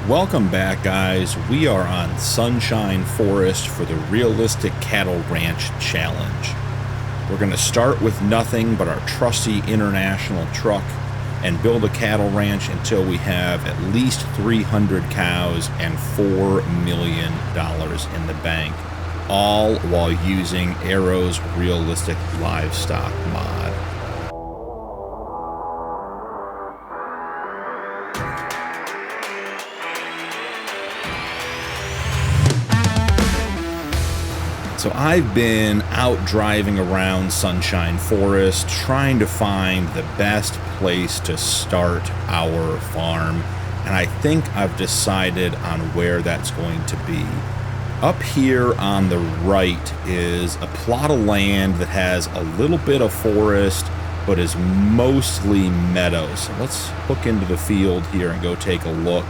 Welcome back, guys. We are on Sunshine Forest for the Realistic Cattle Ranch Challenge. We're going to start with nothing but our trusty international truck and build a cattle ranch until we have at least 300 cows and $4 million in the bank, all while using Arrow's Realistic Livestock mod. So I've been out driving around Sunshine Forest trying to find the best place to start our farm, and I think I've decided on where that's going to be. Up here on the right is a plot of land that has a little bit of forest but is mostly meadow. So let's hook into the field here and go take a look.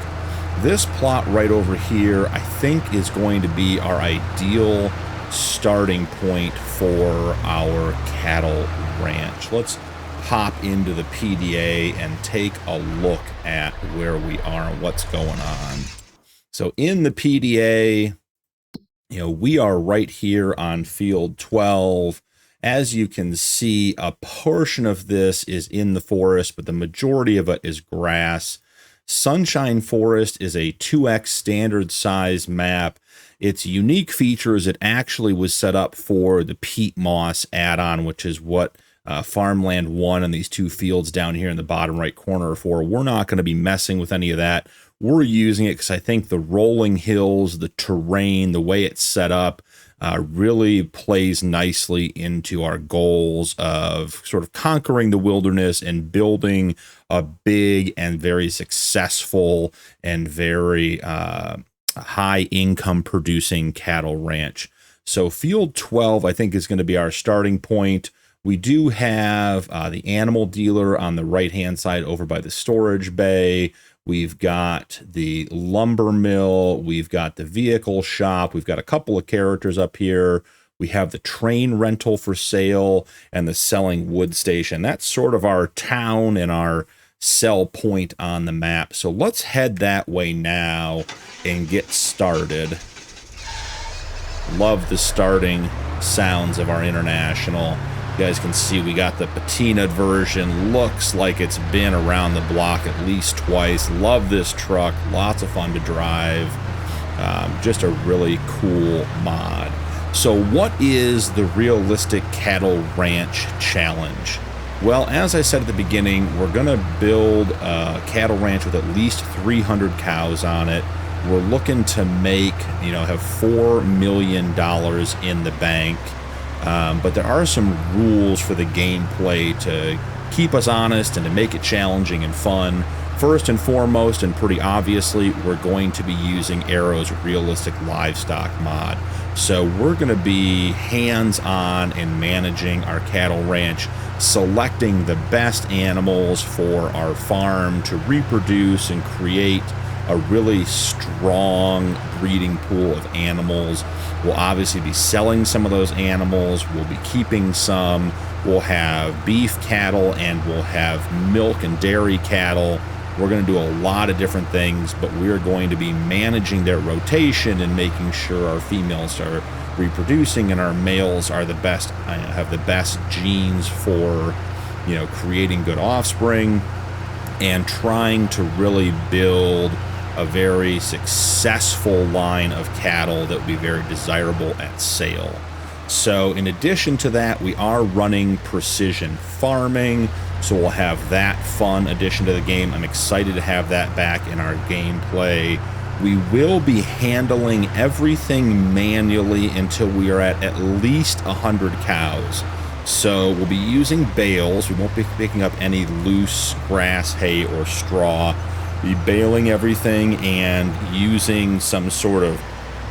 This plot right over here I think is going to be our ideal starting point for our cattle ranch. Let's hop into the PDA and take a look at where we are and what's going on. So in the PDA, we are right here on field 12. As you can see, a portion of this is in the forest, but the majority of it is grass. Sunshine Forest is a 2x standard size map. Its unique feature is it actually was set up for the peat moss add-on, which is what Farmland 1 and these two fields down here in the bottom right corner are for. We're not going to be messing with any of that. We're using it because I think the rolling hills, the terrain, the way it's set up really plays nicely into our goals of sort of conquering the wilderness and building a big and very successful and very high income producing cattle ranch. So field 12 I think is going to be our starting point. We do have the animal dealer on the right hand side over by the storage bay. We've got the lumber mill, we've got the vehicle shop, we've got a couple of characters up here. We have the train rental for sale and the selling wood station. That's sort of our town and our sell point on the map. So let's head that way now and get started. Love the starting sounds of our international. You guys can see we got the patinaed version. Looks like it's been around the block at least twice. Love this truck. Lots of fun to drive. Just a really cool mod. So what is the Realistic Cattle Ranch Challenge? Well, as I said at the beginning, we're going to build a cattle ranch with at least 300 cows on it. We're looking to make, have $4 million in the bank. But there are some rules for the gameplay to keep us honest and to make it challenging and fun. First and foremost, and pretty obviously, we're going to be using Arrow's Realistic Livestock mod. So we're going to be hands-on in managing our cattle ranch, selecting the best animals for our farm to reproduce and create a really strong breeding pool of animals. We'll obviously be selling some of those animals. We'll be keeping some. We'll have beef cattle and we'll have milk and dairy cattle. We're going to do a lot of different things, but we're going to be managing their rotation and making sure our females are reproducing and our males are the best, have the best genes for, creating good offspring and trying to really build a very successful line of cattle that will be very desirable at sale. So in addition to that, we are running precision farming, so we'll have that fun addition to the game. I'm excited to have that back in our gameplay. We will be handling everything manually until we are at least 100 cows. So we'll be using bales. We won't be picking up any loose grass, hay, or straw. Be baling everything and using some sort of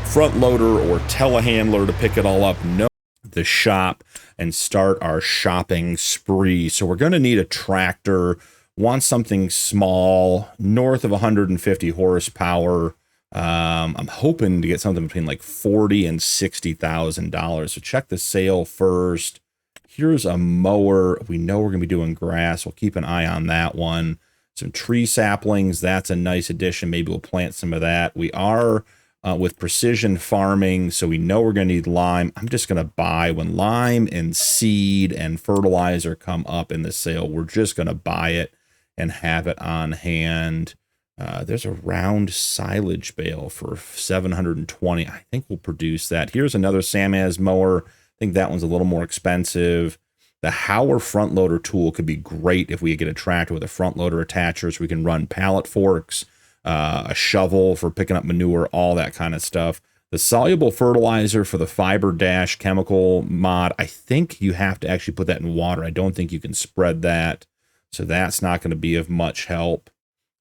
front loader or telehandler to pick it all up. No, the shop and start our shopping spree. So we're going to need a tractor. Want something small, north of 150 horsepower. I'm hoping to get something between like $40,000 and $60,000. So check the sale first. Here's a mower. We know we're going to be doing grass. We'll keep an eye on that one. Some tree saplings, that's a nice addition. Maybe we'll plant some of that. We are with precision farming, so we know we're going to need lime. I'm just going to buy when lime and seed and fertilizer come up in the sale. We're just going to buy it and have it on hand. There's a round silage bale for 720. I think we'll produce that. Here's another Samaz mower. I think that one's a little more expensive. The Hauer front loader tool could be great if we get a tractor with a front loader attacher, so we can run pallet forks, a shovel for picking up manure, all that kind of stuff. The soluble fertilizer for the Fiber Dash chemical mod, I think you have to actually put that in water. I don't think you can spread that, so that's not going to be of much help.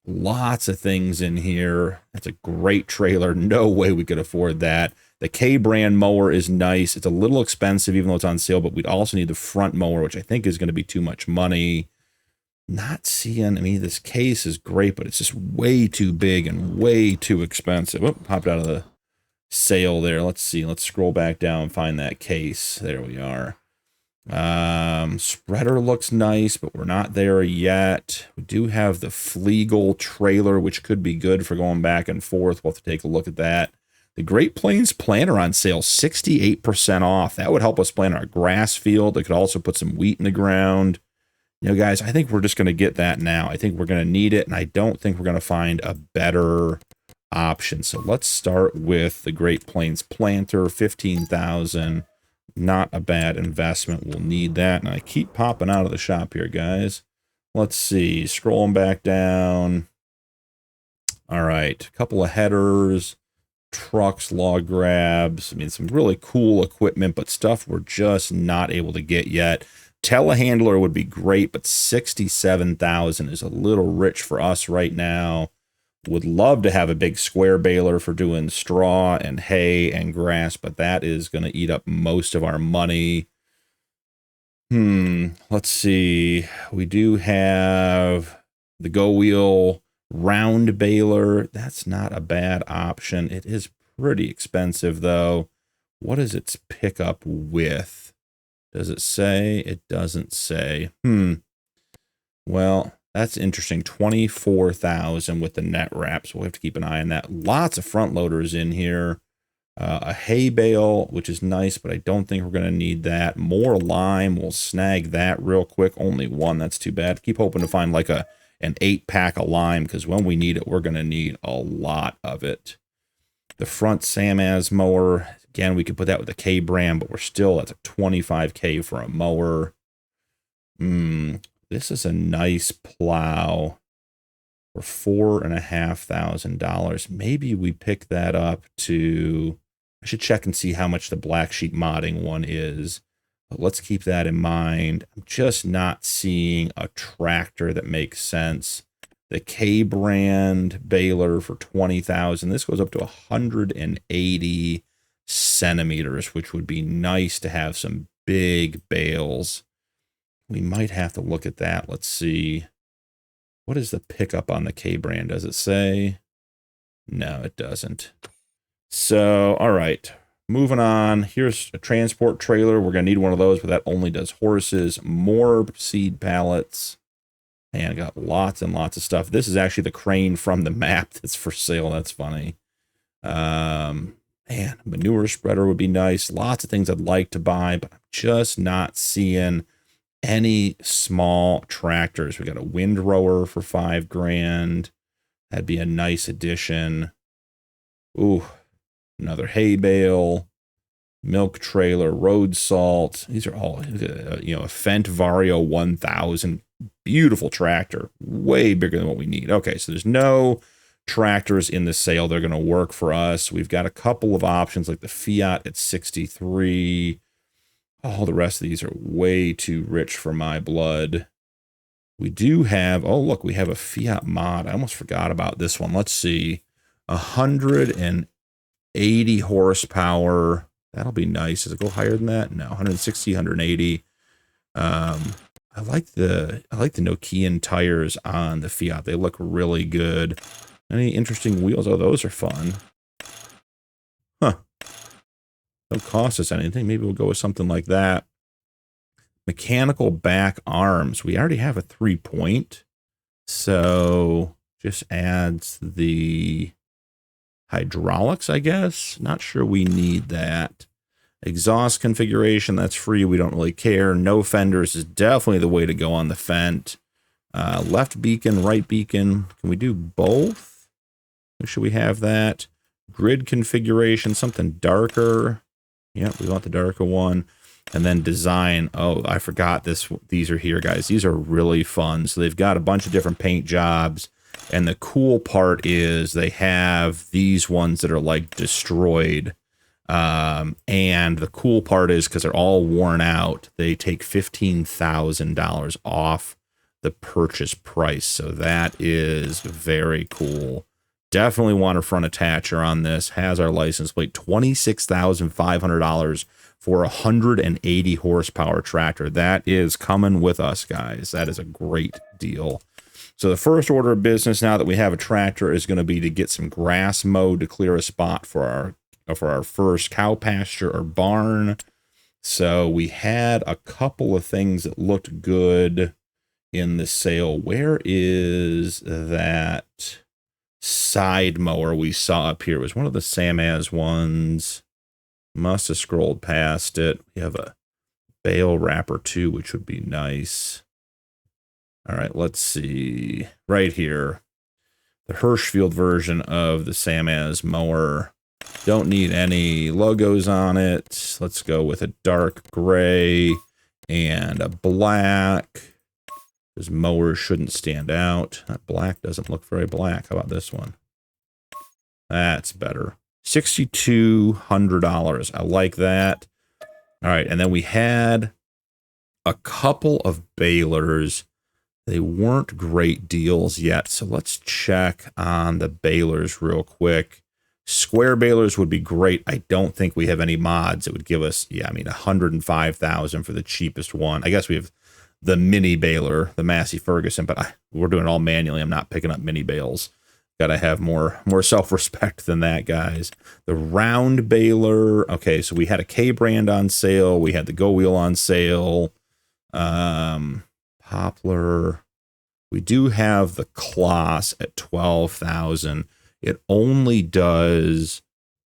Lots of things in here. That's a great trailer. No way we could afford that. The K brand mower is nice. It's a little expensive even though it's on sale, but we'd also need the front mower, which I think is going to be too much money. Not seeing, I mean, this case is great, but it's just way too big and way too expensive. Oh, popped out of the sale there. Let's see. Let's scroll back down and find that case. There we are. Spreader looks nice, but we're not there yet. We do have the Flegel trailer, which could be good for going back and forth. We'll have to take a look at that. The Great Plains planter on sale, 68% off. That would help us plant our grass field. It could also put some wheat in the ground. You know, guys, I think we're just going to get that now. I think we're going to need it, and I don't think we're going to find a better option. So let's start with the Great Plains planter, $15,000. Not a bad investment. We'll need that. And I keep popping out of the shop here, guys. Let's see. Scrolling back down. All right. A couple of headers, trucks, log grabs. I mean, some really cool equipment, but stuff we're just not able to get yet. Telehandler would be great, but $67,000 is a little rich for us right now. Would love to have a big square baler for doing straw and hay and grass, but that is going to eat up most of our money. Let's see. We do have the Go Wheel round baler. That's not a bad option. It is pretty expensive, though. What is its pickup with? Does it say? It doesn't say. Well, that's interesting. 24,000 with the net wrap, so we'll have to keep an eye on that. Lots of front loaders in here. A hay bale, which is nice, but I don't think we're going to need that. More lime. We'll snag that real quick. Only one. That's too bad. Keep hoping to find like an 8-pack of lime, because when we need it, we're going to need a lot of it. The front Samaz mower. Again, we could put that with a K brand, but we're still at $25K for a mower. This is a nice plow for $4,500. Maybe we pick that up to, I should check and see how much the Black Sheep modding one is. But let's keep that in mind. I'm just not seeing a tractor that makes sense. The K brand baler for $20,000. This goes up to 180 centimeters, which would be nice to have some big bales. We might have to look at that. Let's see. What is the pickup on the K brand? Does it say? No, it doesn't. So, all right. Moving on. Here's a transport trailer. We're going to need one of those, but that only does horses. More seed pallets. And I got lots and lots of stuff. This is actually the crane from the map that's for sale. That's funny. Man, manure spreader would be nice. Lots of things I'd like to buy, but I'm just not seeing any small tractors. We got a windrower for $5,000. That'd be a nice addition. Ooh, another hay bale, milk trailer, road salt. These are all, you know, a Fendt Vario 1000. Beautiful tractor. Way bigger than what we need. Okay, so there's no tractors in the sale. They're going to work for us. We've got a couple of options like the Fiat at 63. All the rest of these are way too rich for my blood. We do have, oh, look, we have a Fiat mod. I almost forgot about this one. Let's see. 180 horsepower. That'll be nice. Does it go higher than that? No, 160, 180. I like the Nokian tires on the Fiat. They look really good. Any interesting wheels? Oh, those are fun. Huh. Don't cost us anything. Maybe we'll go with something like that. Mechanical back arms. We already have a 3-point. So just adds the hydraulics, I guess. Not sure we need that. Exhaust configuration, that's free. We don't really care. No fenders is definitely the way to go on the Fendt. Left beacon, right beacon. Can we do both? Should we have that? Grid configuration, something darker. Yep, we want the darker one. And then design. Oh, I forgot this. These are here, guys. These are really fun. So they've got a bunch of different paint jobs. And the cool part is they have these ones that are like destroyed. And the cool part is because they're all worn out, they take $15,000 off the purchase price. So that is very cool. Definitely want a front attacher on this. Has our license plate. $26,500 for a 180 horsepower tractor. That is coming with us, guys. That is a great deal. So the first order of business now that we have a tractor is going to be to get some grass mowed to clear a spot for our first cow pasture or barn. So we had a couple of things that looked good in the sale. Where is that side mower we saw up here? It was one of the Samaz ones. Must have scrolled past it. We have a bale wrapper too, which would be nice. All right, let's see. Right here, the Hirschfield version of the Samaz mower. Don't need any logos on it. Let's go with a dark gray and a black. Because mowers shouldn't stand out. That black doesn't look very black. How about this one? That's better. $6,200. I like that. All right, and then we had a couple of balers. They weren't great deals yet, so let's check on the balers real quick. Square balers would be great. I don't think we have any mods. It would give us, yeah, I mean, $105,000 for the cheapest one. I guess we have the mini baler, the Massey Ferguson, but we're doing it all manually. I'm not picking up mini bales. Got to have more self-respect than that, guys. The round baler. Okay, so we had a K brand on sale. We had the Go Wheel on sale. Poplar. We do have the Kloss at $12,000. It only does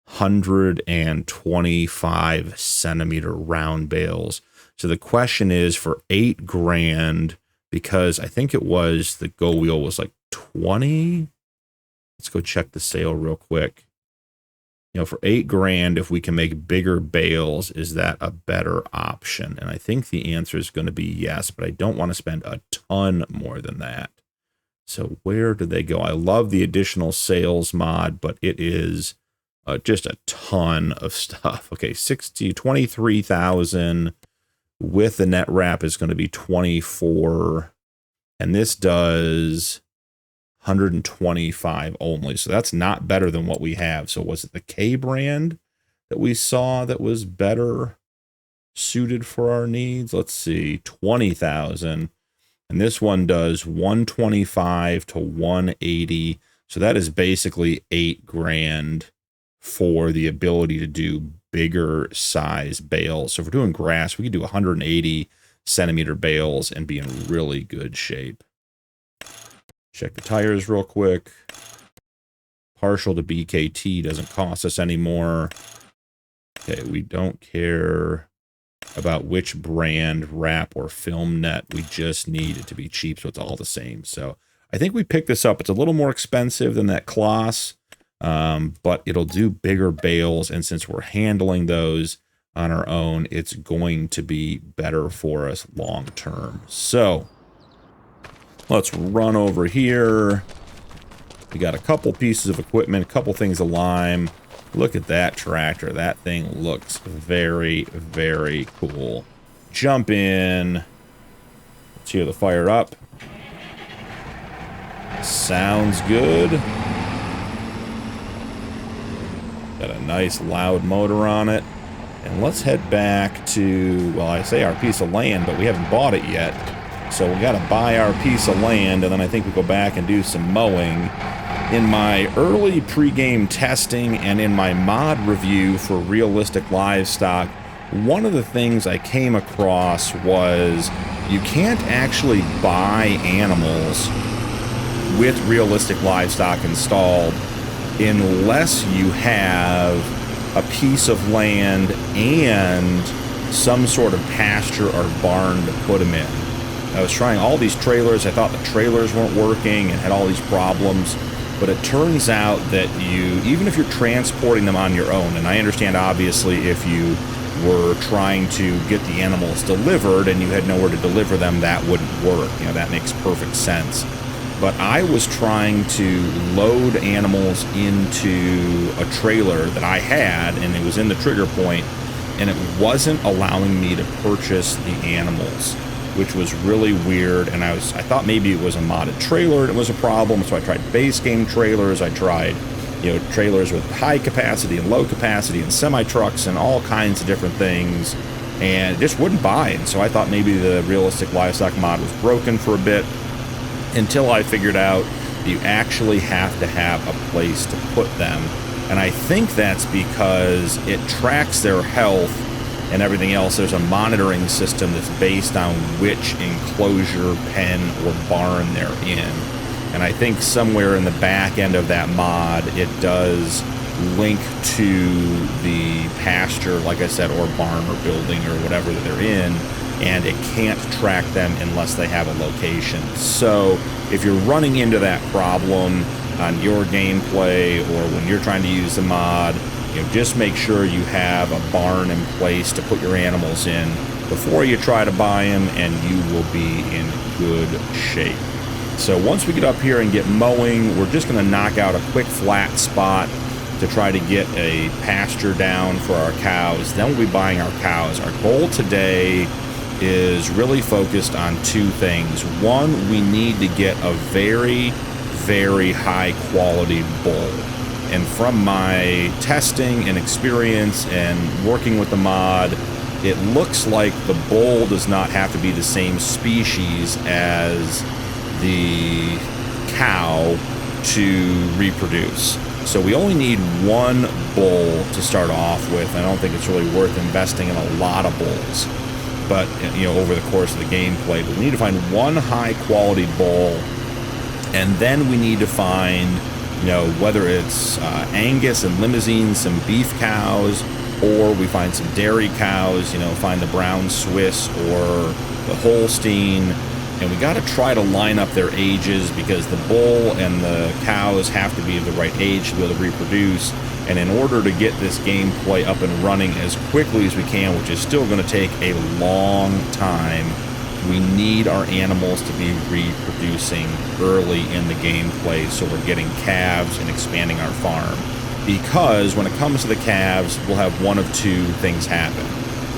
125 centimeter round bales. So the question is for $8,000, because I think it was the Go Wheel was like 20. Let's go check the sale real quick. You know, for $8,000, if we can make bigger bales, is that a better option? And I think the answer is going to be yes, but I don't want to spend a ton more than that. So where did they go? I love the additional sales mod, but it is just a ton of stuff. Okay, 23,000 with the net wrap is going to be 24, and this does 125 only. So that's not better than what we have. So was it the K brand that we saw that was better suited for our needs? Let's see, 20,000. And this one does 125 to 180. So that is basically $8,000 for the ability to do bigger size bales. So if we're doing grass, we could do 180 centimeter bales and be in really good shape. Check the tires real quick. Partial to BKT doesn't cost us anymore. Okay, we don't care about which brand, wrap or film net. We just need it to be cheap, so it's all the same. So I think we picked this up. It's a little more expensive than that Kloss, but it'll do bigger bales, and since we're handling those on our own, it's going to be better for us long term. So let's run over here. We got a couple pieces of equipment, a couple things of lime. Look at that tractor. That thing looks very, very cool. Jump in. Let's hear the fire up. Sounds good. Got a nice loud motor on it. And let's head back to, well, I say our piece of land, but we haven't bought it yet. So we got to buy our piece of land, and then I think we go back and do some mowing. In my early pregame testing and in my mod review for Realistic Livestock, one of the things I came across was you can't actually buy animals with realistic livestock installed unless you have a piece of land and some sort of pasture or barn to put them in. I was trying all these trailers. I thought the trailers weren't working and had all these problems. But it turns out that even if you're transporting them on your own, and I understand obviously if you were trying to get the animals delivered and you had nowhere to deliver them, that wouldn't work. You know, that makes perfect sense. But I was trying to load animals into a trailer that I had, and it was in the trigger point, and it wasn't allowing me to purchase the animals, which was really weird. And I thought maybe it was a modded trailer and it was a problem, so I tried base game trailers. I tried, you know, trailers with high capacity and low capacity and semi-trucks and all kinds of different things, and it just wouldn't buy. And so I thought maybe the realistic livestock mod was broken for a bit, until I figured out you actually have to have a place to put them. And I think that's because it tracks their health and everything else. There's a monitoring system that's based on which enclosure, pen, or barn they're in. And I think somewhere in the back end of that mod, it does link to the pasture, like I said, or barn or building or whatever that they're in, and it can't track them unless they have a location. So if you're running into that problem on your gameplay or when you're trying to use the mod, you know, just make sure you have a barn in place to put your animals in before you try to buy them, and you will be in good shape. So once we get up here and get mowing, we're just going to knock out a quick flat spot to try to get a pasture down for our cows. Then we'll be buying our cows. Our goal today is really focused on two things. One, we need to get a very, very high quality bull. And from my testing and experience and working with the mod, it looks like the bull does not have to be the same species as the cow to reproduce. So we only need one bull to start off with. I don't think it's really worth investing in a lot of bulls, but you know, over the course of the gameplay. But we need to find one high quality bull, and then we need to find, you know, whether it's Angus and Limousine, some beef cows, or we find some dairy cows, you know, find the brown Swiss or the Holstein. And we got to try to line up their ages, because the bull and the cows have to be of the right age to be able to reproduce. And in order to get this gameplay up and running as quickly as we can, which is still going to take a long time, we need our animals to be reproducing early in the gameplay, so we're getting calves and expanding our farm. Because when it comes to the calves, we'll have one of two things happen.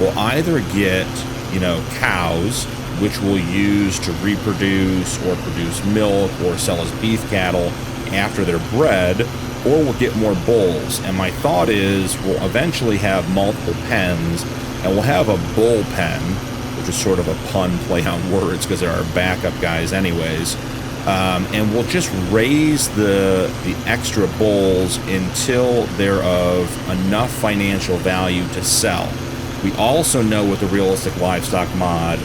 We'll either get, you know, cows, which we'll use to reproduce or produce milk or sell as beef cattle after they're bred, or we'll get more bulls. And my thought is we'll eventually have multiple pens, and we'll have a bull pen, which is sort of a pun play on words because they're our backup guys anyways. And we'll just raise the extra bulls until they're of enough financial value to sell. We also know with the realistic livestock mod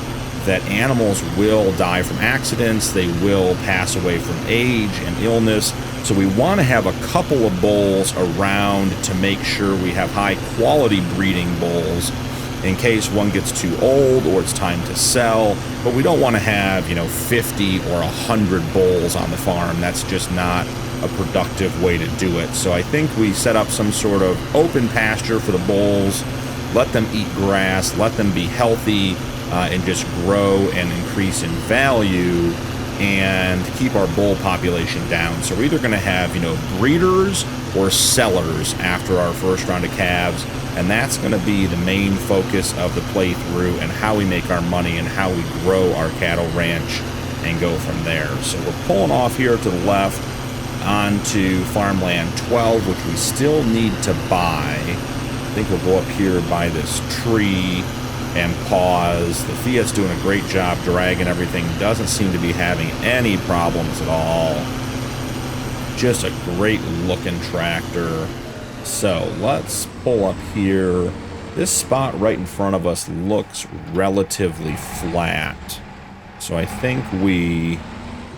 that animals will die from accidents, they will pass away from age and illness, so we want to have a couple of bulls around to make sure we have high quality breeding bulls in case one gets too old or it's time to sell. But we don't want to have, you know, 50 or 100 bulls on the farm. That's just not a productive way to do it. So I think we set up some sort of open pasture for the bulls, let them eat grass, let them be healthy, and just grow and increase in value, and keep our bull population down. So we're either going to have, you know, breeders or sellers after our first round of calves, and that's going to be the main focus of the playthrough, and how we make our money and how we grow our cattle ranch and go from there. So we're pulling off here to the left onto farmland 12, which we still need to buy. I think we'll go up here by this tree and pause. The Fiat's doing a great job dragging everything. Doesn't seem to be having any problems at all. Just a great looking tractor. So let's pull up here. This spot right in front of us looks relatively flat. So I think we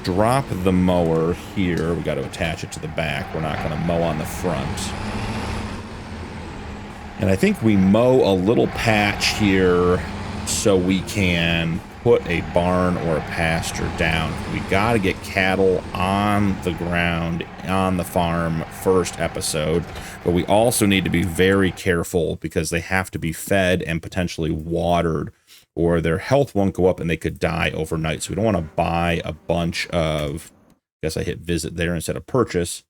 drop the mower here. We got to attach it to the back. We're not going to mow on the front. And I think we mow a little patch here so we can put a barn or a pasture down. We got to get cattle on the ground, on the farm, first episode. But we also need to be very careful because they have to be fed and potentially watered, or their health won't go up and they could die overnight. So we don't want to buy a bunch of, I guess I hit visit there instead of purchase.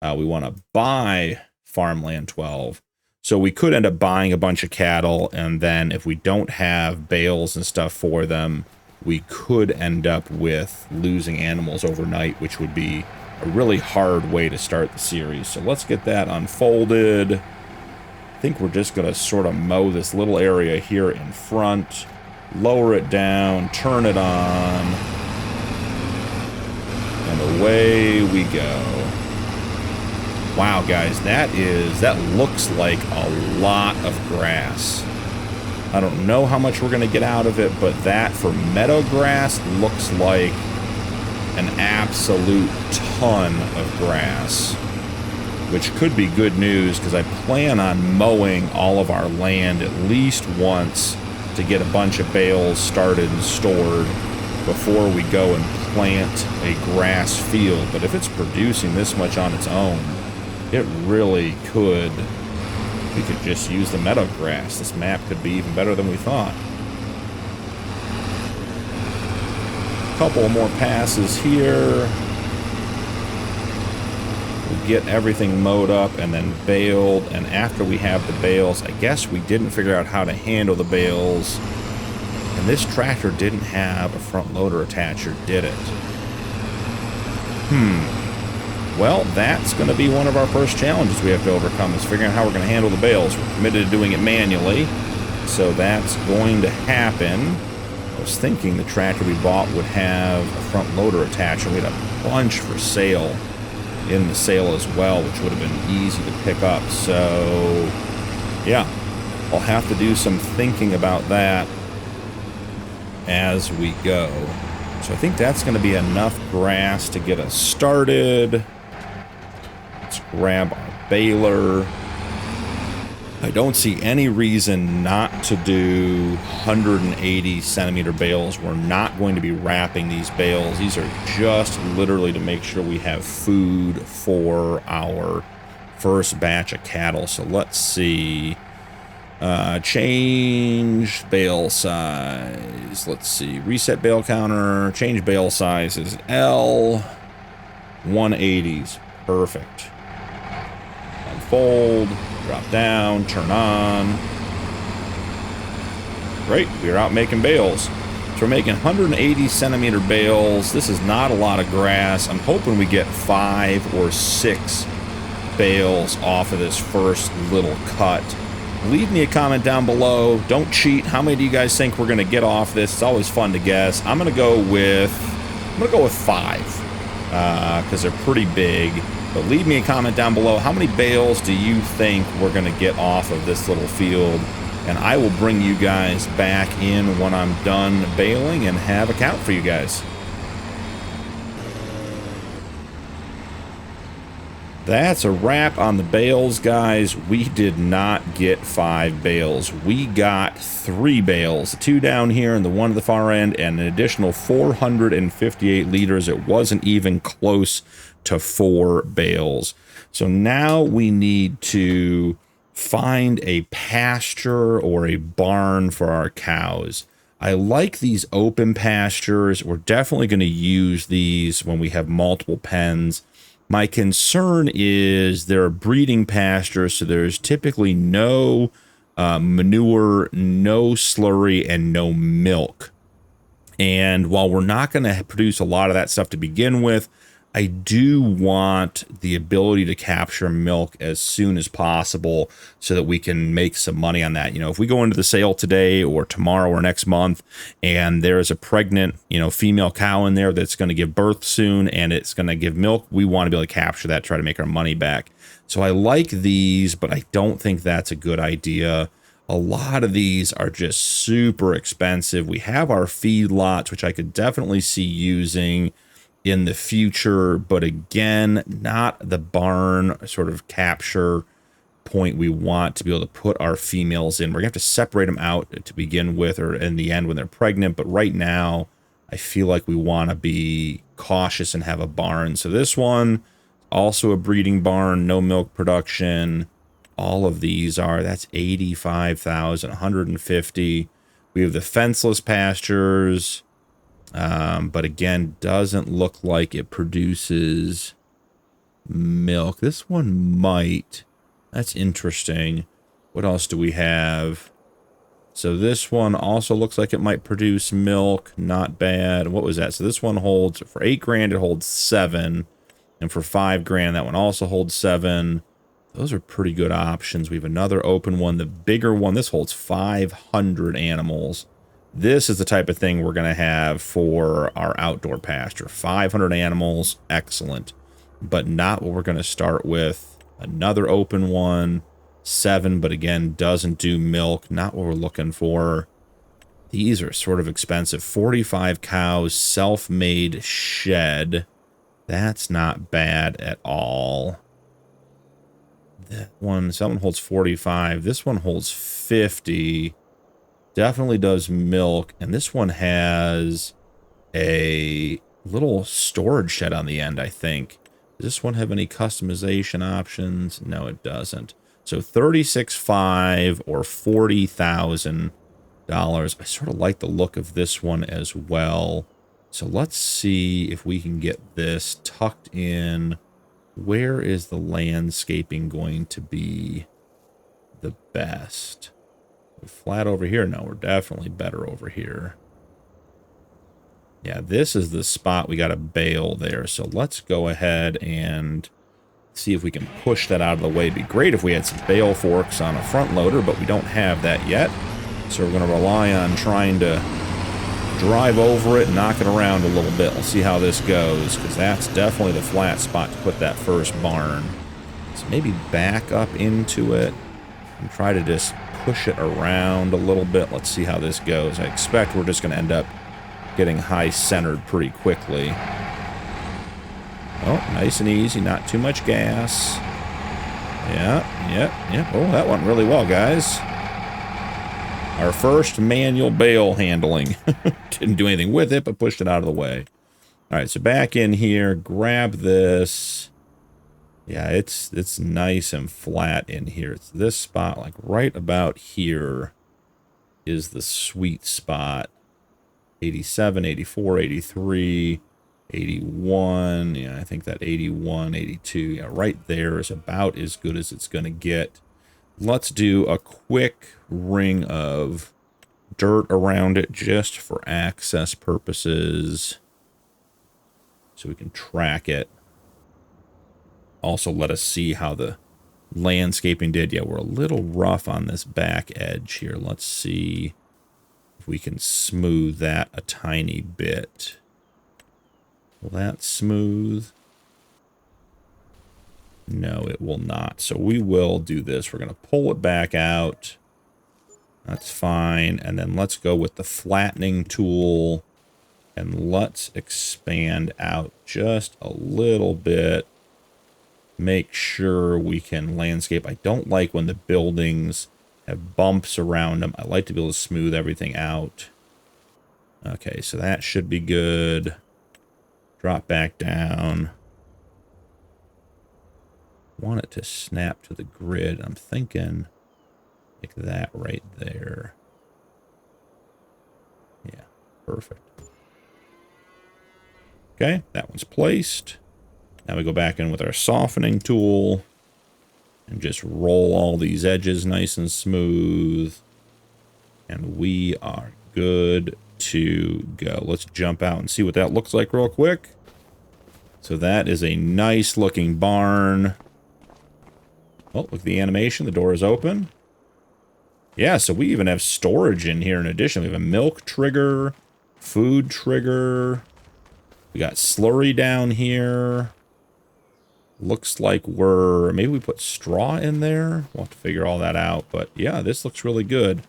We want to buy farmland 12. So we could end up buying a bunch of cattle, and then if we don't have bales and stuff for them, we could end up with losing animals overnight, which would be a really hard way to start the series. So let's get that unfolded. I think we're just going to sort of mow this little area here in front, lower it down, turn it on, and away we go. Wow, guys, that looks like a lot of grass. I don't know how much we're going to get out of it, but that for meadow grass looks like an absolute ton of grass, which could be good news because I plan on mowing all of our land at least once to get a bunch of bales started and stored before we go and plant a grass field. But if it's producing this much on its own, it really could. We could just use the meadow grass. This map could be even better than we thought. A couple more passes here. We'll get everything mowed up and then baled. And after we have the bales, I guess we didn't figure out how to handle the bales. And this tractor didn't have a front loader attacher, did it? Well, that's going to be one of our first challenges we have to overcome, is figuring out how we're going to handle the bales. We're committed to doing it manually, so that's going to happen. I was thinking the tractor we bought would have a front loader attachment. We had a bunch for sale in the sale as well, which would have been easy to pick up. So, yeah, I'll have to do some thinking about that as we go. So I think that's going to be enough grass to get us started. Let's grab our baler. I don't see any reason not to do 180 centimeter bales. We're not going to be wrapping these bales. These are just literally to make sure we have food for our first batch of cattle. So let's see. Change bale size. Let's see. Reset bale counter. Change bale size is L. 180s. Perfect. Unfold. Drop down. Turn on. Great. We're out making bales. So we're making 180 centimeter bales. This is not a lot of grass. I'm hoping we get 5 or 6 bales off of this first little cut. Leave me a comment down below. Don't cheat. How many do you guys think we're going to get off this? It's always fun to guess. I'm going to go with 5 because they're pretty big. But leave me a comment down below. How many bales do you think we're going to get off of this little field? And I will bring you guys back in when I'm done baling and have a count for you guys. That's a wrap on the bales, guys. We did not get 5 bales. We got 3 bales. 2 down here and the 1 at the far end, and an additional 458 liters. It wasn't even close to 4 bales. So now we need to find a pasture or a barn for our cows. I like these open pastures. We're definitely going to use these when we have multiple pens. My concern is there are breeding pastures, so there's typically no manure, no slurry, and no milk. And while we're not going to produce a lot of that stuff to begin with, I do want the ability to capture milk as soon as possible so that we can make some money on that. You know, if we go into the sale today or tomorrow or next month and there's a pregnant, female cow in there that's going to give birth soon and it's going to give milk, we want to be able to capture that, try to make our money back. So I like these, but I don't think that's a good idea. A lot of these are just super expensive. We have our feedlots, which I could definitely see using in the future, but again, not the barn sort of capture point we want to be able to put our females in. We're gonna have to separate them out to begin with, or in the end when they're pregnant, but right now I feel like we want to be cautious and have a barn. So this one, also a breeding barn, no milk production. All of these are, that's 85,000, 150. We have the fenceless pastures, but again, doesn't look like it produces milk. This one might. That's interesting. What else do we have? So this one also looks like it might produce milk. Not bad. What was that? So this one holds, for 8 grand, it holds 7. And for 5 grand, that one also holds 7. Those are pretty good options. We have another open one. The bigger one, this holds 500 animals. This is the type of thing we're going to have for our outdoor pasture. 500 animals, excellent. But not what we're going to start with. Another open one, 7, but again, doesn't do milk. Not what we're looking for. These are sort of expensive. 45 cows, self-made shed. That's not bad at all. That one, someone holds 45. This one holds 50. Definitely does milk. And this one has a little storage shed on the end, I think. Does this one have any customization options? No, it doesn't. So $36,500 or $40,000. I sort of like the look of this one as well. So let's see if we can get this tucked in. Where is the landscaping going to be the best? We're flat over here? No, we're definitely better over here. Yeah, this is the spot. We got a bale there. So let's go ahead and see if we can push that out of the way. It'd be great if we had some bale forks on a front loader, but we don't have that yet. So we're going to rely on trying to drive over it and knock it around a little bit. We'll see how this goes, because that's definitely the flat spot to put that first barn. So maybe back up into it and try to just push it around a little bit. Let's see how this goes. I expect we're just going to end up getting high centered pretty quickly. Oh, nice and easy, not too much gas. Yeah. Oh, that went really well, guys. Our first manual bale handling. Didn't do anything with it, but pushed it out of the way. All right, so back in here, grab this. Yeah, it's nice and flat in here. It's this spot, like right about here is the sweet spot. 87, 84, 83, 81. Yeah, I think that 81, 82. Yeah, right there is about as good as it's going to get. Let's do a quick ring of dirt around it just for access purposes, so we can track it. Also, let us see how the landscaping did. Yeah, we're a little rough on this back edge here. Let's see if we can smooth that a tiny bit. Will that smooth? No, it will not. So we will do this. We're going to pull it back out. That's fine. And then let's go with the flattening tool. And let's expand out just a little bit. Make sure we can landscape. I don't like when the buildings have bumps around them. I like to be able to smooth everything out. Okay, so that should be good. Drop back down. Want it to snap to the grid. I'm thinking like that right there. Yeah, perfect. Okay, that one's placed. Now we go back in with our softening tool and just roll all these edges nice and smooth. And we are good to go. Let's jump out and see what that looks like real quick. So that is a nice looking barn. Oh, look at the animation. The door is open. Yeah, so we even have storage in here in addition. We have a milk trigger, food trigger. We got slurry down here. Looks like maybe we put straw in there. We'll have to figure all that out. But yeah, this looks really good.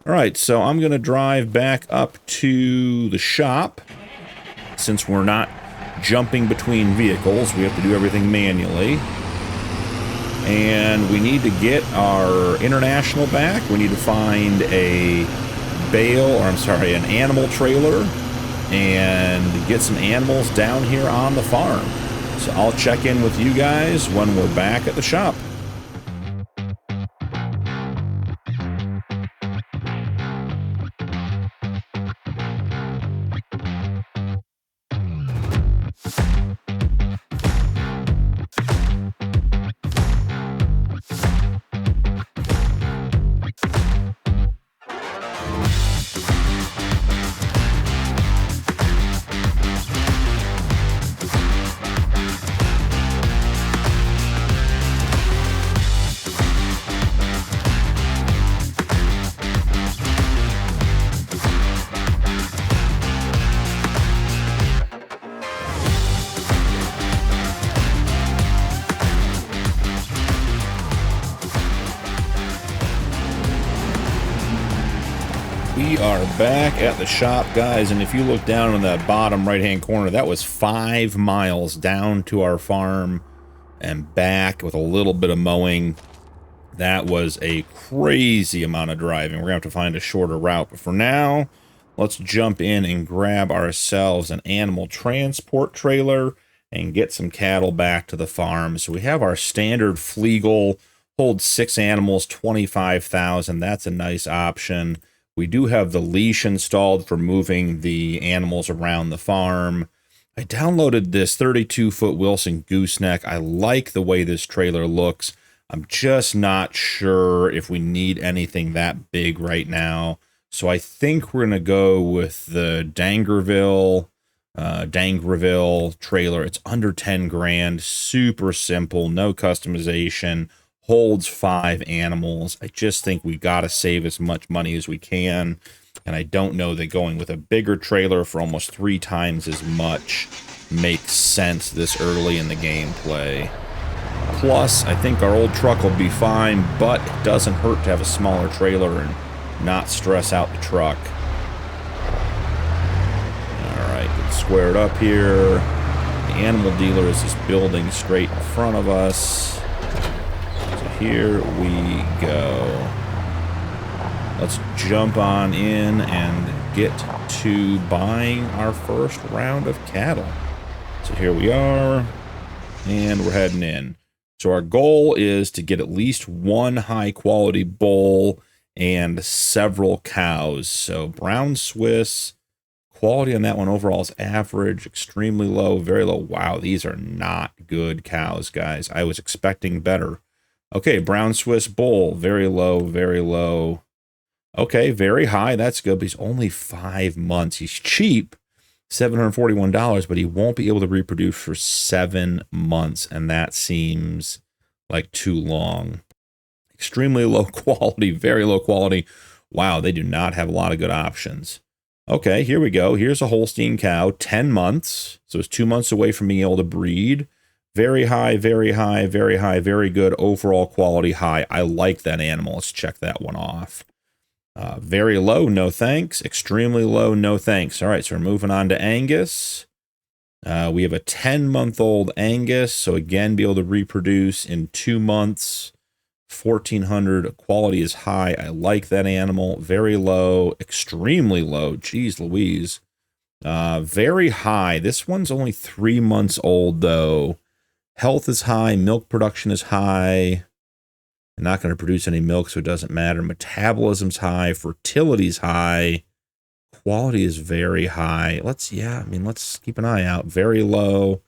All right, so I'm going to drive back up to the shop since we're not jumping between vehicles. We have to do everything manually. And we need to get our international back. We need to find an animal trailer and get some animals down here on the farm. So I'll check in with you guys when we're back at the shop. We are back at the shop, guys, and if you look down in that bottom right-hand corner, that was 5 miles down to our farm and back with a little bit of mowing. That was a crazy amount of driving. We're going to have to find a shorter route, but for now, let's jump in and grab ourselves an animal transport trailer and get some cattle back to the farm. So we have our standard Fliegel, holds 6 animals, 25,000. That's a nice option. We do have the leash installed for moving the animals around the farm. I downloaded this 32-foot Wilson gooseneck. I like the way this trailer looks. I'm just not sure if we need anything that big right now. So I think we're going to go with the Dangerville trailer. It's under 10 grand, super simple, no customization. Holds 5 animals. I just think we got to save as much money as we can. And I don't know that going with a bigger trailer for almost 3 times as much makes sense this early in the gameplay. Plus, I think our old truck will be fine, but it doesn't hurt to have a smaller trailer and not stress out the truck. Alright, get squared up here. The animal dealer is this building straight in front of us. Here we go. Let's jump on in and get to buying our first round of cattle. So here we are, and we're heading in. So our goal is to get at least 1 high-quality bull and several cows. So brown Swiss, quality on that one overall is average, extremely low, very low. Wow, these are not good cows, guys. I was expecting better. Okay, brown Swiss bull, very low, very low. Okay, very high, that's good, but he's only 5 months. He's cheap, $741, but he won't be able to reproduce for 7 months, and that seems like too long. Extremely low quality, very low quality. Wow, they do not have a lot of good options. Okay, here we go. Here's a Holstein cow, 10 months, so it's 2 months away from being able to breed. Very high, very high, very high, very good overall quality high. I like that animal. Let's check that one off. Very low, no thanks. Extremely low, no thanks. All right, so we're moving on to Angus. We have a 10-month-old Angus, so again, be able to reproduce in 2 months. 1,400, quality is high. I like that animal. Very low, extremely low. Jeez Louise. Very high. This one's only 3 months old, though. Health is high, milk production is high. I'm not going to produce any milk, so it doesn't matter. Metabolism's high, fertility's high. Quality is very high. Let's keep an eye out. Very low.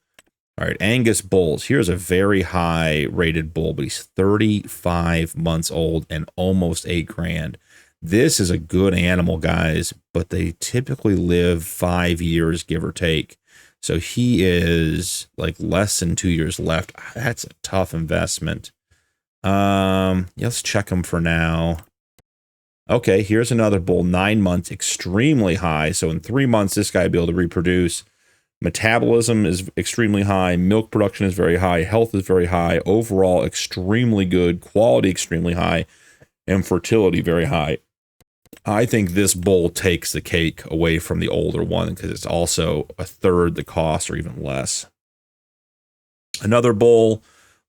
All right, Angus bulls. Here's a very high rated bull, but he's 35 months old and almost 8 grand. This is a good animal, guys, but they typically live 5 years, give or take. So he is like less than 2 years left. That's a tough investment. Let's check him for now. Okay, here's another bull, 9 months, extremely high. So in 3 months, this guy will be able to reproduce. Metabolism is extremely high. Milk production is very high. Health is very high. Overall, extremely good. Quality extremely high. And fertility very high. I think this bull takes the cake away from the older one because it's also a third the cost or even less. Another bull,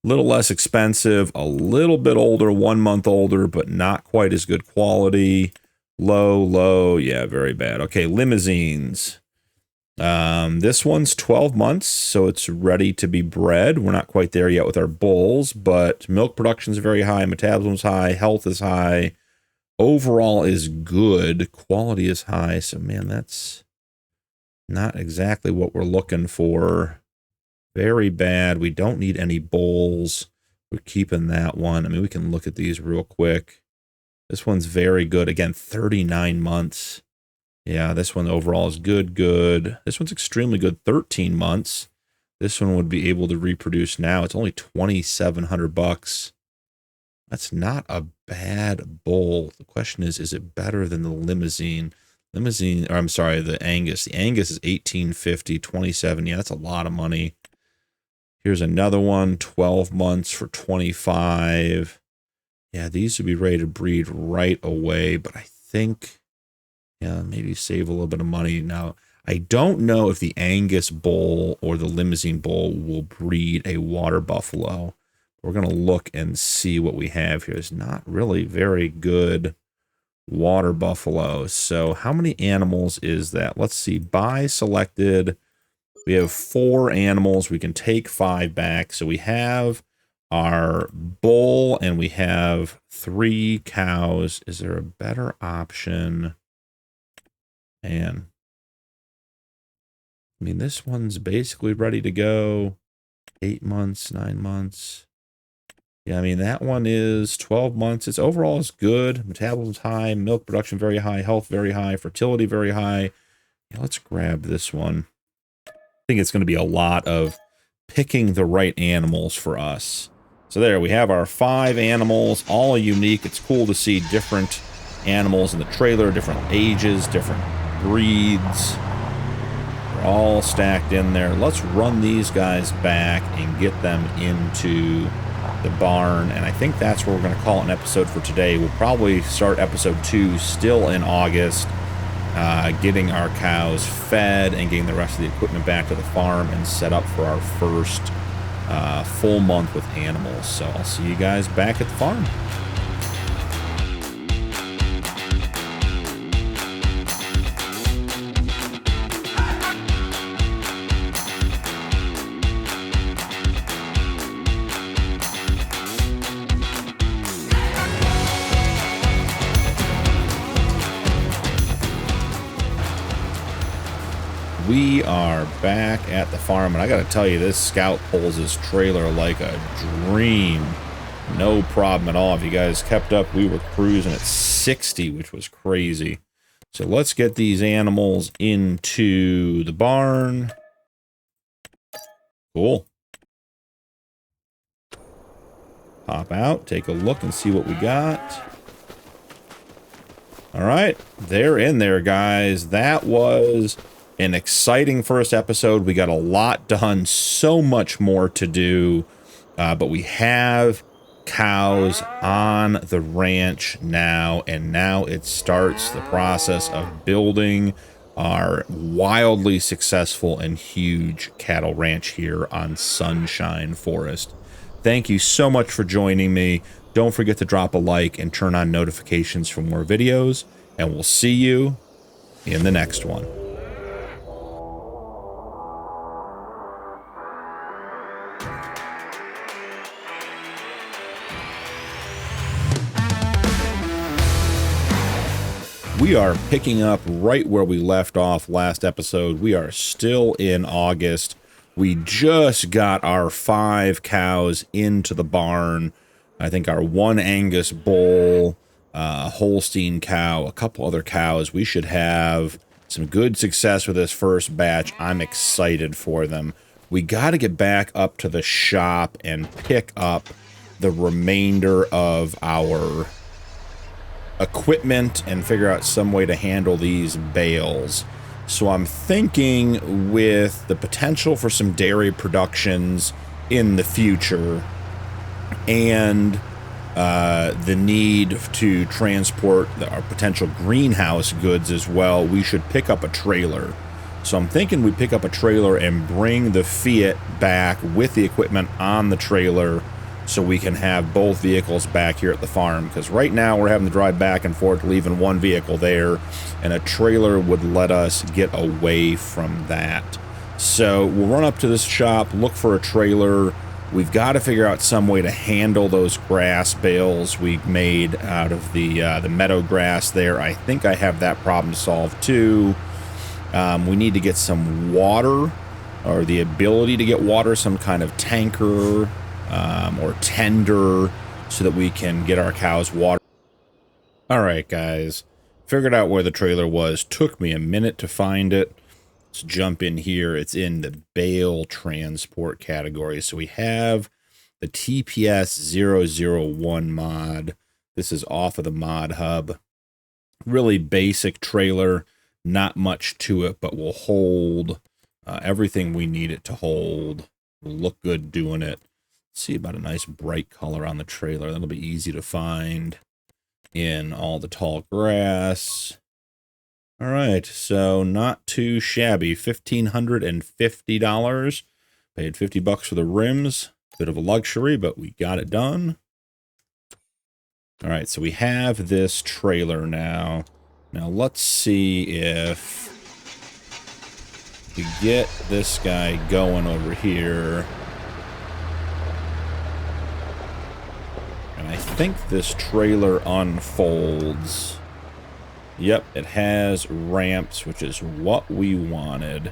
a little less expensive, a little bit older, 1 month older, but not quite as good quality. Low, yeah, very bad. Okay, limousines. This one's 12 months, so it's ready to be bred. We're not quite there yet with our bulls, but milk production is very high, metabolism's high, health is high, overall is good, quality is high. So man, that's not exactly what we're looking for. Very bad. We don't need any bulls. We're keeping that one. I mean, we can look at these real quick. This one's very good. Again, 39 months. Yeah, this one overall is good. This one's extremely good, 13 months. This one would be able to reproduce now. It's only $2,700. That's not a bad bull. The question is it better than the limousine? Or I'm sorry, the Angus. The Angus is $1,850, 27. Yeah, that's a lot of money. Here's another one, 12 months for 25. Yeah, these would be ready to breed right away, but I think, yeah, maybe save a little bit of money. Now, I don't know if the Angus bull or the limousine bull will breed a water buffalo. We're going to look and see what we have here. It's not really very good water buffalo. So how many animals is that? Let's see. Buy selected. We have 4 animals. We can take 5 back. So we have our bull and we have 3 cows. Is there a better option? Man, I mean, this one's basically ready to go. 8 months, 9 months. Yeah, I mean, that one is 12 months. Its overall is good. Metabolism's high, milk production very high, health very high, fertility very high. Yeah, let's grab this one. I think it's going to be a lot of picking the right animals for us. So there, we have our 5 animals, all unique. It's cool to see different animals in the trailer, different ages, different breeds. They're all stacked in there. Let's run these guys back and get them into the barn, and I think that's where we're going to call it an episode for today. We'll probably start episode 2 still in August, getting our cows fed and getting the rest of the equipment back to the farm and set up for our first full month with animals. So I'll see you guys back at the farm. We are back at the farm, and I gotta tell you, this Scout pulls his trailer like a dream. No problem at all. If you guys kept up, we were cruising at 60, which was crazy. So let's get these animals into the barn. Cool. Pop out, take a look and see what we got. All right, they're in there, guys. That was an exciting first episode. We got a lot done, so much more to do, but we have cows on the ranch now, and now it starts the process of building our wildly successful and huge cattle ranch here on Sunshine Forest. Thank you so much for joining me. Don't forget to drop a like and turn on notifications for more videos, and we'll see you in the next one. We are picking up right where we left off last episode. We are still in August. We just got our 5 cows into the barn. I think our 1 Angus bull, Holstein cow, a couple other cows. We should have some good success with this first batch. I'm excited for them. We got to get back up to the shop and pick up the remainder of our equipment and figure out some way to handle these bales. So I'm thinking, with the potential for some dairy productions in the future and the need to transport our potential greenhouse goods as well, we should pick up a trailer. So I'm thinking we pick up a trailer and bring the Fiat back with the equipment on the trailer so we can have both vehicles back here at the farm. Because right now we're having to drive back and forth, leaving one vehicle there, and a trailer would let us get away from that. So we'll run up to this shop, look for a trailer. We've got to figure out some way to handle those grass bales we made out of the meadow grass there. I think I have that problem solved too. We need to get some water, or the ability to get water, some kind of tanker or tender, so that we can get our cows water. All right, guys. Figured out where the trailer was. Took me a minute to find it. Let's jump in here. It's in the bale transport category. So we have the TPS-001 mod. This is off of the mod hub. Really basic trailer. Not much to it, but will hold everything we need it to hold. Will look good doing it. Let's see about a nice bright color on the trailer. That'll be easy to find in all the tall grass. All right, so not too shabby. $1,550. Paid $50 for the rims. Bit of a luxury, but we got it done. All right, so we have this trailer now. Now let's see if we get this guy going over here. And I think this trailer unfolds. Yep, it has ramps, which is what we wanted.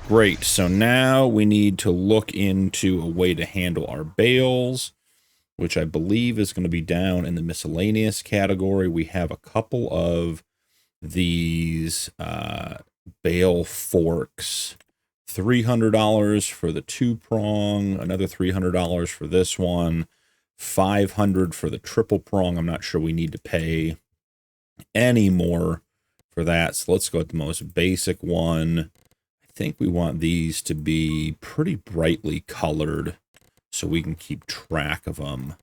Great, so now we need to look into a way to handle our bales, which I believe is going to be down in the miscellaneous category. We have a couple of these bale forks. $300 for the 2-prong, another $300 for this one, $500 for the triple prong. I'm not sure we need to pay any more for that, so let's go with the most basic one. I think we want these to be pretty brightly colored so we can keep track of them.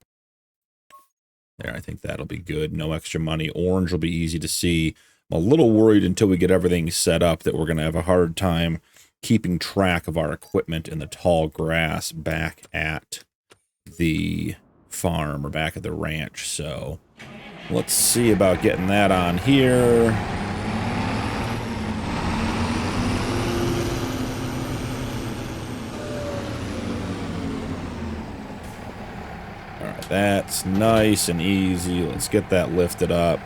There, I think that'll be good. No extra money. Orange will be easy to see. I'm a little worried until we get everything set up that we're going to have a hard time keeping track of our equipment in the tall grass back at the farm or back at the ranch. So let's see about getting that on here. All right, that's nice and easy. Let's get that lifted up.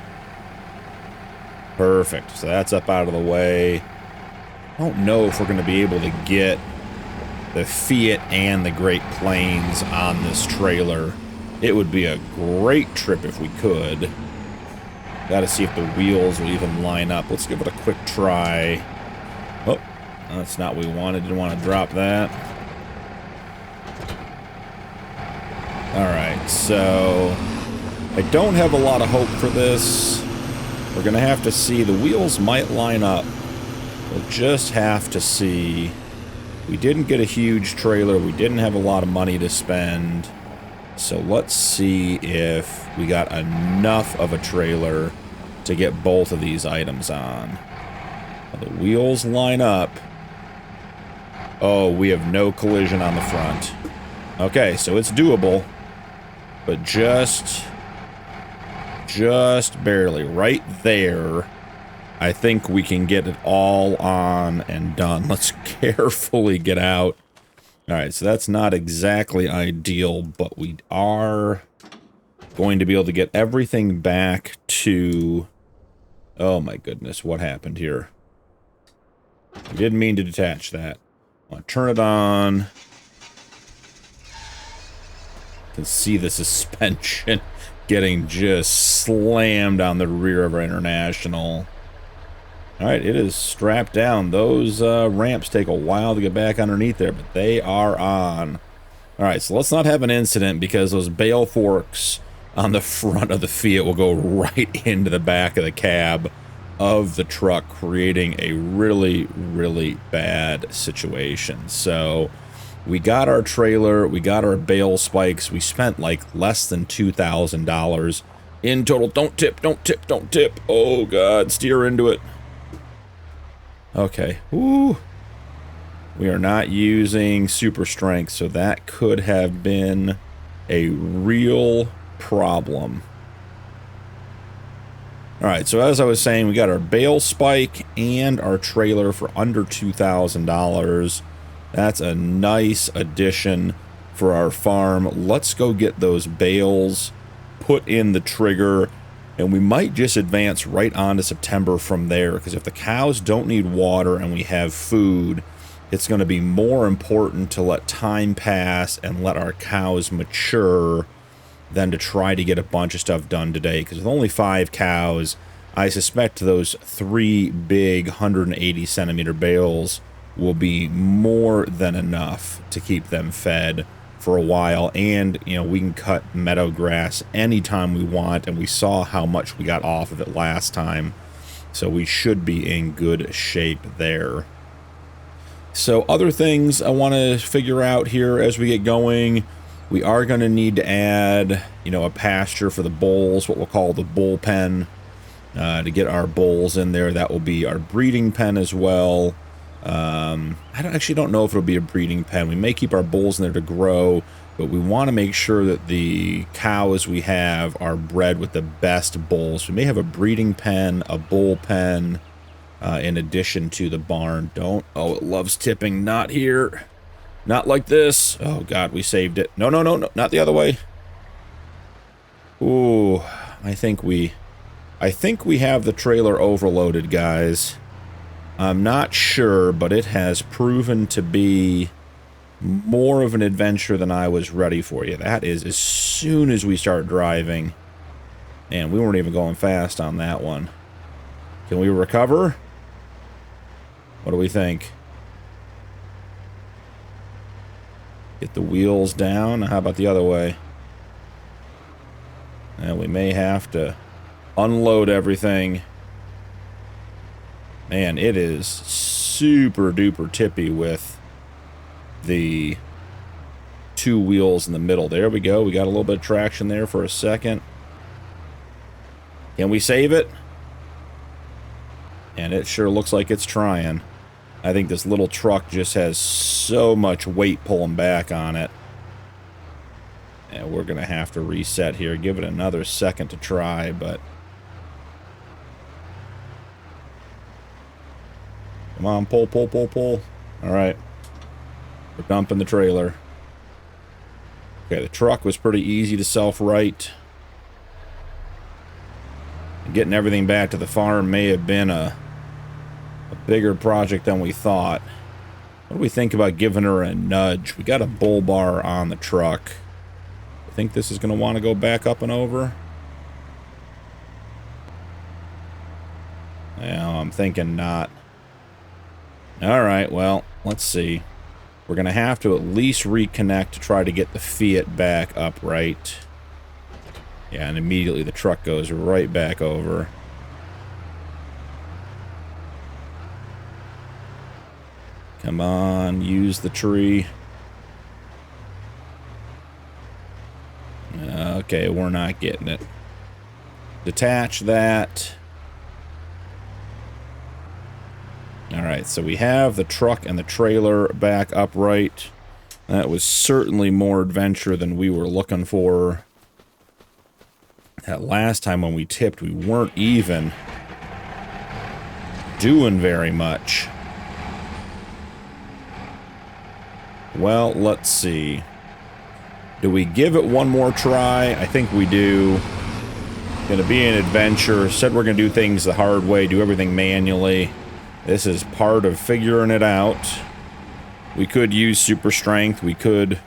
Perfect. So that's up out of the way. I don't know if we're going to be able to get the Fiat and the Great Plains on this trailer. It would be a great trip if we could. Got to see if the wheels will even line up. Let's give it a quick try. Oh, that's not what we wanted. Didn't want to drop that. Alright, so I don't have a lot of hope for this. We're going to have to see. The wheels might line up. We'll just have to see. We didn't get a huge trailer. We didn't have a lot of money to spend. So let's see if we got enough of a trailer to get both of these items on. The wheels line up. Oh, we have no collision on the front. Okay, so it's doable. But just barely. Right there. I think we can get it all on and done. Let's carefully get out. Alright, so that's not exactly ideal, but we are going to be able to get everything back to... Oh my goodness, what happened here? I didn't mean to detach that. I want to turn it on. You can see the suspension getting just slammed on the rear of our International. Alright, it is strapped down. Those ramps take a while to get back underneath there, but they are on. Alright, so let's not have an incident because those bale forks on the front of the Fiat will go right into the back of the cab of the truck, creating a really, really bad situation. So We got our trailer, we got our bale spikes. We spent like less than $2,000 in total. Don't tip, don't tip, don't tip. Oh God, steer into it. Okay, woo. We are not using super strength, so that could have been a real problem. Alright, so as I was saying, we got our bale spike and our trailer for under $2,000. That's a nice addition for our farm. Let's go get those bales, put in the trigger, and we might just advance right on to September from there, because if the cows don't need water and we have food, it's going to be more important to let time pass and let our cows mature than to try to get a bunch of stuff done today. Because with only 5 cows, I suspect those 3 big 180 centimeter bales will be more than enough to keep them fed for a while. And, you know, we can cut meadow grass anytime we want, and we saw how much we got off of it last time. So we should be in good shape there. So other things I want to figure out here as we get going. We are going to need to add, you know, a pasture for the bulls, what we'll call the bull pen, to get our bulls in there. That will be our breeding pen as well. I actually don't know if it'll be a breeding pen. We may keep our bulls in there to grow, but we want to make sure that the cows we have are bred with the best bulls. We may have a breeding pen, a bull pen, in addition to the barn. Oh, it loves tipping. Not here. Not like this. Oh, God, we saved it. No, no, no, no, not the other way. Ooh, I think we have the trailer overloaded, guys. I'm not sure, but it has proven to be more of an adventure than I was ready for. You. That is as soon as we start driving. And we weren't even going fast on that one. Can we recover? What do we think? Get the wheels down. How about the other way? And we may have to unload everything. Man, it is super duper tippy with the 2 wheels in the middle. There we go. We got a little bit of traction there for a second. Can we save it? And it sure looks like it's trying. I think this little truck just has so much weight pulling back on it. And we're going to have to reset here. Give it another second to try, but... Come on, pull, pull, pull, pull. Alright. We're dumping the trailer. Okay, the truck was pretty easy to self-right. Getting everything back to the farm may have been a bigger project than we thought. What do we think about giving her a nudge? We got a bull bar on the truck. I think this is going to want to go back up and over. Yeah, I'm thinking not. Alright, well, let's see. We're going to have to at least reconnect to try to get the Fiat back upright. Yeah, and immediately the truck goes right back over. Come on, use the tree. Okay, we're not getting it. Detach that. Alright, so we have the truck and the trailer back upright. That was certainly more adventure than we were looking for. That last time when we tipped, we weren't even doing very much. Well, let's see. Do we give it one more try? I think we do. Gonna be an adventure. Said we're gonna do things the hard way, do everything manually. This is part of figuring it out. We could use super strength. We could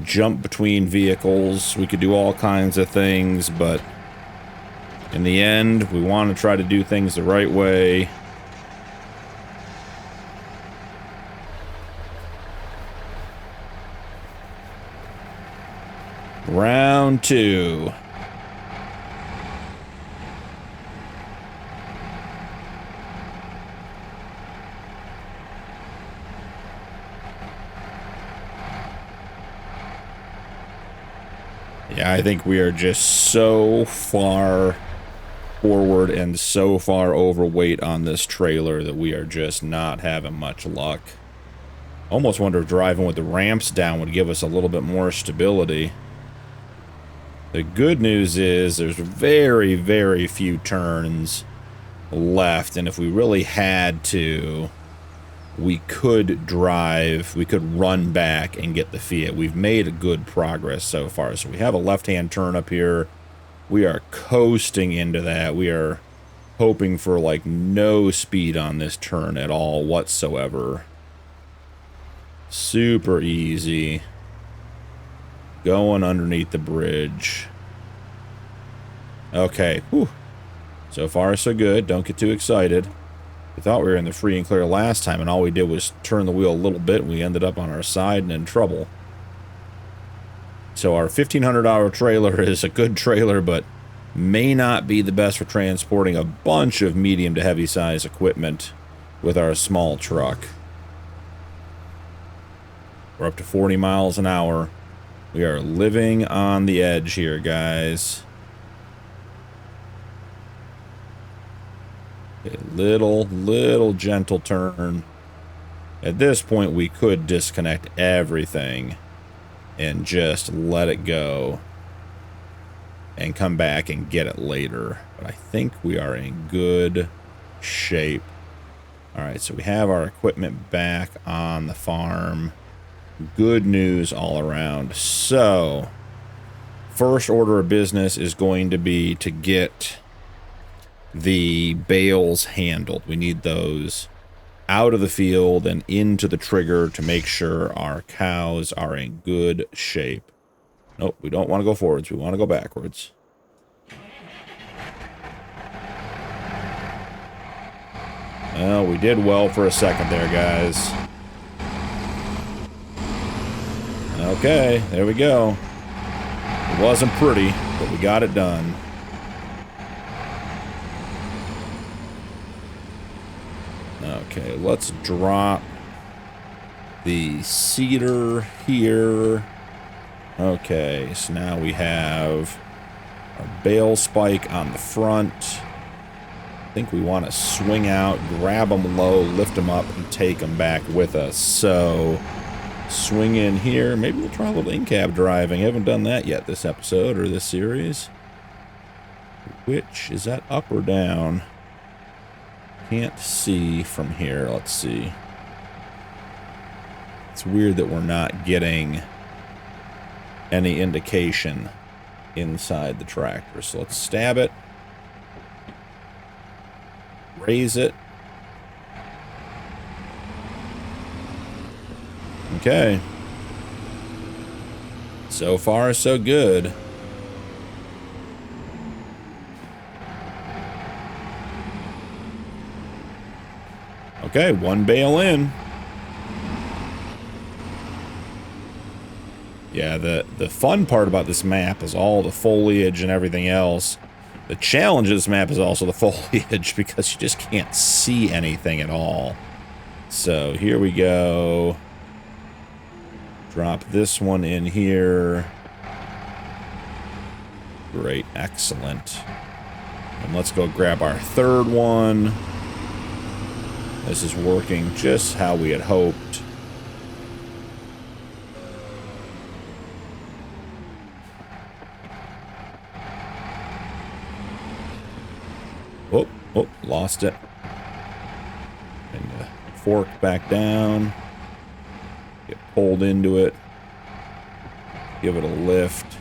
jump between vehicles. We could do all kinds of things, but in the end, we want to try to do things the right way. Round 2. Yeah, I think we are just so far forward and so far overweight on this trailer that we are just not having much luck. Almost wonder if driving with the ramps down would give us a little bit more stability. The good news is there's very, very few turns left, and if we really had to, we could drive, we could run back and get the Fiat. We've made a good progress so far. So we have a left-hand turn up here. We are coasting into that. We are hoping for like no speed on this turn at all whatsoever. Super easy. Going underneath the bridge. Okay. Whew. So far, so good. Don't get too excited. We thought we were in the free and clear last time, and all we did was turn the wheel a little bit, and we ended up on our side and in trouble. So our $1,500 trailer is a good trailer, but may not be the best for transporting a bunch of medium to heavy size equipment with our small truck. We're up to 40 miles an hour. We are living on the edge here, guys. A little gentle turn. At this point, we could disconnect everything and just let it go and come back and get it later. But I think we are in good shape. All right, so we have our equipment back on the farm. Good news all around. So, first order of business is going to be to get the bales handled. We need those out of the field and into the trigger to make sure our cows are in good shape. Nope, we don't want to go forwards. We want to go backwards. Well, we did well for a second there, guys. Okay, there we go. It wasn't pretty, but we got it done. Okay, let's drop the cedar here. Okay, so now we have our bale spike on the front. I think we want to swing out, grab them low, lift them up, and take them back with us. So, swing in here. Maybe we'll try a little in-cab driving. I haven't done that yet this episode or this series. Which, is that up or down? Can't see from here. Let's see. It's weird that we're not getting any indication inside the tractor. So let's stab it. Raise it. Okay. So far, so good. Okay, one bale in. Yeah, the fun part about this map is all the foliage and everything else. The challenge of this map is also the foliage because you just can't see anything at all. So here we go. Drop this one in here. Great, excellent. And let's go grab our third one. This is working just how we had hoped. Oh, lost it. And fork back down. Get pulled into it. Give it a lift.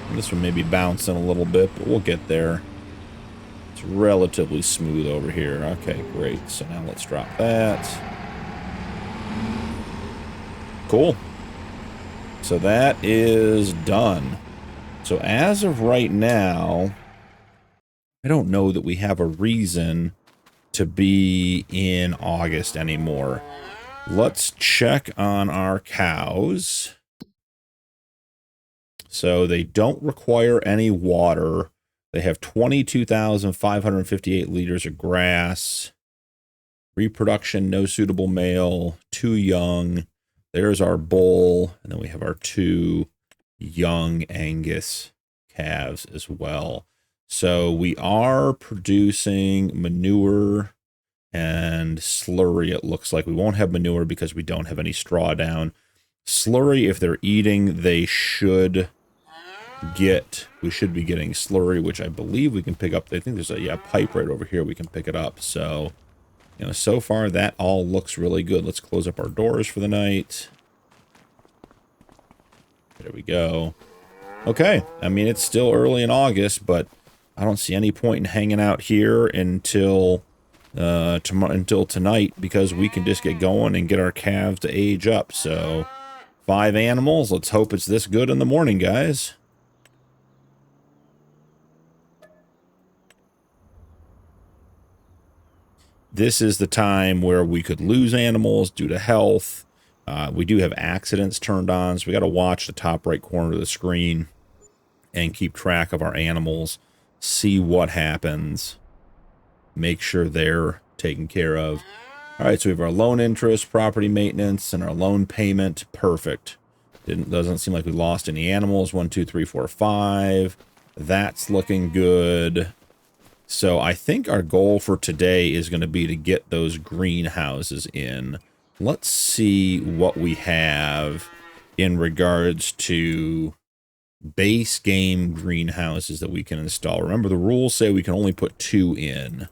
And this one may be bouncing a little bit, but we'll get there. It's relatively smooth over here. Okay, great. So now let's drop that. Cool. So that is done. So as of right now, I don't know that we have a reason to be in August anymore. Let's check on our cows. So they don't require any water. They have 22,558 liters of grass. Reproduction, no suitable male, too young. there's our bull, and then we have our 2 young Angus calves as well. So we are producing manure and slurry. It looks like we won't have manure because we don't have any straw down. Slurry, if they're eating, we should be getting slurry, which I believe we can pick up. I think there's a pipe right over here. We can pick it up. So, so far that all looks really good. Let's close up our doors for the night. There we go. Okay. I mean, it's still early in August, but I don't see any point in hanging out here until tonight, because we can just get going and get our calves to age up. So 5 animals. Let's hope it's this good in the morning, guys. This is the time where we could lose animals due to health. We do have accidents turned on, so we got to watch the top right corner of the screen and keep track of our animals, see what happens, make sure they're taken care of. All right, so we have our loan interest, property maintenance, and our loan payment. Perfect. Doesn't seem like we lost any animals. 1, 2, 3, 4, 5. That's looking good. So I think our goal for today is going to be to get those greenhouses in. Let's see what we have in regards to base game greenhouses that we can install. Remember, the rules say we can only put 2 in.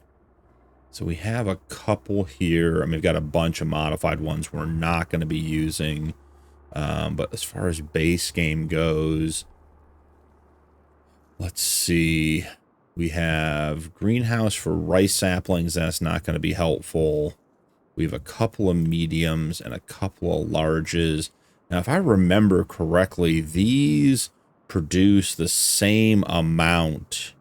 So we have a couple here. I mean, we've got a bunch of modified ones we're not going to be using. But as far as base game goes, let's see. We have greenhouse for rice saplings. That's not going to be helpful. We have a couple of mediums and a couple of larges. Now, if I remember correctly, these produce the same amount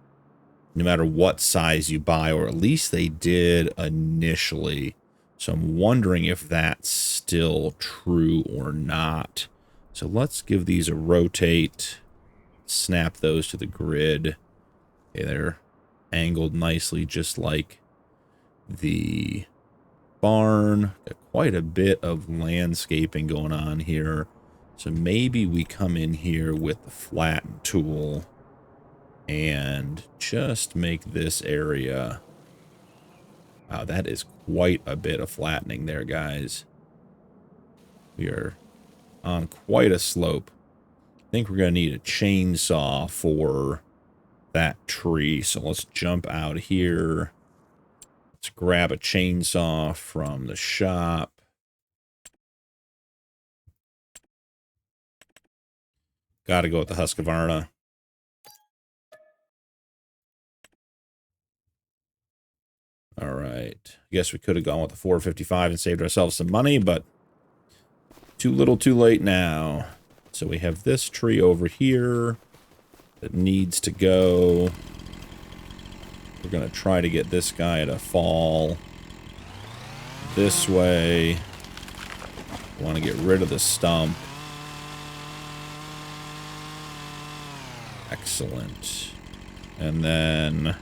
no matter what size you buy, or at least they did initially. So I'm wondering if that's still true or not. So let's give these a rotate. Snap those to the grid. Okay, they're angled nicely, just like the barn. Got quite a bit of landscaping going on here. So maybe we come in here with the flatten tool and just make this area. Wow, that is quite a bit of flattening there, guys. We are on quite a slope. I think we're going to need a chainsaw for that tree. So let's jump out here. Let's grab a chainsaw from the shop. Got to go with the Husqvarna. All right. I guess we could have gone with the 455 and saved ourselves some money, but too little too late now. So we have this tree over here that needs to go. We're going to try to get this guy to fall this way. We want to get rid of the stump. Excellent. And then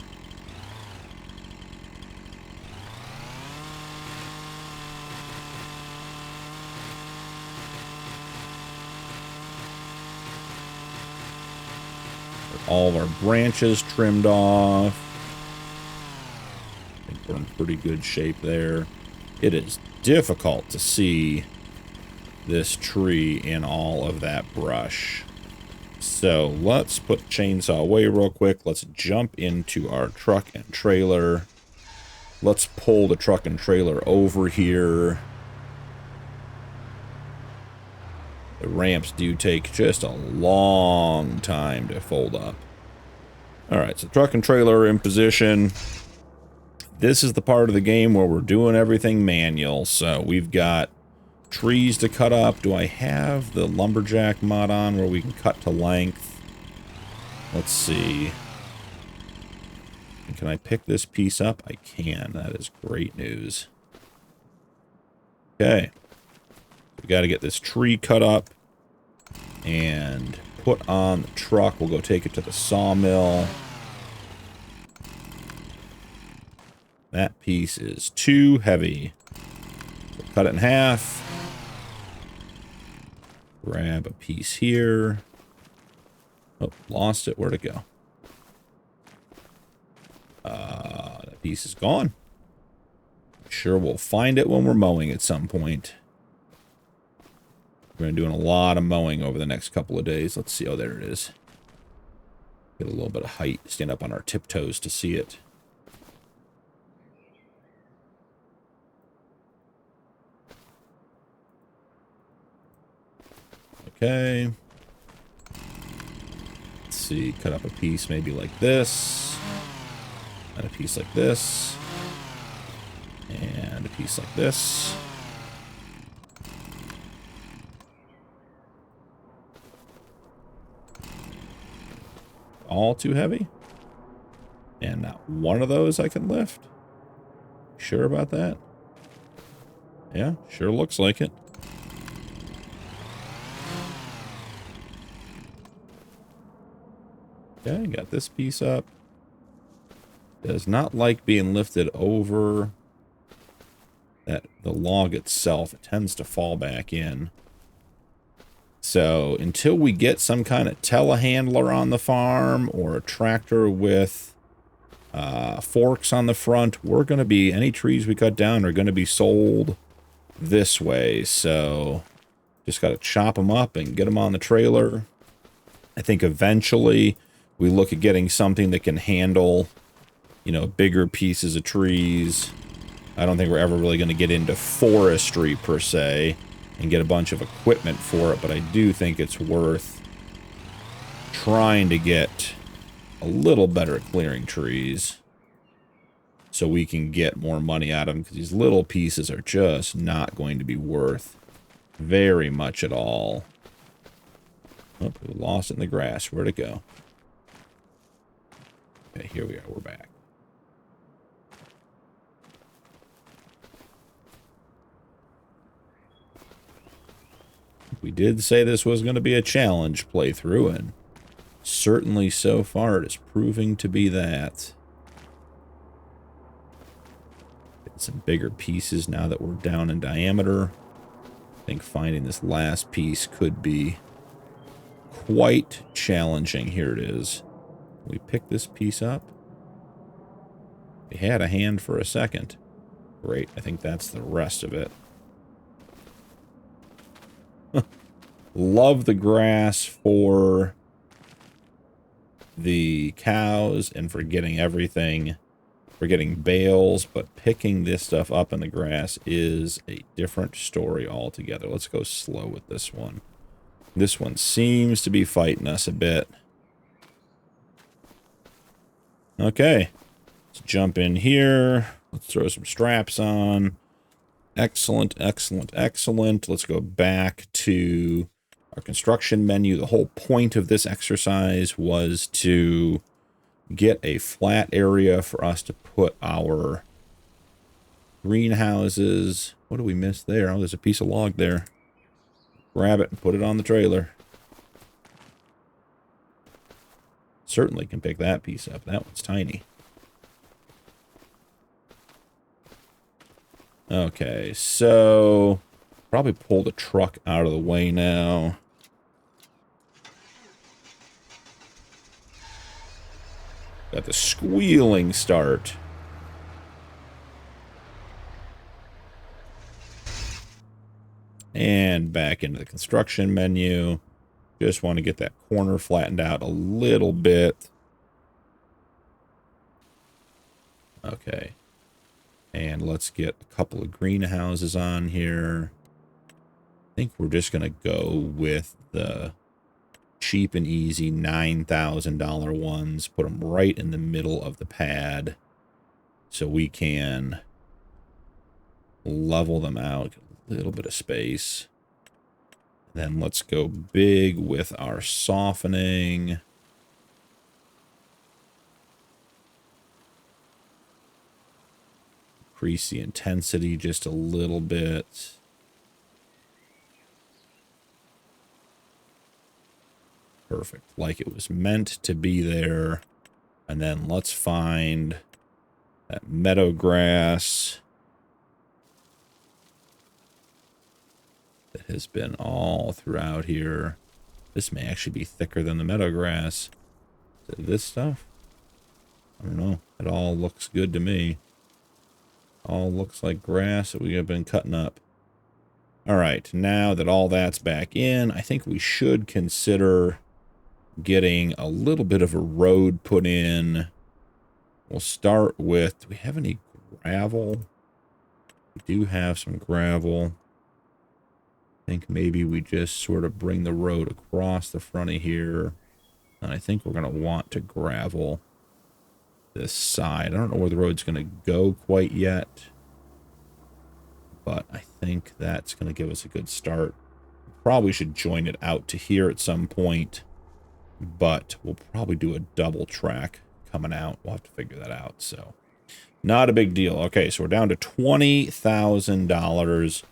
all of our branches trimmed off. I think we're in pretty good shape there. It is difficult to see this tree in all of that brush. So let's put the chainsaw away real quick. Let's jump into our truck and trailer. Let's pull the truck and trailer over here. The ramps do take just a long time to fold up. Alright, so truck and trailer are in position. This is the part of the game where we're doing everything manual. So we've got trees to cut up. Do I have the lumberjack mod on where we can cut to length? Let's see. Can I pick this piece up? I can. That is great news. Okay. We got to get this tree cut up and put on the truck. We'll go take it to the sawmill. That piece is too heavy. So cut it in half. Grab a piece here. Oh, lost it. Where'd it go? That piece is gone. Sure, we'll find it when we're mowing at some point. We're going to be doing a lot of mowing over the next couple of days. Let's see. Oh, there it is. Get a little bit of height. Stand up on our tiptoes to see it. Okay. Let's see. Cut up a piece maybe like this. And a piece like this. And a piece like this. All too heavy? And not one of those I can lift? Sure about that? Yeah, sure looks like it. Okay, got this piece up. Does not like being lifted over the log itself. It tends to fall back in. So until we get some kind of telehandler on the farm or a tractor with forks on the front, we're going to be, any trees we cut down are going to be sold this way. So just got to chop them up and get them on the trailer. I think eventually we look at getting something that can handle, you know, bigger pieces of trees. I don't think we're ever really going to get into forestry per se and get a bunch of equipment for it, but I do think it's worth trying to get a little better at clearing trees so we can get more money out of them, because these little pieces are just not going to be worth very much at all. Oh, we lost it in the grass. Where'd it go? Okay, here we are. We're back. We did say this was going to be a challenge playthrough, and certainly so far it is proving to be that. Get some bigger pieces now that we're down in diameter. I think finding this last piece could be quite challenging. Here it is. We pick this piece up. We had a hand for a second. Great. I think that's the rest of it. Love the grass for the cows and for getting everything, for getting bales, but picking this stuff up in the grass is a different story altogether. Let's go slow with this one. This one seems to be fighting us a bit. Okay, let's jump in here. Let's throw some straps on. Excellent, excellent, excellent. Let's go back to our construction menu. The whole point of this exercise was to get a flat area for us to put our greenhouses. What do we miss there? Oh, there's a piece of log there. Grab it and put it on the trailer. Certainly can pick that piece up. That one's tiny. Okay, so probably pull the truck out of the way now. Got the squealing start. And back into the construction menu. Just want to get that corner flattened out a little bit. Okay. And let's get a couple of greenhouses on here. I think we're just going to go with the cheap and easy $9,000 ones. Put them right in the middle of the pad so we can level them out. A little bit of space. Then let's go big with our softening. Increase the intensity just a little bit. Perfect. Like it was meant to be there. And then let's find that meadow grass. that has been all throughout here. This may actually be thicker than the meadow grass. Is it this stuff? I don't know. It all looks good to me. All looks like grass that we have been cutting up. All right, now that all that's back in, I think we should consider getting a little bit of a road put in. We'll start with, do we have any gravel? We do have some gravel. I think maybe we just sort of bring the road across the front of here. And I think we're going to want to gravel this side. I don't know where the road's going to go quite yet, but I think that's going to give us a good start. Probably should join it out to here at some point, but we'll probably do a double track coming out. We'll have to figure that out. So not a big deal. Okay, so we're down to $20,000.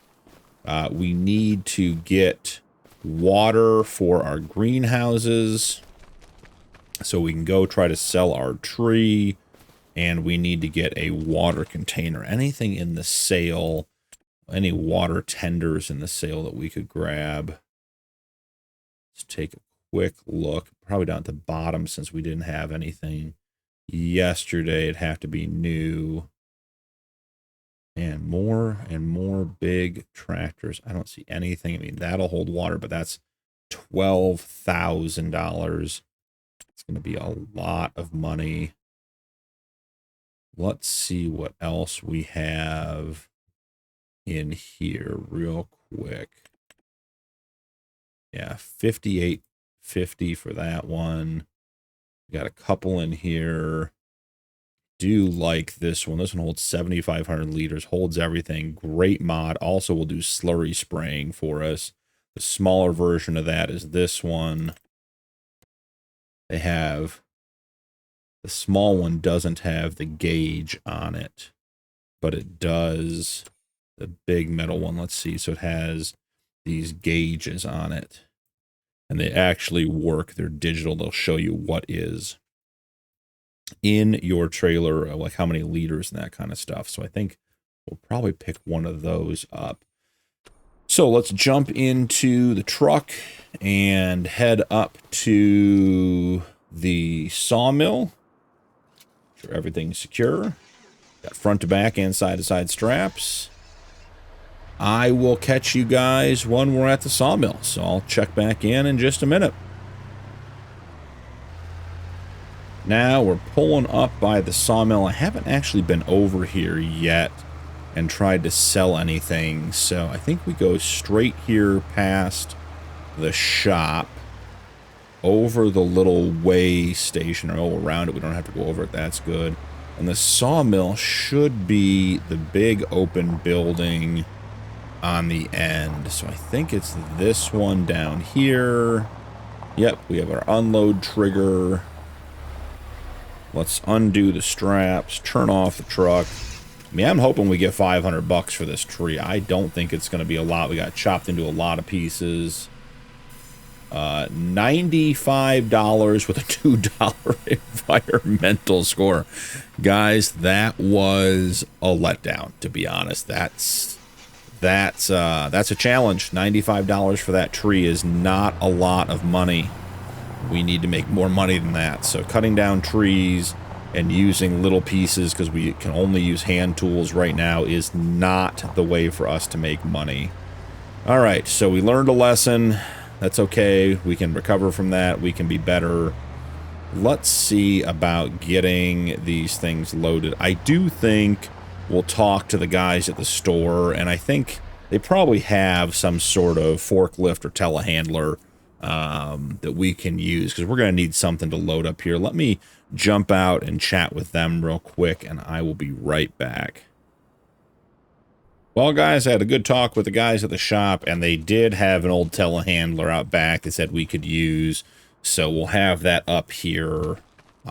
We need to get water for our greenhouses so we can go try to sell our tree, and we need to get a water container. Anything in the sale, any water tenders in the sale that we could grab. Let's take a quick look. Probably down at the bottom since we didn't have anything yesterday. It'd have to be new. And more big tractors. I don't see anything. I mean, that'll hold water, but that's $12,000. It's going to be a lot of money. Let's see what else we have in here real quick. Yeah, $58.50 for that one. We got a couple in here. Do like this one. This one holds 7,500 liters, holds everything. Great mod. Also will do slurry spraying for us. The smaller version of that is this one. They have, the small one doesn't have the gauge on it, but it does the big metal one. Let's see. So it has these gauges on it, and they actually work. They're digital. They'll show you what is in your trailer, like how many liters and that kind of stuff. So I think we'll probably pick one of those up. So let's jump into the truck and head up to the sawmill. Make sure everything's secure. Got front to back and side to side straps. I will catch you guys when we're at the sawmill. So I'll check back in just a minute. Now we're pulling up by the sawmill. I haven't actually been over here yet and tried to sell anything, so I think we go straight here past the shop, over the little way station, or around it. We don't have to go over it. That's good. And the sawmill should be the big open building on the end. So I think it's this one down here. Yep, we have our unload trigger. Let's undo the straps, turn off the truck. I mean, I'm hoping we get $500 for this tree. I don't think it's going to be a lot. We got chopped into a lot of pieces. $95 with a $2 environmental score. Guys, that was a letdown, to be honest. That's a challenge. $95 for that tree is not a lot of money. We need to make more money than that. So cutting down trees and using little pieces, because we can only use hand tools right now, is not the way for us to make money. All right, so we learned a lesson. That's okay. We can recover from that. We can be better. Let's see about getting these things loaded. I do think we'll talk to the guys at the store, and I think they probably have some sort of forklift or telehandler that we can use, because we're going to need something to load up here. Let me jump out and chat with them real quick, and I will be right back. Well, guys, I had a good talk with the guys at the shop, and they did have an old telehandler out back they said we could use, so we'll have that up here.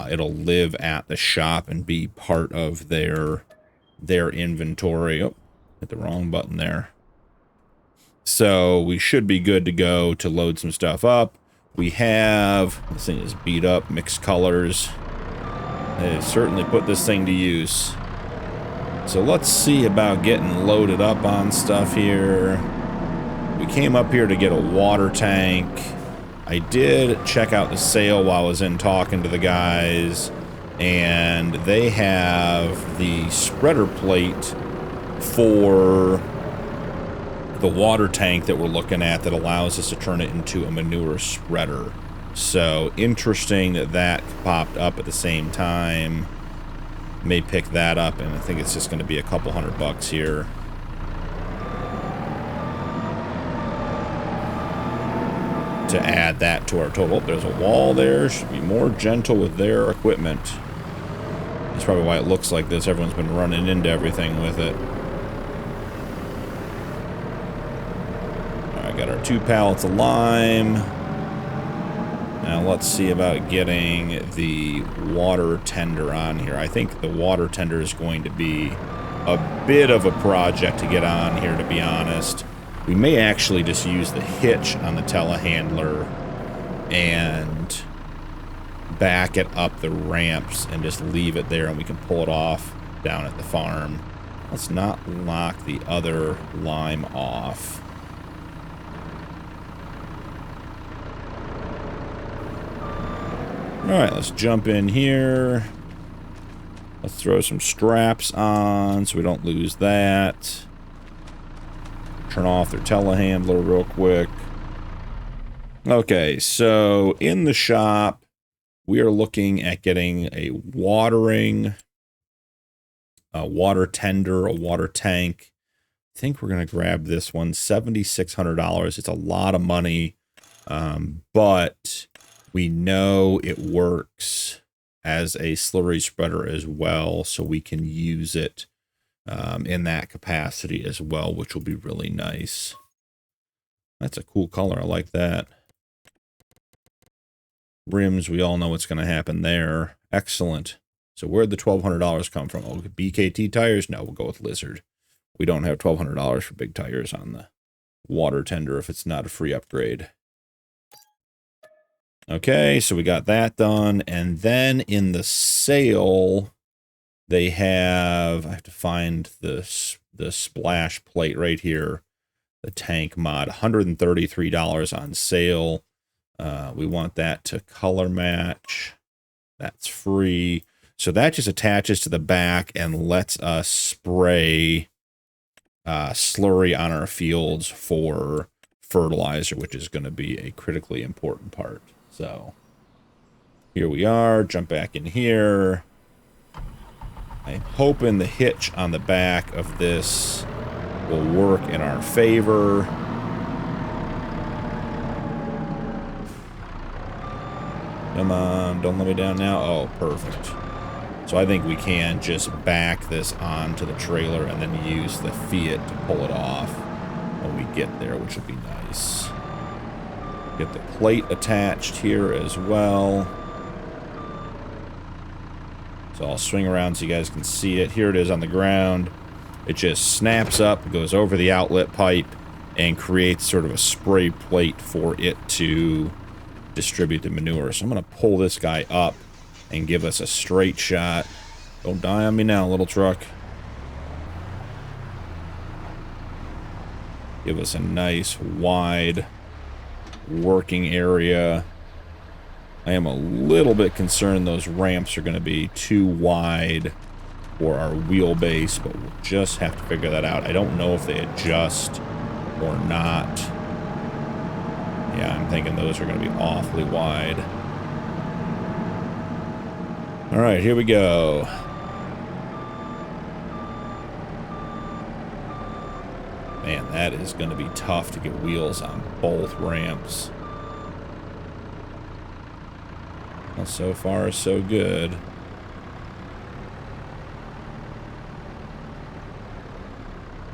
It'll live at the shop and be part of their inventory. Oh, hit the wrong button there. So we should be good to go to load some stuff up. We have, this thing is beat up, mixed colors. They certainly put this thing to use. So let's see about getting loaded up on stuff here. we came up here to get a water tank. I did check out the sale while I was in talking to the guys, and they have the spreader plate for the water tank that we're looking at that allows us to turn it into a manure spreader. So interesting that that popped up at the same time. May pick that up, and I think it's just going to be a couple $100 here. To add that to our total. Oh, there's a wall there. Should be more gentle with their equipment. That's probably why it looks like this. Everyone's been running into everything with it. Alright, got our 2 pallets of lime. Now let's see about getting the water tender on here. I think the water tender is going to be a bit of a project to get on here, to be honest. We may actually just use the hitch on the telehandler and back it up the ramps and just leave it there, and we can pull it off down at the farm. Let's not lock the other lime off. Alright, let's jump in here. Let's throw some straps on so we don't lose that. Turn off their telehandler real quick. Okay, so in the shop, we are looking at getting a watering, a water tender, a water tank. I think we're going to grab this one, $7,600. It's a lot of money, but we know it works as a slurry spreader as well, so we can use it in that capacity as well, which will be really nice. That's a cool color. I like that. Rims, we all know what's going to happen there. Excellent. So where'd the $1,200 come from? Oh, BKT tires? No, we'll go with Lizard. We don't have $1,200 for big tires on the water tender if it's not a free upgrade. Okay, so we got that done. And then in the sale, they have, I have to find the splash plate right here, the tank mod, $133 on sale. We want that to color match. That's free. So that just attaches to the back and lets us spray slurry on our fields for fertilizer, which is going to be a critically important part. So here we are. Jump back in here. I'm hoping the hitch on the back of this will work in our favor. Come on, don't let me down now. Oh, perfect. So I think we can just back this onto the trailer and then use the Fiat to pull it off when we get there, which would be nice. Get the plate attached here as well. So I'll swing around so you guys can see it. Here it is on the ground. It just snaps up, goes over the outlet pipe, and creates sort of a spray plate for it to distribute the manure. So I'm going to pull this guy up and give us a straight shot. Don't die on me now, little truck. Give us a nice wide working area. I am a little bit concerned those ramps are going to be too wide for our wheelbase, but we'll just have to figure that out. I don't know if they adjust or not. Yeah, I'm thinking those are going to be awfully wide. All right, here we go. Man, that is going to be tough to get wheels on both ramps. Well, so far, so good.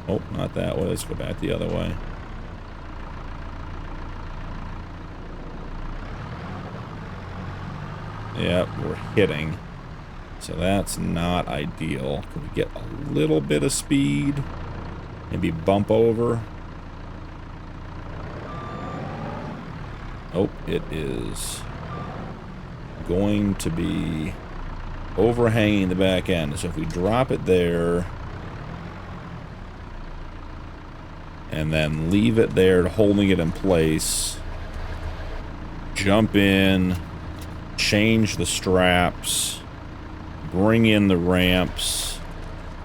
Oh, not that way. Let's go back the other way. Yep, we're hitting. So that's not ideal. Can we get a little bit of speed? Maybe bump over? Oh, it is going to be overhanging the back end. So if we drop it there and then leave it there, holding it in place. Jump in, change the straps, bring in the ramps.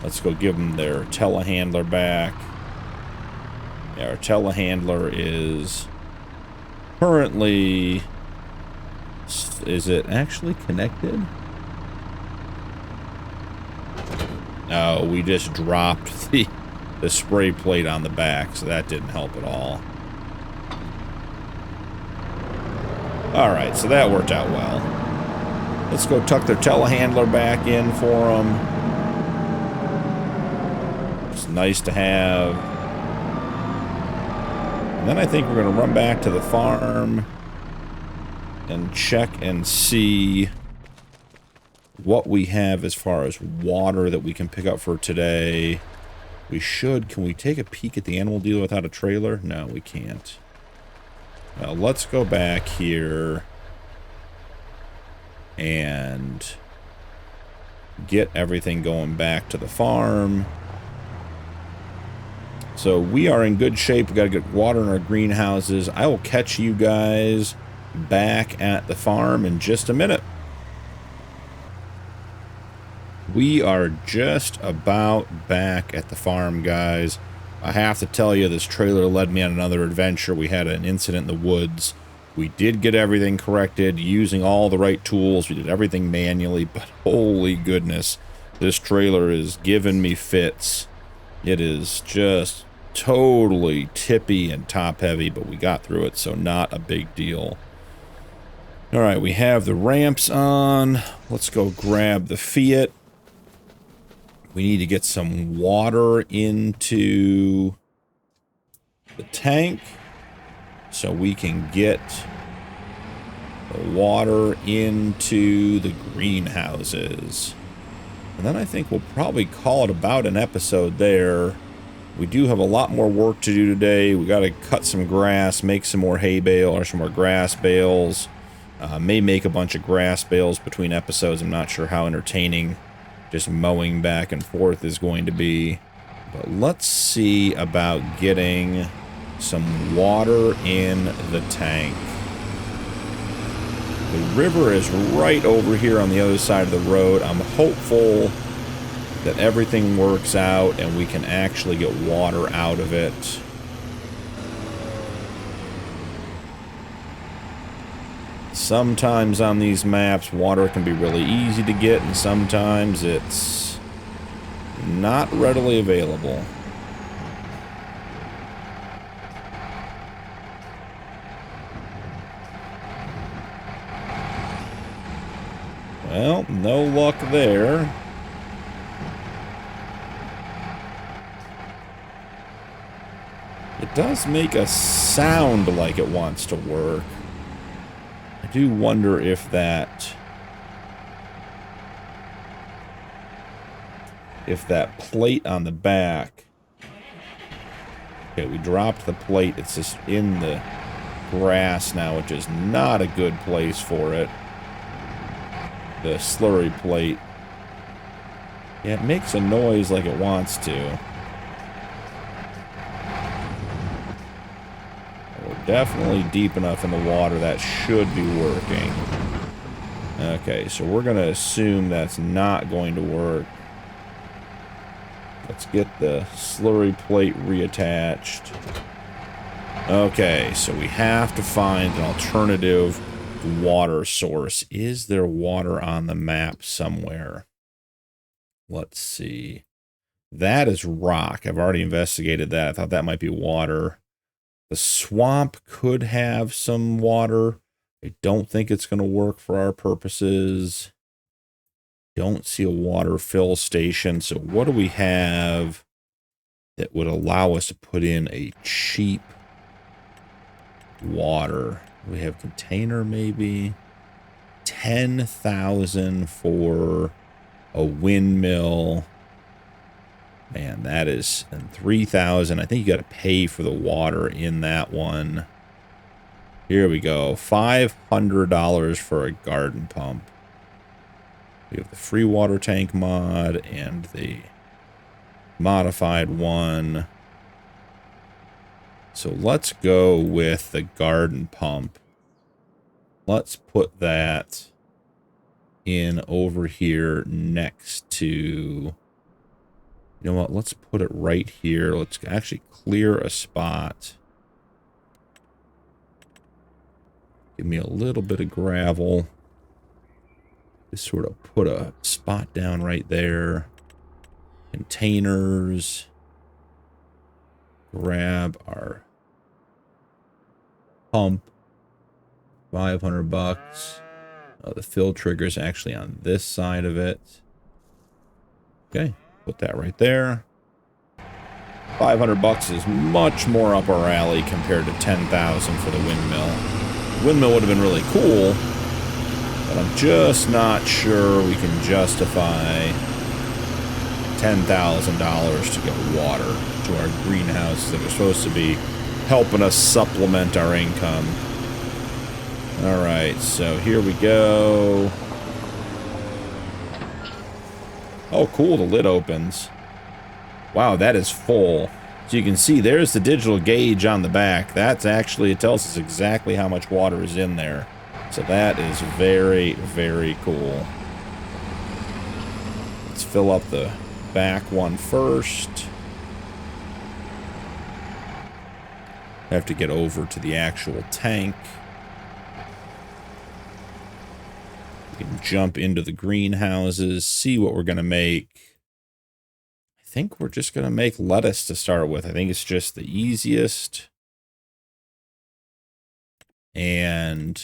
Let's go give them their telehandler back. Yeah, our telehandler is currently... Is it actually connected? No, we just dropped the spray plate on the back, so that didn't help at all. Alright, so that worked out well. Let's go tuck their telehandler back in for them. It's nice to have. And then I think we're going to run back to the farm and check and see what we have as far as water that we can pick up for today. We should. Can we take a peek at the animal dealer without a trailer? No, we can't. Well, let's go back here and get everything going back to the farm. So we are in good shape. We got to get water in our greenhouses. I will catch you guys back at the farm in just a minute. We are just about back at the farm, guys. I have to tell you, this trailer led me on another adventure. We had an incident in the woods. We did get everything corrected using all the right tools. We did everything manually, but holy goodness, this trailer is giving me fits. It is just totally tippy and top heavy, but we got through it, so not a big deal. All right, we have the ramps on. Let's go grab the Fiat. We need to get some water into the tank so we can get the water into the greenhouses. And then I think we'll probably call it about an episode there. We do have a lot more work to do today. We got to cut some grass, make some more hay bale or some more grass bales. May make a bunch of grass bales between episodes. I'm not sure how entertaining just mowing back and forth is going to be. But let's see about getting some water in the tank. The river is right over here on the other side of the road. I'm hopeful that everything works out and we can actually get water out of it. Sometimes on these maps, water can be really easy to get, and sometimes it's not readily available. Well, no luck there. It does make a sound like it wants to work. I do wonder if that plate on the back. Okay, we dropped the plate. It's just in the grass now, which is not a good place for it. The slurry plate. Yeah, it makes a noise like it wants to. We're definitely deep enough in the water that should be working. Okay, so we're going to assume that's not going to work. Let's get the slurry plate reattached. Okay, so we have to find an alternative water source. Is there water on the map somewhere? Let's see. That is rock. I've already investigated that. I thought that might be water. The swamp could have some water. I don't think it's going to work for our purposes. Don't see a water fill station. So what do we have that would allow us to put in a cheap water? We have container maybe. 10,000 for a windmill. Man, that is, and 3,000. I think you got to pay for the water in that one. Here we go. $500 for a garden pump. We have the free water tank mod and the modified one. So let's go with the garden pump. Let's put that in over here next to... You know what? Let's put it right here. Let's actually clear a spot. Give me a little bit of gravel. Just sort of put a spot down right there. Containers. Grab our pump. 500 bucks. The fill trigger's actually on this side of it. Okay, put that right there. 500 bucks is much more up our alley compared to 10,000 for the windmill. Windmill would have been really cool, but I'm just not sure we can justify $10,000 to get water to our greenhouses that are supposed to be helping us supplement our income. Alright, so here we go. Oh, cool, the lid opens. Wow, that is full. So you can see there's the digital gauge on the back. That's actually, it tells us exactly how much water is in there. So that is very, very cool. Let's fill up the back one first. I have to get over to the actual tank. We can jump into the greenhouses, see what we're going to make. I think we're just going to make lettuce to start with. I think it's just the easiest. And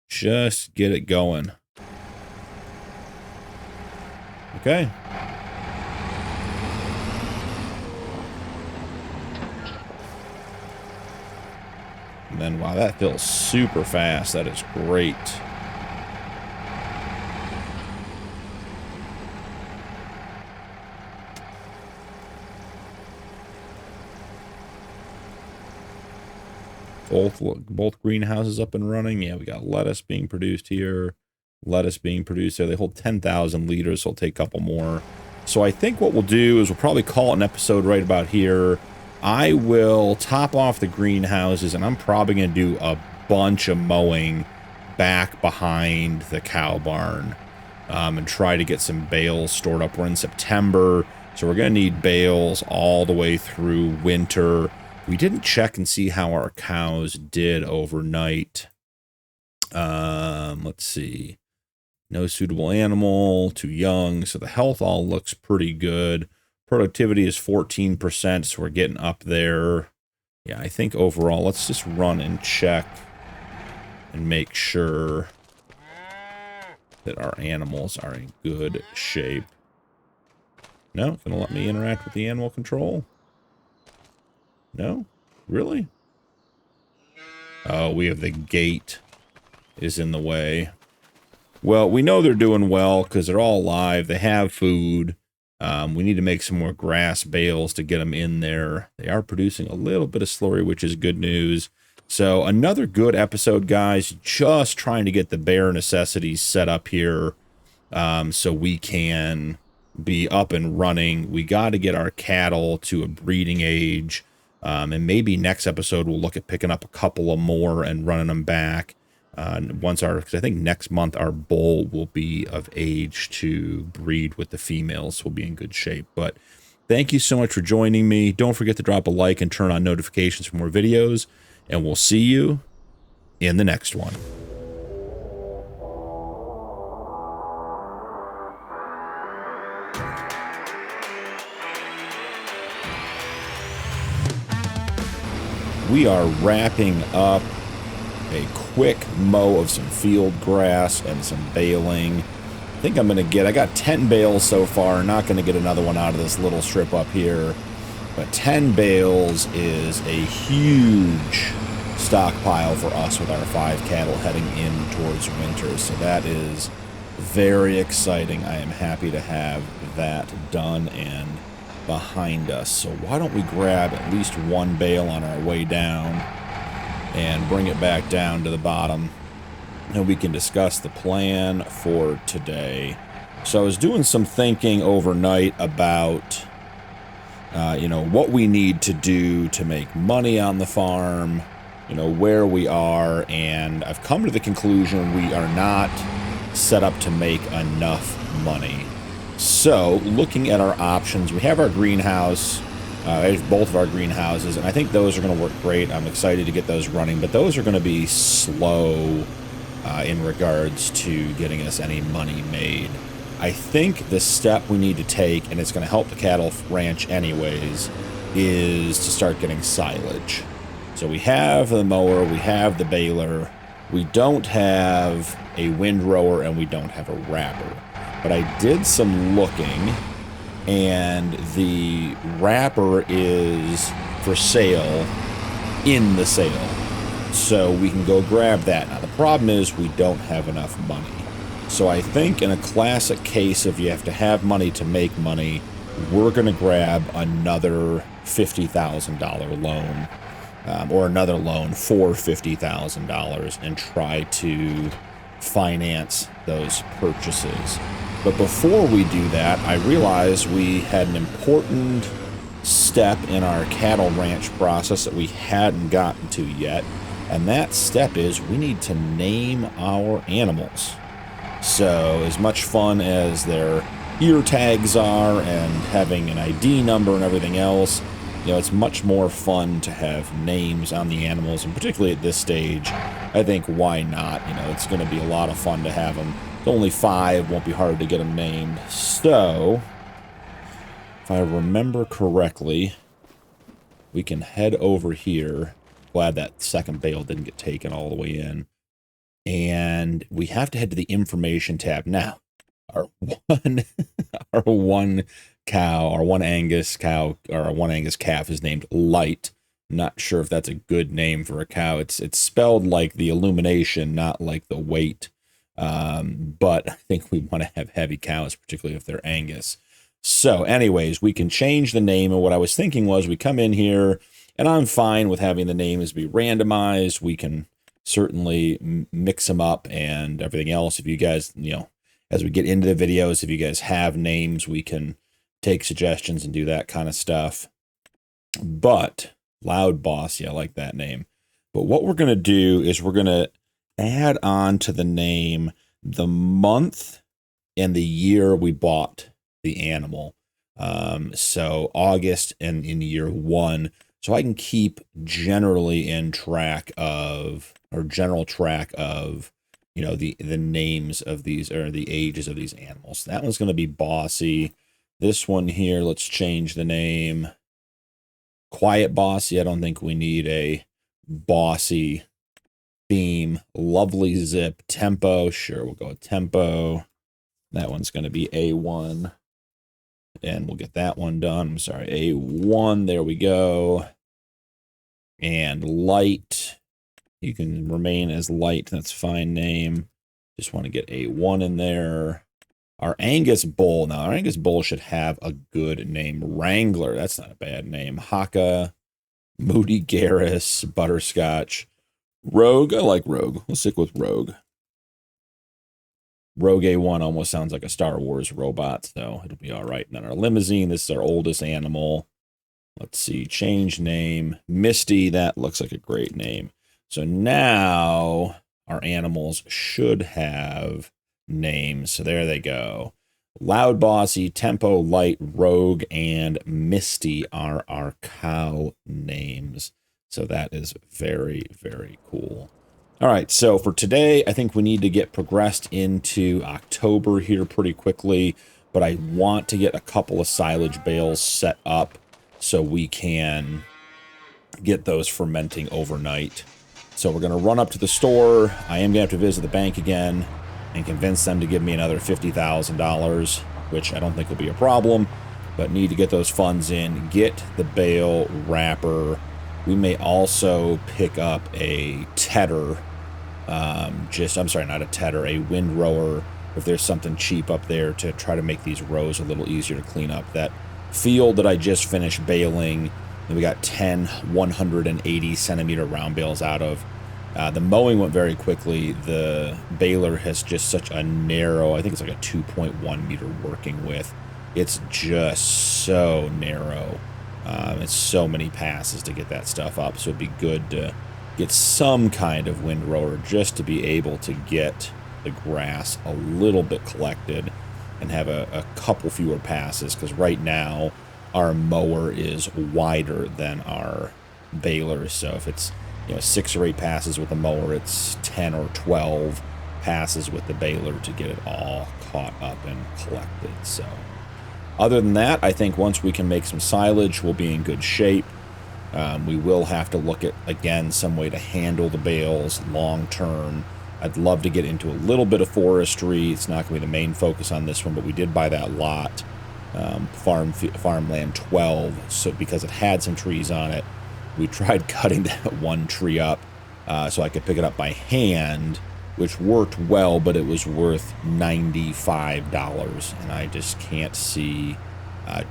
just get it going. Okay. And then, wow, that fills super fast. That is great. Both greenhouses up and running. Yeah, we got lettuce being produced here. Lettuce being produced there. They hold 10,000 liters, so it'll take a couple more. So I think what we'll do is we'll probably call it an episode right about here. I will top off the greenhouses, and I'm probably going to do a bunch of mowing back behind the cow barn and try to get some bales stored up. We're in September, so we're going to need bales all the way through winter. We didn't check and see how our cows did overnight. Let's see. No suitable animal, too young, so the health all looks pretty good. Productivity is 14%, so we're getting up there. Yeah, I think overall, let's just run and check and make sure that our animals are in good shape. No, it's gonna let me interact with the animal control. No? Really? Oh, we have the gate is in the way. Well, we know they're doing well because they're all alive. They have food. We need to make some more grass bales to get them in there. They are producing a little bit of slurry, which is good news. So another good episode, guys. Just trying to get the bare necessities set up here so we can be up and running. We got to get our cattle to a breeding age. And maybe next episode we'll look at picking up a couple of more and running them back. Because I think next month our bull will be of age to breed with the females. So we'll be in good shape. But thank you so much for joining me. Don't forget to drop a like and turn on notifications for more videos. And we'll see you in the next one. We are wrapping up a quick mow of some field grass and some baling. I think I'm going to get, I got 10 bales so far. Not going to get another one out of this little strip up here. But 10 bales is a huge stockpile for us with our 5 cattle heading in towards winter. So that is very exciting. I am happy to have that done and behind us. So why don't we grab at least one bale on our way down and bring it back down to the bottom, and we can discuss the plan for today. So I was doing some thinking overnight about you know, what we need to do to make money on the farm, you know, where we are, and I've come to the conclusion we are not set up to make enough money. So, looking at our options, we have our greenhouse, both of our greenhouses, and I think those are going to work great. I'm excited to get those running, but those are going to be slow in regards to getting us any money made. I think the step we need to take, and it's going to help the cattle ranch anyways, is to start getting silage. So we have the mower, we have the baler, we don't have a windrower, and we don't have a wrapper. But I did some looking, and the wrapper is for sale in the sale. So we can go grab that. Now the problem is we don't have enough money. So I think in a classic case of you have to have money to make money, we're going to grab another $50,000 loan, or another loan for $50,000 and try to finance those purchases. But before we do that, I realized we had an important step in our cattle ranch process that we hadn't gotten to yet, and that step is we need to name our animals. So as much fun as their ear tags are and having an ID number and everything else, you know, it's much more fun to have names on the animals, and particularly at this stage, I think why not? You know, it's going to be a lot of fun to have them. It's only 5, won't be hard to get them named. So, if I remember correctly, we can head over here. Glad that second bale didn't get taken all the way in. And we have to head to the information tab. Now, our one cow, our one Angus cow, or our one Angus calf is named Light. I'm not sure if that's a good name for a cow. It's spelled like the illumination, not like the weight. But I think we want to have heavy cows, particularly if they're Angus. So anyways, we can change the name. And what I was thinking was we come in here, and I'm fine with having the names be randomized. We can certainly mix them up and everything else. If you guys, you know, as we get into the videos, if you guys have names, we can take suggestions and do that kind of stuff. But Loud Bossy, I like that name. But what we're going to do is we're going to add on to the name the month and the year we bought the animal. So August and in year 1. So I can keep generally in track of, or general track of, you know, the names of these, or the ages of these animals. That one's going to be Bossy. This one here, let's change the name. Quiet Bossy. I don't think we need a Bossy theme. Lovely Zip. Tempo. Sure, we'll go with Tempo. That one's going to be A1. And we'll get that one done. I'm sorry, A1. There we go. And Light. You can remain as Light. That's a fine name. Just want to get A1 in there. Our Angus Bull. Now, our Angus Bull should have a good name. Wrangler. That's not a bad name. Haka. Moody Garrus. Butterscotch. Rogue. I like Rogue. We'll stick with Rogue. Rogue A1 almost sounds like a Star Wars robot, so it'll be all right. And then our Limousine. This is our oldest animal. Let's see. Change name. Misty. That looks like a great name. So now our animals should have names. So there they go. Loud Bossy, Tempo, Light, Rogue, and Misty are our cow names. So that is very, very cool. All right, so for today, I think we need to get progressed into October here pretty quickly, but I want to get a couple of silage bales set up so we can get those fermenting overnight. So we're going to run up to the store. I am going to have to visit the bank again and convince them to give me another $50,000, which I don't think will be a problem, but need to get those funds in, get the bale wrapper. We may also pick up a tedder, I'm sorry, not a tedder, a windrower, if there's something cheap up there to try to make these rows a little easier to clean up. That field that I just finished baling, and we got 10 180 centimeter round bales out of. The mowing went very quickly. The baler has just such a narrow, I think it's like a 2.1 meter working width. It's just so narrow. It's so many passes to get that stuff up, so it'd be good to get some kind of windrower just to be able to get the grass a little bit collected and have a couple fewer passes, because right now our mower is wider than our baler. So if it's 6 or 8 passes with the mower, it's 10 or 12 passes with the baler to get it all caught up and collected. So other than that, I think once we can make some silage, we'll be in good shape. We will have to look at, again, some way to handle the bales long term. I'd love to get into a little bit of forestry. It's not going to be the main focus on this one, but we did buy that lot, Farmland 12, so because it had some trees on it. We tried cutting that one tree up so I could pick it up by hand, which worked well, but it was worth $95, and I just can't see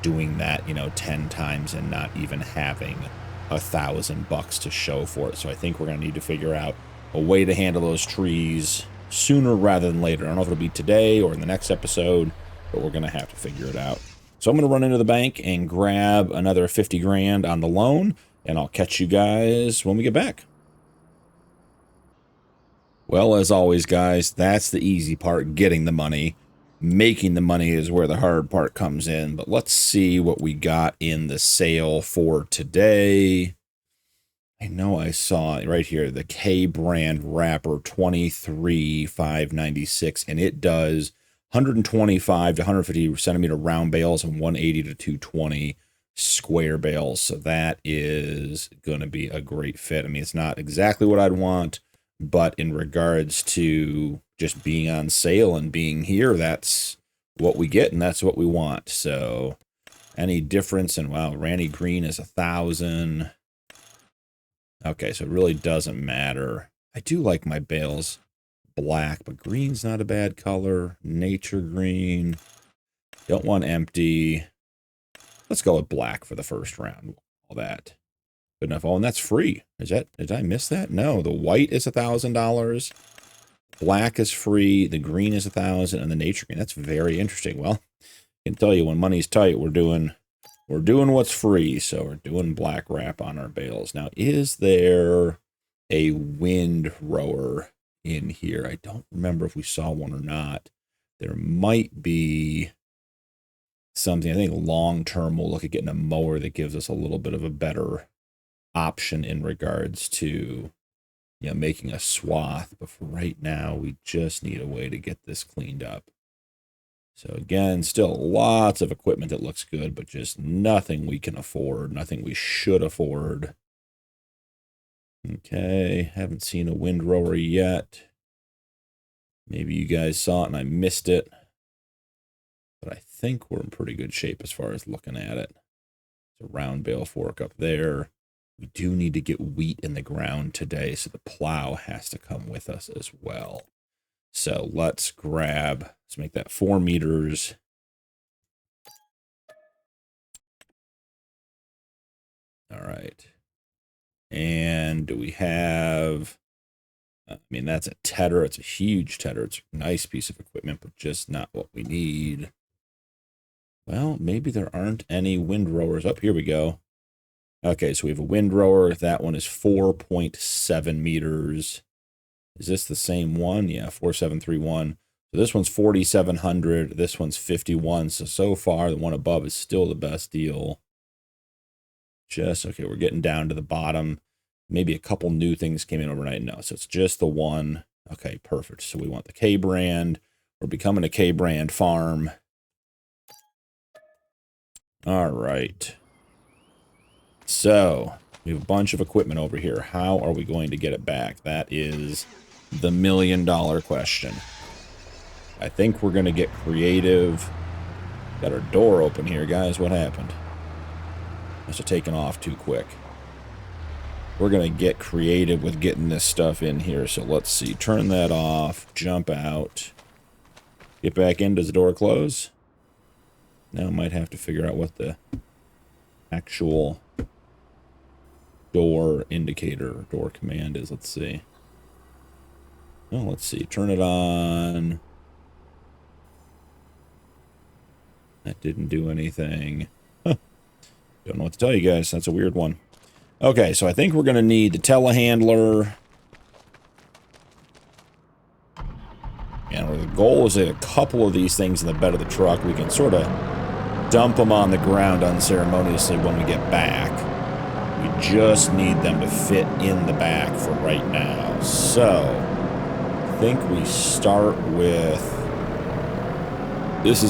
doing that, 10 times and not even having $1,000 to show for it. So I think we're going to need to figure out a way to handle those trees sooner rather than later. I don't know if it'll be today or in the next episode, but we're going to have to figure it out. So I'm going to run into the bank and grab another 50 grand on the loan, and I'll catch you guys when we get back. Well, as always, guys, that's the easy part, getting the money. Making the money is where the hard part comes in. But let's see what we got in the sale for today. I know I saw it right here, the K brand wrapper, $23,596, and it does 125 to 150 centimeter round bales and 180 to 220 square bales. So that is going to be a great fit. I mean, it's not exactly what I'd want, but in regards to just being on sale and being here, that's what we get and that's what we want. So any difference in, wow, Randy Green is 1,000. Okay, so it really doesn't matter. I do like my bales black, but green's not a bad color. Nature green. Don't want empty. Let's go with black for the first round. All that. Good enough. Oh, and that's free. Did I miss that? No, the white is $1,000. Black is free. The green is 1,000, and the nature green. That's very interesting. Well, I can tell you when money's tight, we're doing what's free. So we're doing black wrap on our bales. Now, is there a wind rower in here? I don't remember if we saw one or not. There might be something. I think long term we'll look at getting a mower that gives us a little bit of a better option in regards to making a swath. But for right now, we just need a way to get this cleaned up. So again, still lots of equipment that looks good, but just nothing we can afford, nothing we should afford. Okay, haven't seen a windrower yet. Maybe you guys saw it and I missed it. But I think we're in pretty good shape as far as looking at it. It's a round bale fork up there. We do need to get wheat in the ground today, so the plow has to come with us as well. So let's make that 4 meters. All right. And do we have, I mean, that's a tedder. It's a huge tedder. It's a nice piece of equipment, but just not what we need. Well, maybe there aren't any windrowers. Up here we go. Okay, so we have a windrower. That one is 4.7 meters. Is this the same one? Yeah, 4731. So this one's 4,700. This one's 51. So far, the one above is still the best deal. Okay, we're getting down to the bottom. Maybe a couple new things came in overnight. No, so it's just the one. Okay, perfect. So we want the K brand. We're becoming a K brand farm. All right. So we have a bunch of equipment over here. How are we going to get it back? That is the $1 million question. I think we're going to get creative. Got our door open here, guys. What happened? Must have taken off too quick. We're going to get creative with getting this stuff in here. So let's see. Turn that off. Jump out. Get back in. Does the door close? Now I might have to figure out what the actual door indicator, door command is. Let's see. Oh, let's see. Turn it on. That didn't do anything. Huh. Don't know what to tell you guys. That's a weird one. Okay, so I think we're going to need the telehandler. And the goal is that a couple of these things in the bed of the truck, we can sort of dump them on the ground unceremoniously when we get back. We just need them to fit in the back for right now. So, I think we start with... This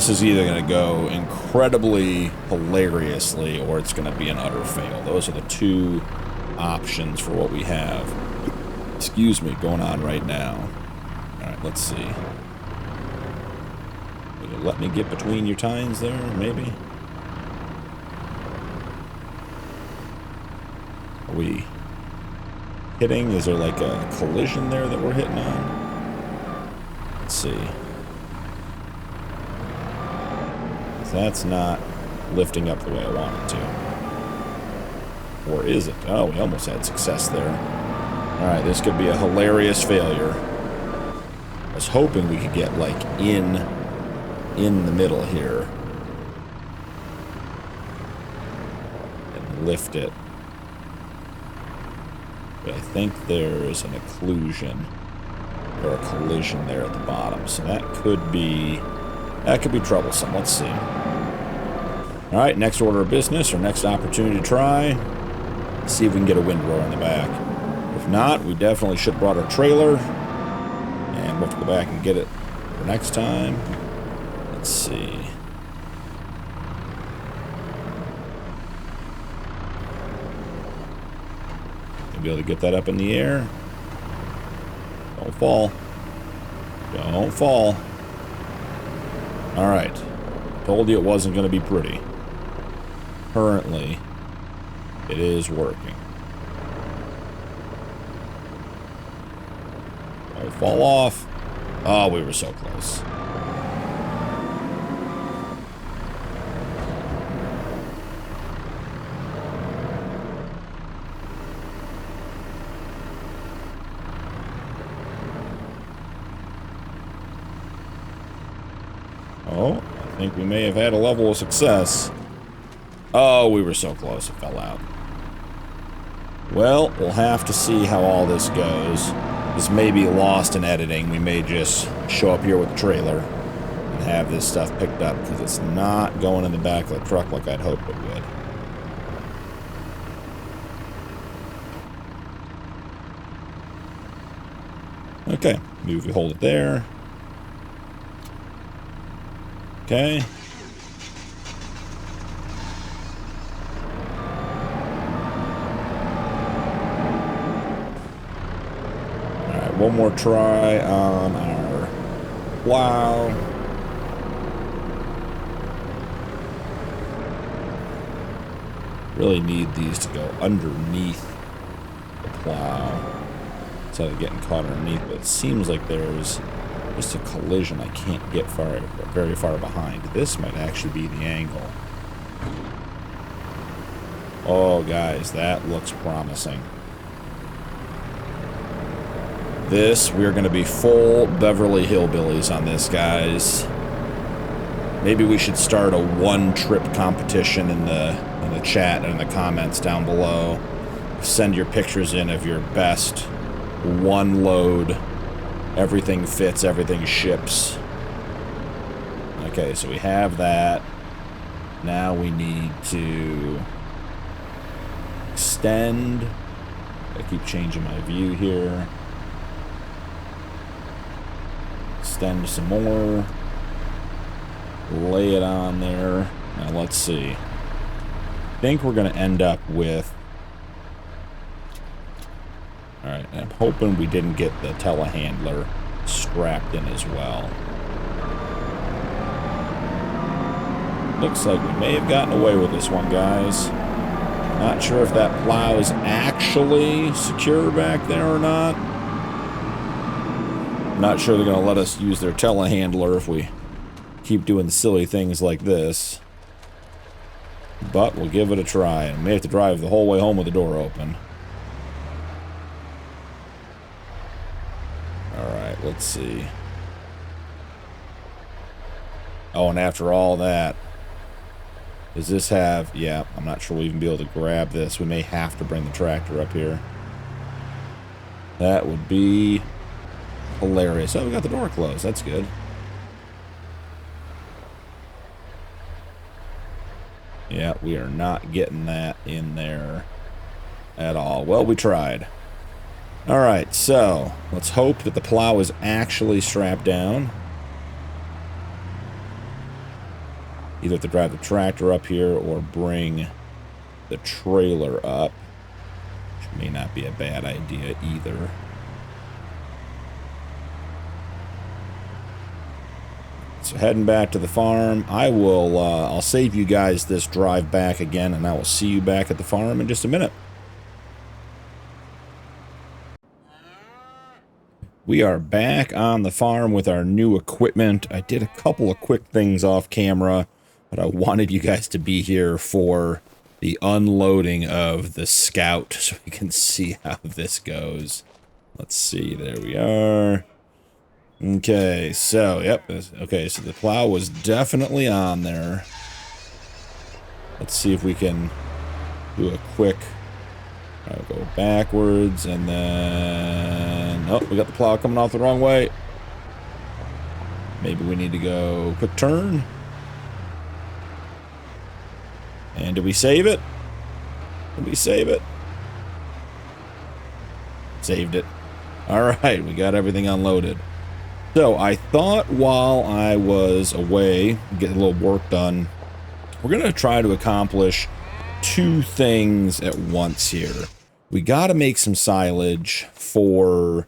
is either going to go incredibly hilariously or it's going to be an utter fail. Those are the two options for what we have. Excuse me, going on right now. Alright, let's see. Will you let me get between your tines there, maybe? Are we hitting? Is there like a collision there that we're hitting on? Let's see. That's not lifting up the way I want it to. Or is it? Oh, we almost had success there. Alright, this could be a hilarious failure. I was hoping we could get, like, in the middle here. And lift it. But I think there's an occlusion. Or a collision there at the bottom. So that could be troublesome. Let's see. Alright, next order of business, or next opportunity to try. See if we can get a windrower in the back. If not, we definitely should have brought our trailer. And we'll have to go back and get it for next time. Let's see. Be able to get that up in the air. Don't fall. Don't fall. Alright. Told you it wasn't going to be pretty. Currently, it is working. Don't fall off. Oh, we were so close. Oh, I think we may have had a level of success. Oh, we were so close, it fell out. Well, we'll have to see how all this goes. This may be lost in editing. We may just show up here with the trailer and have this stuff picked up, because it's not going in the back of the truck like I'd hoped it would. Okay, maybe if we hold it there. Okay. Alright, one more try on our plow. Really need these to go underneath the plow instead of getting caught underneath, but it seems like there's just a collision I can't get very far behind. This might actually be the angle. Oh, guys, that looks promising. We're going to be full Beverly Hillbillies on this, guys. Maybe we should start a one-trip competition in the chat and in the comments down below. Send your pictures in of your best one load. Everything fits, everything ships. Okay, so we have that. Now we need to extend. I keep changing my view here. Extend some more. Lay it on there. Now let's see. I think we're going to end up with... Alright, I'm hoping we didn't get the telehandler strapped in as well. Looks like we may have gotten away with this one, guys. Not sure if that plow is actually secure back there or not. Not sure they're going to let us use their telehandler if we keep doing silly things like this. But we'll give it a try. And we may have to drive the whole way home with the door open. Alright, let's see. Oh, and after all that, Does this have... Yeah, I'm not sure we'll even be able to grab this. We may have to bring the tractor up here. That would be hilarious. Oh, we got the door closed. That's good. Yeah, we are not getting that in there at all. Well, we tried. All right, so let's hope that the plow is actually strapped down. Either have to drive the tractor up here or bring the trailer up, which may not be a bad idea either. So heading back to the farm, I'll save you guys this drive back again, and I will see you back at the farm in just a minute. We are back on the farm with our new equipment. I did a couple of quick things off camera, but I wanted you guys to be here for the unloading of the Scout so we can see how this goes. Let's see, there we are. Okay, so, yep, okay, so the plow was definitely on there. Let's see if we can do a quick... I'll go backwards, and then... Oh, we got the plow coming off the wrong way. Maybe we need to go quick turn. And did we save it? Did we save it? Saved it. Alright, we got everything unloaded. So, I thought while I was away, getting a little work done, we're going to try to accomplish two things at once here. We got to make some silage for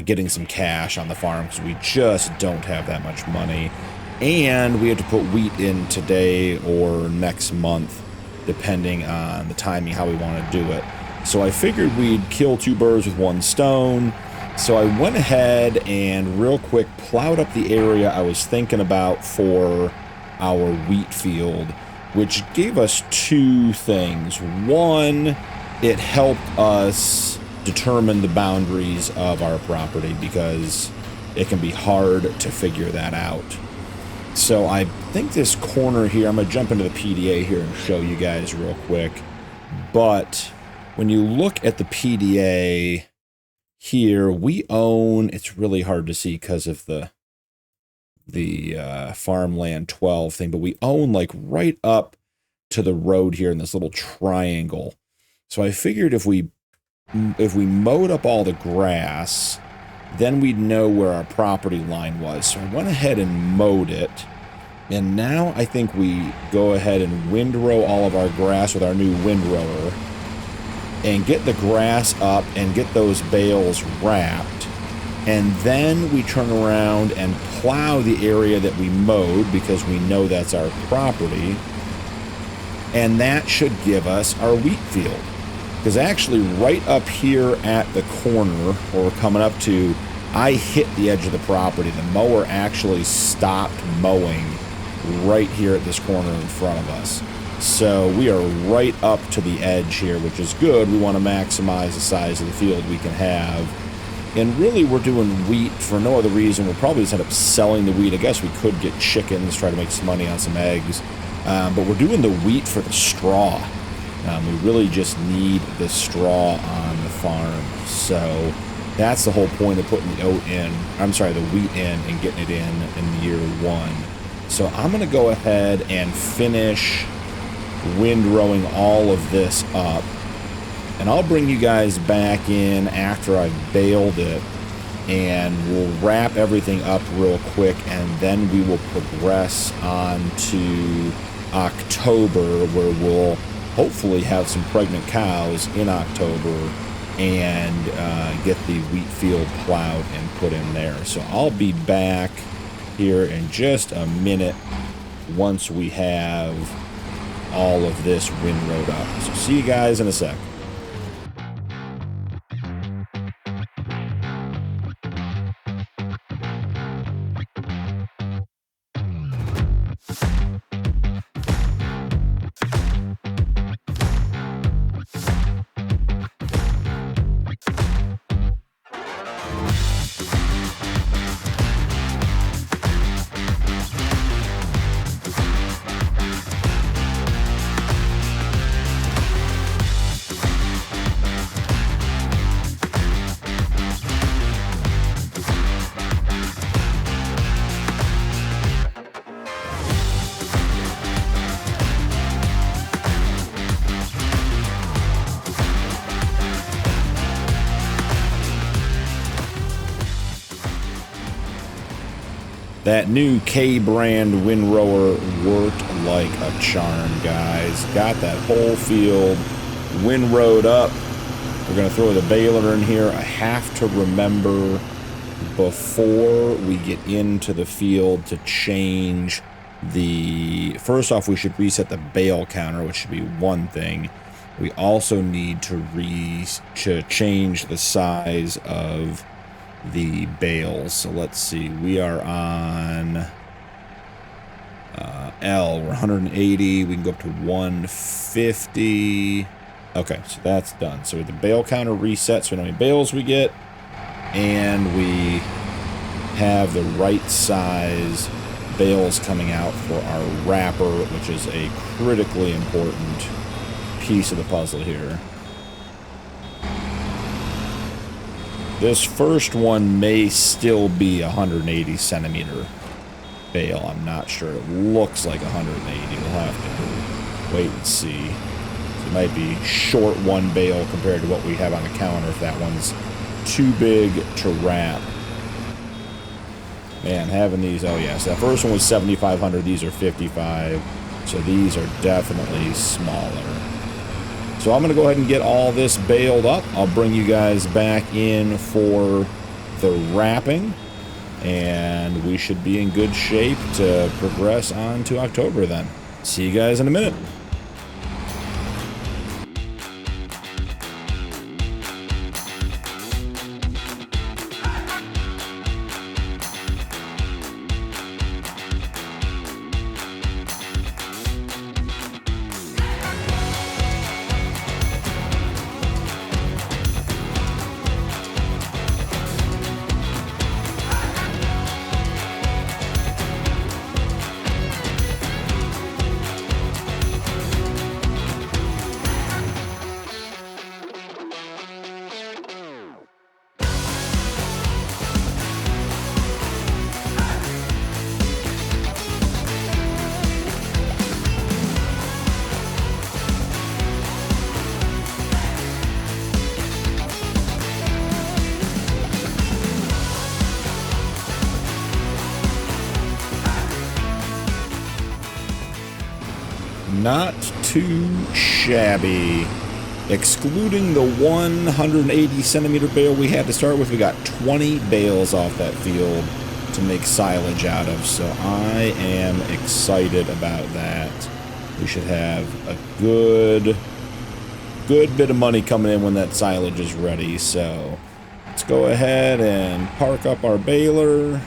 getting some cash on the farm because we just don't have that much money. And we have to put wheat in today or next month, depending on the timing, how we want to do it. So I figured we'd kill two birds with one stone. So I went ahead and real quick plowed up the area I was thinking about for our wheat field, which gave us two things. One, it helped us determine the boundaries of our property because it can be hard to figure that out. So I think this corner here, I'm going to jump into the PDA here and show you guys real quick. But when you look at the PDA here, we own, it's really hard to see because of the farmland 12 thing, but we own like right up to the road here in this little triangle. So I figured if we mowed up all the grass, then we'd know where our property line was. So I went ahead and mowed it, and now I think we go ahead and windrow all of our grass with our new windrower and get the grass up and get those bales wrapped. And then we turn around and plow the area that we mowed because we know that's our property. And that should give us our wheat field. Because actually right up here at the corner, where we're coming up to, I hit the edge of the property. The mower actually stopped mowing right here at this corner in front of us. So we are right up to the edge here, which is good. We want to maximize the size of the field we can have. And really, we're doing wheat for no other reason. We'll probably just end up selling the wheat. I guess we could get chickens, try to make some money on some eggs. But we're doing the wheat for the straw. We really just need the straw on the farm. So that's the whole point of putting the wheat in and getting it in year one. So I'm going to go ahead and finish windrowing all of this up. And I'll bring you guys back in after I've baled it, and we'll wrap everything up real quick, and then we will progress on to October, where we'll hopefully have some pregnant cows in October and get the wheat field plowed and put in there. So I'll be back here in just a minute once we have all of this windrowed up. So see you guys in a sec. That new K-brand windrower worked like a charm, guys. Got that whole field windrowed up. We're going to throw the baler in here. I have to remember before we get into the field to change the... First off, we should reset the bale counter, which should be one thing. We also need to change the size of the bales. So let's see. We are on L. We're 180. We can go up to 150. Okay, so that's done. So the bale counter reset, so we know how many bales we get, and we have the right size bales coming out for our wrapper, which is a critically important piece of the puzzle here. This first one may still be 180 centimeter bale. I'm not sure. It looks like 180. We'll have to wait and see. It might be short one bale compared to what we have on the counter if that one's too big to wrap. Man, having these, oh yes, that first one was 7,500, these are 55, so these are definitely smaller. So I'm going to go ahead and get all this baled up. I'll bring you guys back in for the wrapping, and we should be in good shape to progress on to October then. See you guys in a minute. Not too shabby. Excluding the 180 centimeter bale we had to start with, we got 20 bales off that field to make silage out of, so I am excited about that. We should have a good bit of money coming in when that silage is ready, so let's go ahead and park up our baler.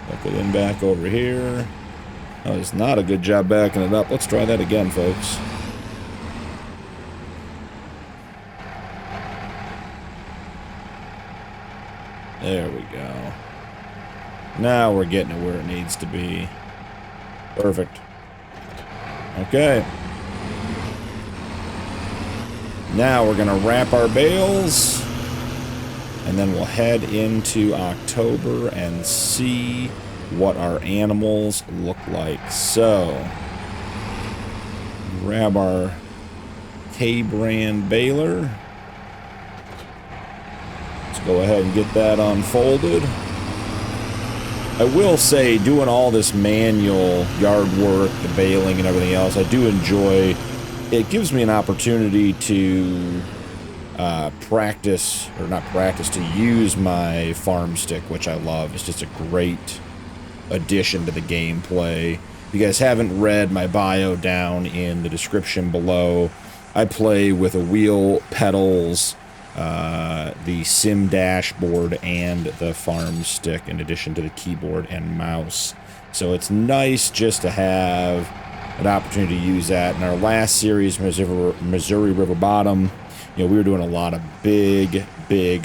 Hook it in back over here. Oh, it's not a good job backing it up. Let's try that again, folks. There we go. Now we're getting it where it needs to be. Perfect. Okay. Now we're going to wrap our bales, and then we'll head into October and see what our animals look like. So, grab our K-brand baler. Let's go ahead and get that unfolded. I will say, doing all this manual yard work, the baling and everything else, I do enjoy. It gives me an opportunity to practice, or not practice, to use my Farmstick, which I love. It's just a great addition to the gameplay. If you guys haven't read my bio down in the description below, I play with a wheel, pedals, the sim dashboard, and the Farmstick, in addition to the keyboard and mouse. So it's nice just to have an opportunity to use that. In our last series, Missouri River Bottom, you know, we were doing a lot of big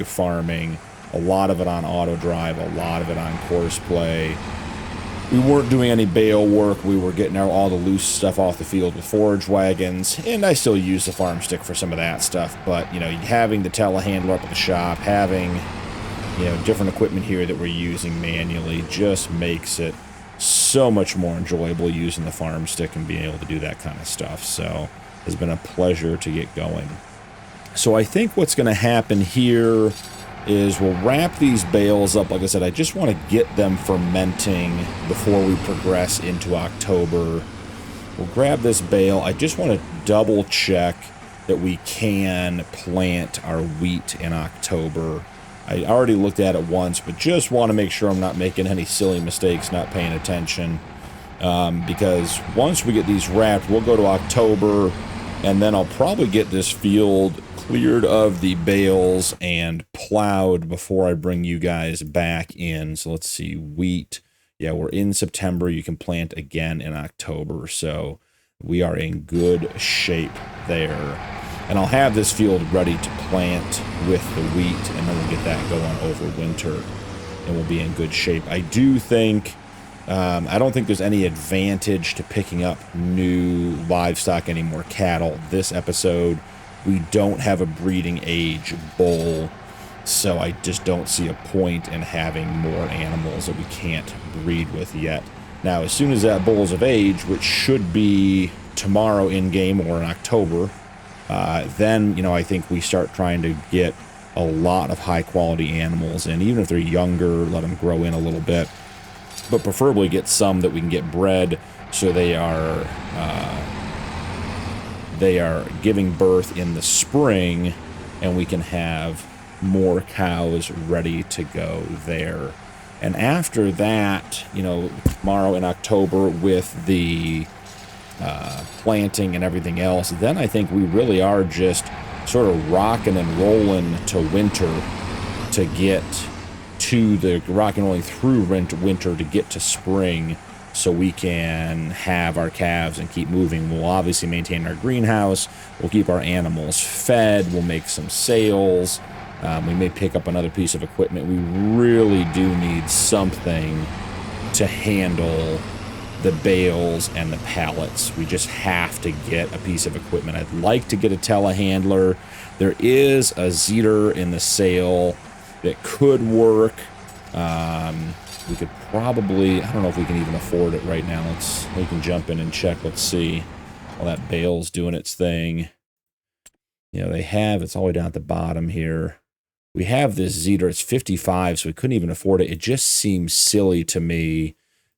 farming, a lot of it on auto drive, a lot of it on course play. We weren't doing any bale work. We were getting all the loose stuff off the field with forage wagons, and I still use the Farmstick for some of that stuff. But, you know, having the telehandler up at the shop, having, you know, different equipment here that we're using manually just makes it so much more enjoyable using the Farmstick and being able to do that kind of stuff. So it's been a pleasure to get going. So I think what's going to happen here is we'll wrap these bales up. Like I said, I just want to get them fermenting before we progress into October. We'll grab this bale. I just want to double check that we can plant our wheat in October. I already looked at it once, but just want to make sure I'm not making any silly mistakes, not paying attention. Because once we get these wrapped, we'll go to October, and then I'll probably get this field cleared of the bales and plowed before I bring you guys back in. So let's see, wheat. Yeah, we're in September. You can plant again in October. So we are in good shape there. And I'll have this field ready to plant with the wheat, and then we'll get that going over winter, and we'll be in good shape. I do think, I don't think there's any advantage to picking up new livestock, any more cattle this episode. We don't have a breeding age bull, so I just don't see a point in having more animals that we can't breed with yet. Now, as soon as that bull's of age, which should be tomorrow in-game or in October, then, you know, I think we start trying to get a lot of high-quality animals, and even if they're younger, let them grow in a little bit, but preferably get some that we can get bred so they are giving birth in the spring, and we can have more cows ready to go there. And after that, you know, tomorrow in October with the planting and everything else, then I think we really are just sort of rocking and rolling to winter to get to the rocking and rolling through winter to get to spring, so we can have our calves and keep moving. We'll obviously maintain our greenhouse. We'll keep our animals fed. We'll make some sales. We may pick up another piece of equipment. We really do need something to handle the bales and the pallets. We just have to get a piece of equipment. I'd like to get a telehandler. There is a Zeter in the sale that could work. We could probably, I don't know if we can even afford it right now. We can jump in and check. Let's see. While that bale's doing its thing. You know, they have, it's all the way down at the bottom here. We have this Zeter, it's 55, so we couldn't even afford it. It just seems silly to me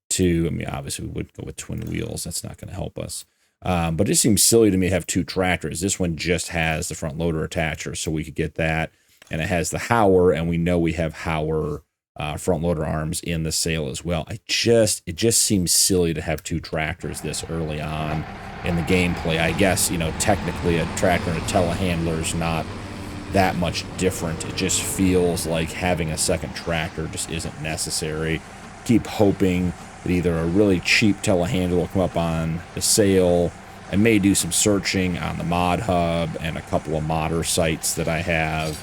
to, I mean, obviously we would go with twin wheels. That's not going to help us. But it just seems silly to me to have two tractors. This one just has the front loader attacher, so we could get that. And it has the Hauer, and we know we have Hauer front loader arms in the sale as well. It just seems silly to have two tractors this early on in the gameplay. I guess, you know, technically a tractor and a telehandler is not that much different. It just feels like having a second tractor just isn't necessary. Keep hoping that either a really cheap telehandler will come up on the sale. I may do some searching on the Mod Hub and a couple of modder sites that I have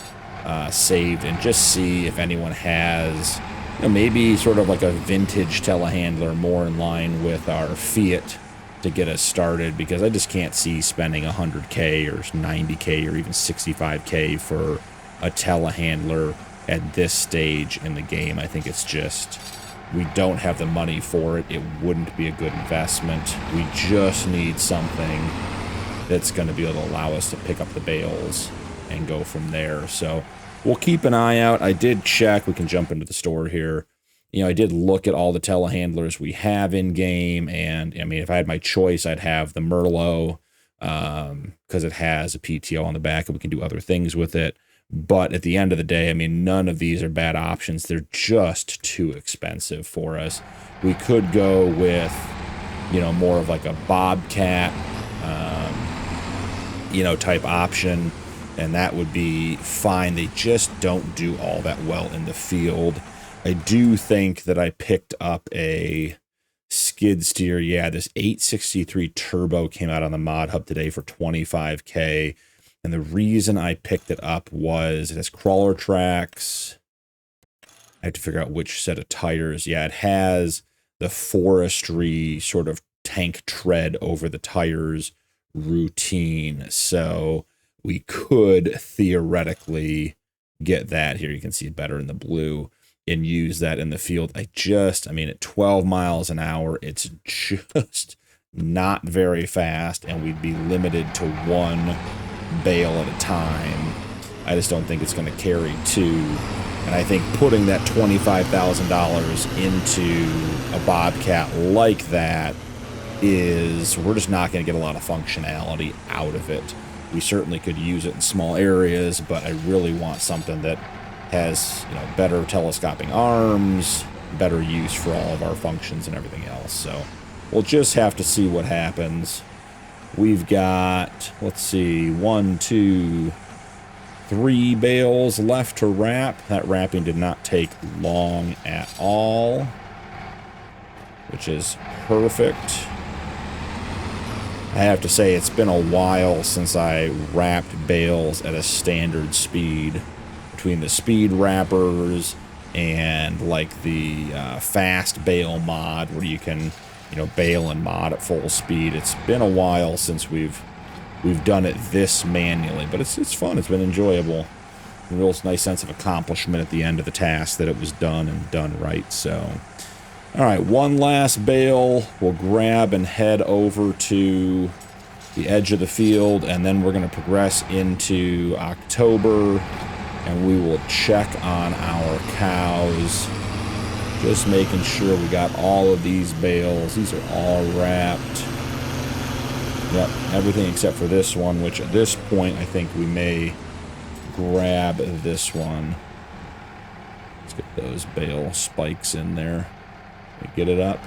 saved, and just see if anyone has, you know, maybe sort of like a vintage telehandler more in line with our Fiat to get us started, because I just can't see spending 100K or 90K or even 65K for a telehandler at this stage in the game. I think it's just, we don't have the money for it. It wouldn't be a good investment. We just need something that's going to be able to allow us to pick up the bales and go from there. So we'll keep an eye out. I did check. We can jump into the store here. You know, I did look at all the telehandlers we have in game, and I mean, if I had my choice, I'd have the Merlot because it has a PTO on the back and we can do other things with it. But at the end of the day, I mean, none of these are bad options. They're just too expensive for us. We could go with, you know, more of like a Bobcat, you know, type option, and that would be fine. They just don't do all that well in the field. I do think that I picked up a skid steer. Yeah, this 863 Turbo came out on the Mod Hub today for 25K. And the reason I picked it up was it has crawler tracks. I have to figure out which set of tires. Yeah, it has the forestry sort of tank tread over the tires routine. So we could theoretically get that here. You can see it better in the blue and use that in the field. I mean, at 12 miles an hour, it's just not very fast, and we'd be limited to one bale at a time. I just don't think it's going to carry 2. And I think putting that $25,000 into a Bobcat like that is, we're just not going to get a lot of functionality out of it. We certainly could use it in small areas, but I really want something that has, you know, better telescoping arms, better use for all of our functions and everything else. So we'll just have to see what happens. We've got, let's see, 1, 2, 3 bales left to wrap. That wrapping did not take long at all, which is perfect. I have to say, it's been a while since I wrapped bales at a standard speed. Between the speed wrappers and like the fast bale mod, where you can, you know, bale and mod at full speed. It's been a while since we've done it this manually, but it's fun. It's been enjoyable. A real nice sense of accomplishment at the end of the task that it was done and done right. So, all right, one last bale. We'll grab and head over to the edge of the field, and then we're going to progress into October, and we will check on our cows. Just making sure we got all of these bales. These are all wrapped. Yep, everything except for this one, which at this point I think we may grab this one. Let's get those bale spikes in there. Get it up.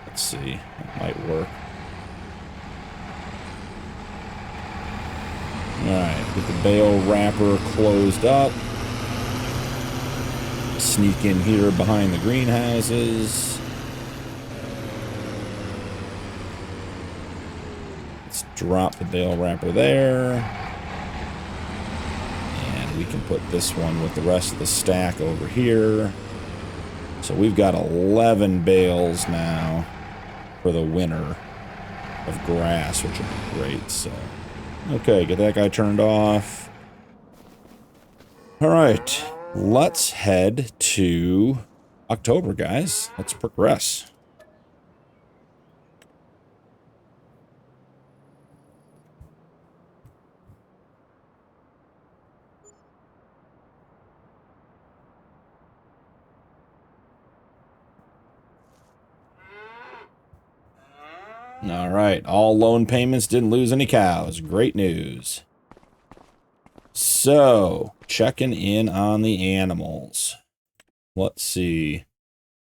Let's see. It might work. Alright, get the bale wrapper closed up. Sneak in here behind the greenhouses. Let's drop the bale wrapper there. And we can put this one with the rest of the stack over here. So we've got 11 bales now for the winter of grass, which would be great. So, okay, get that guy turned off. All right, let's head to October, guys. Let's progress. All right, all loan payments, didn't lose any cows. Great news. So, checking in on the animals. Let's see.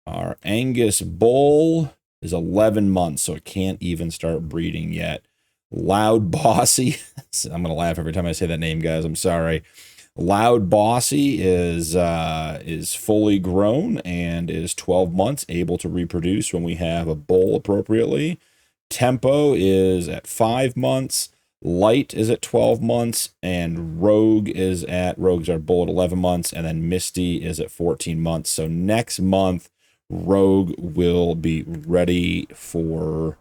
Our Angus bull is 11 months, so it can't even start breeding yet. Loud Bossy. I'm going to laugh every time I say that name, guys. I'm sorry. Loud Bossy is fully grown and is 12 months, able to reproduce when we have a bull appropriately. Tempo is at 5 months, Light is at 12 months, and Rogue's our bull at 11 months, and then Misty is at 14 months. So next month, Rogue will be ready for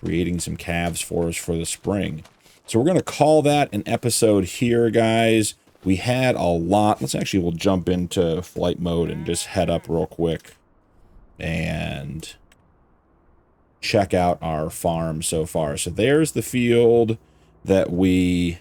creating some calves for us for the spring. So we're going to call that an episode here, guys. We had a lot. We'll jump into flight mode and just head up real quick and check out our farm so far. So there's the field that we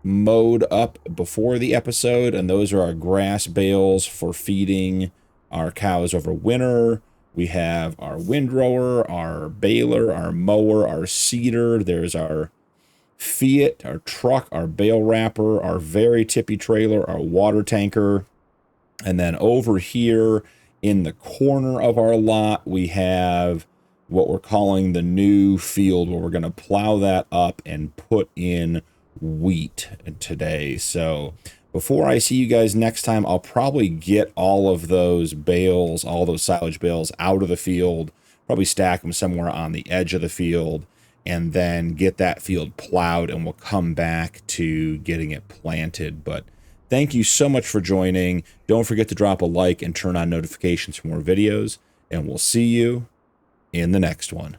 mowed up before the episode, and those are our grass bales for feeding our cows over winter. We have our windrower, our baler, our mower, our seeder. There's our Fiat, our truck, our bale wrapper, our very tippy trailer, our water tanker. And then over here in the corner of our lot, we have what we're calling the new field, where we're going to plow that up and put in wheat today. So before I see you guys next time, I'll probably get all of those bales, all those silage bales out of the field, probably stack them somewhere on the edge of the field, and then get that field plowed, and we'll come back to getting it planted. But thank you so much for joining. Don't forget to drop a like and turn on notifications for more videos, and we'll see you in the next one.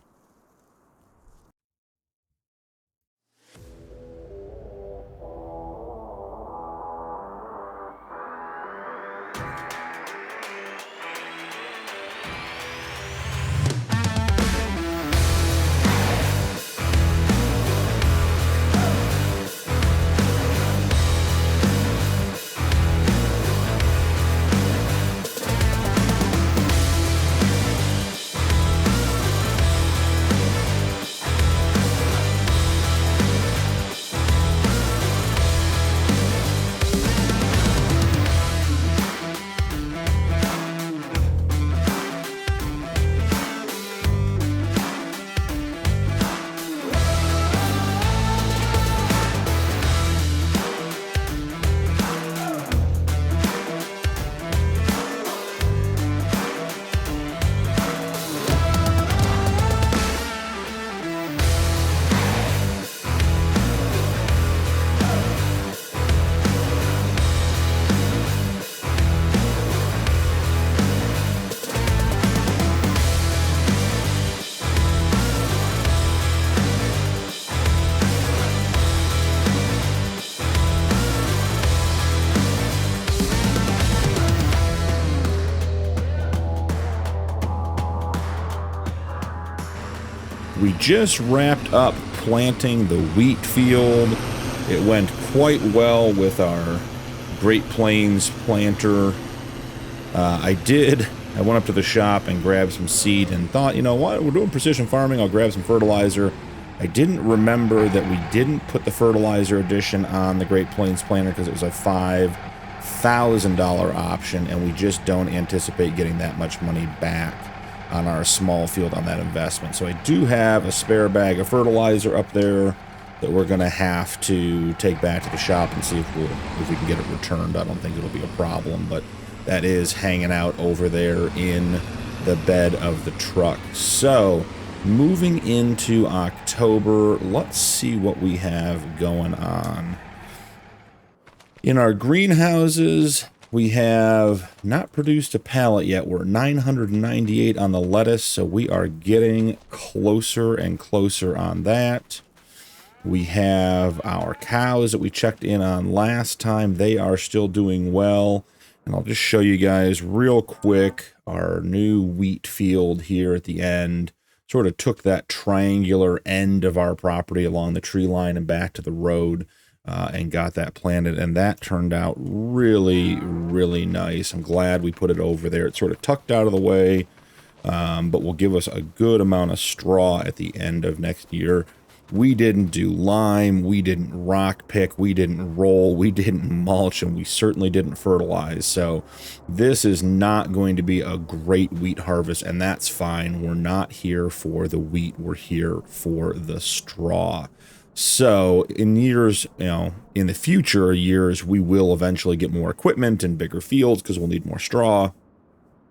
We just wrapped up planting the wheat field. It went quite well with our Great Plains planter. I went up to the shop and grabbed some seed and thought, you know what, we're doing precision farming, I'll grab some fertilizer. I didn't remember that we didn't put the fertilizer edition on the Great Plains planter because it was a $5,000 option, and we just don't anticipate getting that much money back on our small field on that investment. So I do have a spare bag of fertilizer up there that we're going to have to take back to the shop and see if we can get it returned. I don't think it'll be a problem, but that is hanging out over there in the bed of the truck. So moving into October, let's see what we have going on. In our greenhouses, we have not produced a pallet yet. We're 998 on the lettuce, so we are getting closer and closer on that. We have our cows that we checked in on last time. They are still doing well. And I'll just show you guys real quick our new wheat field here at the end. Sort of took that triangular end of our property along the tree line and back to the road and got that planted. And that turned out really, really nice. I'm glad we put it over there. It's sort of tucked out of the way, but will give us a good amount of straw at the end of next year. We didn't do lime, we didn't rock pick, we didn't roll, we didn't mulch, and we certainly didn't fertilize. So this is not going to be a great wheat harvest, and that's fine. We're not here for the wheat, we're here for the straw. So in years, in the future years, we will eventually get more equipment and bigger fields because we'll need more straw,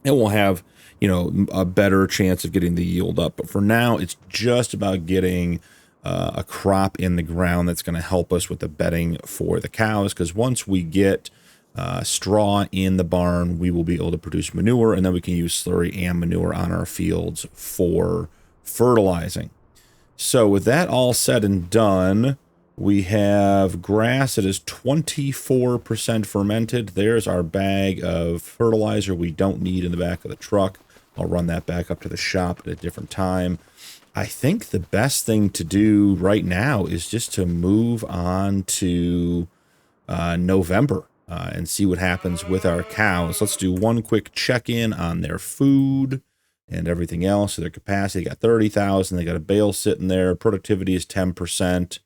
and we'll have, a better chance of getting the yield up. But for now, it's just about getting a crop in the ground that's going to help us with the bedding for the cows, because once we get straw in the barn, we will be able to produce manure, and then we can use slurry and manure on our fields for fertilizing. So with that all said and done, we have grass that is 24% fermented. There's our bag of fertilizer we don't need in the back of the truck. I'll run that back up to the shop at a different time. I think the best thing to do right now is just to move on to November and see what happens with our cows. Let's do one quick check-in on their food and everything else. So their capacity, they got 30,000. They got a bale sitting there. Productivity is 10%.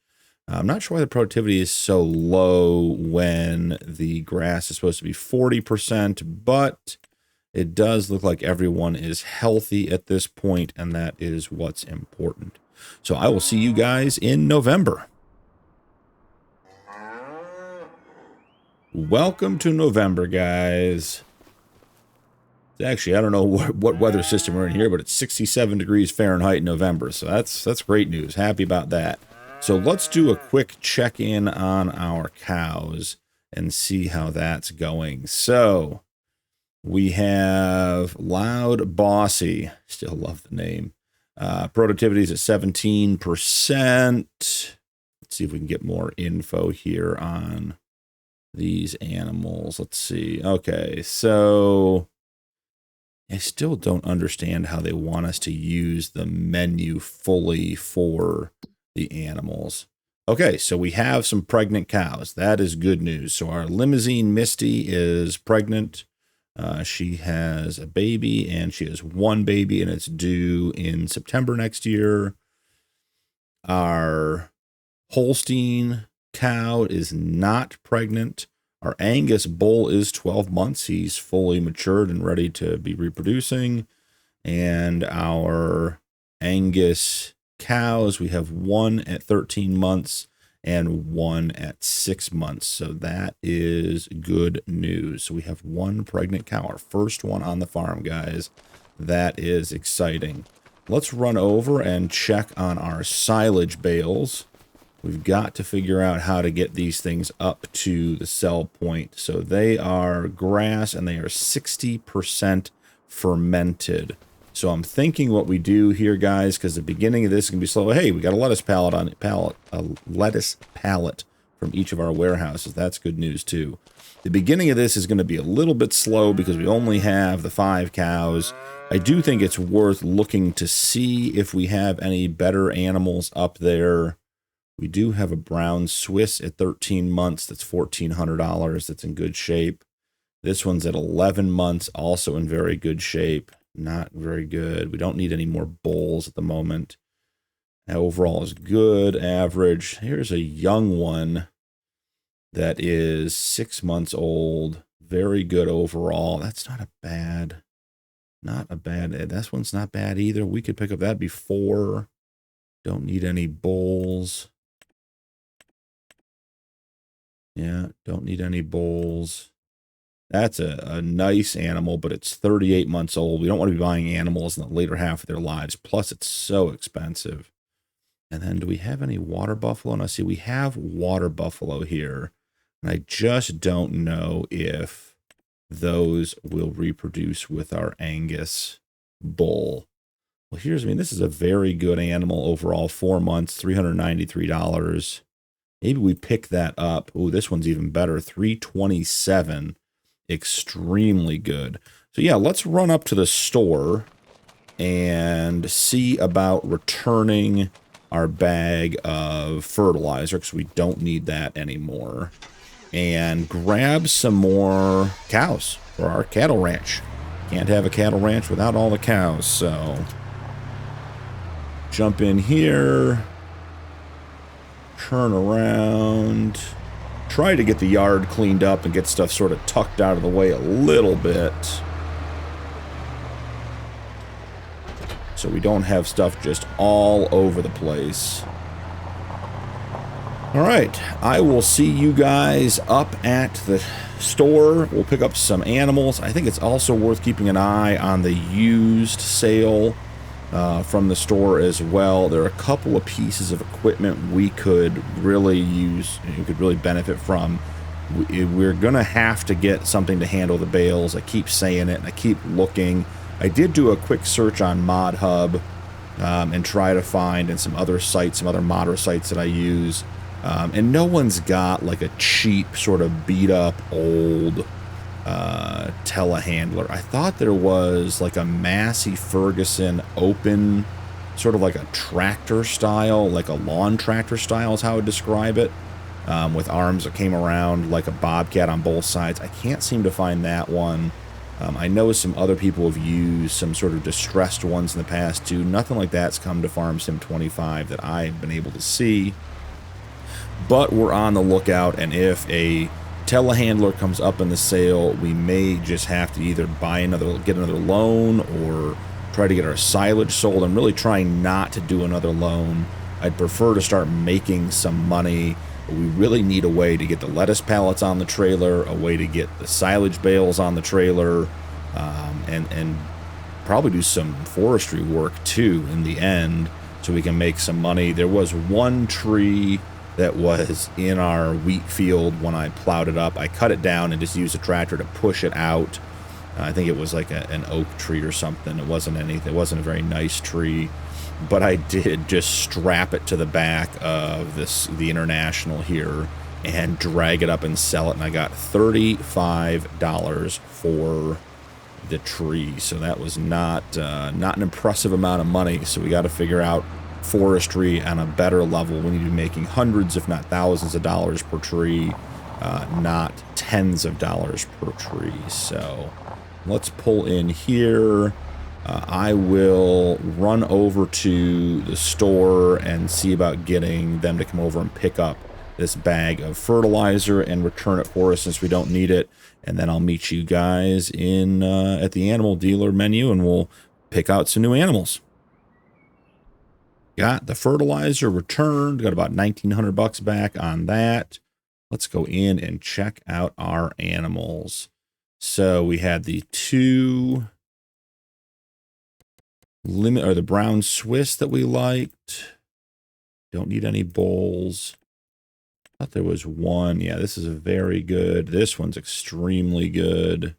I'm not sure why the productivity is so low when the grass is supposed to be 40%, but it does look like everyone is healthy at this point, and that is what's important. So I will see you guys in November. Welcome to November, guys. Actually, I don't know what weather system we're in here, but it's 67 degrees Fahrenheit in November, so that's great news. Happy about that. So let's do a quick check-in on our cows and see how that's going. So we have Loud Bossy. Still love the name. Productivity is at 17%. Let's see if we can get more info here on these animals. Let's see. Okay, so I still don't understand how they want us to use the menu fully for the animals. Okay, so we have some pregnant cows. That is good news. So our Limousine Misty is pregnant. She has a baby, and she has one baby, and it's due in September next year. Our Holstein cow is not pregnant. Our Angus bull is 12 months. He's fully matured and ready to be reproducing. And our Angus cows, we have one at 13 months and one at 6 months. So that is good news. So we have one pregnant cow, our first one on the farm, guys. That is exciting. Let's run over and check on our silage bales. We've got to figure out how to get these things up to the sell point. So they are grass, and they are 60% fermented. So I'm thinking what we do here, guys, because the beginning of this is going to be slow. Hey, we got a lettuce pallet on it, lettuce pallet from each of our warehouses. That's good news too. The beginning of this is going to be a little bit slow because we only have the 5 cows. I do think it's worth looking to see if we have any better animals up there. We do have a brown Swiss at 13 months. That's $1,400. That's in good shape. This one's at 11 months, also in very good shape. Not very good. We don't need any more bulls at the moment. Overall is good, average. Here's a young one that is 6 months old. Very good overall. That's not a bad, this one's not bad either. We could pick up that before. Don't need any bulls. Yeah, don't need any bulls. That's a nice animal, but it's 38 months old. We don't want to be buying animals in the later half of their lives. Plus, it's so expensive. And then do we have any water buffalo? And I see we have water buffalo here. And I just don't know if those will reproduce with our Angus bull. Well, here's, I mean, this is a very good animal overall. 4 months, $393. Maybe we pick that up. Oh, this one's even better. $327. Extremely good. So yeah, let's run up to the store and see about returning our bag of fertilizer, because we don't need that anymore, and grab some more cows for our cattle ranch. Can't have a cattle ranch without all the cows, so jump in here, turn around, try to get the yard cleaned up and get stuff sort of tucked out of the way a little bit, so we don't have stuff just all over the place. All right, I will see you guys up at the store. We'll pick up some animals. I think it's also worth keeping an eye on the used sale from the store as well. There are a couple of pieces of equipment we could really use, we could really benefit from. We're going to have to get something to handle the bales. I keep saying it, and I keep looking. I did do a quick search on ModHub and try to find, and some other sites, some other modder sites that I use. And no one's got like a cheap, sort of beat up old telehandler. I thought there was like a Massey Ferguson open, sort of like a tractor style, like a lawn tractor style is how I would describe it, with arms that came around like a Bobcat on both sides. I can't seem to find that one. I know some other people have used some sort of distressed ones in the past too. Nothing like that's come to Farm Sim 25 that I've been able to see. But we're on the lookout, and if a telehandler comes up in the sale, we may just have to either get another loan, or try to get our silage sold. I'm really trying not to do another loan. I'd prefer to start making some money, but we really need a way to get the lettuce pallets on the trailer, a way to get the silage bales on the trailer, and probably do some forestry work too in the end, so we can make some money. There was one tree that was in our wheat field when I plowed it up. I cut it down and just used a tractor to push it out. I think it was like an oak tree or something. It wasn't anything. It wasn't a very nice tree, but I did just strap it to the back of the International here and drag it up and sell it. And I got $35 for the tree. So that was not an impressive amount of money. So we got to figure out forestry on a better level. We need to be making hundreds, if not thousands of dollars per tree, not tens of dollars per tree. So let's pull in here. I will run over to the store and see about getting them to come over and pick up this bag of fertilizer and return it for us since we don't need it. And then I'll meet you guys in at the animal dealer menu, and we'll pick out some new animals. Got the fertilizer returned. Got about $1,900 back on that. Let's go in and check out our animals. So we had the two the brown Swiss that we liked. Don't need any bulls. Thought there was one. Yeah, this is a very good. This one's extremely good.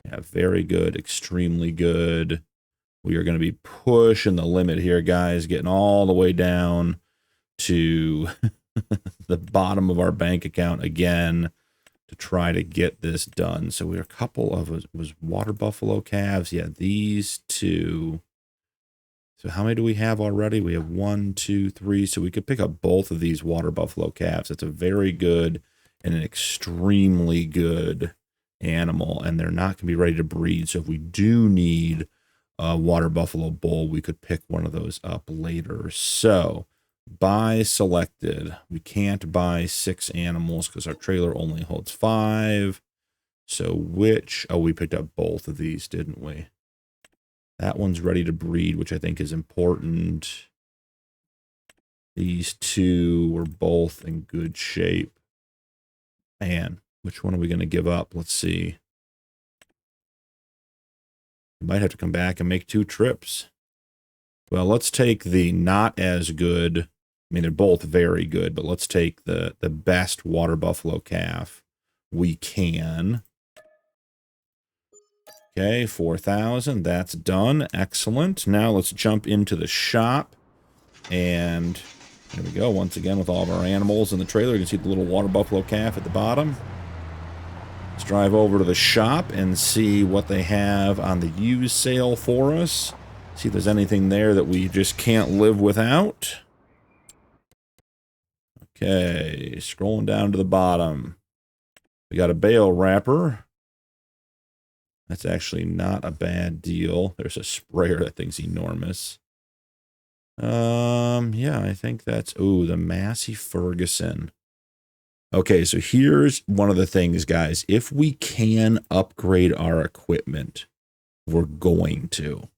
Yeah, very good. Extremely good. We are going to be pushing the limit here, guys, getting all the way down to the bottom of our bank account again to try to get this done. So we're a couple of was water buffalo calves. Yeah, these two. So how many do we have already? We have 1, 2, 3. So we could pick up both of these water buffalo calves. It's a very good and an extremely good animal, and they're not going to be ready to breed. So if we do need a water buffalo bull, we could pick one of those up later. So buy selected. We can't buy 6 animals because our trailer only holds 5. So which, oh, we picked up both of these, didn't we? That one's ready to breed, which I think is important. These two were both in good shape. Man, which one are we going to give up? Let's see. We might have to come back and make 2 trips. Well, let's take the not as good. I mean, they're both very good, but let's take the best water buffalo calf we can. Okay, 4,000. That's done. Excellent. Now let's jump into the shop. And there we go. Once again, with all of our animals in the trailer, you can see the little water buffalo calf at the bottom. Let's drive over to the shop and see what they have on the used sale for us. See if there's anything there that we just can't live without. Okay, scrolling down to the bottom. We got a bale wrapper. That's actually not a bad deal. There's a sprayer. That thing's enormous. Yeah, I think that's... Ooh, the Massey Ferguson. Okay, so here's one of the things, guys. If we can upgrade our equipment, we're going to.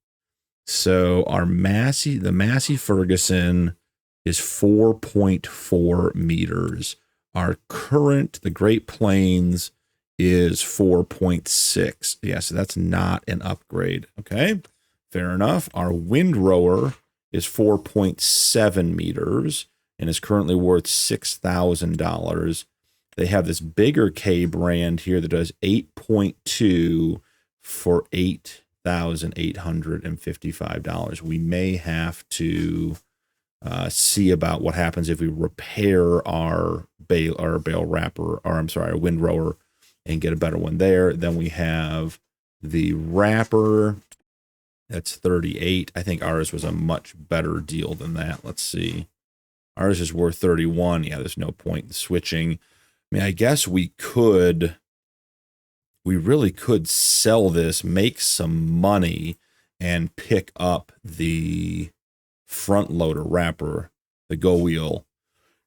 So our the Massey Ferguson is 4.4 meters. Our current, the Great Plains, is 4.6. Yeah, so that's not an upgrade. Okay, fair enough. Our windrower is 4.7 meters and is currently worth $6,000. They have this bigger K brand here that does 8.2 for $8,855. We may have to see about what happens if we repair our bale wrapper, or I'm sorry, our windrower, and get a better one there. Then we have the wrapper. That's 38. I think ours was a much better deal than that. Let's see. Ours is worth 31. Yeah, there's no point in switching. I mean, I guess we really could sell this, make some money, and pick up the front loader wrapper, the Go Wheel,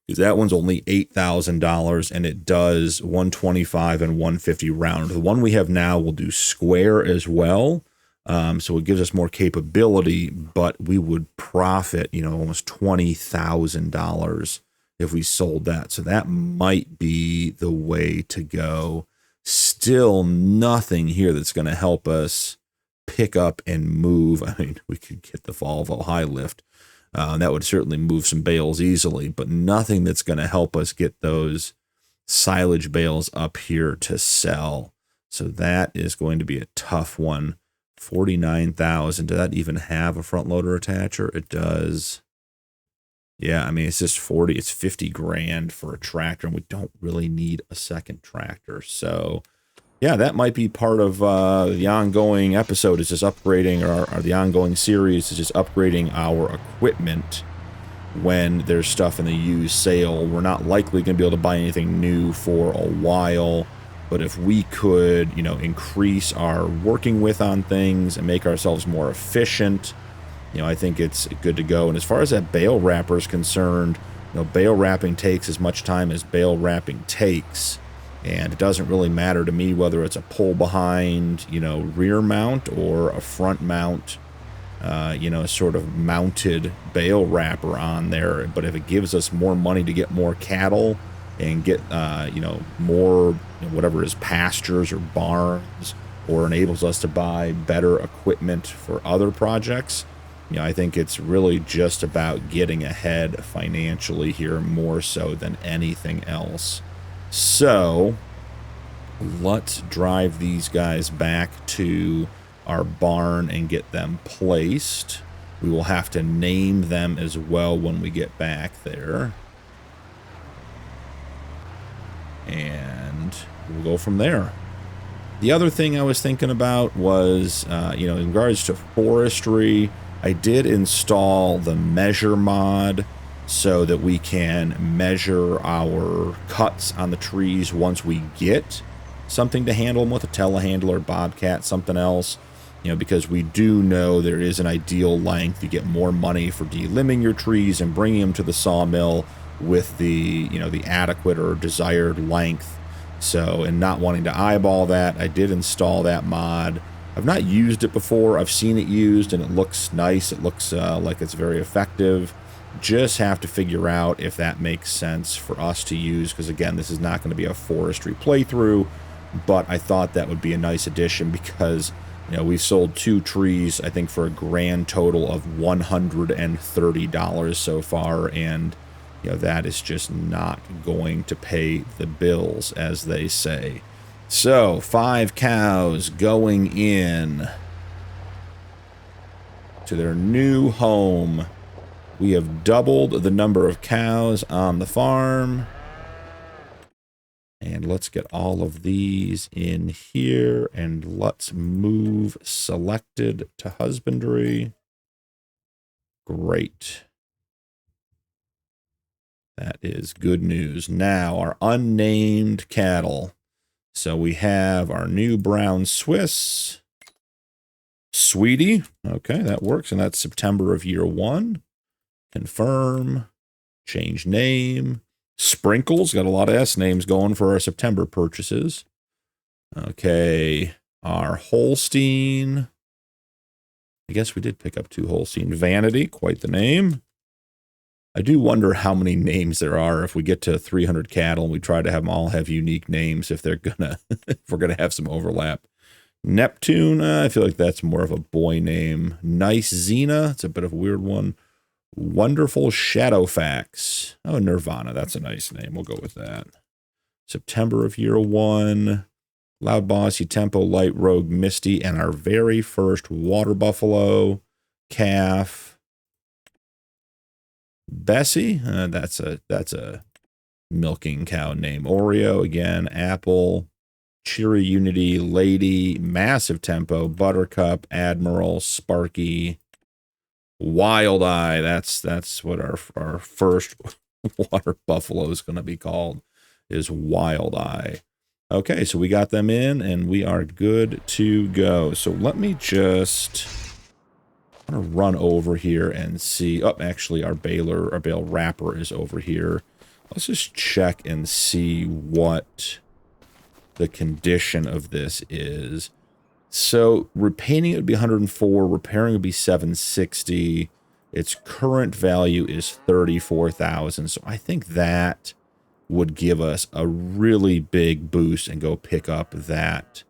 because that one's only $8,000 and it does 125 and 150 round. The one we have now will do square as well. So it gives us more capability, but we would profit, almost $20,000 if we sold that. So that might be the way to go. Still nothing here that's going to help us pick up and move. I mean, we could get the Volvo high lift. That would certainly move some bales easily, but nothing that's going to help us get those silage bales up here to sell. So that is going to be a tough one. 49,000. Does that even have a front loader attacher? It does. Yeah, I mean, it's just 40. It's 50 grand for a tractor, and we don't really need a second tractor. So yeah, that might be part of the ongoing episode, is just upgrading, or the ongoing series is just upgrading our equipment when there's stuff in the used sale. We're not likely going to be able to buy anything new for a while, but if we could, increase our working with on things and make ourselves more efficient, I think it's good to go. And as far as that bale wrapper is concerned, bale wrapping takes as much time as bale wrapping takes. And it doesn't really matter to me whether it's a pull behind, rear mount, or a front mount, sort of mounted bale wrapper on there. But if it gives us more money to get more cattle and get, more, whatever it is, pastures or barns, or enables us to buy better equipment for other projects, I think it's really just about getting ahead financially here, more so than anything else. So let's drive these guys back to our barn and get them placed. We will have to name them as well when we get back there. And we'll go from there. The other thing I was thinking about was, you know, in regards to forestry, I did install the measure mod so that we can measure our cuts on the trees once we get something to handle them with, a telehandler, bobcat, something else. You know, because we do know there is an ideal length. You get more money for delimbing your trees and bringing them to the sawmill with the, you know, the adequate or desired length. So, and not wanting to eyeball that, I did install that mod. I've not used it before. I've seen it used, and it looks nice. It looks like it's very effective. Just have to figure out if that makes sense for us to use, because, again, this is not going to be a forestry playthrough, but I thought that would be a nice addition because, you know, we've sold 2 trees, I think, for a grand total of $130 so far, and you know, that is just not going to pay the bills, as they say. So, 5 cows going in to their new home. We have doubled the number of cows on the farm. And let's get all of these in here, and let's move selected to husbandry. Great. That is good news. Now, our unnamed cattle. So we have our new brown Swiss. Sweetie. Okay, that works. And that's September of year 1. Confirm. Change name. Sprinkles. Got a lot of S names going for our September purchases. Okay. Our Holstein. I guess we did pick up 2 Holstein. Vanity. Quite the name. I do wonder how many names there are if we get to 300 cattle and we try to have them all have unique names, if they're gonna, if we're gonna have some overlap. Neptune, I feel like that's more of a boy name. Nice Xena, it's a bit of a weird one. Wonderful Shadowfax. Oh, Nirvana, that's a nice name. We'll go with that. September of year 1. Loud Bossy, Tempo, Light Rogue, Misty, and our very first Water Buffalo calf. Bessie, that's a milking cow name. Oreo, again, Apple, Cheery Unity, Lady, Massive Tempo, Buttercup, Admiral, Sparky, Wild Eye. That's what our first water buffalo is going to be called, is Wild Eye. Okay, so we got them in, and we are good to go. So let me just... I'm going to run over here and see. Oh, actually, our bale wrapper is over here. Let's just check and see what the condition of this is. So, repainting it would be 104. Repairing would be 760. Its current value is 34,000. So, I think that would give us a really big boost and go pick up that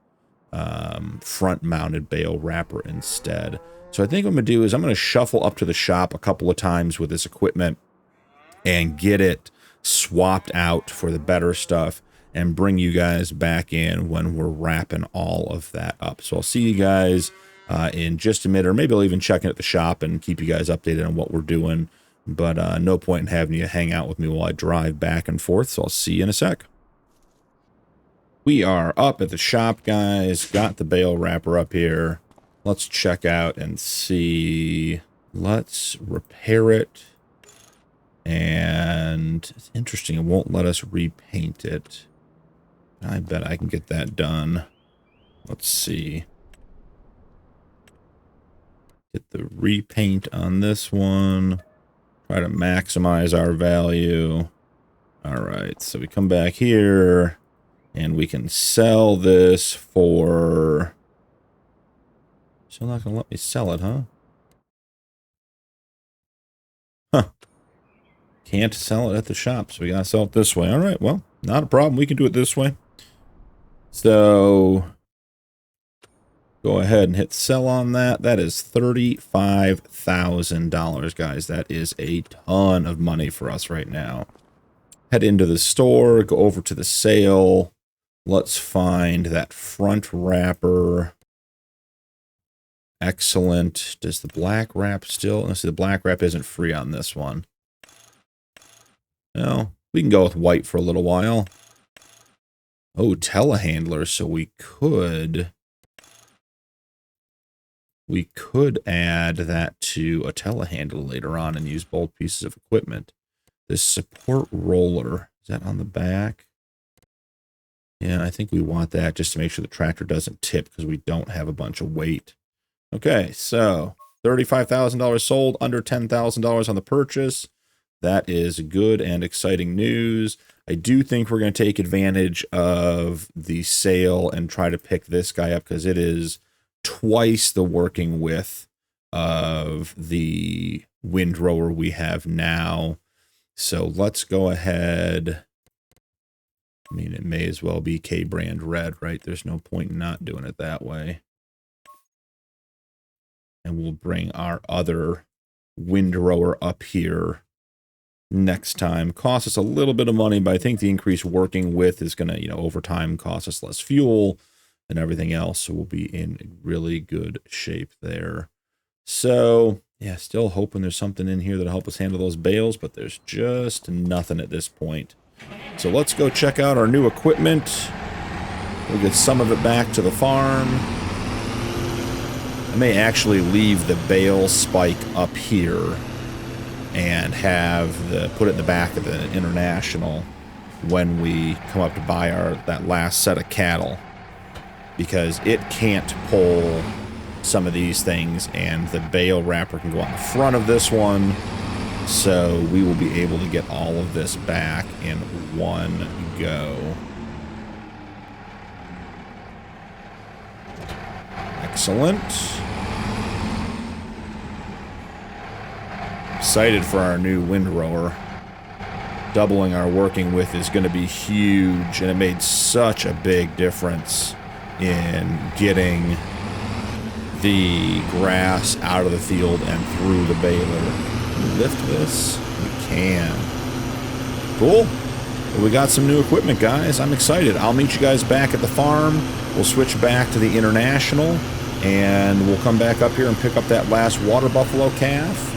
front-mounted bale wrapper instead. So I think what I'm going to do is I'm going to shuffle up to the shop a couple of times with this equipment and get it swapped out for the better stuff and bring you guys back in when we're wrapping all of that up. So I'll see you guys in just a minute, or maybe I'll even check in at the shop and keep you guys updated on what we're doing. But no point in having you hang out with me while I drive back and forth, so I'll see you in a sec. We are up at the shop, guys. Got the bale wrapper up here. Let's check out and see. Let's repair it. And it's interesting, it won't let us repaint it. I bet I can get that done. Let's see. Get the repaint on this one. Try to maximize our value. Alright, so we come back here. And we can sell this for... Still not going to let me sell it, huh? Huh. Can't sell it at the shop, so we got to sell it this way. All right, well, not a problem. We can do it this way. So, go ahead and hit sell on that. That is $35,000, guys. That is a ton of money for us right now. Head into the store, go over to the sale. Let's find that front wrapper. Excellent. Does the black wrap still? Let's see, the black wrap isn't free on this one. No, we can go with white for a little while. Oh, telehandler, so we could add that to a telehandler later on and use both pieces of equipment. This support roller, is that on the back? Yeah, I think we want that just to make sure the tractor doesn't tip because we don't have a bunch of weight. Okay, so $35,000 sold, under $10,000 on the purchase. That is good and exciting news. I do think we're going to take advantage of the sale and try to pick this guy up because it is twice the working width of the windrower we have now. So let's go ahead. I mean, it may as well be K-brand red, right? There's no point in not doing it that way. And we'll bring our other windrower up here next time. Costs us a little bit of money, but I think the increased working width is going to, you know, over time cost us less fuel and everything else. So we'll be in really good shape there. So, yeah, still hoping there's something in here that'll help us handle those bales, but there's just nothing at this point. So let's go check out our new equipment. We'll get some of it back to the farm. I may actually leave the bale spike up here and put it in the back of the International when we come up to buy that last set of cattle, because it can't pull some of these things, and the bale wrapper can go on the front of this one, so we will be able to get all of this back in one go. Excellent. Excited for our new windrower. Doubling our working width is going to be huge, and it made such a big difference in getting the grass out of the field and through the baler. Can we lift this? We can. Cool. Well, we got some new equipment, guys. I'm excited. I'll meet you guys back at the farm. We'll switch back to the International, and we'll come back up here and pick up that last water buffalo calf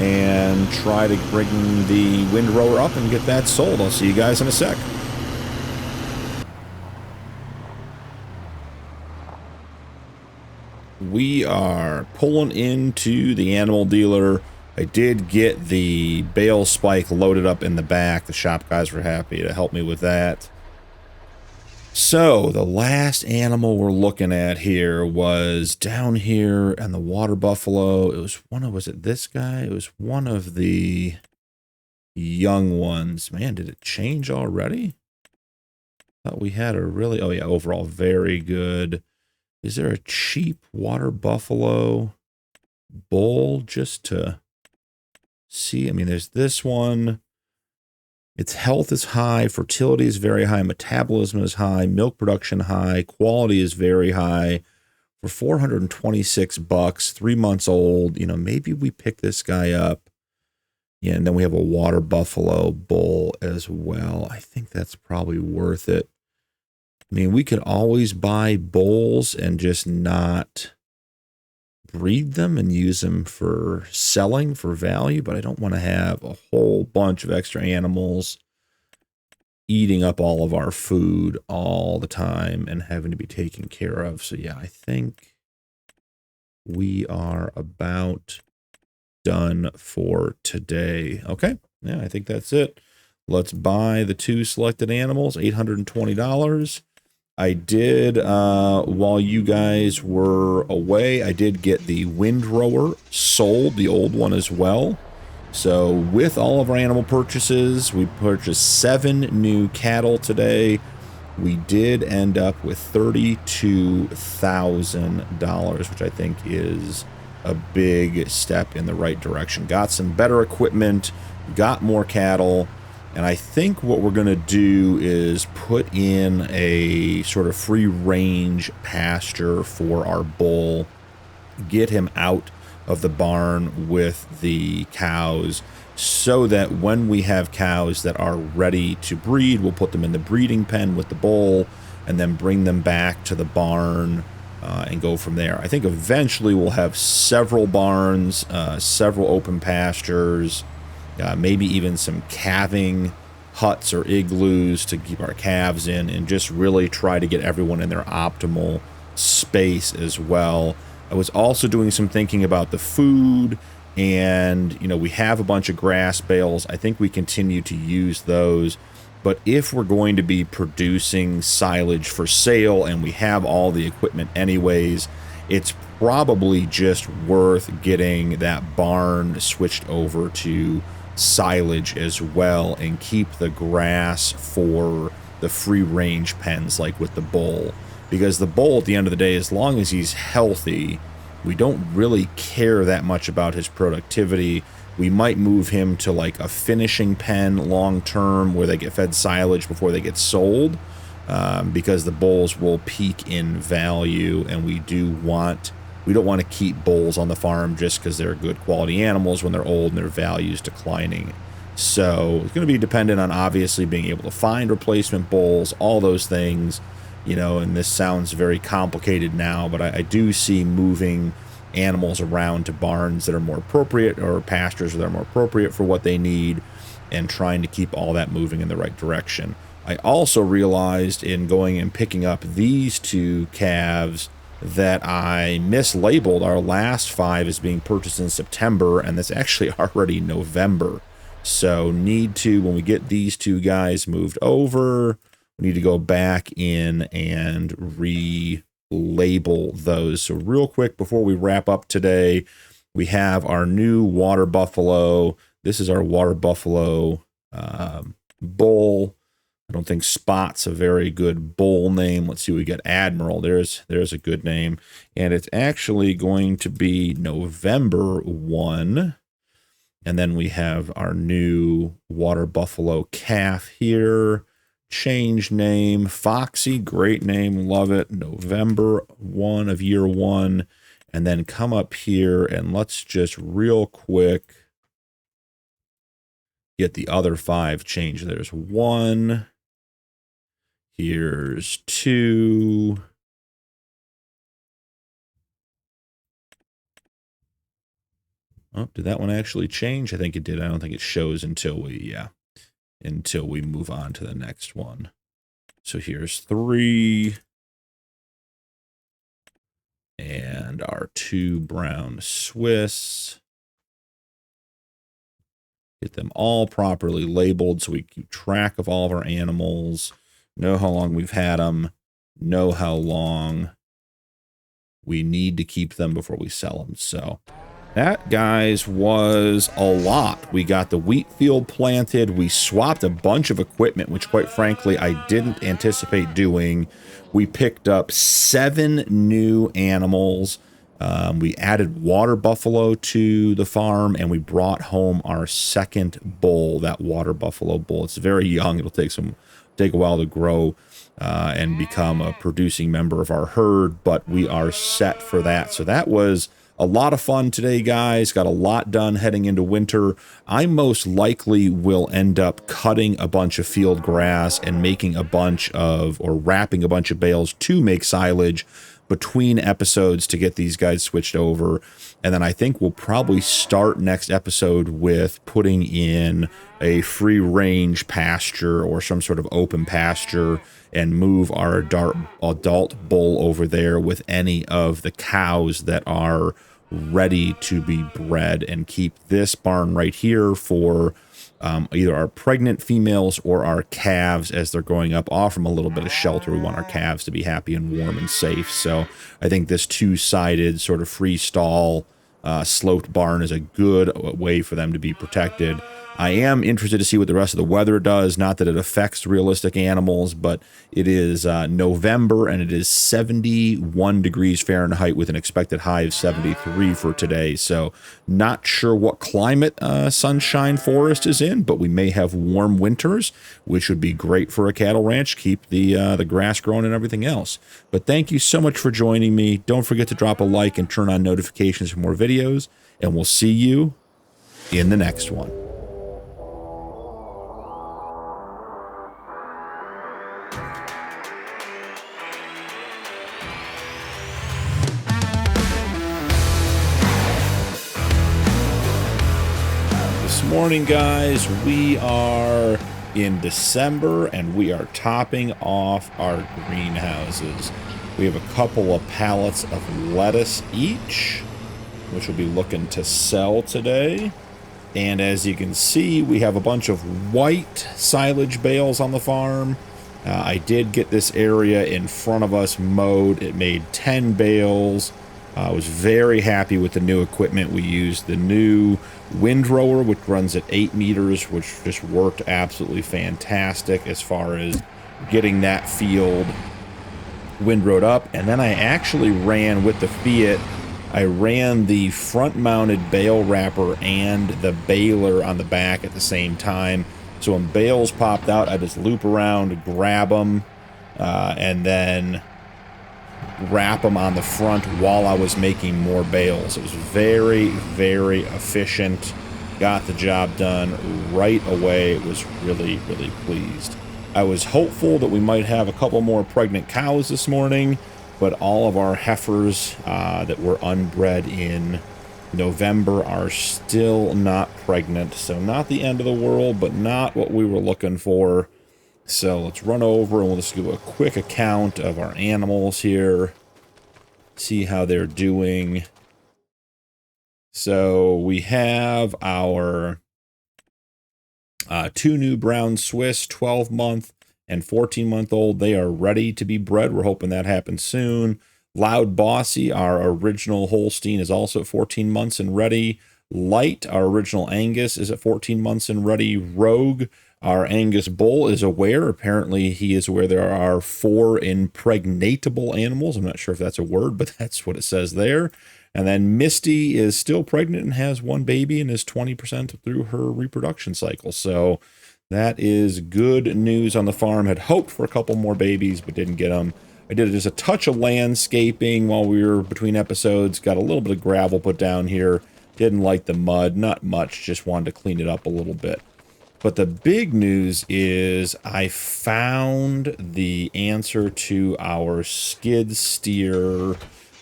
and try to bring the windrower up and get that sold. I'll see you guys in a sec. We are pulling into the animal dealer. I did get the bale spike loaded up in the back. The shop guys were happy to help me with that. So the last animal we're looking at here was down here, and the water buffalo. It was was it this guy? It was one of the young ones. Man, did it change already? Thought we had a really, oh yeah, overall very good. Is there a cheap water buffalo bull just to see? I mean, there's this one. Its health is high, fertility is very high, metabolism is high, milk production high, quality is very high. For $426, 3 months old, you know, maybe we pick this guy up. Yeah, and then we have a water buffalo bull as well. I think that's probably worth it. I mean, we could always buy bulls and just not breed them and use them for selling for value, but I don't want to have a whole bunch of extra animals eating up all of our food all the time and having to be taken care of. So yeah, I think we are about done for today. Okay, yeah, I think that's it. Let's buy the 2 selected animals, $820. I did, while you guys were away, I did get the windrower sold, the old one as well. So with all of our animal purchases, we purchased 7 new cattle today. We did end up with $32,000, which I think is a big step in the right direction. Got some better equipment, got more cattle. And I think what we're going to do is put in a sort of free-range pasture for our bull, get him out of the barn with the cows, so that when we have cows that are ready to breed, we'll put them in the breeding pen with the bull and then bring them back to the barn and go from there. I think eventually we'll have several barns, several open pastures, maybe even some calving huts or igloos to keep our calves in, and just really try to get everyone in their optimal space as well. I was also doing some thinking about the food, and you know, we have a bunch of grass bales. I think we continue to use those, but if we're going to be producing silage for sale and we have all the equipment anyways, it's probably just worth getting that barn switched over to silage as well and keep the grass for the free range pens like with the bull, because the bull at the end of the day, as long as he's healthy, we don't really care that much about his productivity. We might move him to like a finishing pen long term where they get fed silage before they get sold, because the bulls will peak in value, and we don't want to keep bulls on the farm just because they're good quality animals when they're old and their value's declining. So it's going to be dependent on obviously being able to find replacement bulls, all those things, you know, and this sounds very complicated now, but I do see moving animals around to barns that are more appropriate, or pastures that are more appropriate for what they need, and trying to keep all that moving in the right direction. I also realized in going and picking up these two calves that I mislabeled our last 5 as being purchased in September, and that's actually already November. So need to, when we get these 2 guys moved over, we need to go back in and relabel those. So real quick before we wrap up today, we have our new water buffalo. This is our water buffalo bull. I don't think Spot's a very good bull name. Let's see, we got Admiral. There's a good name. And it's actually going to be November 1. And then we have our new water buffalo calf here. Change name, Foxy, great name, love it. November 1 of year 1. And then come up here and let's just real quick get the other 5 changed. There's 1. Here's 2. Oh, did that one actually change? I think it did. I don't think it shows until we move on to the next one. So here's 3. And our 2 brown Swiss. Get them all properly labeled so we keep track of all of our animals, know how long we've had them, know how long we need to keep them before we sell them. So that, guys, was a lot. We got the wheat field planted. We swapped a bunch of equipment, which quite frankly, I didn't anticipate doing. We picked up 7 new animals. We added water buffalo to the farm, and we brought home our 2nd bull, that water buffalo bull. It's very young. It'll take a while to grow and become a producing member of our herd, but we are set for that. So that was a lot of fun today, guys. Got a lot done heading into winter. I most likely will end up cutting a bunch of field grass and making a bunch of, or wrapping a bunch of bales to make silage between episodes to get these guys switched over. And then I think we'll probably start next episode with putting in a free range pasture or some sort of open pasture and move our adult bull over there with any of the cows that are ready to be bred, and keep this barn right here for either our pregnant females or our calves as they're growing up. Offer them a little bit of shelter. We want our calves to be happy and warm and safe. So I think this 2-sided sort of free stall sloped barn is a good way for them to be protected. I am interested to see what the rest of the weather does. Not that it affects realistic animals, but it is November and it is 71 degrees Fahrenheit with an expected high of 73 for today. So not sure what climate Sunshine Forest is in, but we may have warm winters, which would be great for a cattle ranch. Keep the grass growing and everything else. But thank you so much for joining me. Don't forget to drop a like and turn on notifications for more videos, and we'll see you in the next one. morning, guys. We are in December and we are topping off our greenhouses. We have a couple of pallets of lettuce each, which we'll be looking to sell today. And as you can see, we have a bunch of white silage bales on the farm. I did get this area in front of us mowed. It made 10 bales. I was very happy with the new equipment. We used the new windrower, which runs at 8 meters, which just worked absolutely fantastic as far as getting that field windrowed up. And then I actually ran with the Fiat. I ran the front-mounted bale wrapper and the baler on the back at the same time. So when bales popped out, I just loop around, grab them, and then wrap them on the front while I was making more bales. It was very, very efficient. Got the job done right away. It was really, really pleased. I was hopeful that we might have a couple more pregnant cows this morning, but all of our heifers that were unbred in November are still not pregnant. So not the end of the world, but not what we were looking for. So let's run over and we'll just do a quick account of our animals here. See how they're doing. So we have our 2 new brown Swiss, 12-month and 14-month-old. They are ready to be bred. We're hoping that happens soon. Loud Bossy, our original Holstein, is also at 14 months and ready. Light, our original Angus, is at 14 months and ready. Rogue, our Angus bull, is aware. Apparently, he is aware there are 4 impregnatable animals. I'm not sure if that's a word, but that's what it says there. And then Misty is still pregnant and has 1 baby and is 20% through her reproduction cycle. So that is good news on the farm. Had hoped for a couple more babies, but didn't get them. I did just a touch of landscaping while we were between episodes. Got a little bit of gravel put down here. Didn't like the mud. Not much. Just wanted to clean it up a little bit. But the big news is I found the answer to our skid steer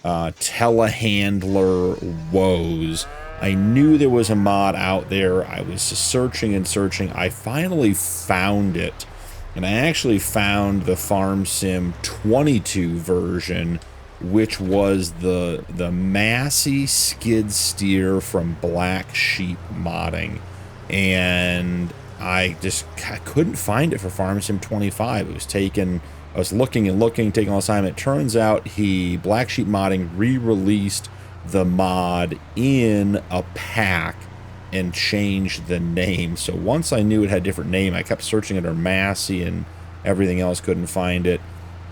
telehandler woes. I knew there was a mod out there. I was searching and searching. I finally found it. And I actually found the Farm Sim 22 version, which was the Massey skid steer from Black Sheep modding. And I couldn't find it for Farm Sim 25. It was taken, I was looking and looking, taking all the time. It turns out Black Sheep modding re-released the mod in a pack and changed the name. So once I knew it had a different name, I kept searching under Massey and everything else, couldn't find it.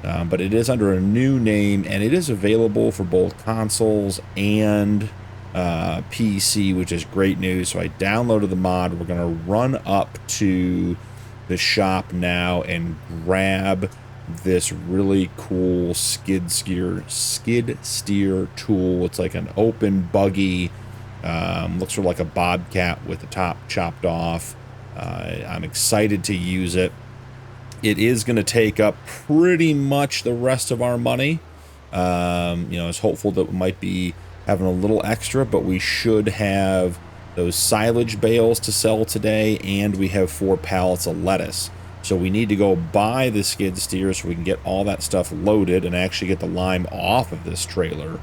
But it is under a new name, and it is available for both consoles and PC, which is great news. So I downloaded the mod. We're going to run up to the shop now and grab this really cool skid steer tool. It's like an open buggy. Looks sort of like a bobcat with the top chopped off. I'm excited to use it. It is going to take up pretty much the rest of our money. I was hopeful that we might be having a little extra, but we should have those silage bales to sell today, and we have 4 pallets of lettuce. So we need to go buy the skid steer so we can get all that stuff loaded and actually get the lime off of this trailer.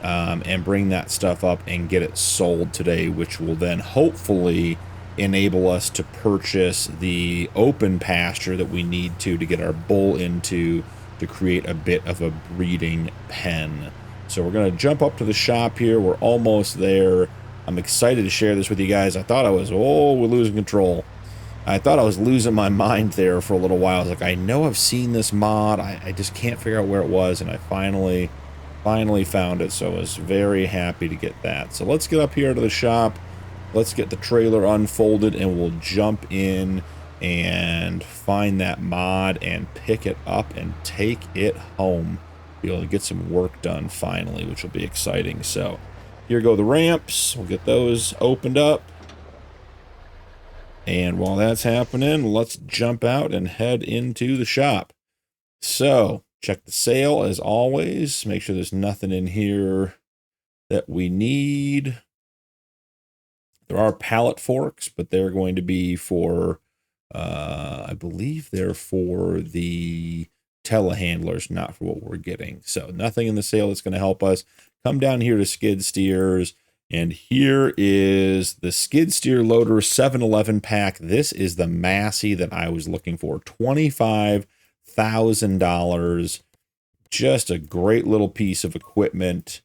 And bring that stuff up and get it sold today, which will then hopefully enable us to purchase the open pasture that we need to get our bull into to create a bit of a breeding pen. So we're going to jump up to the shop here. We're almost there. I'm excited to share this with you guys. I thought I was, we're losing control. I thought I was losing my mind there for a little while. I was like, I know I've seen this mod. I just can't figure out where it was, and I finally found it, so I was very happy to get that. So let's get up here to the shop, let's get the trailer unfolded, and we'll jump in and find that mod and pick it up and take it home. Be able to get some work done finally, which will be exciting. So here go the ramps. We'll get those opened up, and while that's happening, let's jump out and head into the shop. So check the sale as always. Make sure there's nothing in here that we need. There are pallet forks, but they're going to be for, I believe they're for the telehandlers, not for what we're getting. So nothing in the sale that's going to help us. Come down here to skid steers, and here is the skid steer loader 7-Eleven pack. This is the Massey that I was looking for. $25,000. Just a great little piece of equipment.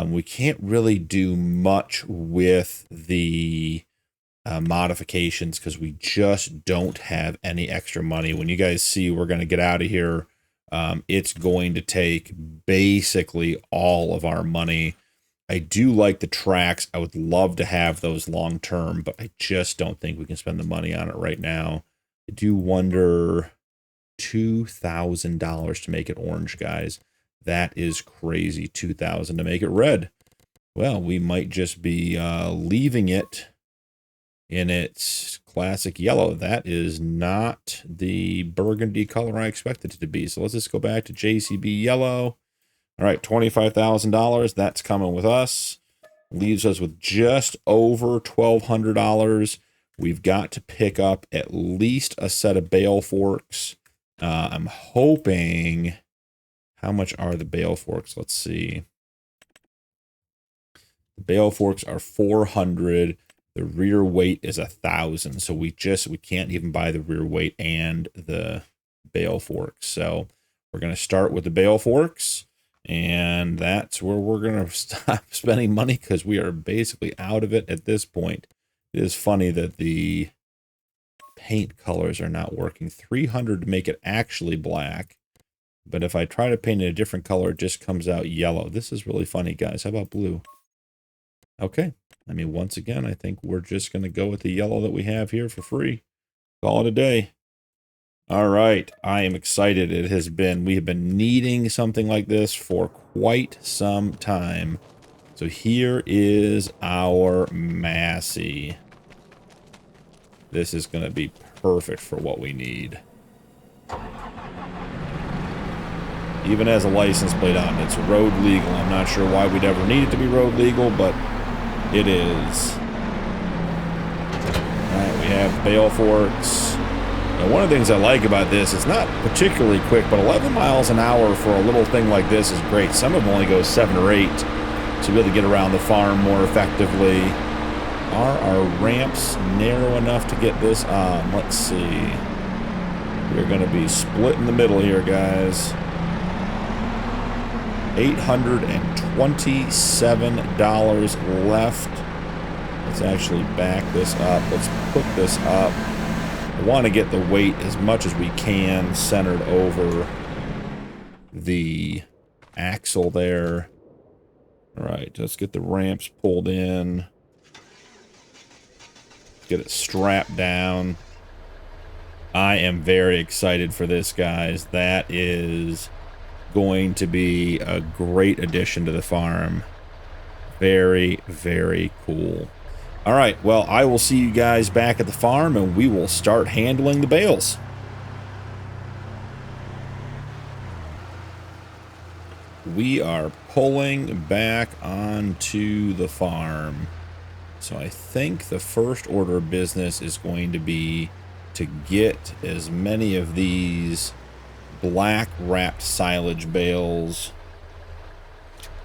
We can't really do much with the modifications because we just don't have any extra money. When you guys see we're going to get out of here, it's going to take basically all of our money. I do like the tracks. I would love to have those long term, but I just don't think we can spend the money on it right now. I do wonder, $2,000 to make it orange, guys. That is crazy. $2,000 to make it red. Well, we might just be leaving it in its classic yellow. That is not the burgundy color I expected it to be. So let's just go back to JCB yellow. All right, $25,000. That's coming with us. Leaves us with just over $1,200. We've got to pick up at least a set of bale forks. I'm hoping... How much are the bale forks? Let's see. The bale forks are 400. The rear weight is 1,000. So we can't even buy the rear weight and the bale forks. So we're going to start with the bale forks, and that's where we're going to stop spending money because we are basically out of it at this point. It is funny that the paint colors are not working. 300 to make it actually black. But if I try to paint it a different color, it just comes out yellow. This is really funny, guys. How about blue? Okay. I mean, once again, I think we're just going to go with the yellow that we have here for free. Call it a day. All right. I am excited. We have been needing something like this for quite some time. So here is our Massey. This is going to be perfect for what we need. Even has a license plate on it. It's road legal. I'm not sure why we'd ever need it to be road legal, but it is. Alright, we have bale forks. Now, one of the things I like about this, it's not particularly quick, but 11 miles an hour for a little thing like this is great. Some of them only go 7 or 8 to be able to get around the farm more effectively. Are our ramps narrow enough to get this on? Let's see. We're going to be split in the middle here, guys. $827 left. Let's actually back this up. Let's put this up. I want to get the weight as much as we can centered over the axle there. All right, let's get the ramps pulled in. Get it strapped down. I am very excited for this, guys. That is going to be a great addition to the farm. Very, very cool. All right, well, I will see you guys back at the farm, and we will start handling the bales. We are pulling back onto the farm. So I think the first order of business is going to be to get as many of these black wrapped silage bales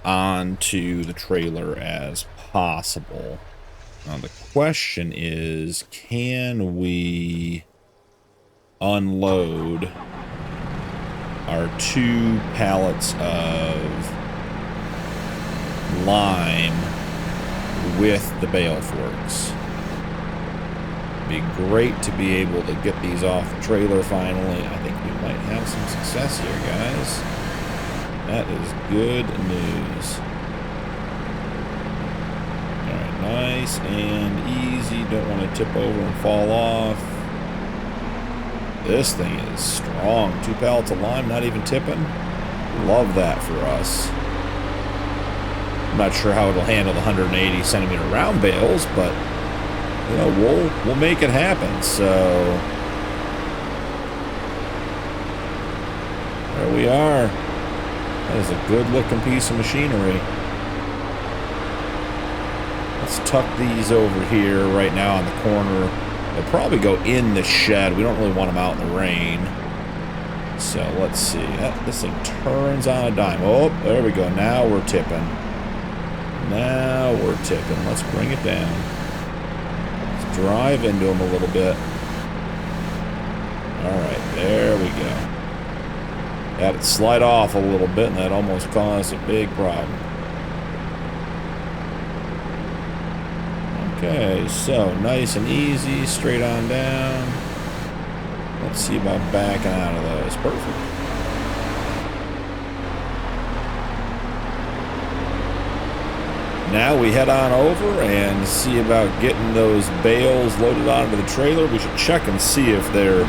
onto the trailer as possible. Now the question is, can we unload our 2 pallets of lime with the bale forks? Be great to be able to get these off the trailer finally. I think we might have some success here, guys. That is good news. Alright, nice and easy. Don't want to tip over and fall off. This thing is strong. 2 pallets of lime, not even tipping. Love that for us. I'm not sure how it'll handle the 180 centimeter round bales, but you know, we'll make it happen. So there we are. That is a good looking piece of machinery. Let's tuck these over here right now on the corner. They'll probably go in the shed. We don't really want them out in the rain. So let's see. This thing turns on a dime. Oh, there we go. Now we're tipping. Now we're tipping. Let's bring it down. Let's drive into them a little bit. Alright, there we go. Had it slide off a little bit, and that almost caused a big problem. Okay, so nice and easy, straight on down. Let's see about backing out of those. Perfect. Now we head on over and see about getting those bales loaded onto the trailer. We should check and see if they're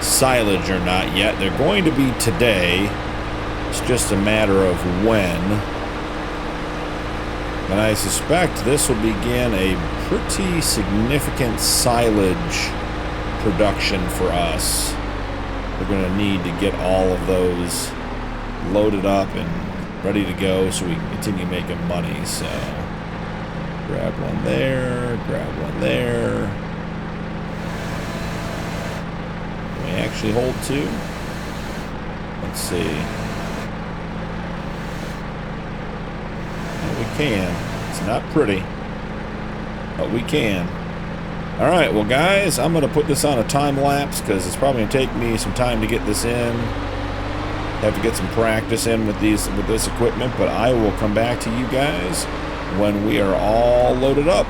silage or not yet. They're going to be today. It's just a matter of when. And I suspect this will begin a pretty significant silage production for us. We're going to need to get all of those loaded up and ready to go so we can continue making money. So grab one there, grab one there. Can we actually hold two? Let's see. We can. It's not pretty, but we can. All right, well, guys, I'm going to put this on a time lapse because it's probably going to take me some time to get this in. Have to get some practice in with this equipment, but I will come back to you guys when we are all loaded up.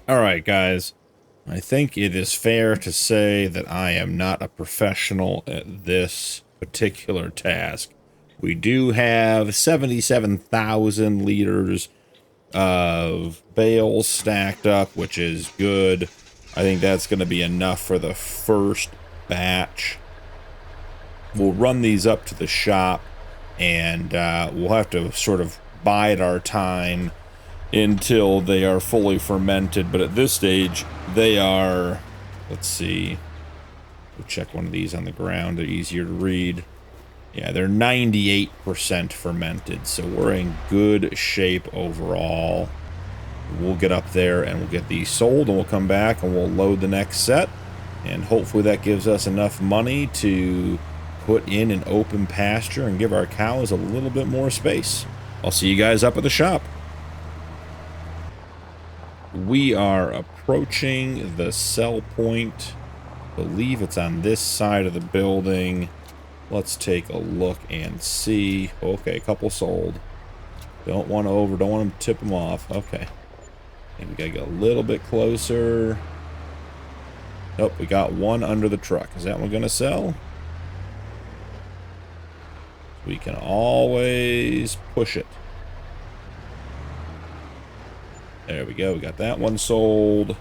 Alright, guys, I think it is fair to say that I am not a professional at this particular task. We do have 77,000 liters of bales stacked up, which is good. I think that's going to be enough for the first batch. We'll run these up to the shop, and we'll have to sort of bide our time until they are fully fermented. But at this stage, they are, let's see, we'll check one of these on the ground. They're easier to read. Yeah, they're 98% fermented, so we're in good shape overall. We'll get up there and we'll get these sold, and we'll come back and we'll load the next set, and hopefully that gives us enough money to put in an open pasture and give our cows a little bit more space. I'll see you guys up at the shop. We are approaching the sell point. I believe it's on this side of the building. Let's take a look and see. Okay, a couple sold. Don't want to tip them off. Okay. And we gotta get a little bit closer. Nope, we got one under the truck. Is that one gonna sell? We can always push it. There we go. We got that one sold.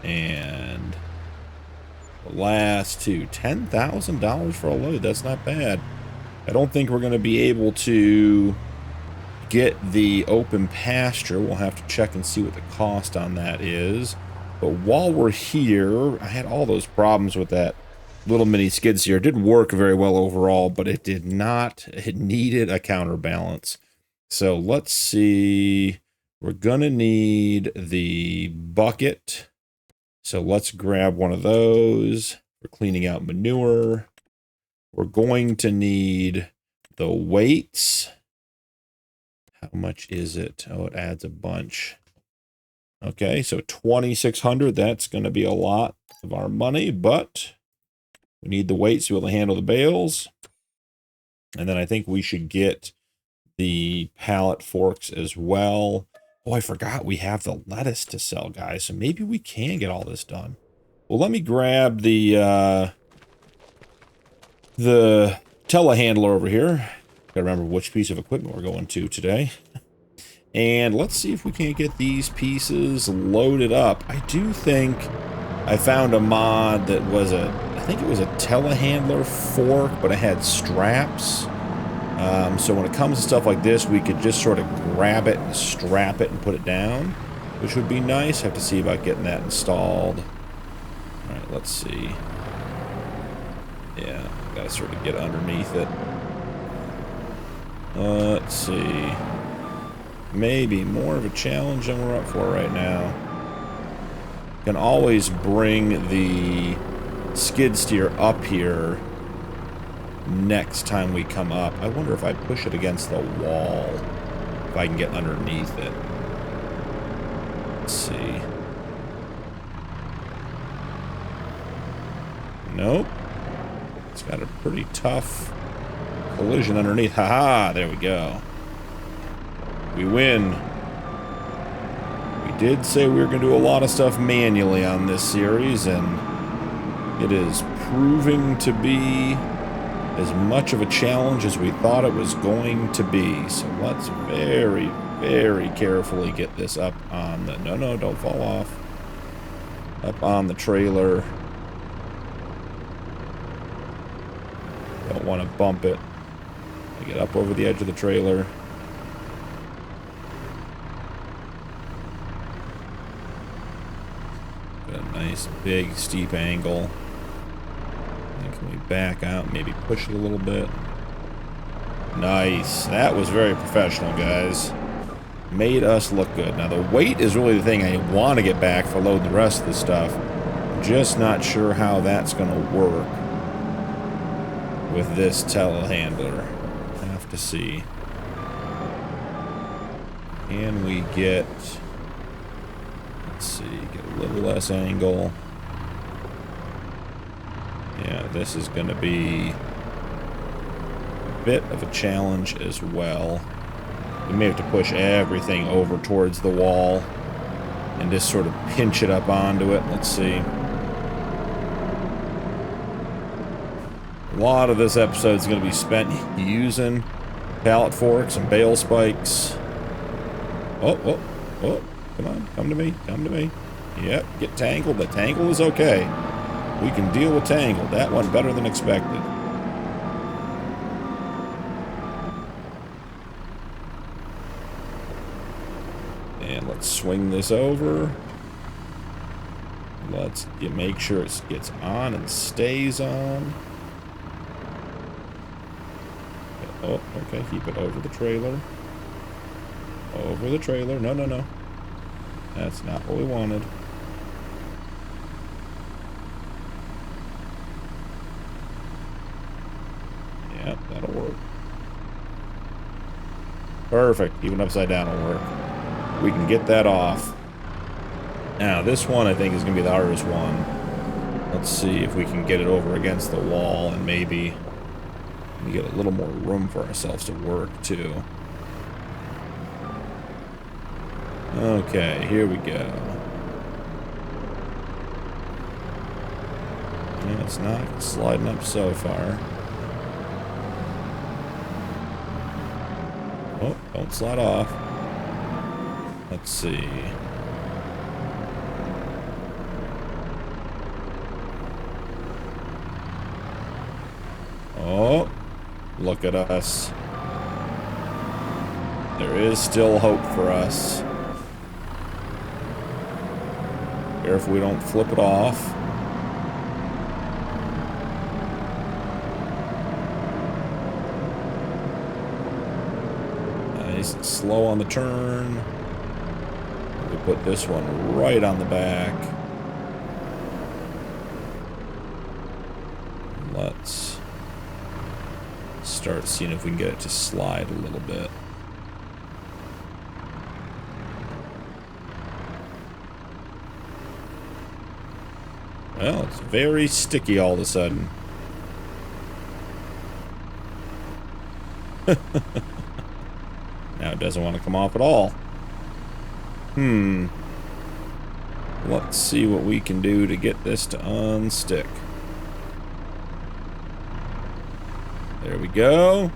And the last two. $10,000 for a load. That's not bad. I don't think we're going to be able to get the open pasture. We'll have to check and see what the cost on that is. But while we're here, I had all those problems with that little mini skid steer. It did work very well overall, but it did not. It needed a counterbalance. So let's see. We're going to need the bucket. So let's grab one of those for cleaning out manure. We're going to need the weights. How much is it? Oh, it adds a bunch. Okay, so 2,600. That's going to be a lot of our money, but we need the weights to be able to handle the bales. And then I think we should get the pallet forks as well. Oh, I forgot we have the lettuce to sell, guys. So maybe we can get all this done. Well, let me grab the telehandler over here. Gotta remember which piece of equipment we're going to today. And let's see if we can't get these pieces loaded up. I do think I found a mod that was I think it was a telehandler fork, but it had straps. So when it comes to stuff like this, we could just sort of grab it and strap it and put it down, which would be nice. Have to see about getting that installed. All right, let's see. Yeah, gotta sort of get underneath it. Let's see. Maybe more of a challenge than we're up for right now. Can always bring the skid steer up here next time we come up. I wonder if I push it against the wall, if I can get underneath it. Let's see. Nope. It's got a pretty tough collision underneath. Haha, there we go. We win. We did say we were going to do a lot of stuff manually on this series, and it is proving to be as much of a challenge as we thought it was going to be. So let's very, very carefully get this up on the... No, don't fall off. Up on the trailer. Don't want to bump it. Get up over the edge of the trailer. Got a nice, big, steep angle. Can we back out, maybe push it a little bit? Nice. That was very professional, guys. Made us look good. Now, the weight is really the thing I want to get back for loading the rest of the stuff. I'm just not sure how that's going to work with this telehandler. I have to see. Can we get... Let's see, get a little less angle. Yeah, this is going to be a bit of a challenge as well. We may have to push everything over towards the wall and just sort of pinch it up onto it. Let's see. A lot of this episode is going to be spent using pallet forks and bale spikes. Oh, come on, come to me, come to me. Yep, get tangled. The tangle is okay. We can deal with tangled. That went better than expected. And let's swing this over. Let's make sure it gets on and stays on. Oh, okay, keep it over the trailer. Over the trailer. No. That's not what we wanted. Yep, that'll work. Perfect. Even upside down will work. We can get that off. Now, this one I think is going to be the hardest one. Let's see if we can get it over against the wall and maybe we get a little more room for ourselves to work, too. Okay, here we go. Yeah, it's not sliding up so far. Oh, don't slide off. Let's see. Oh, look at us. There is still hope for us. Careful we don't flip it off. Nice and slow on the turn. We put this one right on the back. Let's start seeing if we can get it to slide a little bit. Well, it's very sticky all of a sudden. Now it doesn't want to come off at all. Let's see what we can do to get this to unstick. There we go.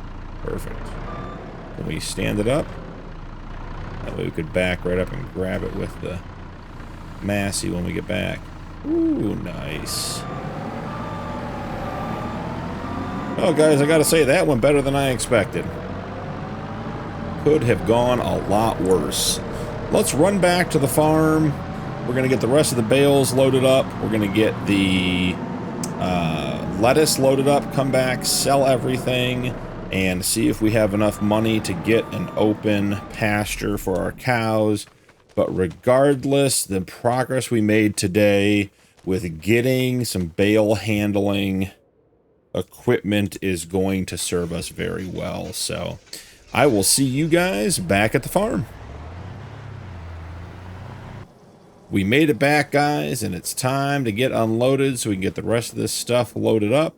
Perfect. Can we stand it up? That way we could back right up and grab it with the Massey when we get back. Ooh, nice. Well, guys, I gotta say, that went better than I expected. Could have gone a lot worse. Let's run back to the farm. We're gonna get the rest of the bales loaded up. We're gonna get the lettuce loaded up, come back, sell everything, and see if we have enough money to get an open pasture for our cows. But regardless, the progress we made today with getting some bale handling equipment is going to serve us very well. So I will see you guys back at the farm. We made it back, guys, and it's time to get unloaded so we can get the rest of this stuff loaded up.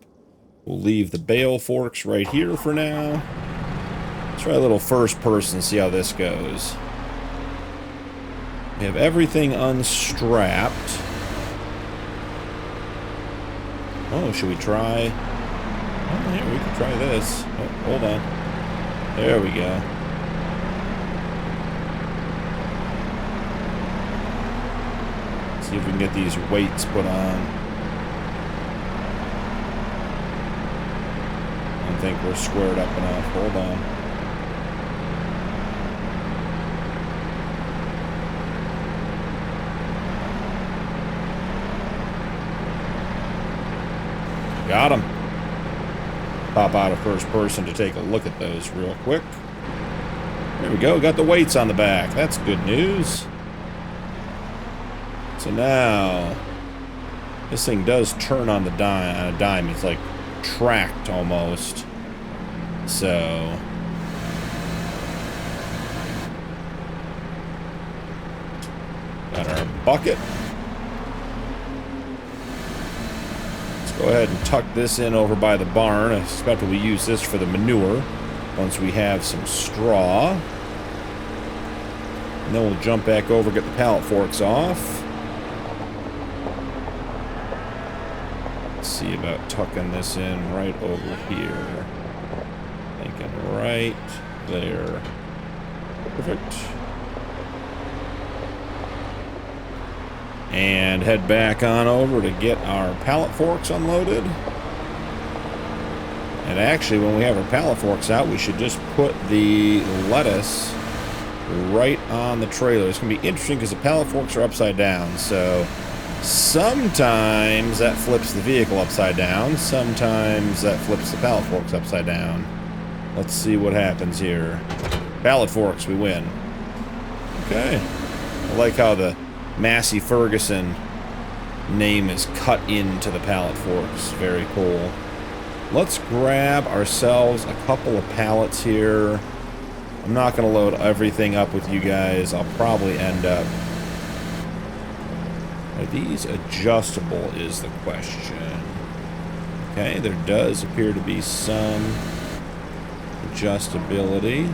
We'll leave the bale forks right here for now. Let's try a little first person, see how this goes. We have everything unstrapped. Oh, should we try? Oh, here, we could try this. Oh, hold on. There we go. See if we can get these weights put on. I don't think we're squared up enough. Hold on. Got him. Pop out of first person to take a look at those real quick. There we go. Got the weights on the back. That's good news. So now, this thing does turn on the dime. It's like tracked almost. So, got our bucket. Let's go ahead and tuck this in over by the barn. I expect we'll use this for the manure once we have some straw. And then we'll jump back over, get the pallet forks off. See about tucking this in right over here. Thinking right there. Perfect. And head back on over to get our pallet forks unloaded. And actually, when we have our pallet forks out, we should just put the lettuce right on the trailer. It's going to be interesting because the pallet forks are upside down, so sometimes that flips the vehicle upside down. Sometimes that flips the pallet forks upside down. Let's see what happens here. Pallet forks, we win. Okay. I like how the Massey Ferguson name is cut into the pallet forks. Very cool. Let's grab ourselves a couple of pallets here. I'm not going to load everything up with you guys. I'll probably end up... Are these adjustable is the question. Okay, there does appear to be some adjustability.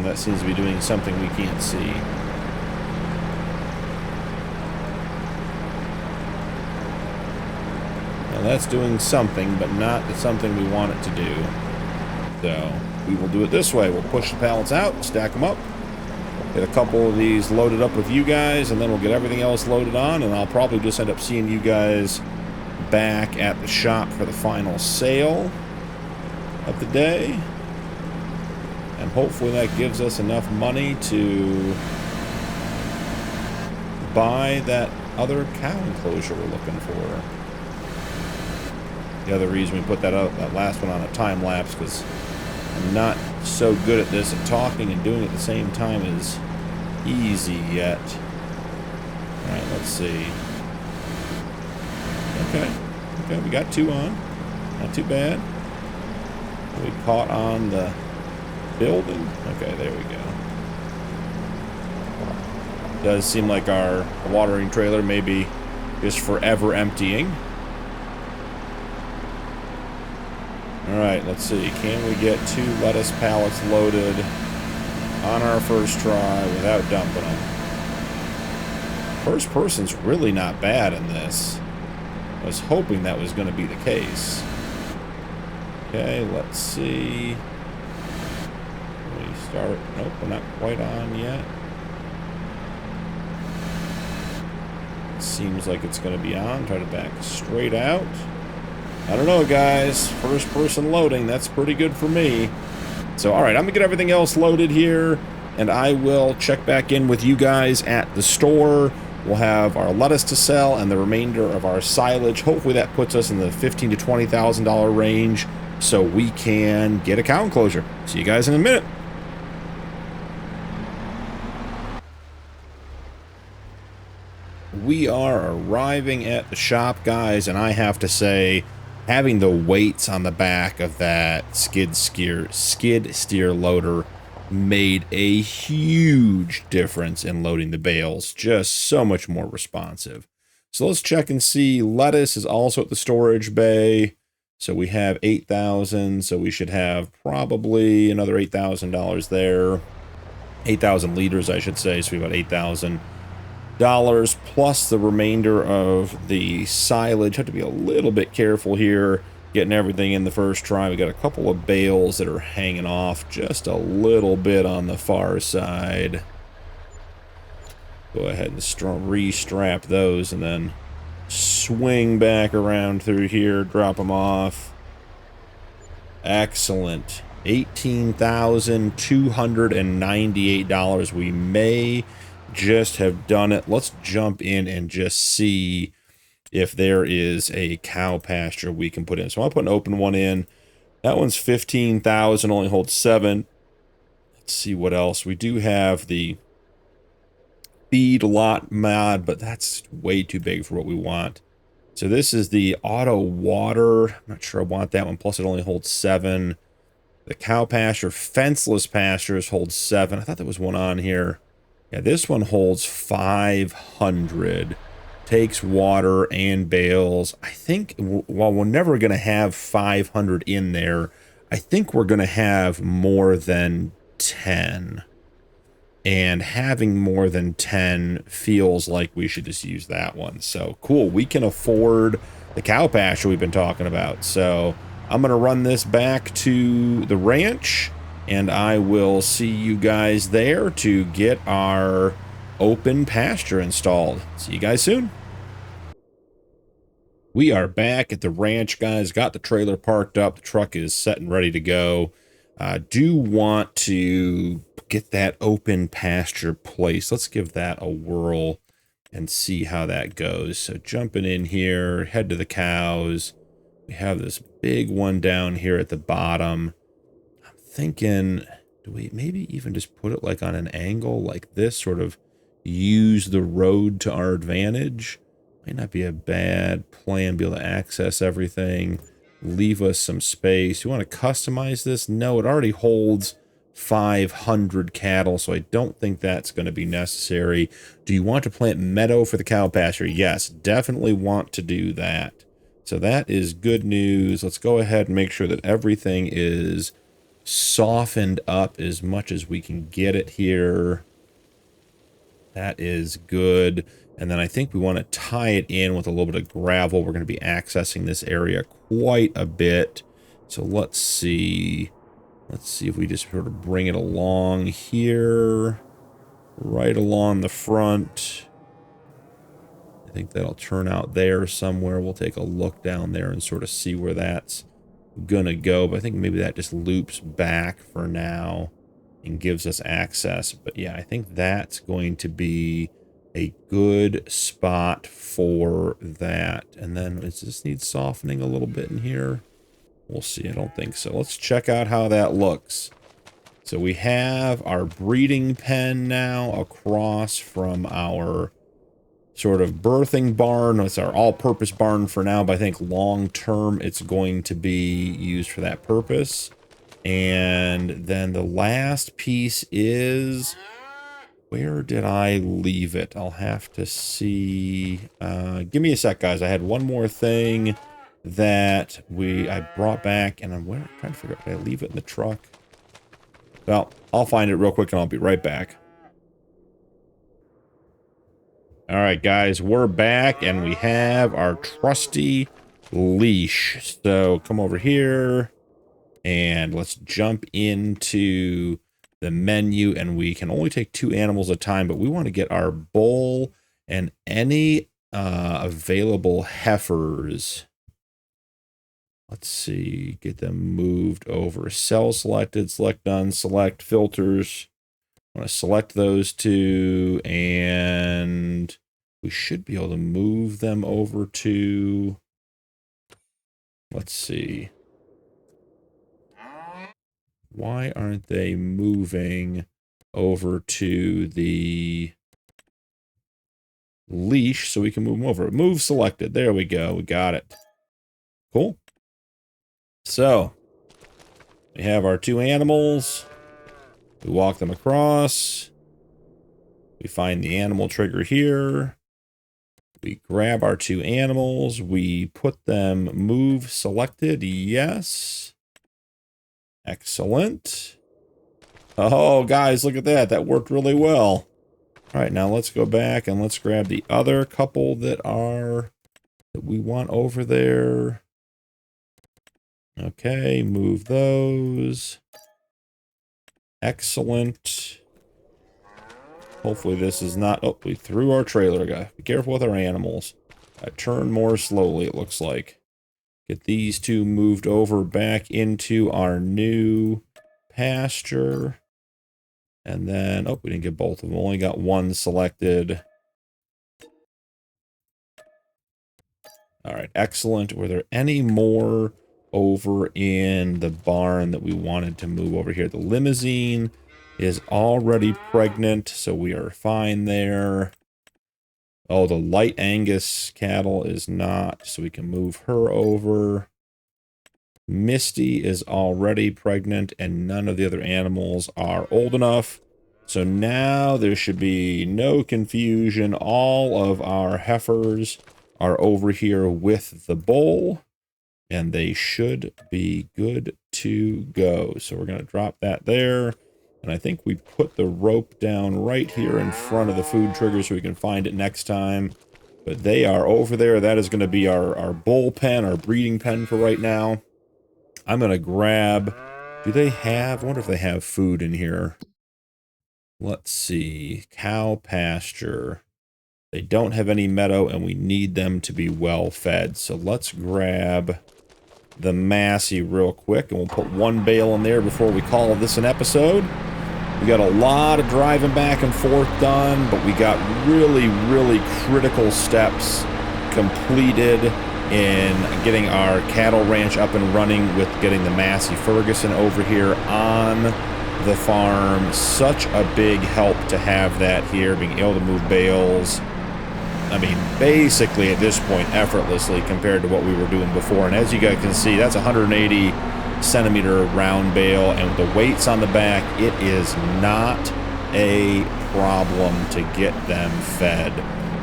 That seems to be doing something we can't see. Now that's doing something, but not something we want it to do. So, we will do it this way. We'll push the pallets out, stack them up. Get a couple of these loaded up with you guys, and then we'll get everything else loaded on, and I'll probably just end up seeing you guys back at the shop for the final sale of the day. And hopefully that gives us enough money to by that other cow enclosure we're looking for. The other reason we put that last one on a time lapse, because I'm not so good at this at talking and doing it at the same time is easy yet. Alright, let's see. Okay, we got 2 on. Not too bad. We caught on the building. Okay, there we go. Does seem like our watering trailer may be just forever emptying. Alright, let's see. Can we get 2 lettuce pallets loaded on our first try without dumping them? First person's really not bad in this. I was hoping that was going to be the case. Okay, let's see. We start. Nope, we're not quite on yet. Seems like it's going to be on. Try to back straight out. I don't know, guys. First person loading. That's pretty good for me. So, alright, I'm going to get everything else loaded here, and I will check back in with you guys at the store. We'll have our lettuce to sell and the remainder of our silage. Hopefully that puts us in the $15,000 to $20,000 range so we can get a cow enclosure. See you guys in a minute. We are arriving at the shop, guys, and I have to say, having the weights on the back of that skid steer loader made a huge difference in loading the bales. Just so much more responsive. So let's check and see. Lettuce is also at the storage bay. So we have 8,000. So we should have probably another $8,000 there. 8,000 liters, I should say. So we have about $8,000 plus the remainder of the silage. Have to be a little bit careful here. Getting everything in the first try. We got a couple of bales that are hanging off just a little bit on the far side. Go ahead and re-strap those and then swing back around through here, drop them off. Excellent. $18,298. We may just have done it. Let's jump in and just see if there is a cow pasture we can put in. So I'll put an open one in. That one's 15,000, only holds 7. Let's see what else. We do have the feed lot mod, but that's way too big for what we want. So this is the auto water. I'm not sure I want that one. Plus it only holds 7. The cow pasture, fenceless pastures holds 7. I thought there was one on here. Yeah, this one holds 500. Takes water and bales. I think, while we're never going to have 500 in there, I think we're going to have more than 10. And having more than 10 feels like we should just use that one. So, cool. We can afford the cow pasture we've been talking about. So, I'm going to run this back to the ranch, and I will see you guys there to get our open pasture installed. See you guys soon. We are back at the ranch, guys. Got the trailer parked up. The truck is set and ready to go. Do want to get that open pasture place. Let's give that a whirl and see how that goes. So jumping in here, head to the cows. We have this big one down here at the bottom. I'm thinking, do we maybe even just put it like on an angle like this, sort of use the road to our advantage? Might not be a bad plan. Be able to access everything. Leave us some space. You want to customize this? No, it already holds 500 cattle, so I don't think that's going to be necessary. Do you want to plant meadow for the cow pasture? Yes, definitely want to do that. So that is good news. Let's go ahead and make sure that everything is softened up as much as we can get it here. That is good. And then I think we want to tie it in with a little bit of gravel. We're going to be accessing this area quite a bit. So let's see. Let's see if we just sort of bring it along here. Right along the front. I think that'll turn out there somewhere. We'll take a look down there and sort of see where that's going to go. But I think maybe that just loops back for now and gives us access. But yeah, I think that's going to be a good spot for that. And then does this need softening a little bit in here? We'll see. I don't think so. Let's check out how that looks. So we have our breeding pen now across from our sort of birthing barn. It's our all-purpose barn for now, but I think long-term it's going to be used for that purpose. And then the last piece is... where did I leave it? I'll have to see. Give me a sec, guys. I had one more thing that I brought back, and I'm trying to figure out, did I leave it in the truck? Well, I'll find it real quick, and I'll be right back. All right, guys, we're back, and we have our trusty leash. So come over here, and let's jump into the menu, and we can only take 2 animals at a time, but we want to get our bull and any available heifers. Let's see, get them moved over. Cell selected, select done, select filters. I want to select those 2, and we should be able to move them over to, let's see. Why aren't they moving over to the leash so we can move them over? Move selected. There we go. We got it. Cool. So, we have our 2 animals. We walk them across. We find the animal trigger here. We grab our 2 animals. We put them move selected. Yes. Excellent. Oh, guys, look at that. That worked really well. All right, now let's go back and let's grab the other couple that we want over there. Okay, move those. Excellent. Hopefully this is not... oh, we threw our trailer guy. Be careful with our animals. I turn more slowly, it looks like. Get these 2 moved over back into our new pasture. And then... oh, we didn't get both of them. We only got 1 selected. All right, excellent. Were there any more over in the barn that we wanted to move over here? The limousine is already pregnant, so we are fine there. Oh, the light Angus cattle is not, so we can move her over. Misty is already pregnant, and none of the other animals are old enough. So now there should be no confusion. All of our heifers are over here with the bull, and they should be good to go. So we're going to drop that there. And I think we put the rope down right here in front of the food trigger so we can find it next time. But they are over there. That is going to be our bull pen, our breeding pen for right now. I'm going to grab... do they have... I wonder if they have food in here. Let's see. Cow pasture. They don't have any meadow, and we need them to be well fed. So let's grab the Massey real quick, and we'll put 1 bale in there before we call this an episode. We got a lot of driving back and forth done, but we got really, really critical steps completed in getting our cattle ranch up and running with getting the Massey Ferguson over here on the farm. Such a big help to have that here, being able to move bales. I mean, basically at this point, effortlessly compared to what we were doing before. And as you guys can see, that's 180 centimeter round bale, and with the weights on the back, it is not a problem to get them fed.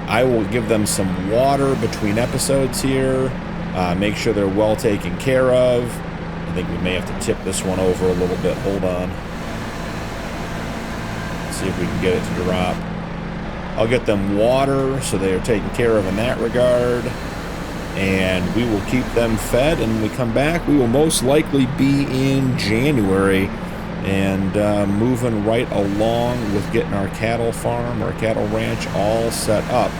I will give them some water between episodes here, make sure they're well taken care of. I think we may have to tip this one over a little bit. Hold on. Let's see if we can get it to drop. I'll get them water so they are taken care of in that regard. And we will keep them fed, and when we come back, we will most likely be in January and moving right along with getting our cattle farm, our cattle ranch all set up.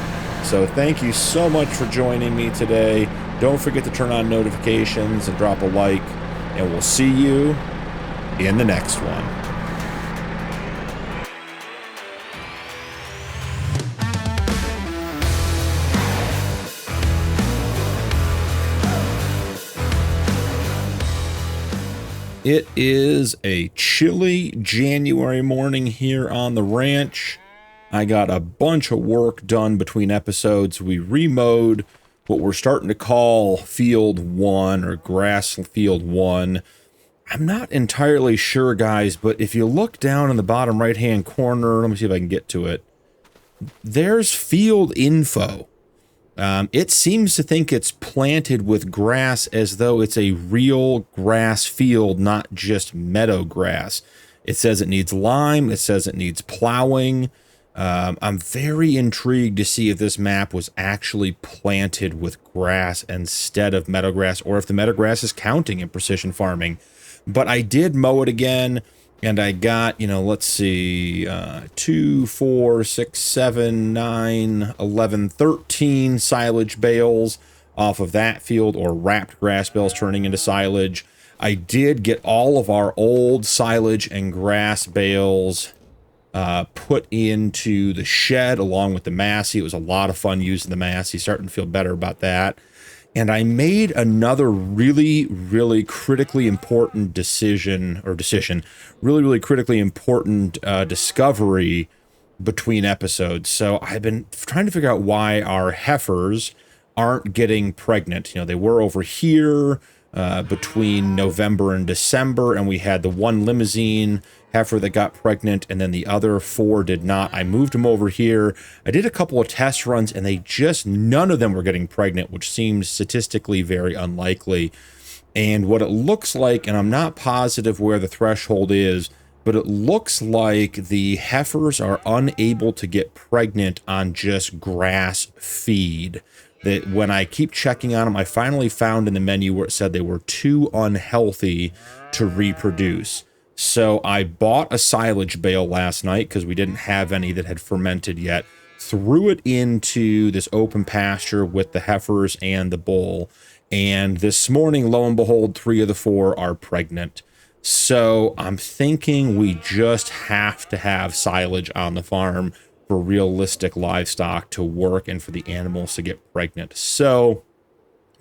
So thank you so much for joining me today. Don't forget to turn on notifications and drop a like, and we'll see you in the next one. It is a chilly January morning here on the ranch. I got a bunch of work done between episodes. We remowed what we're starting to call Field 1 or Grass Field 1. I'm not entirely sure, guys, but if you look down in the bottom right-hand corner, let me see if I can get to it. There's field info. It seems to think it's planted with grass as though it's a real grass field, not just meadow grass. It says it needs lime. It says it needs plowing. I'm very intrigued to see if this map was actually planted with grass instead of meadow grass, or if the meadow grass is counting in precision farming. But I did mow it again. And I got, let's see, 2, 4, 6, 7, 9, 11, 13 silage bales off of that field, or wrapped grass bales turning into silage. I did get all of our old silage and grass bales put into the shed along with the Massey. It was a lot of fun using the Massey, starting to feel better about that. And I made another really, really critically important really critically important discovery between episodes. So I've been trying to figure out why our heifers aren't getting pregnant. They were over here between November and December, and we had the one limousine heifer that got pregnant, and then the other 4 did not. I moved them over here. I did a couple of test runs, and none of them were getting pregnant, which seems statistically very unlikely. And what it looks like, and I'm not positive where the threshold is, but it looks like the heifers are unable to get pregnant on just grass feed. That when I keep checking on them, I finally found in the menu where it said they were too unhealthy to reproduce. So I bought a silage bale last night because we didn't have any that had fermented yet, threw it into this open pasture with the heifers and the bull. And this morning, lo and behold, 3 of the 4 are pregnant. So I'm thinking we just have to have silage on the farm for realistic livestock to work and for the animals to get pregnant. So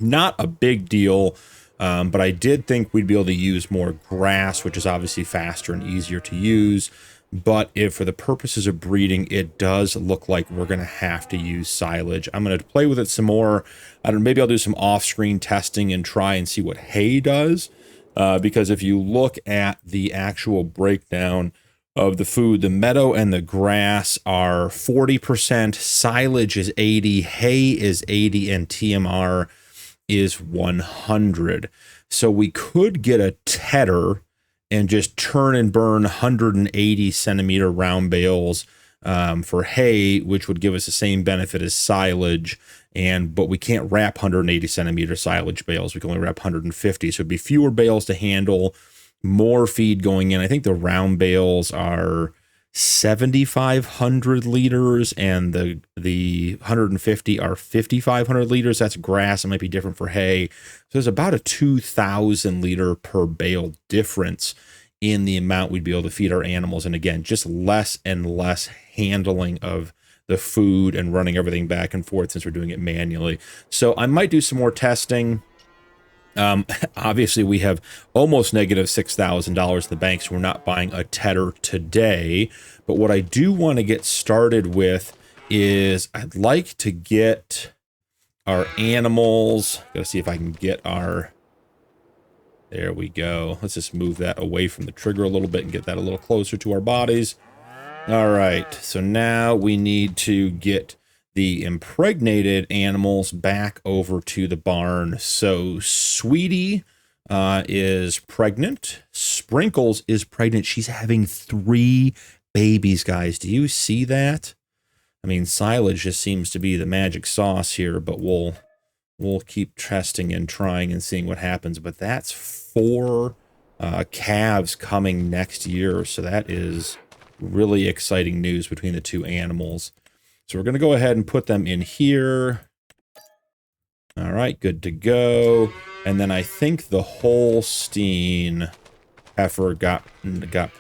not a big deal. But I did think we'd be able to use more grass, which is obviously faster and easier to use. But if for the purposes of breeding, it does look like we're going to have to use silage. I'm going to play with it some more. Maybe I'll do some off-screen testing and try and see what hay does. Because if you look at the actual breakdown of the food, the meadow and the grass are 40%, silage is 80%, hay is 80%, and TMR is 100. So we could get a tedder and just turn and burn 180 centimeter round bales for hay, which would give us the same benefit as silage. But we can't wrap 180 centimeter silage bales. We can only wrap 150. So it'd be fewer bales to handle, more feed going in. I think the round bales are 7,500 liters and the 150 are 5,500 liters. That's grass. It might be different for hay. So there's about a 2,000 liter per bale difference in the amount we'd be able to feed our animals. And again, just less and less handling of the food and running everything back and forth since we're doing it manually. So I might do some more testing. Obviously, we have almost negative $6,000 in the bank, so we're not buying a tedder today. But what I do want to get started with is I'd like to get our animals. Got to see if I can get our... There we go. Let's just move that away from the trigger a little bit and get that a little closer to our bodies. All right, so now we need to get the impregnated animals back over to the barn. So Sweetie is pregnant. Sprinkles is pregnant. She's having 3 babies, guys. Do you see that? I mean, silage just seems to be the magic sauce here, but we'll keep testing and trying and seeing what happens. But that's 4 calves coming next year. So that is really exciting news between the 2 animals. So we're going to go ahead and put them in here. All right, good to go. And then I think the Holstein heifer got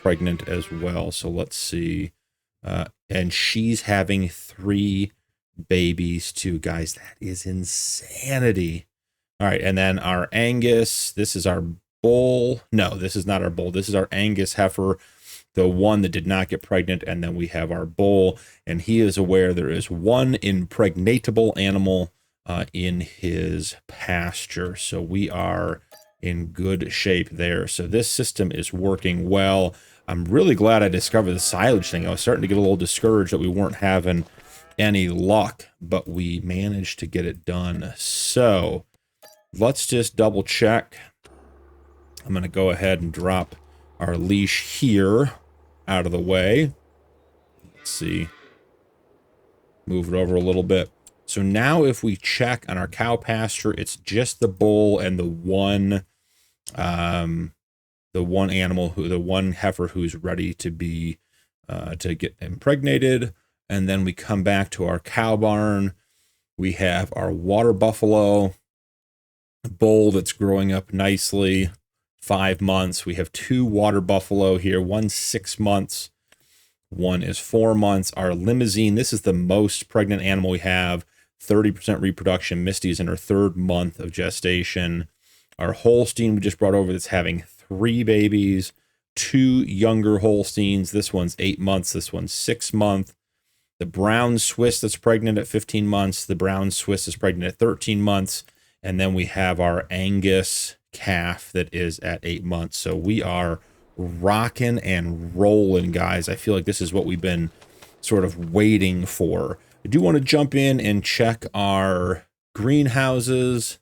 pregnant as well. So let's see. And she's having 3 babies too, guys. That is insanity. All right, and then our Angus, this is our bull. No, this is not our bull. This is our Angus heifer, the one that did not get pregnant. And then we have our bull, and he is aware there is one impregnatable animal in his pasture. So we are in good shape there. So this system is working well. I'm really glad I discovered the silage thing. I was starting to get a little discouraged that we weren't having any luck, but we managed to get it done. So let's just double check. I'm going to go ahead and drop our leash here out of the way. Let's see. Move it over a little bit. So now if we check on our cow pasture, it's just the bull and the one animal, the one heifer who's ready to be, to get impregnated. And then we come back to our cow barn. We have our water buffalo bull that's growing up nicely, 5 months. We have 2 water buffalo here, one's 6 months, one is 4 months. Our limousine, this is the most pregnant animal we have, 30% reproduction. Misty's in her 3rd month of gestation. Our Holstein we just brought over that's having 3 babies, 2 younger Holsteins. This one's 8 months, this one's 6 months. The brown Swiss that's pregnant at 15 months. The brown Swiss is pregnant at 13 months. And then we have our Angus calf that is at 8 months. So we are rocking and rolling, guys. I feel like this is what we've been sort of waiting for. I do want to jump in and check our greenhouses.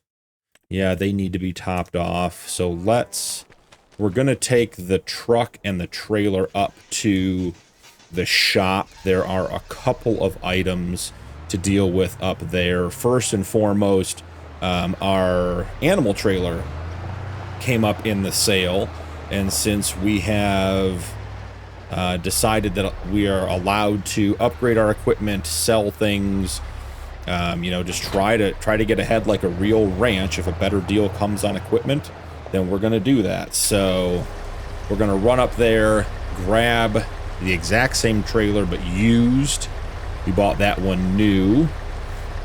Yeah, they need to be topped off. So we're going to take the truck and the trailer up to the shop. There are a couple of items to deal with up there. First and foremost, our animal trailer came up in the sale, and since we have decided that we are allowed to upgrade our equipment, sell things, you know, just try to get ahead like a real ranch. If a better deal comes on equipment, then we're going to do that. So we're going to run up there, grab the exact same trailer but used. We bought that one new,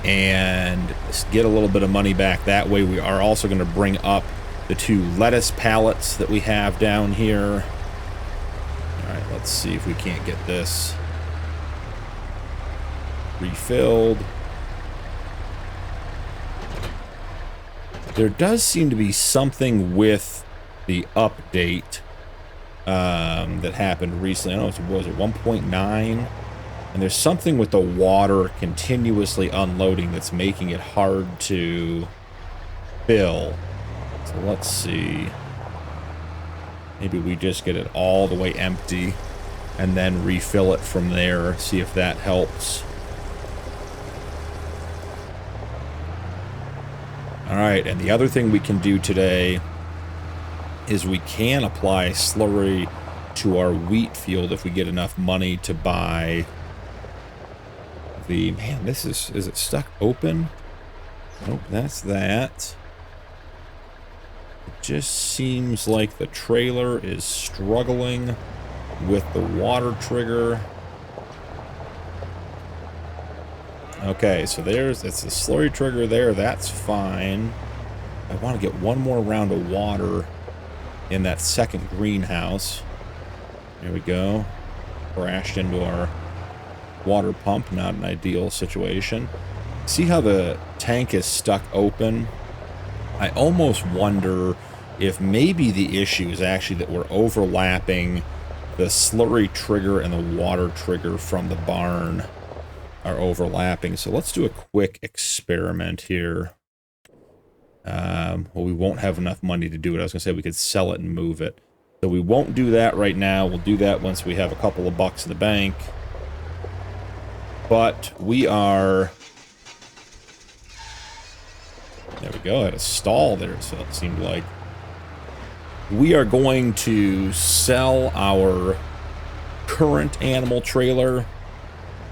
and get a little bit of money back that way. We are also going to bring up the 2 lettuce pallets that we have down here. All right, let's see if we can't get this refilled. There does seem to be something with the update that happened recently. I don't know, was it 1.9? And there's something with the water continuously unloading that's making it hard to fill. So let's see. Maybe we just get it all the way empty and then refill it from there. See if that helps. All right, and the other thing we can do today is we can apply slurry to our wheat field if we get enough money to buy the... Man, this is it stuck open? Nope, that's that. It just seems like the trailer is struggling with the water trigger. Okay, so it's the slurry trigger there. That's fine. I want to get one more round of water in that second greenhouse. There we go. Crashed into our water pump. Not an ideal situation. See how the tank is stuck open? I almost wonder if maybe the issue is actually that we're overlapping the slurry trigger and the water trigger from the barn are overlapping. So let's do a quick experiment here. Well, we won't have enough money to do it. I was going to say we could sell it and move it. So we won't do that right now. We'll do that once we have a couple of bucks in the bank. But we are... There we go. I had a stall there, so it seemed like. We are going to sell our current animal trailer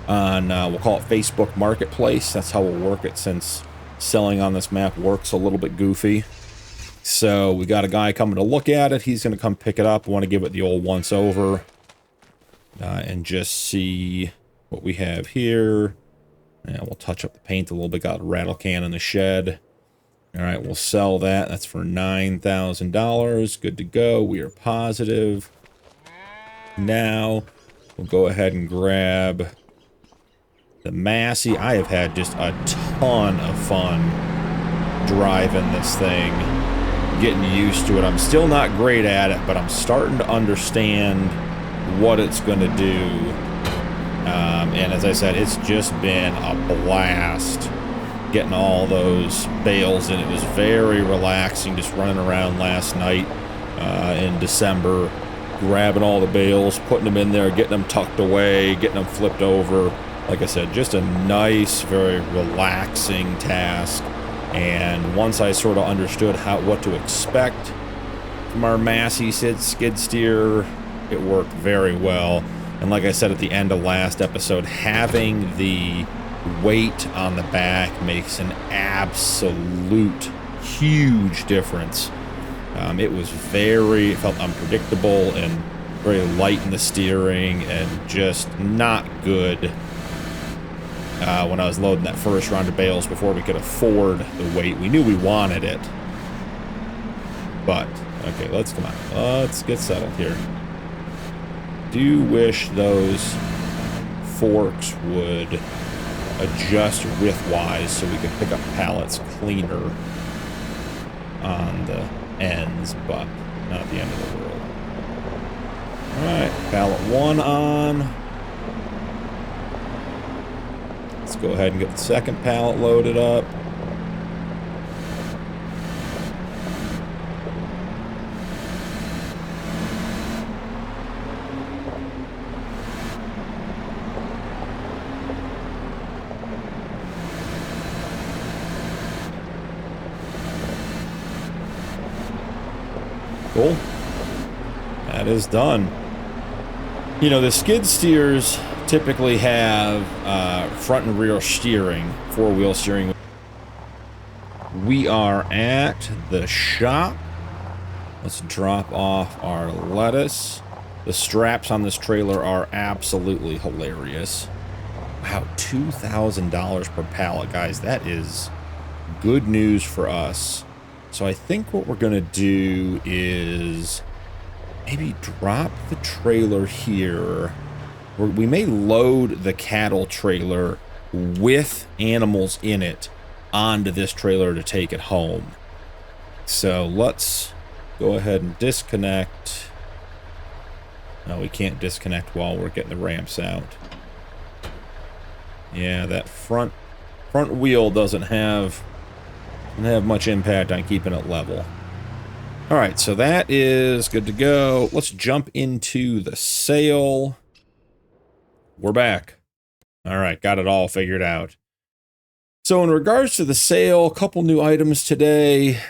on, we'll call it Facebook Marketplace. That's how we'll work it, since selling on this map works a little bit goofy. So we got a guy coming to look at it. He's going to come pick it up. I want to give it the old once over and just see what we have here. And we'll touch up the paint a little bit. Got a rattle can in the shed. All right, we'll sell that. That's for $9,000. Good to go. We are positive. Now, we'll go ahead and grab the Massey. I have had just a ton of fun driving this thing, getting used to it. I'm still not great at it, but I'm starting to understand what it's going to do. And as I said, it's just been a blast getting all those bales in. It was very relaxing just running around last night in December, grabbing all the bales, putting them in there, getting them tucked away, getting them flipped over. Like I said, just a nice, very relaxing task. And once I sort of understood what to expect from our Massey skid steer, it worked very well. And like I said at the end of last episode, having the weight on the back makes an absolute huge difference. It felt unpredictable and very light in the steering and just not good when I was loading that first round of bales before we could afford the weight. We knew we wanted it, but okay, let's get settled here. Do wish those forks would adjust widthwise so we could pick up pallets cleaner on the ends, but not the end of the world. Alright, pallet 1 on. Let's go ahead and get the second pallet loaded up. Cool. That is done. You know, the skid steers typically have front and rear steering, four-wheel steering. We are at the shop. Let's drop off our lettuce. The straps on this trailer are absolutely hilarious. Wow, $2,000 per pallet, guys. That is good news for us. So I think what we're going to do is maybe drop the trailer here. We may load the cattle trailer with animals in it onto this trailer to take it home. So let's go ahead and disconnect. No, we can't disconnect while we're getting the ramps out. Yeah, that front wheel doesn't have much impact on keeping it level. All right, so that is good to go. Let's jump into the sale. We're back. All right, got it all figured out. So in regards to the sale, a couple new items today.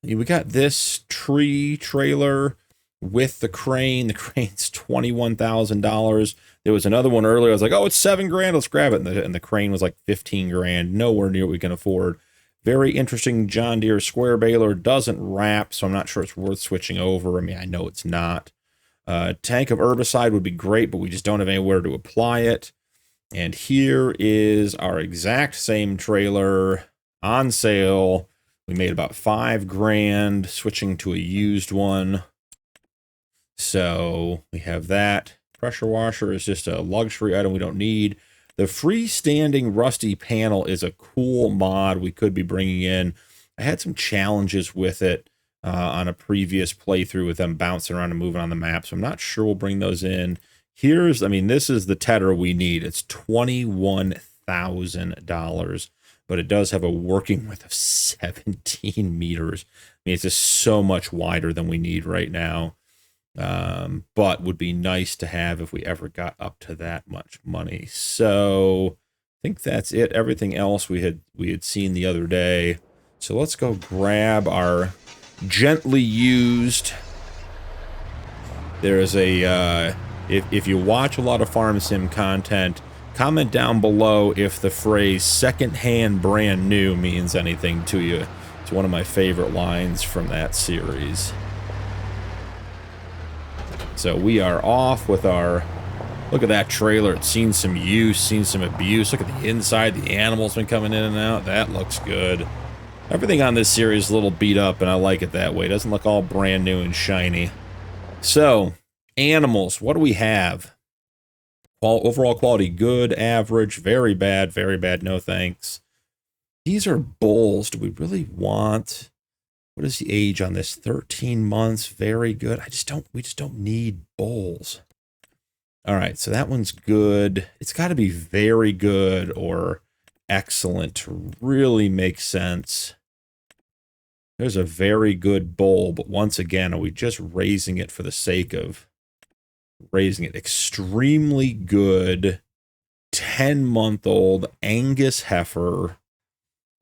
We got this tree trailer with the crane. The crane's $21,000. There was another one earlier. I was like, oh, it's $7,000. Let's grab it. And the crane was like $15,000. Nowhere near what we can afford. Very interesting John Deere square baler. Doesn't wrap, so I'm not sure it's worth switching over. I mean, I know it's not. Tank of herbicide would be great, but we just don't have anywhere to apply it. And here is our exact same trailer on sale. We made about $5,000 switching to a used one. So we have that. Pressure washer is just a luxury item we don't need. The freestanding rusty panel is a cool mod we could be bringing in. I had some challenges with it on a previous playthrough with them bouncing around and moving on the map, so I'm not sure we'll bring those in. This is the tedder we need. It's $21,000, but it does have a working width of 17 meters. I mean, it's just so much wider than we need right now. But would be nice to have if we ever got up to that much money. So I think that's it. Everything else we had seen the other day. So let's go grab our gently used. There is a if you watch a lot of farm sim content, comment down below if the phrase secondhand brand new means anything to you. It's one of my favorite lines from that series. So we are off with our, look at that trailer. It's seen some use, seen some abuse. Look at the inside. The animals been coming in and out. That looks good. Everything on this series is a little beat up, and I like it that way. It doesn't look all brand new and shiny. So, animals, what do we have? Overall quality, good, average, very bad, no thanks. These are bulls. Do we really want... What is the age on this? 13 months, very good. We just don't need bulls. All right, so that one's good. It's got to be very good or excellent to really make sense. There's a very good bull, but once again, are we just raising it for the sake of raising it? Extremely good, 10-month-old Angus heifer,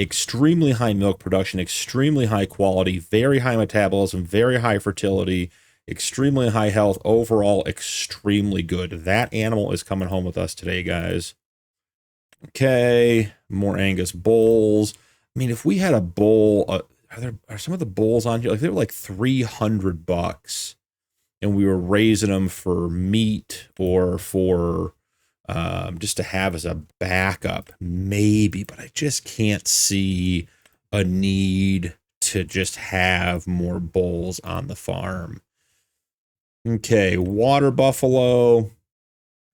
extremely high milk production, extremely high quality, very high metabolism, very high fertility, extremely high health, overall extremely good. That animal is coming home with us today, guys. Okay, more Angus bulls. I mean, if we had a bull, are some of the bulls on here? Like, they were like $300, and we were raising them for meat or for just to have as a backup, maybe. But I just can't see a need to just have more bulls on the farm. Okay, water buffalo.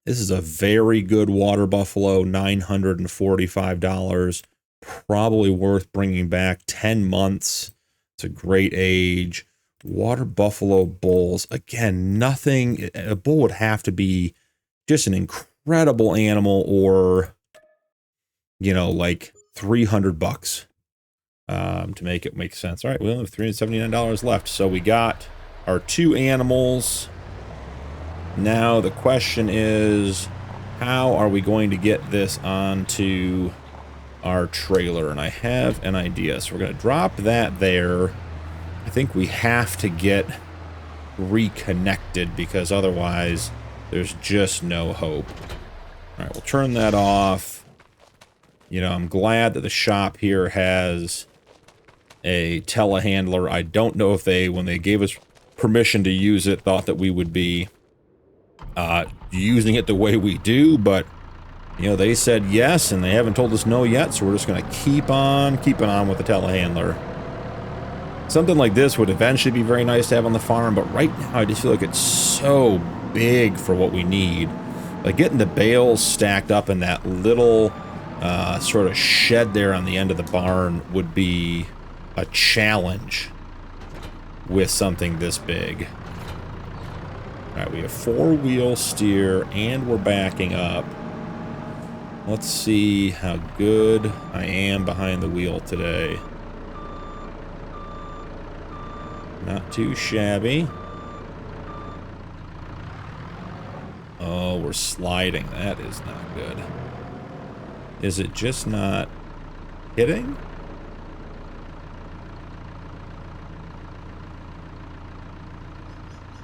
This is a very good water buffalo, $945. Probably worth bringing back. 10 months. It's a great age. Water buffalo bulls. Again, nothing. A bull would have to be just an incredible animal, or, you know, like $300 to make it make sense. All right, we only have $379 left. So we got our 2 animals. Now the question is, how are we going to get this onto our trailer? And I have an idea. So we're going to drop that there. I think we have to get reconnected, because otherwise there's just no hope. All right, we'll turn that off. You know, I'm glad that the shop here has a telehandler. I don't know if they, when they gave us permission to use it, thought that we would be using it the way we do, but you know, they said yes, and they haven't told us no yet, so we're just going to keep on keeping on with the telehandler. Something like this would eventually be very nice to have on the farm, but right now I just feel like it's so big for what we need. Like, getting the bales stacked up in that little sort of shed there on the end of the barn would be a challenge with something this big. All right, we have 4-wheel steer, and we're backing up. Let's see how good I am behind the wheel today. Not too shabby. Oh, we're sliding. That is not good. Is it just not hitting?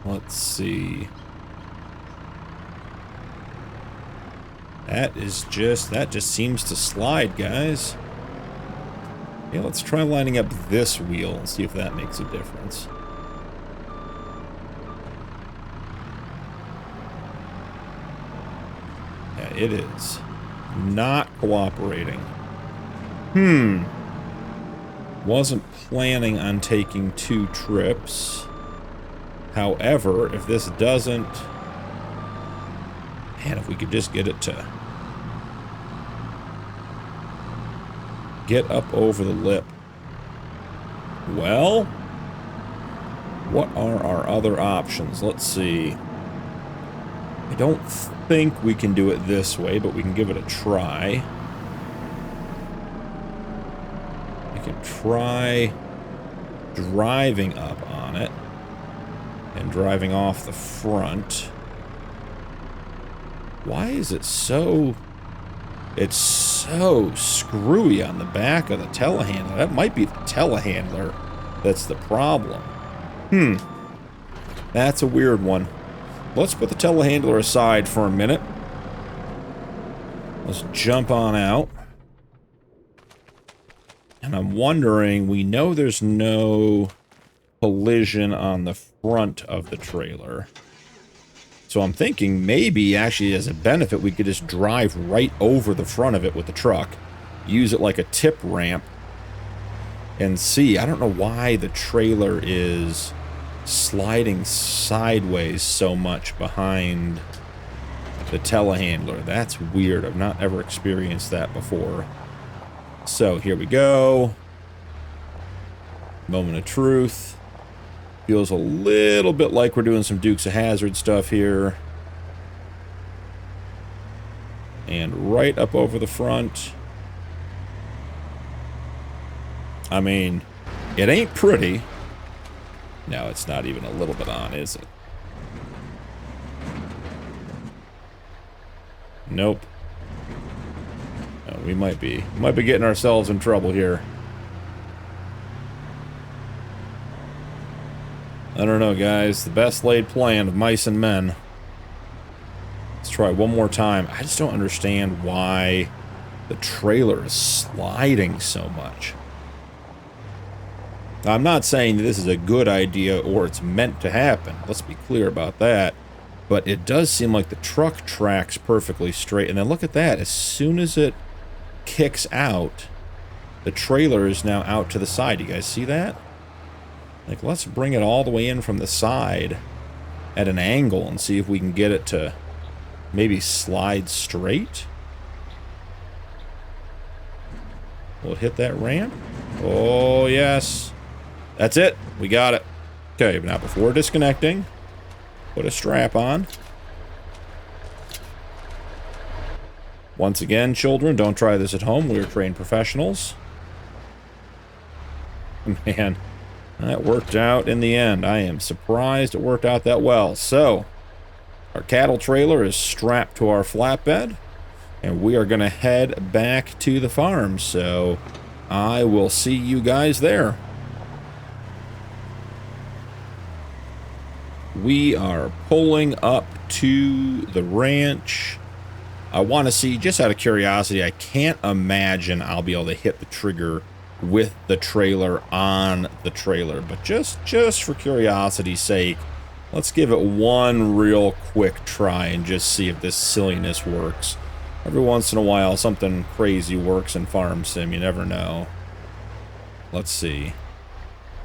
Let's see. That just seems to slide, guys. Okay, let's try lining up this wheel and see if that makes a difference. Yeah, it is not cooperating. Wasn't planning on taking 2 trips. However, if this doesn't... Man, if we could just get it to get up over the lip. Well, what are our other options? Let's see. I don't think we can do it this way, but we can give it a try. We can try driving up on it and driving off the front. Why is it so... It's so screwy on the back of the telehandler. That might be the telehandler that's the problem. That's a weird one. Let's put the telehandler aside for a minute. Let's jump on out. And I'm wondering, we know there's no collision on the front of the trailer. So I'm thinking maybe, actually, as a benefit, we could just drive right over the front of it with the truck. Use it like a tip ramp. and see. I don't know why the trailer is sliding sideways so much behind the telehandler. That's weird. I've not ever experienced that before. So here we go. Moment of truth. Feels a little bit like we're doing some Dukes of Hazzard stuff here. And right up over the front. I mean, it ain't pretty. No, it's not even a little bit on, is it? Nope. No, we might be getting ourselves in trouble here. I don't know, guys. The best laid plan of mice and men. Let's try one more time. I just don't understand why the trailer is sliding so much. I'm not saying that this is a good idea or it's meant to happen. Let's be clear about that. But it does seem like the truck tracks perfectly straight. And then look at that. As soon as it kicks out, the trailer is now out to the side. You guys see that? Like, let's bring it all the way in from the side at an angle and see if we can get it to maybe slide straight. Will it hit that ramp? Oh, yes. That's it. We got it. Okay, now before disconnecting, put a strap on. Once again, children, don't try this at home. We are trained professionals. Man, that worked out in the end. I am surprised it worked out that well. So, our cattle trailer is strapped to our flatbed, and we are going to head back to the farm. So, I will see you guys there. We are pulling up to the ranch. I want to see, just out of curiosity, I can't imagine I'll be able to hit the trigger with the trailer on the trailer. But just for curiosity's sake, let's give it one real quick try and just see if this silliness works. Every once in a while, something crazy works in Farm Sim. You never know. Let's see.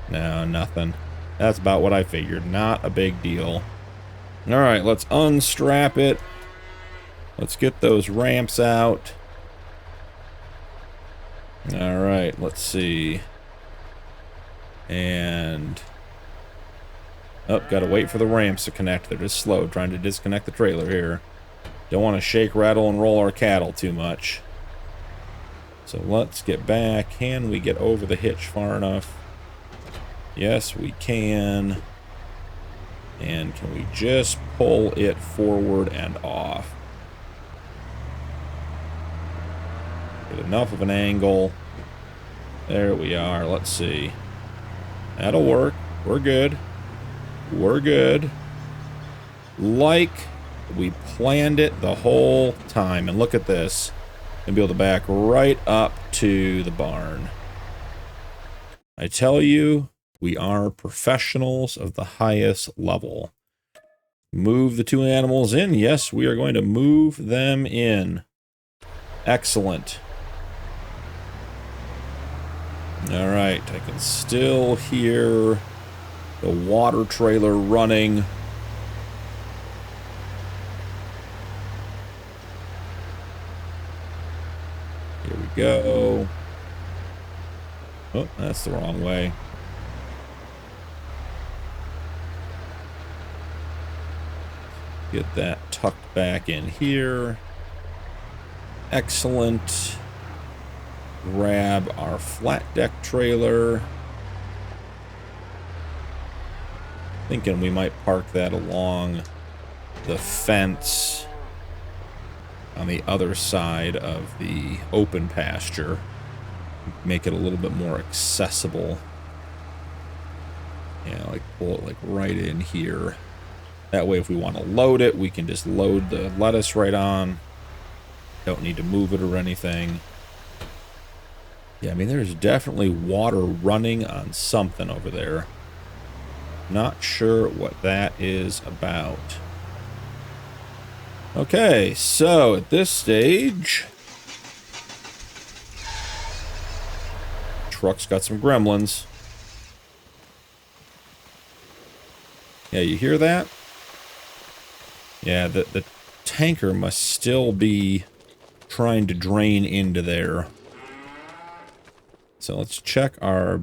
No, nothing. That's about what I figured. Not a big deal. Alright, let's unstrap it. Let's get those ramps out. Alright, let's see. And... oh, gotta wait for the ramps to connect. They're just slow, trying to disconnect the trailer here. Don't want to shake, rattle, and roll our cattle too much. So let's get back. Can we get over the hitch far enough? Yes, we can. And can we just pull it forward and off? Get enough of an angle. There we are. Let's see. That'll work. We're good. We're good. Like we planned it the whole time. And look at this. And be able to back right up to the barn. I tell you, we are professionals of the highest level. Move the two animals in. Yes, we are going to move them in. Excellent. All right, I can still hear the water trailer running. Here we go. Oh, that's the wrong way. Get that tucked back in here. Excellent. Grab our flat deck trailer. Thinking we might park that along the fence on the other side of the open pasture. Make it a little bit more accessible. Yeah, like pull it like right in here. That way if we want to load it, we can just load the lettuce right on. Don't need to move it or anything. Yeah, I mean, there's definitely water running on something over there. Not sure what that is about. Okay, so at this stage... truck's got some gremlins. Yeah, you hear that? Yeah, the tanker must still be trying to drain into there. So let's check our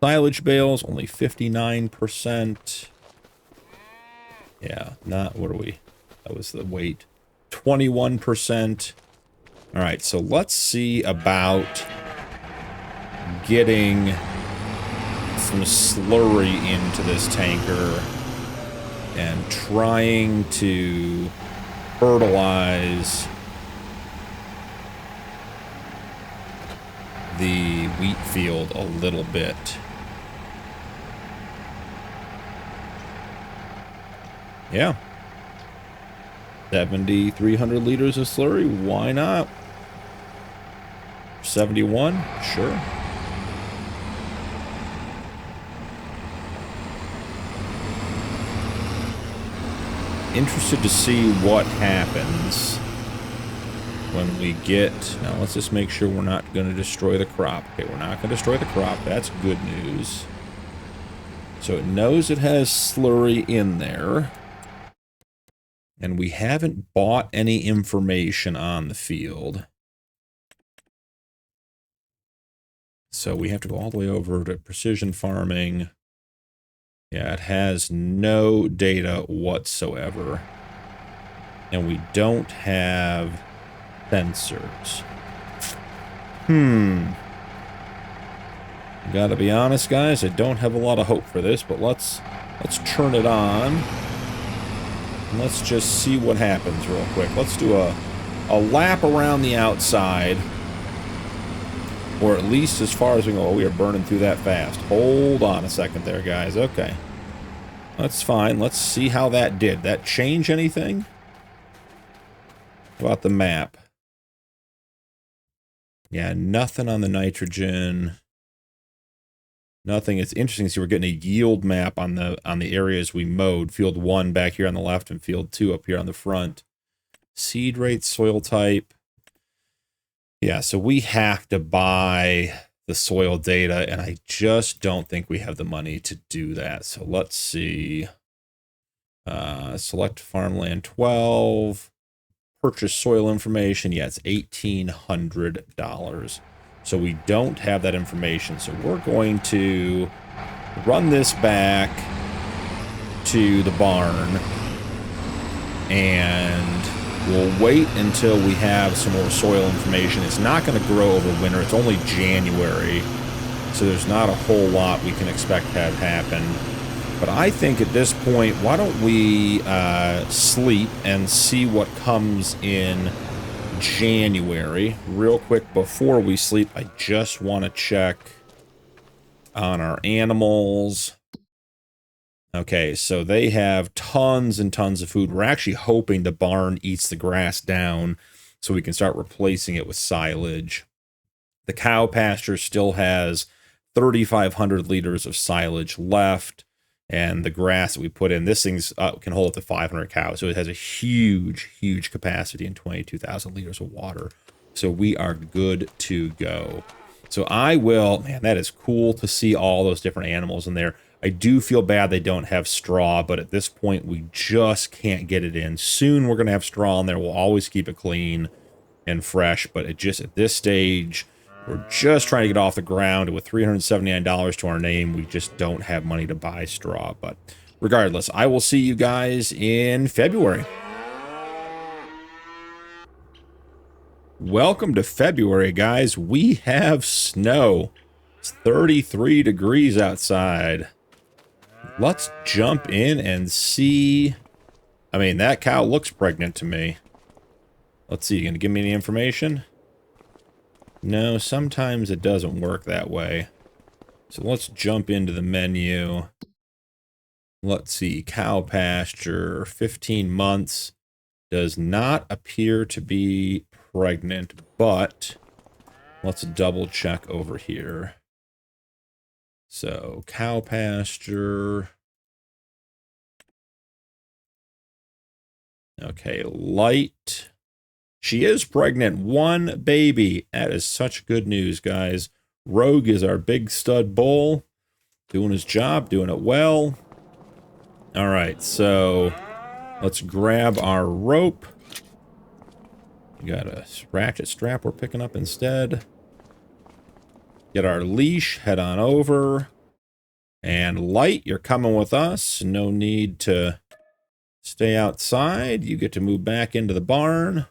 silage bales, only 59%. Yeah, not, what are we? That was the weight. 21%. All right, so let's see about getting some slurry into this tanker and trying to fertilize the wheat field a little bit. Yeah. 7,300 liters of slurry, why not? 71, sure. Interested to see what happens when we get... Now, let's just make sure we're not going to destroy the crop. Okay, we're not going to destroy the crop. That's good news. So it knows it has slurry in there. And we haven't bought any information on the field. So we have to go all the way over to precision farming. Yeah, it has no data whatsoever. And we don't have sensors. Gotta be honest, guys, I don't have a lot of hope for this, but let's turn it on. And let's just see what happens real quick. Let's do a lap around the outside. Or at least as far as we go. Oh, we are burning through that fast. Hold on a second there, guys. Okay. That's fine. Let's see how that did. That change anything? How about the map? Yeah, nothing on the nitrogen. Nothing. It's interesting to see we're getting a yield map on the areas we mowed. Field 1 back here on the left and field 2 up here on the front. Seed rate, soil type. Yeah, so we have to buy the soil data, and I just don't think we have the money to do that. So let's see. Select farmland 12. Purchase soil information. Yeah, it's $1,800. So we don't have that information. So we're going to run this back to the barn, and we'll wait until we have some more soil information. It's not going to grow over winter. It's only January, so there's not a whole lot we can expect to have happen. But I think at this point, why don't we sleep and see what comes in January. Real quick before we sleep, I just want to check on our animals. Okay, so they have tons and tons of food. We're actually hoping the barn eats the grass down so we can start replacing it with silage. The cow pasture still has 3,500 liters of silage left, and the grass that we put in, this thing's can hold up to 500 cows, so it has a huge, huge capacity and 22,000 liters of water. So we are good to go. So I will, man, that is cool to see all those different animals in there. I do feel bad they don't have straw, but at this point, we just can't get it in. Soon, we're going to have straw in there. We'll always keep it clean and fresh, but it just, at this stage, we're just trying to get off the ground. And with $379 to our name, we just don't have money to buy straw. But regardless, I will see you guys in February. Welcome to February, guys. We have snow. It's 33 degrees outside. Let's jump in and see. I mean, that cow looks pregnant to me. Let's see, you gonna give me any information? No, sometimes it doesn't work that way. So let's jump into the menu. Let's see, cow pasture, 15 months. Does not appear to be pregnant, but let's double check over here. So, cow pasture. Okay, light. She is pregnant. One baby. That is such good news, guys. Rogue is our big stud bull. Doing his job, doing it well. All right, so let's grab our rope. We got a ratchet strap we're picking up instead. Get our leash, head on over. And Light, you're coming with us. No need to stay outside. You get to move back into the barn.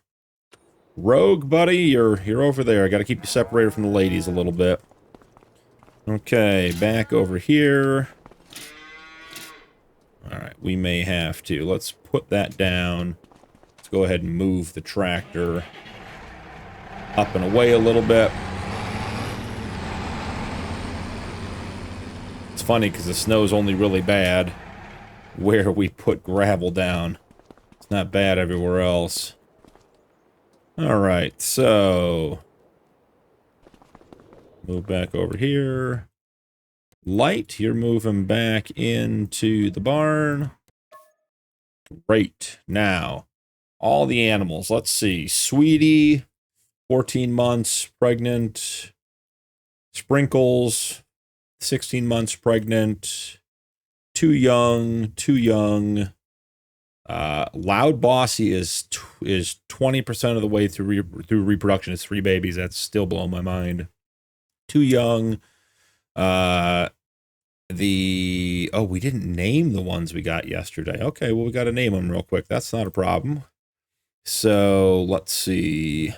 Rogue, buddy, you're over there. I got to keep you separated from the ladies a little bit. Okay, back over here. All right, we may have to. Let's put that down. Let's go ahead and move the tractor up and away a little bit. It's funny because the snow's only really bad where we put gravel down. It's not bad everywhere else. All right, so move back over here. Light, you're moving back into the barn. Great. Now, all the animals. Let's see. Sweetie, 14 months pregnant. Sprinkles, 16 months pregnant. Too young. Loud Bossy is 20% of the way through reproduction. It's 3 babies. That's still blowing my mind. Too young. We didn't name the ones we got yesterday. Okay, well, we got to name them real quick. That's not a problem. So let's see.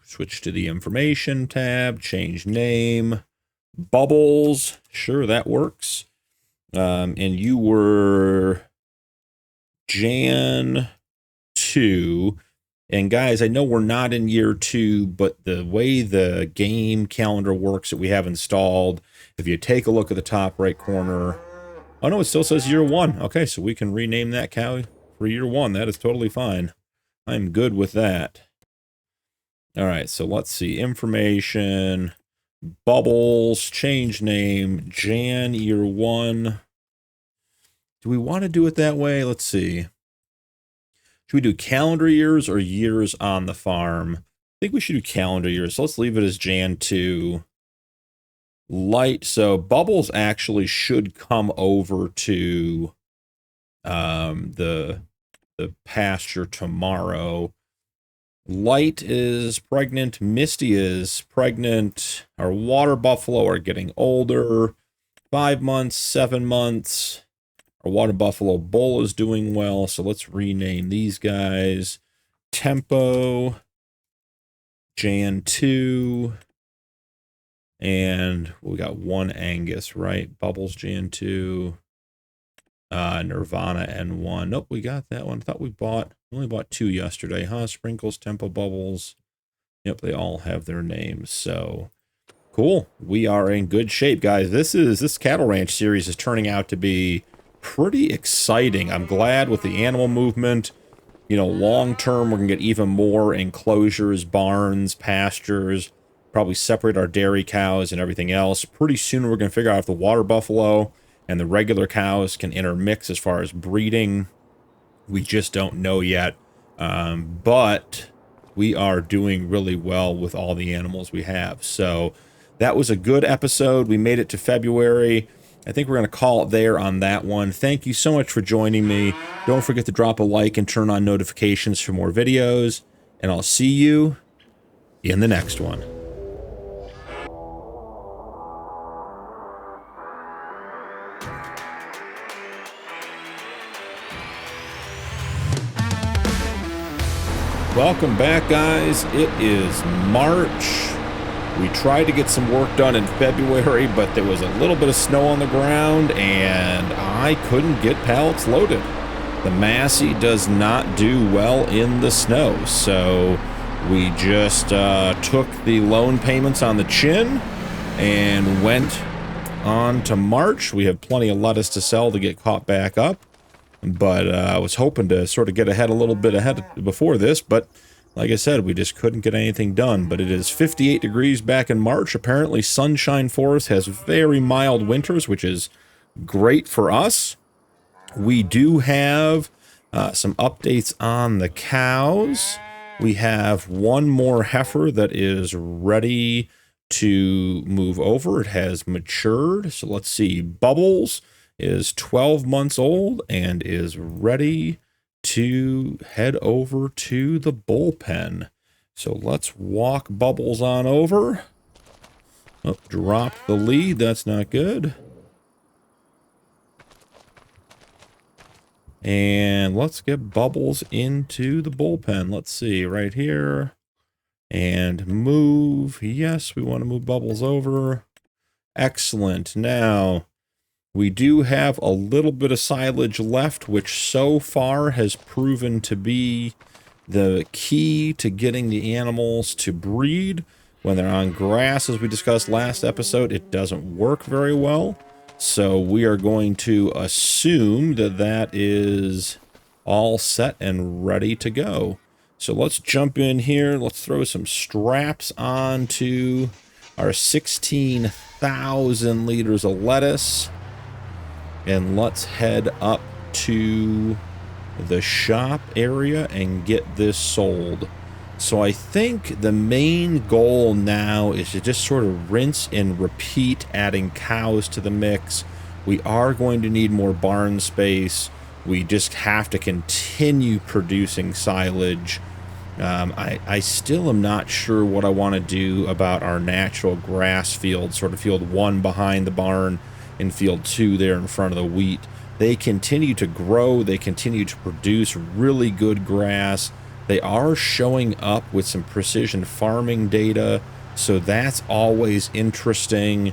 Switch to the information tab, change name. Bubbles, sure, that works. And you were Jan 2. And guys, I know we're not in year 2, but the way the game calendar works that we have installed, if you take a look at the top right corner, oh no, it still says year 1. Okay, so we can rename that cow for year 1. That is totally fine. I'm good with that. All right, so let's see. Information, Bubbles, change name, Jan year 1. Do we want to do it that way? Let's see. Should we do calendar years or years on the farm? I think we should do calendar years. So let's leave it as Jan 2. Light. So Bubbles actually should come over to the pasture tomorrow. Light is pregnant. Misty is pregnant. Our water buffalo are getting older. 5 months, 7 months. Our water buffalo bull is doing well, so let's rename these guys. Tempo, Jan 2, and we got 1 Angus, right? Bubbles, Jan 2, Nirvana, N1. Nope, we got that one. I thought we only bought 2 yesterday, huh? Sprinkles, Tempo, Bubbles. Yep, they all have their names, so cool. We are in good shape, guys. This cattle ranch series is turning out to be pretty exciting. I'm glad with the animal movement. You know, long term, we're going to get even more enclosures, barns, pastures, probably separate our dairy cows and everything else. Pretty soon, we're going to figure out if the water buffalo and the regular cows can intermix as far as breeding. We just don't know yet. But we are doing really well with all the animals we have. So that was a good episode. We made it to February. I think we're going to call it there on that one. Thank you so much for joining me. Don't forget to drop a like and turn on notifications for more videos. And I'll see you in the next one. Welcome back, guys. It is March. We tried to get some work done in February, but there was a little bit of snow on the ground, and I couldn't get pallets loaded. The Massey does not do well in the snow, so we just took the loan payments on the chin and went on to March. We have plenty of lettuce to sell to get caught back up, but I was hoping to sort of get ahead a little bit ahead before this, but like I said, we just couldn't get anything done. But it is 58 degrees back in March. Apparently, Sunshine Forest has very mild winters, which is great for us. We do have some updates on the cows. We have one more heifer that is ready to move over. It has matured. So let's see. Bubbles is 12 months old and is ready to head over to the bullpen. So let's walk Bubbles on over. Oh, dropped the lead. That's not good. And let's get Bubbles into the bullpen. Let's see, right here. And move. Yes, we want to move Bubbles over. Excellent. Now, we do have a little bit of silage left, which so far has proven to be the key to getting the animals to breed. When they're on grass, as we discussed last episode, it doesn't work very well. So we are going to assume that that is all set and ready to go. So let's jump in here. Let's throw some straps onto our 16,000 liters of lettuce. And let's head up to the shop area and get this sold. So I think the main goal now is to just sort of rinse and repeat adding cows to the mix. We are going to need more barn space. We just have to continue producing silage. I still am not sure what I want to do about our natural grass field, sort of field 1 behind the barn and field 2 there in front of the wheat. They continue to grow. They continue to produce really good grass. They are showing up with some precision farming data, so that's always interesting.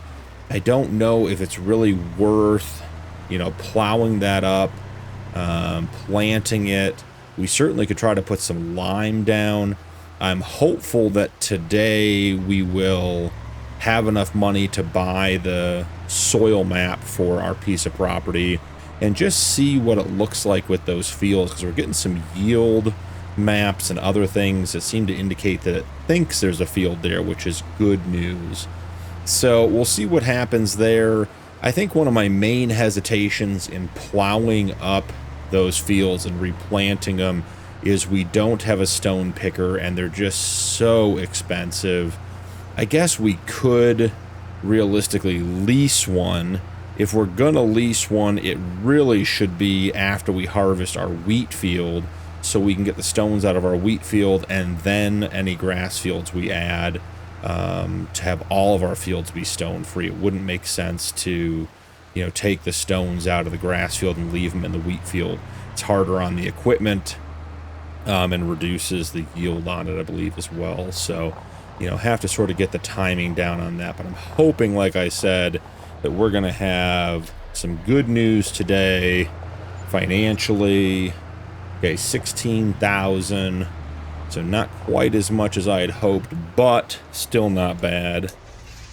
I don't know if it's really worth, plowing that up, planting it. We certainly could try to put some lime down. I'm hopeful that today we will have enough money to buy the soil map for our piece of property and just see what it looks like with those fields, because we're getting some yield maps and other things that seem to indicate that it thinks there's a field there, which is good news. So we'll see what happens there. I think one of my main hesitations in plowing up those fields and replanting them is we don't have a stone picker and they're just so expensive. I guess we could realistically lease one. If we're gonna lease one, it really should be after we harvest our wheat field, so we can get the stones out of our wheat field and then any grass fields we add, to have all of our fields be stone free. It wouldn't make sense to, take the stones out of the grass field and leave them in the wheat field. It's harder on the equipment, and reduces the yield on it, I believe, as well. So, have to sort of get the timing down on that. But I'm hoping, like I said, that we're going to have some good news today financially. Okay, 16,000. So not quite as much as I had hoped, but still not bad.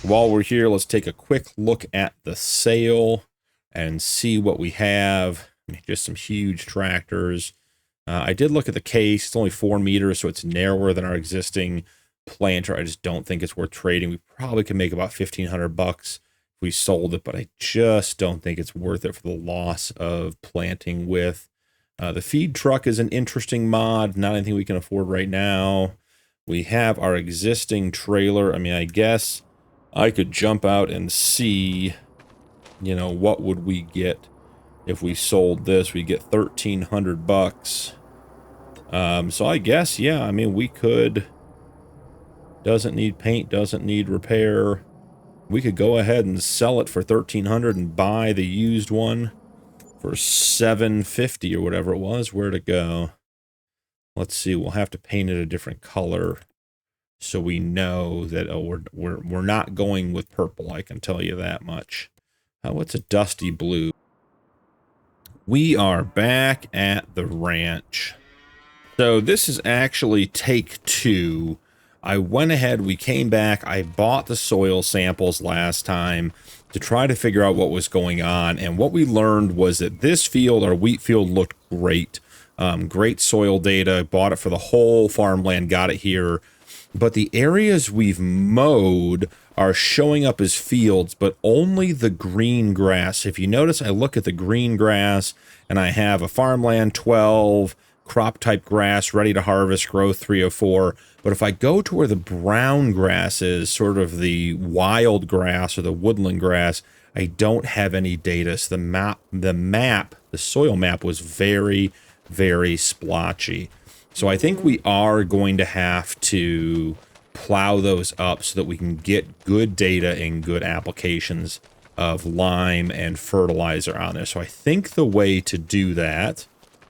While we're here, let's take a quick look at the sale and see what we have. Just some huge tractors. I did look at the case. It's only 4 meters, so it's narrower than our existing planter. I just don't think it's worth trading. We probably could make about $1,500 if we sold it, but I just don't think it's worth it for the loss of planting with. The feed truck is an interesting mod, not anything we can afford right now. We have our existing trailer. I guess I could jump out and see, what would we get if we sold this. We get $1,300. So I guess, yeah, we could. Doesn't need paint, doesn't need repair. We could go ahead and sell it for $1,300 and buy the used one for $750 or whatever it was. Where'd it go? Let's see. We'll have to paint it a different color so we know that we're not going with purple. I can tell you that much. What's a dusty blue? We are back at the ranch. So this is actually take 2. I went ahead, we came back, I bought the soil samples last time to try to figure out what was going on, and what we learned was that this field, our wheat field, looked great. Great soil data, bought it for the whole farmland, got it here, but the areas we've mowed are showing up as fields, but only the green grass. If you notice, I look at the green grass, and I have a farmland 12, crop type grass, ready to harvest, growth 304. But if I go to where the brown grass is, sort of the wild grass or the woodland grass, I don't have any data. So the soil map was very, very splotchy. So I think we are going to have to plow those up so that we can get good data and good applications of lime and fertilizer on there. So I think the way to do that,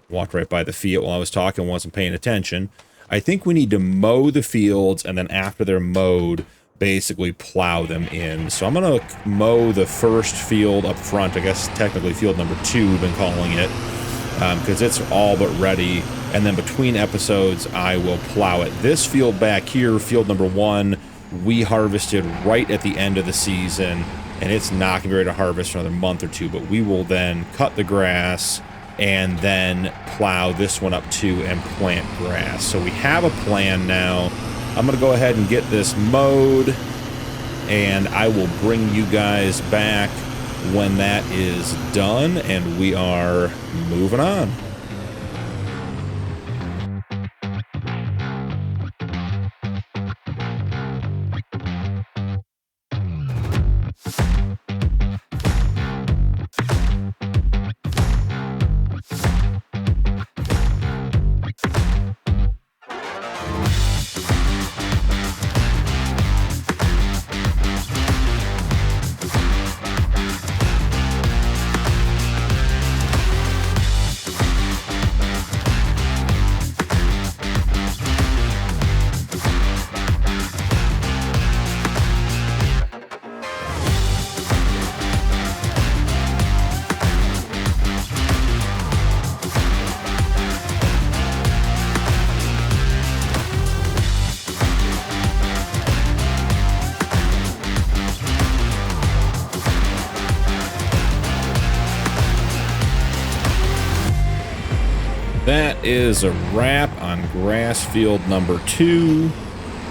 walked right by the field while I was talking, wasn't paying attention. I think we need to mow the fields, and then after they're mowed, basically plow them in. So I'm going to mow the first field up front. I guess technically field number 2 we've been calling it, because it's all but ready. And then between episodes, I will plow it. This field back here, field number 1, we harvested right at the end of the season, and it's not going to be ready to harvest for another month or 2, but we will then cut the grass and then plow this one up too and plant grass. So we have a plan now. I'm going to go ahead and get this mowed, and I will bring you guys back when that is done, and we are moving on. That is a wrap on grass field number 2.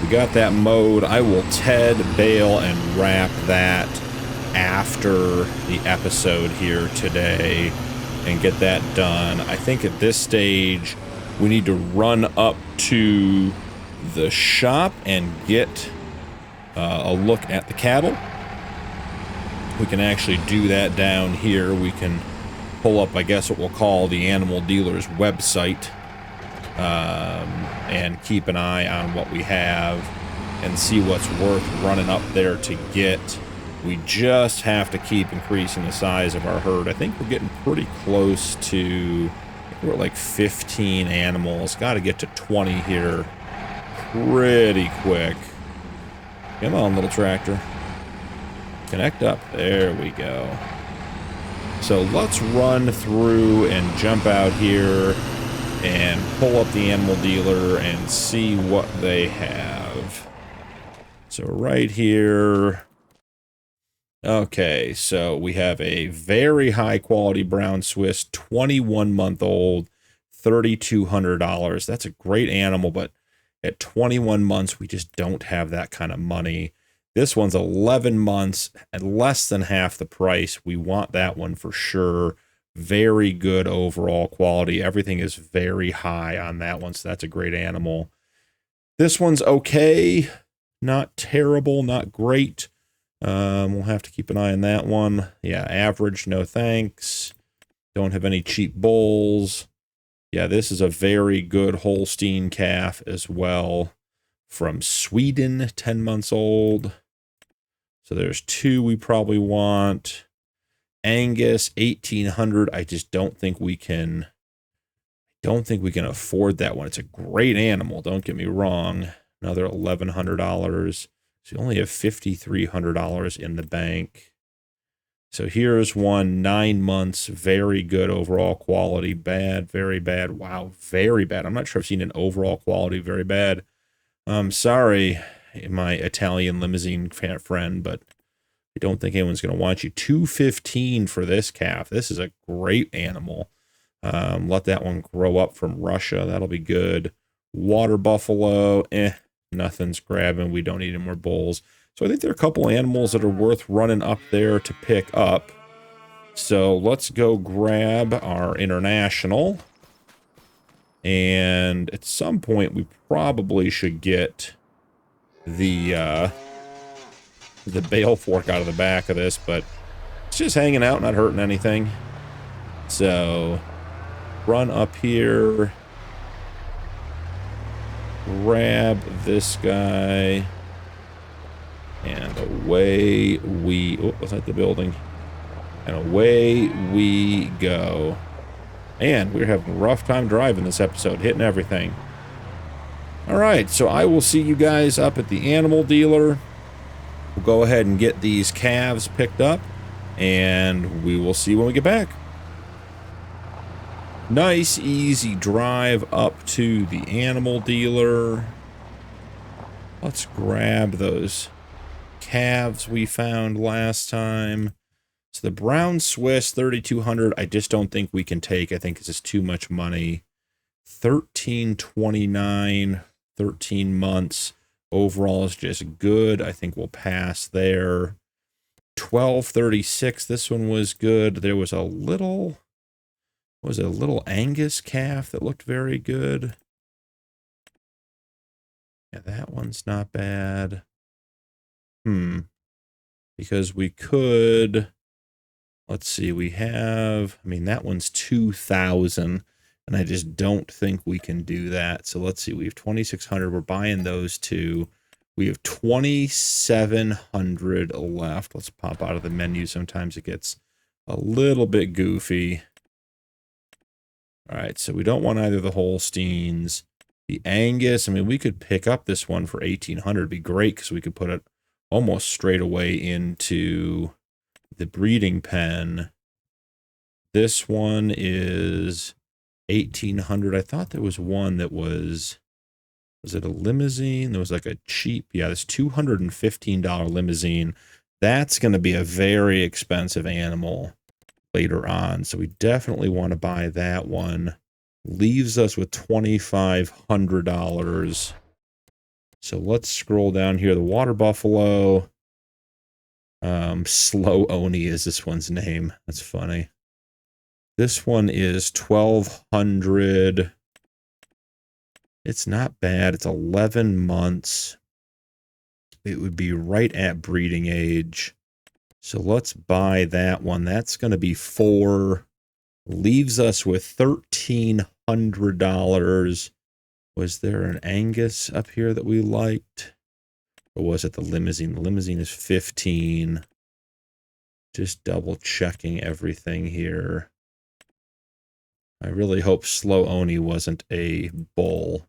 We got that mowed. I will Ted, bale, and wrap that after the episode here today and get that done. I think at this stage we need to run up to the shop and get a look at the cattle. We can actually do that down here. We can pull up, I guess, what we'll call the animal dealer's website, and keep an eye on what we have and see what's worth running up there to get. We just have to keep increasing the size of our herd. I think we're getting pretty close to, I think we're like 15 animals. Got to get to 20 here pretty quick. Come on, little tractor. Connect up. There we go. So let's run through and jump out here and pull up the animal dealer and see what they have. So right here. Okay, so we have a very high quality brown Swiss, 21-month-old, $3,200. That's a great animal, but at 21 months, we just don't have that kind of money. This one's 11 months at less than half the price. We want that one for sure. Very good overall quality. Everything is very high on that one, so that's a great animal. This one's okay. Not terrible, not great. We'll have to keep an eye on that one. Yeah, average, no thanks. Don't have any cheap bulls. Yeah, this is a very good Holstein calf as well. From Sweden, 10 months old. So there's 2 we probably want. Angus, 1,800. I just don't think we can afford that one. It's a great animal, don't get me wrong. Another $1,100. So you only have $5,300 in the bank. So here's one, 9 months, very good overall quality. Bad, very bad. Wow, very bad. I'm not sure I've seen an overall quality very bad. I'm sorry, my Italian limousine friend, but I don't think anyone's going to want you. $215 for this calf. This is a great animal. Let that one grow up from Russia. That'll be good. Water buffalo, nothing's grabbing. We don't need any more bulls. So I think there are a couple animals that are worth running up there to pick up. So let's go grab our international. And at some point, we probably should get the bale fork out of the back of this, but it's just hanging out, not hurting anything. So, run up here, grab this guy, and away we... Oh, was that the building? And away we go. And we're having a rough time driving this episode, hitting everything. Alright, so I will see you guys up at the animal dealer. We'll go ahead and get these calves picked up, and we will see when we get back. Nice, easy drive up to the animal dealer. Let's grab those calves we found last time. So the brown Swiss 3200, I just don't think we can take. I think it's just too much money. 1329, 13 months. Overall is just good. I think we'll pass there. 1236, this one was good. There was a little... Was it a little Angus calf that looked very good? Yeah, that one's not bad. Because we could... Let's see, we have... I mean, that one's 2,000, and I just don't think we can do that. So let's see, we have 2,600. We're buying those two. We have 2,700 left. Let's pop out of the menu. Sometimes it gets a little bit goofy. All right, so we don't want either the Holsteins. The Angus, I mean, we could pick up this one for 1,800. It'd be great because we could put it almost straight away into the breeding pen. This one is 1,800. I thought there was one that was it a limousine? There was like a cheap, yeah, this $215 limousine. That's going to be a very expensive animal later on, so we definitely want to buy that one. Leaves us with $2,500. So let's scroll down here. The water buffalo, Slow Oni is this one's name. That's funny. This one is 1,200. It's not bad. It's 11 months. It would be right at breeding age. So let's buy that one. That's going to be 4. Leaves us with $1,300. Was there an Angus up here that we liked? Or was it the limousine? The limousine is 15. Just double checking everything here. I really hope Slow Oni wasn't a bull.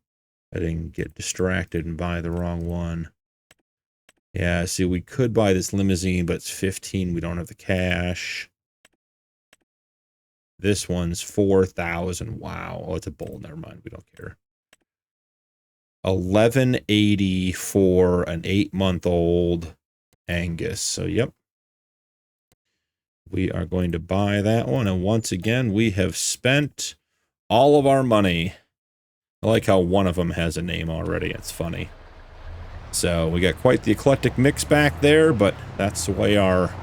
I didn't get distracted and buy the wrong one. Yeah, see, we could buy this limousine, but it's 15. We don't have the cash. This one's 4,000. Wow. Oh, it's a bull. Never mind. We don't care. 1,180 for an 8-month-old Angus. So, yep. We are going to buy that one. And once again, we have spent all of our money. I like how one of them has a name already. It's funny. So we got quite the eclectic mix back there, but that's the way our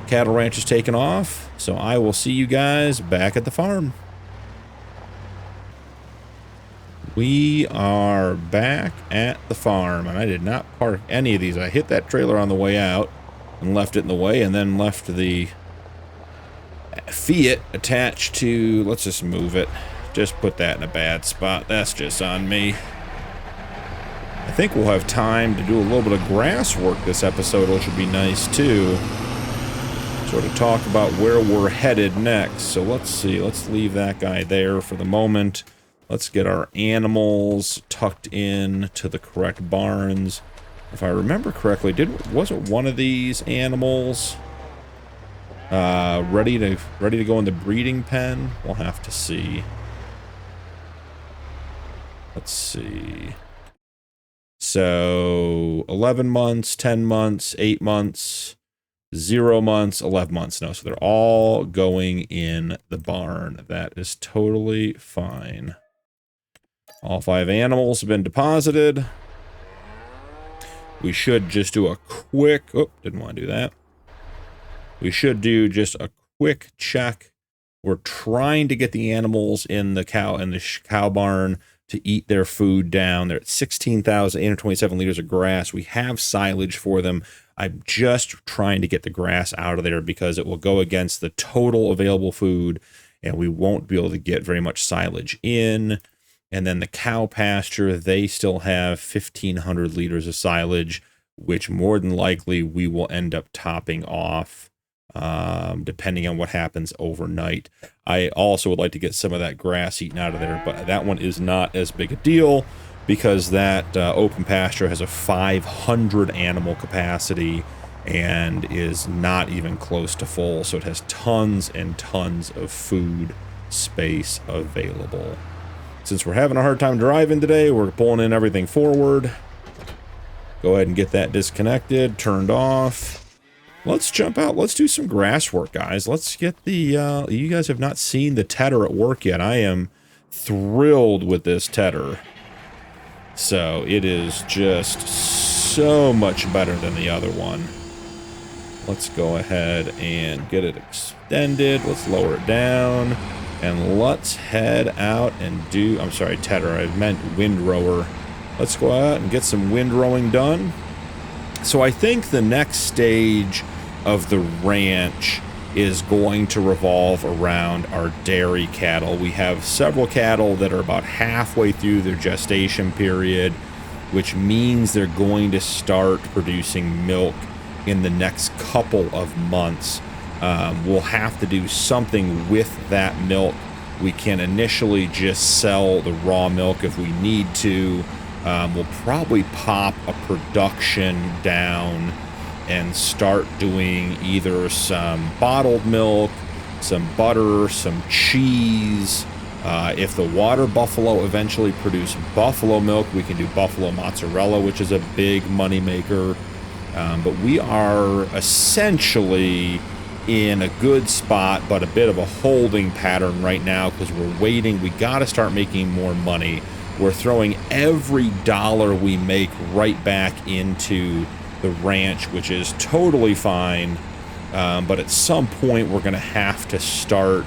cattle ranch is taking off. So I will see you guys back at the farm. We are back at the farm, and I did not park any of these. I hit that trailer on the way out and left it in the way, and then left the Fiat attached to... Let's just move it. Just put that in a bad spot. That's just on me. I think we'll have time to do a little bit of grass work this episode, which would be nice too. Sort of talk about where we're headed next. So let's see. Let's leave that guy there for the moment. Let's get our animals tucked in to the correct barns. If I remember correctly, wasn't one of these animals ready to go in the breeding pen? We'll have to see. Let's see. So 11 months, 10 months, 8 months, 0 months, 11 months. No, so they're all going in the barn. That is totally fine. All 5 animals have been deposited. We should just do a quick... Oh, didn't want to do that. We should do just a quick check We're trying to get the animals in the cow barn to eat their food down. They're at 16,827 liters of grass. We have silage for them. I'm just trying to get the grass out of there because it will go against the total available food, and we won't be able to get very much silage in. And then the cow pasture, they still have 1,500 liters of silage, which more than likely we will end up topping off, depending on what happens overnight. I also would like to get some of that grass eaten out of there, but that one is not as big a deal because that open pasture has a 500 animal capacity and is not even close to full, so it has tons and tons of food space available. Since we're having a hard time driving today, we're pulling in everything forward. Go ahead and get that disconnected, turned off. Let's jump out. Let's do some grass work, guys. Let's get the, you guys have not seen the tedder at work yet. I am thrilled with this tedder. So it is just so much better than the other one. Let's go ahead and get it extended. Let's lower it down. And let's head out and do, I'm sorry, tedder, I meant windrower. Let's go out and get some windrowing done. So I think the next stage of the ranch is going to revolve around our dairy cattle. We have several cattle that are about halfway through their gestation period, which means they're going to start producing milk in the next couple of months. We'll have to do something with that milk. We can initially just sell the raw milk if we need to. We'll probably pop a production down and start doing either some bottled milk, some butter, some cheese. If the water buffalo eventually produce buffalo milk, we can do buffalo mozzarella, which is a big money maker. But we are essentially in a good spot, but a bit of a holding pattern right now because we're waiting. We got to start making more money. We're throwing every dollar we make right back into the ranch, which is totally fine. But at some point, we're going to have to start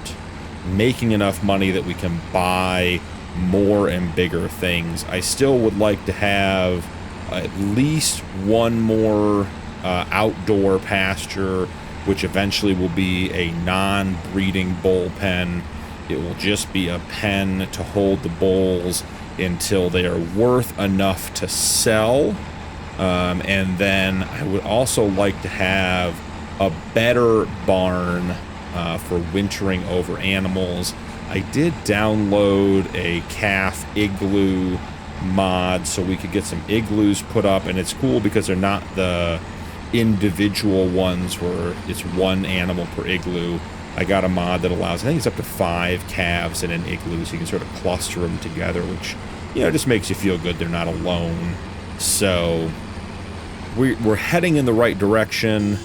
making enough money that we can buy more and bigger things. I still would like to have at least one more outdoor pasture, which eventually will be a non-breeding bull pen. It will just be a pen to hold the bulls until they are worth enough to sell. And then I would also like to have a better barn for wintering over animals. I did download a calf igloo mod so we could get some igloos put up, and it's cool because they're not the individual ones where it's one animal per igloo. I got a mod that allows, I think it's up to 5 calves in an igloo, so you can sort of cluster them together, which, you know, just makes you feel good they're not alone. So we're heading in the right direction.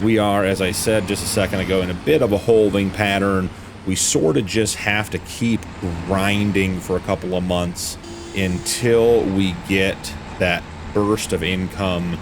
We are, as I said just a second ago, in a bit of a holding pattern. We sort of just have to keep grinding for a couple of months until we get that burst of income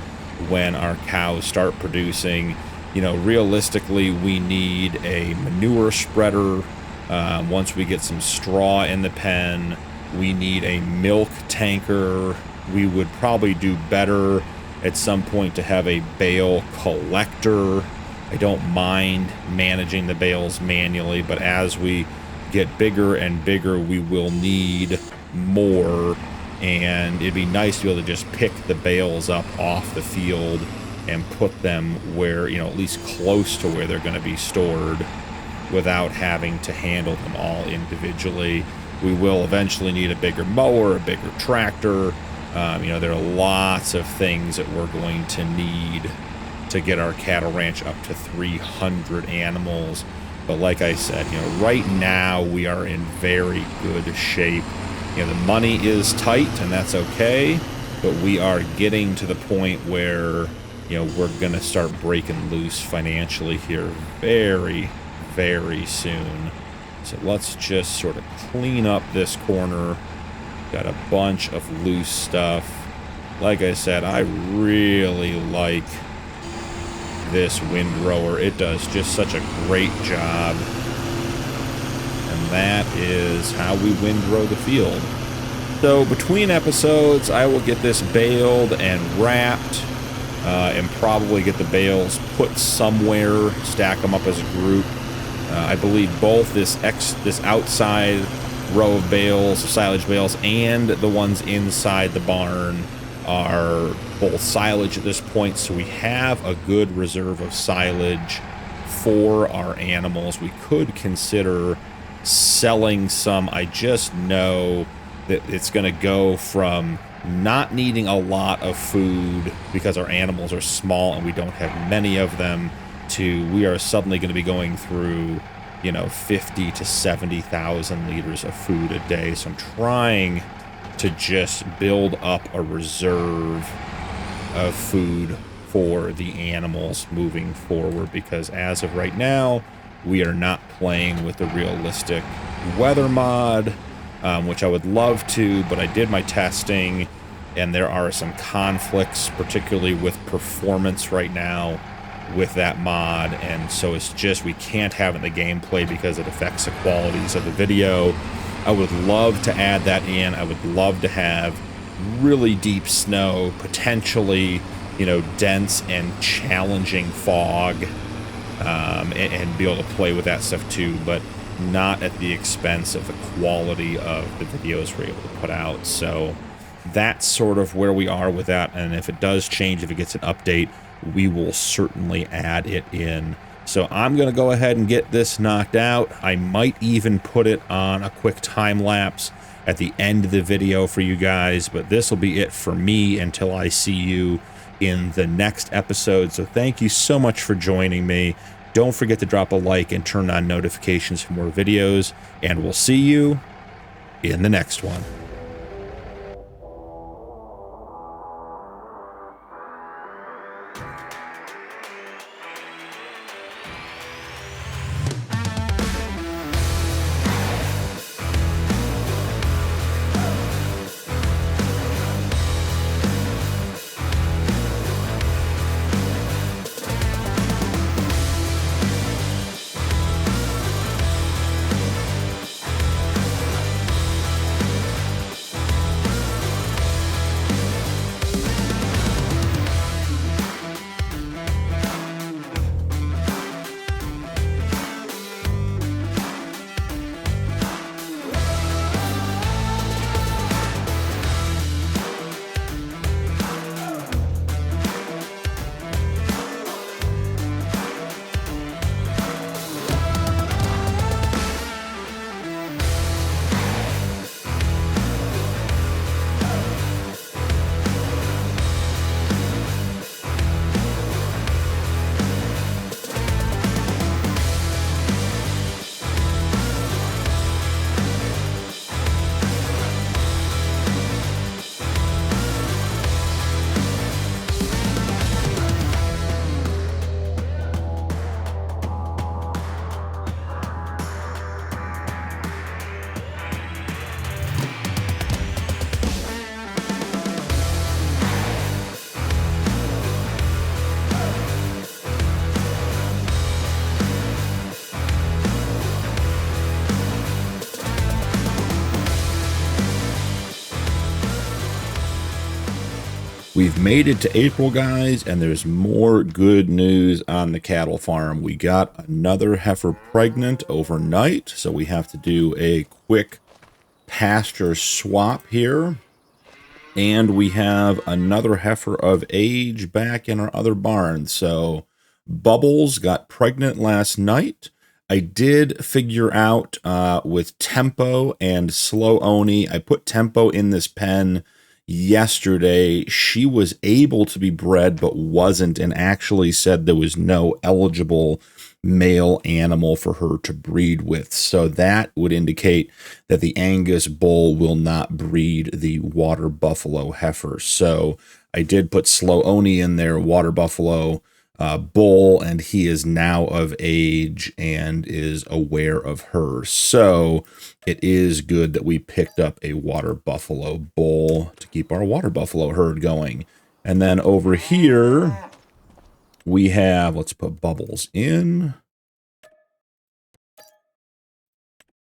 when our cows start producing. You know, realistically, we need a manure spreader. Once we get some straw in the pen, we need a milk tanker. We would probably do better at some point to have a bale collector. I don't mind managing the bales manually, but as we get bigger and bigger, we will need more. And it'd be nice to be able to just pick the bales up off the field and put them where, you know, at least close to where they're going to be stored without having to handle them all individually. We will eventually need a bigger mower, a bigger tractor. You know, there are lots of things that we're going to need to get our cattle ranch up to 300 animals. But like I said, you know, right now we are in very good shape. You know, the money is tight, and that's okay, but we are getting to the point where, you know, we're going to start breaking loose financially here very, very soon. So let's just sort of clean up this corner. Got a bunch of loose stuff. Like I said, I really like this windrower. It does just such a great job. is how we windrow the field. So between episodes, I will get this baled and wrapped, and probably get the bales put somewhere, stack them up as a group. I believe both this outside row of bales, silage bales, and the ones inside the barn are both silage at this point, so we have a good reserve of silage for our animals. We could consider selling some. I just know that it's going to go from not needing a lot of food because our animals are small and we don't have many of them, to we are suddenly going to be going through, you know, 50 to 70,000 liters of food a day. So I'm trying to just build up a reserve of food for the animals moving forward, because as of right now, we are not playing with the realistic weather mod, which I would love to, but I did my testing and there are some conflicts, particularly with performance right now with that mod, and so it's just we can't have it in the gameplay because it affects the qualities of the video. I would love to add that in. I would love to have really deep snow, potentially, you know, dense and challenging fog, and be able to play with that stuff too, but not at the expense of the quality of the videos we're able to put out. So that's sort of where we are with that, and if it does change, if it gets an update, we will certainly add it in. So I'm going to go ahead and get this knocked out. I might even put it on a quick time lapse at the end of the video for you guys, but this will be it for me until I see you in the next episode. So thank you so much for joining me. Don't forget to drop a like and turn on notifications for more videos, and we'll see you in the next one. We've made it to April, guys, and there's more good news on the cattle farm. We got another heifer pregnant overnight, so we have to do a quick pasture swap here. And we have another heifer of age back in our other barn. So Bubbles got pregnant last night. I did figure out with Tempo and Slow Oni, I put Tempo in this pen yesterday. She was able to be bred but wasn't, and actually said there was no eligible male animal for her to breed with. So that would indicate that the Angus bull will not breed the water buffalo heifer. So I did put Slow Oni in there, water buffalo bull, and he is now of age and is aware of her. So it is good that we picked up a water buffalo bull to keep our water buffalo herd going. And then over here we have, let's put Bubbles in.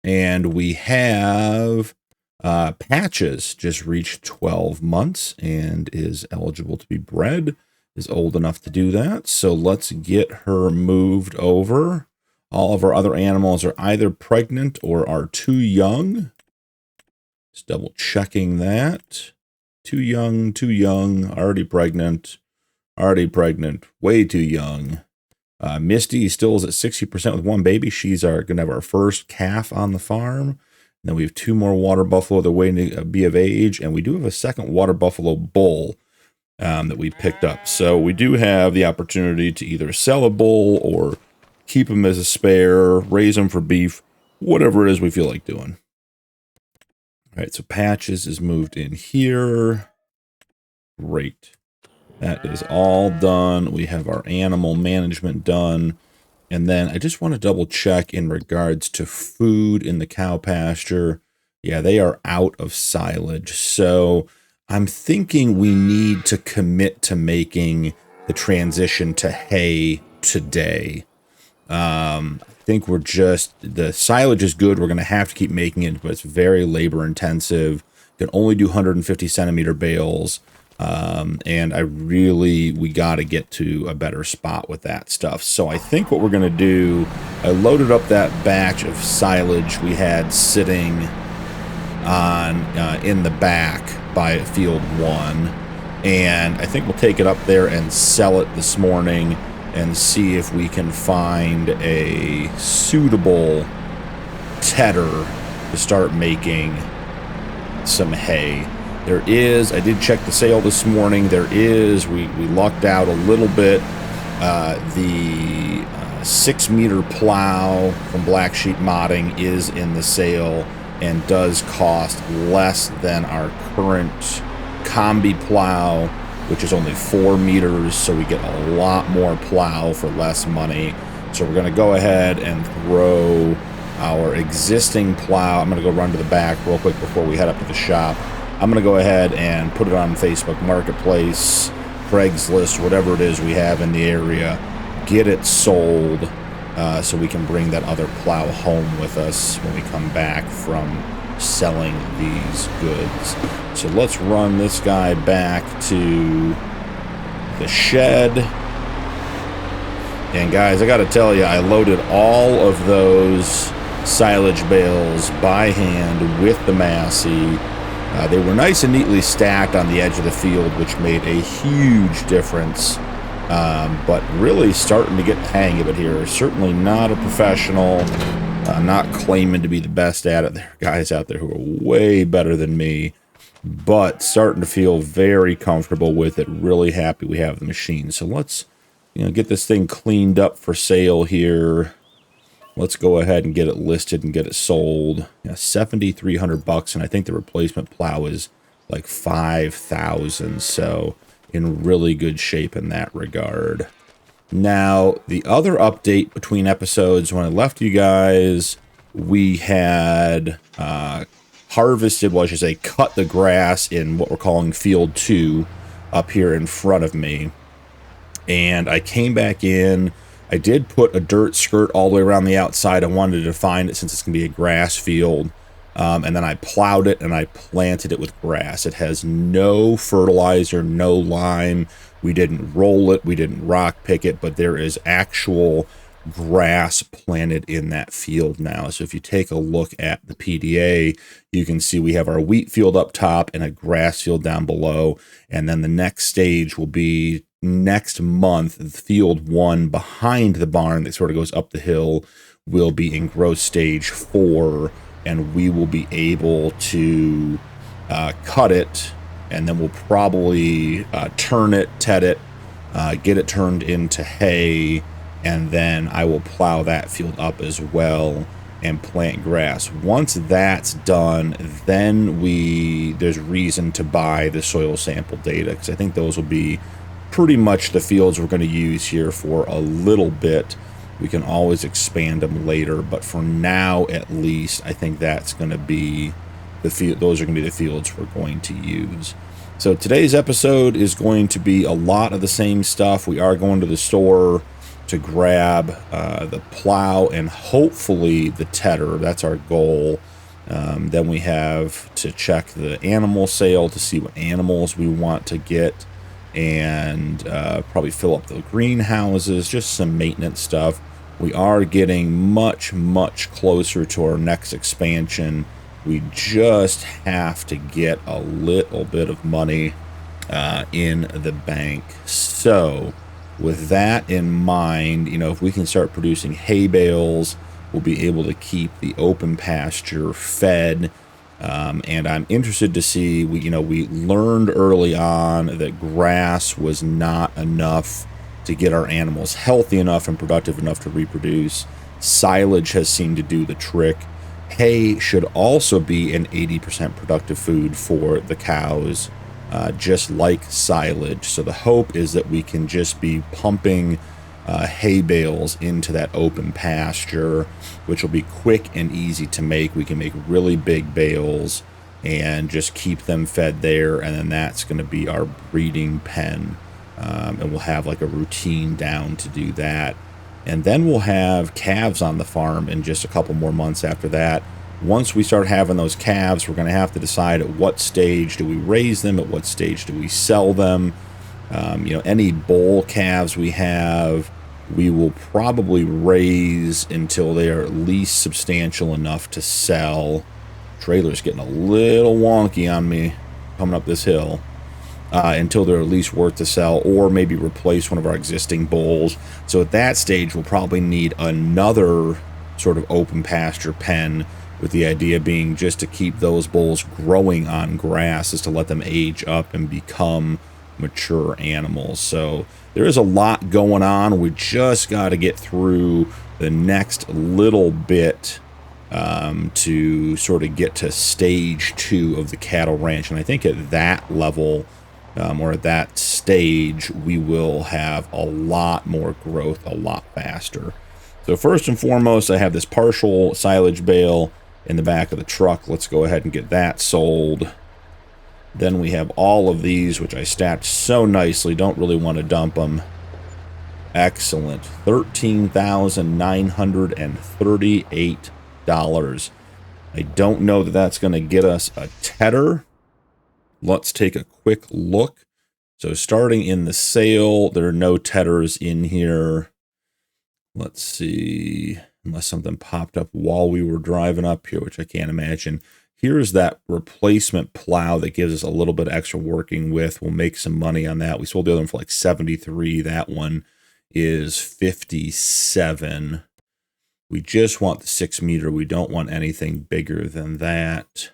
And we have Patches just reached 12 months and is eligible to be bred, is old enough to do that. So let's get her moved over. All of our other animals are either pregnant or are too young. Just double checking that. Too young, already pregnant, way too young. Misty still is at 60% with one baby. She's going to have our first calf on the farm. And then we have 2 more water buffalo that are waiting to be of age. And we do have a second water buffalo bull that we picked up. So we do have the opportunity to either sell a bull or keep him as a spare, raise him for beef, whatever it is we feel like doing. All right, so Patches is moved in here. Great. That is all done. We have our animal management done. And then I just want to double check in regards to food in the cow pasture. Yeah, they are out of silage. So I'm thinking we need to commit to making the transition to hay today. I think we're just, the silage is good. We're going to have to keep making it, but it's very labor intensive. Can only do 150 centimeter bales. And we got to get to a better spot with that stuff. So I think what we're going to do, I loaded up that batch of silage we had sitting on, in the back by field 1. And I think we'll take it up there and sell it this morning and see if we can find a suitable tedder to start making some hay. There is, I did check the sale this morning, there is, we lucked out a little bit, the 6-meter plow from Black Sheep Modding is in the sale and does cost less than our current combi plow, which is only 4 meters, so we get a lot more plow for less money. So we're going to go ahead and throw our existing plow. I'm going to go run to the back real quick before we head up to the shop. I'm going to go ahead and put it on Facebook Marketplace, Craigslist, whatever it is we have in the area, get it sold so we can bring that other plow home with us when we come back from selling these goods. So let's run this guy back to the shed. And guys, I got to tell you, I loaded all of those silage bales by hand with the Massey. They were nice and neatly stacked on the edge of the field, which made a huge difference. But really starting to get the hang of it here. Certainly not a professional. I'm not claiming to be the best at it. There are guys out there who are way better than me, but starting to feel very comfortable with it. Really happy we have the machine. So let's, get this thing cleaned up for sale here. Let's go ahead and get it listed and get it sold. $7,300, and I think the replacement plow is like $5,000. So in really good shape in that regard. Now, the other update between episodes, when I left you guys, we had harvested, well, I should say, cut the grass in what we're calling Field 2 up here in front of me. And I came back in. I did put a dirt skirt all the way around the outside. I wanted to define it since it's going to be a grass field. And then I plowed it and I planted it with grass. It has no fertilizer, no lime. We didn't roll it, we didn't rock pick it, but there is actual grass planted in that field now. So if you take a look at the PDA, you can see we have our wheat field up top and a grass field down below. And then the next stage will be next month. Field 1 behind the barn that sort of goes up the hill will be in growth stage 4, and we will be able to cut it. And then we'll probably turn it, ted it, get it turned into hay, and then I will plow that field up as well and plant grass. Once that's done, then there's reason to buy the soil sample data, because I think those will be pretty much the fields we're going to use here for a little bit. We can always expand them later, but for now, at least, I think that's going to be those are going to be the fields we're going to use. So today's episode is going to be a lot of the same stuff. We are going to the store to grab the plow and hopefully the tedder. That's our goal. Then we have to check the animal sale to see what animals we want to get, and probably fill up the greenhouses, just some maintenance stuff. We are getting much, much closer to our next expansion. We just have to get a little bit of money in the bank. So with that in mind, you know, if we can start producing hay bales, we'll be able to keep the open pasture fed. And I'm interested to see, we learned early on that grass was not enough to get our animals healthy enough and productive enough to reproduce. Silage has seemed to do the trick. Hay should also be an 80% productive food for the cows, just like silage. So the hope is that we can just be pumping hay bales into that open pasture, which will be quick and easy to make. We can make really big bales and just keep them fed there, and then that's going to be our breeding pen. And we'll have like a routine down to do that. And then we'll have calves on the farm in just a couple more months after that. Once we start having those calves, we're going to have to decide at what stage do we raise them, at what stage do we sell them. Any bull calves we have, we will probably raise until they are at least substantial enough to sell. Trailer's getting a little wonky on me coming up this hill. Until they're at least worth to sell, or maybe replace one of our existing bulls. So at that stage, we'll probably need another sort of open pasture pen, with the idea being just to keep those bulls growing on grass, is to let them age up and become mature animals. So there is a lot going on. We just got to get through the next little bit to sort of get to stage 2 of the cattle ranch. And I think at that level, or at that stage, we will have a lot more growth a lot faster. So first and foremost, I have this partial silage bale in the back of the truck. Let's go ahead and get that sold. Then we have all of these, which I stacked so nicely. Don't really want to dump them. Excellent. $13,938. I don't know that that's going to get us a tedder. Let's take a quick look. So starting in the sale, there are no tedders in here. Let's see, unless something popped up while we were driving up here, which I can't imagine. Here's that replacement plow that gives us a little bit extra working with. We'll make some money on that. We sold the other one for like 73. That one is 57. We just want the 6 meter. We don't want anything bigger than that.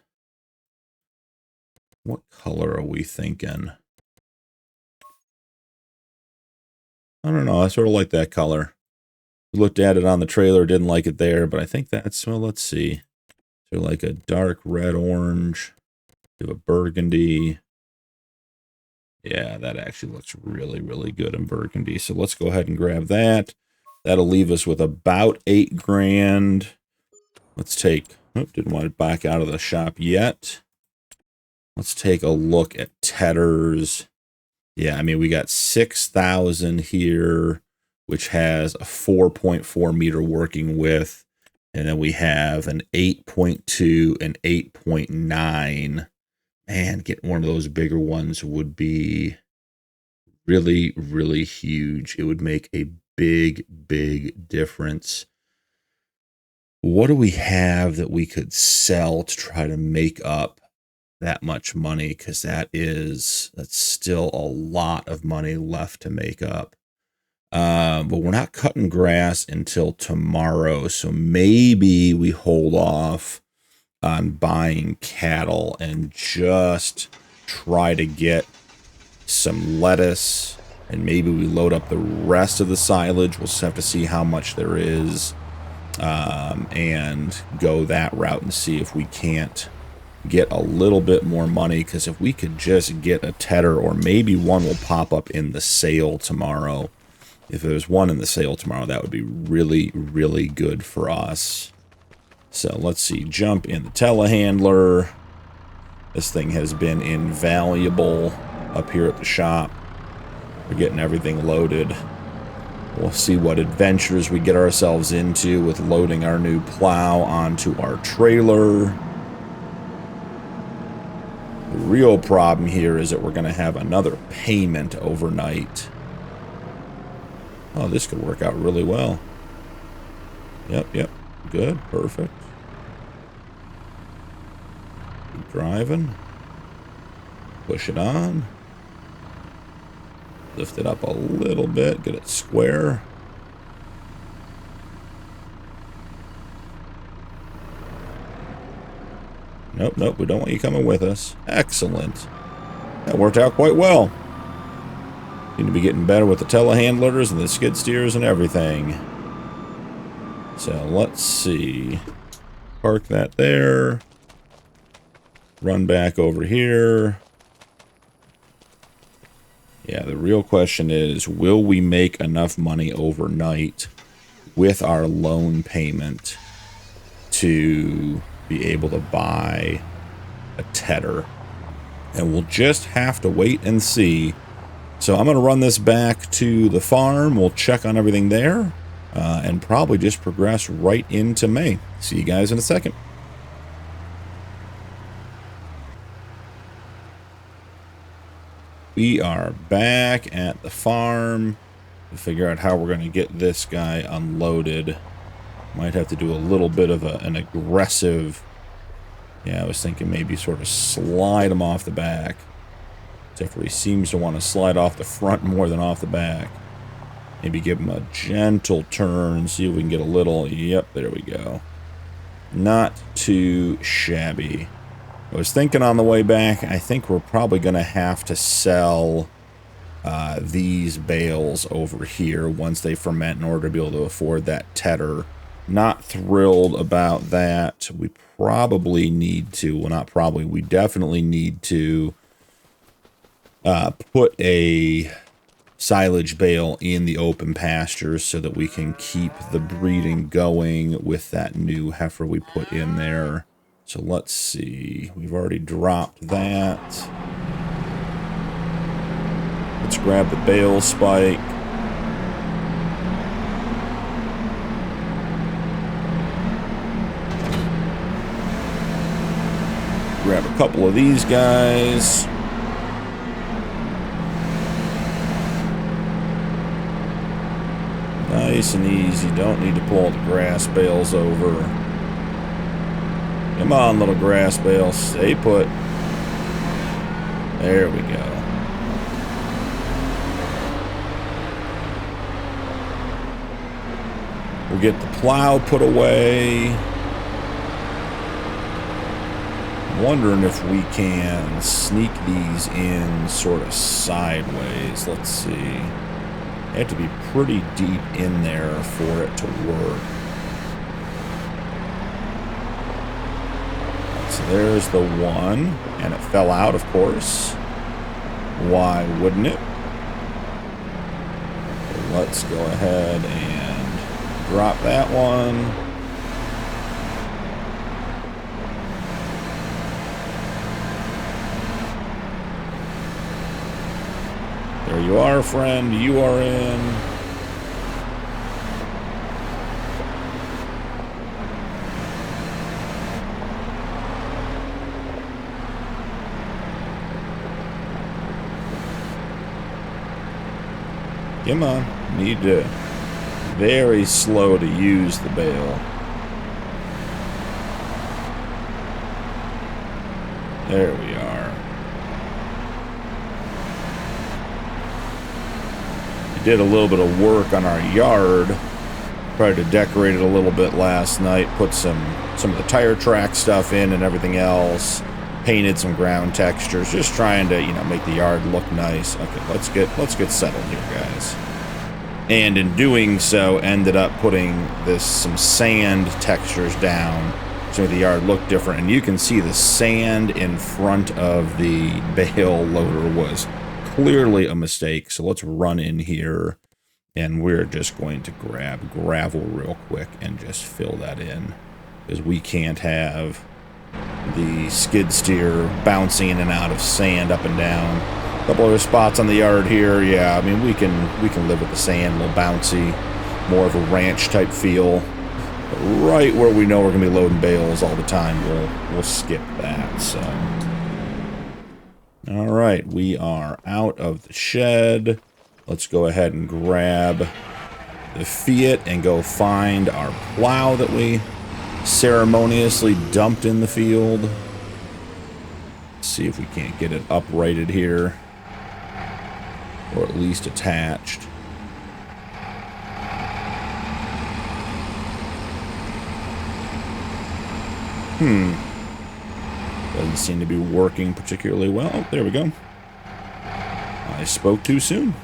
What color are we thinking? I don't know. I sort of like that color. We looked at it on the trailer, didn't like it there, but I think that's, well, let's see. So like a dark red orange, do a burgundy. Yeah, that actually looks really, really good in burgundy. So let's go ahead and grab that. That'll leave us with about 8 grand. Let's take, oh, didn't want it back out of the shop yet. Let's take a look at tedders. Yeah, I mean, we got 6,000 here, which has a 4.4 meter working with. And then we have an 8.2 and 8.9. Man, getting one of those bigger ones would be really, really huge. It would make a big, big difference. What do we have that we could sell to try to make up that much money? Because that's still a lot of money left to make up. But we're not cutting grass until tomorrow, so maybe we hold off on buying cattle and just try to get some lettuce, and maybe we load up the rest of the silage. We'll just have to see how much there is, and go that route and see if we can't get a little bit more money. Because if we could just get a tedder, or maybe one will pop up in the sale tomorrow. If there's one in the sale tomorrow, that would be really, really good for us. So let's see, jump in the telehandler. This thing has been invaluable up here at the shop. We're getting everything loaded. We'll see what adventures we get ourselves into with loading our new plow onto our trailer. The real problem here is that we're going to have another payment overnight. Oh, this could work out really well. Yep. Good. Perfect. Keep driving. Push it on. Lift it up a little bit. Get it square. Nope. We don't want you coming with us. Excellent. That worked out quite well. Seem to be getting better with the telehandlers and the skid steers and everything. So let's see. Park that there. Run back over here. Yeah, the real question is, will we make enough money overnight with our loan payment to be able to buy a tedder? And we'll just have to wait and see. So I'm going to run this back to the farm. We'll check on everything there. And probably just progress right into May. See you guys in a second. We are back at the farm to figure out how we're going to get this guy unloaded. Might have to do a little bit of an aggressive... Yeah, I was thinking maybe sort of slide him off the back. Except for he seems to want to slide off the front more than off the back. Maybe give him a gentle turn, see if we can get a little... Yep, there we go. Not too shabby. I was thinking on the way back, I think we're probably going to have to sell these bales over here once they ferment in order to be able to afford that tedder. Not thrilled about that. We probably need to... Well, not probably. We definitely need to put a... silage bale in the open pastures so that we can keep the breeding going with that new heifer we put in there. So let's see. We've already dropped that. Let's grab the bale spike. Grab a couple of these guys. Nice and easy. Don't need to pull the grass bales over. Come on, little grass bale. Stay put. There we go. We'll get the plow put away. I'm wondering if we can sneak these in sort of sideways. Let's see. They have to be pretty deep in there for it to work. So there's the one, and it fell out, of course. Why wouldn't it? So let's go ahead and drop that one. There you are, friend. You are in. Come on. Need to... Very slow to use the bale. There we are. We did a little bit of work on our yard. Tried to decorate it a little bit last night. Put some of the tire track stuff in and everything else. Painted some ground textures. Just trying to, you know, make the yard look nice. Okay, let's get settled here, guys. And in doing so, ended up putting some sand textures down so the yard looked different. And you can see the sand in front of the bale loader was clearly a mistake. So let's run in here, and we're just going to grab gravel real quick and just fill that in, because we can't have the skid steer bouncing in and out of sand up and down. Couple other spots on the yard here. Yeah, I mean, we can live with the sand, a little bouncy, more of a ranch type feel. But right where we know we're gonna be loading bales all the time, we'll skip that. So, all right, we are out of the shed. Let's go ahead and grab the Fiat and go find our plow that we ceremoniously dumped in the field. Let's see if we can't get it uprighted here, or at least attached. Doesn't seem to be working particularly well. Oh, there we go. I spoke too soon.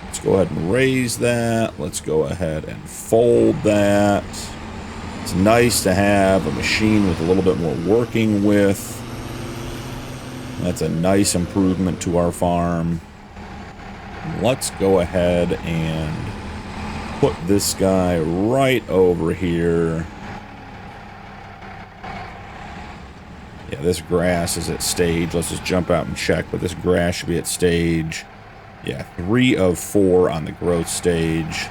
Let's go ahead and raise that. Let's go ahead and fold that. It's nice to have a machine with a little bit more working with. That's a nice improvement to our farm. Let's go ahead and put this guy right over here. Yeah, this grass is at stage. Let's just jump out and check, but this grass should be at stage. Yeah, 3 of 4 on the growth stage.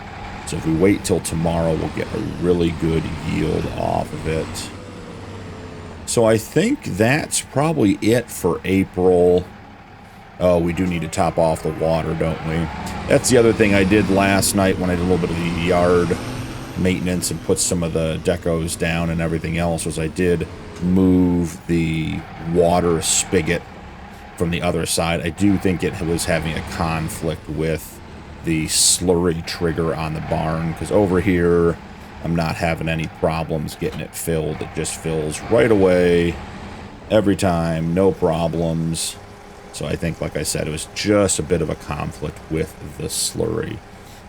So if we wait till tomorrow, we'll get a really good yield off of it. So I think that's probably it for April. Oh, we do need to top off the water, don't we? That's the other thing I did last night when I did a little bit of the yard maintenance and put some of the decos down and everything else, was I did move the water spigot from the other side. I do think it was having a conflict with the slurry trigger on the barn, because over here I'm not having any problems getting it filled. It just fills right away every time, no problems. So I think, like I said, it was just a bit of a conflict with the slurry.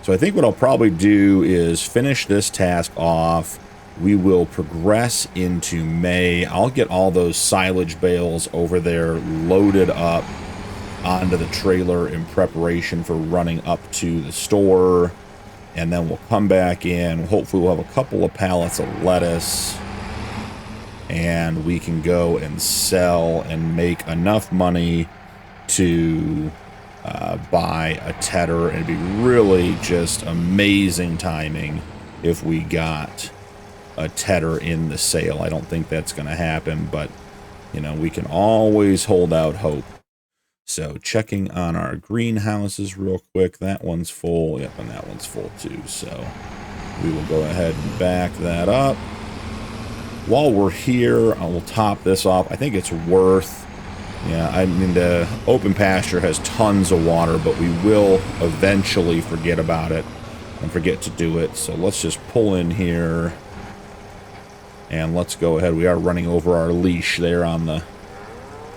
So I think what I'll probably do is finish this task off. We will progress into May. I'll get all those silage bales over there loaded up onto the trailer in preparation for running up to the store. And then we'll come back in. Hopefully we'll have a couple of pallets of lettuce. And we can go and sell and make enough money to buy a tedder. And it'd be really just amazing timing if we got a tedder in the sale. I don't think that's going to happen, but you know, we can always hold out hope. So checking on our greenhouses real quick. That one's full. Yep, and that one's full too. So we will go ahead and back that up. While we're here, I will top this off. I think it's worth, yeah, I mean, the open pasture has tons of water, but we will eventually forget about it and forget to do it. So let's just pull in here. And let's go ahead. We are running over our leash there on the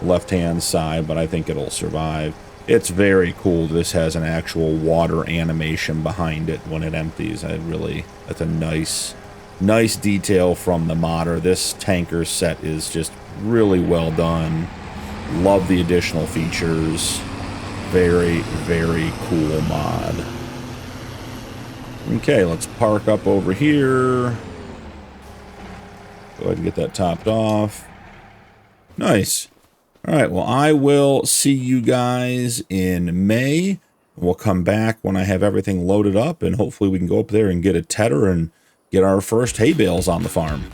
left-hand side, but I think it'll survive. It's very cool. This has an actual water animation behind it when it empties. That's a nice detail from the modder. This tanker set is just really well done. Love the additional features. Very, very cool mod. Okay, let's park up over here. Go ahead and get that topped off. Nice. All right, well, I will see you guys in May. We'll come back when I have everything loaded up, and hopefully we can go up there and get a tedder and get our first hay bales on the farm.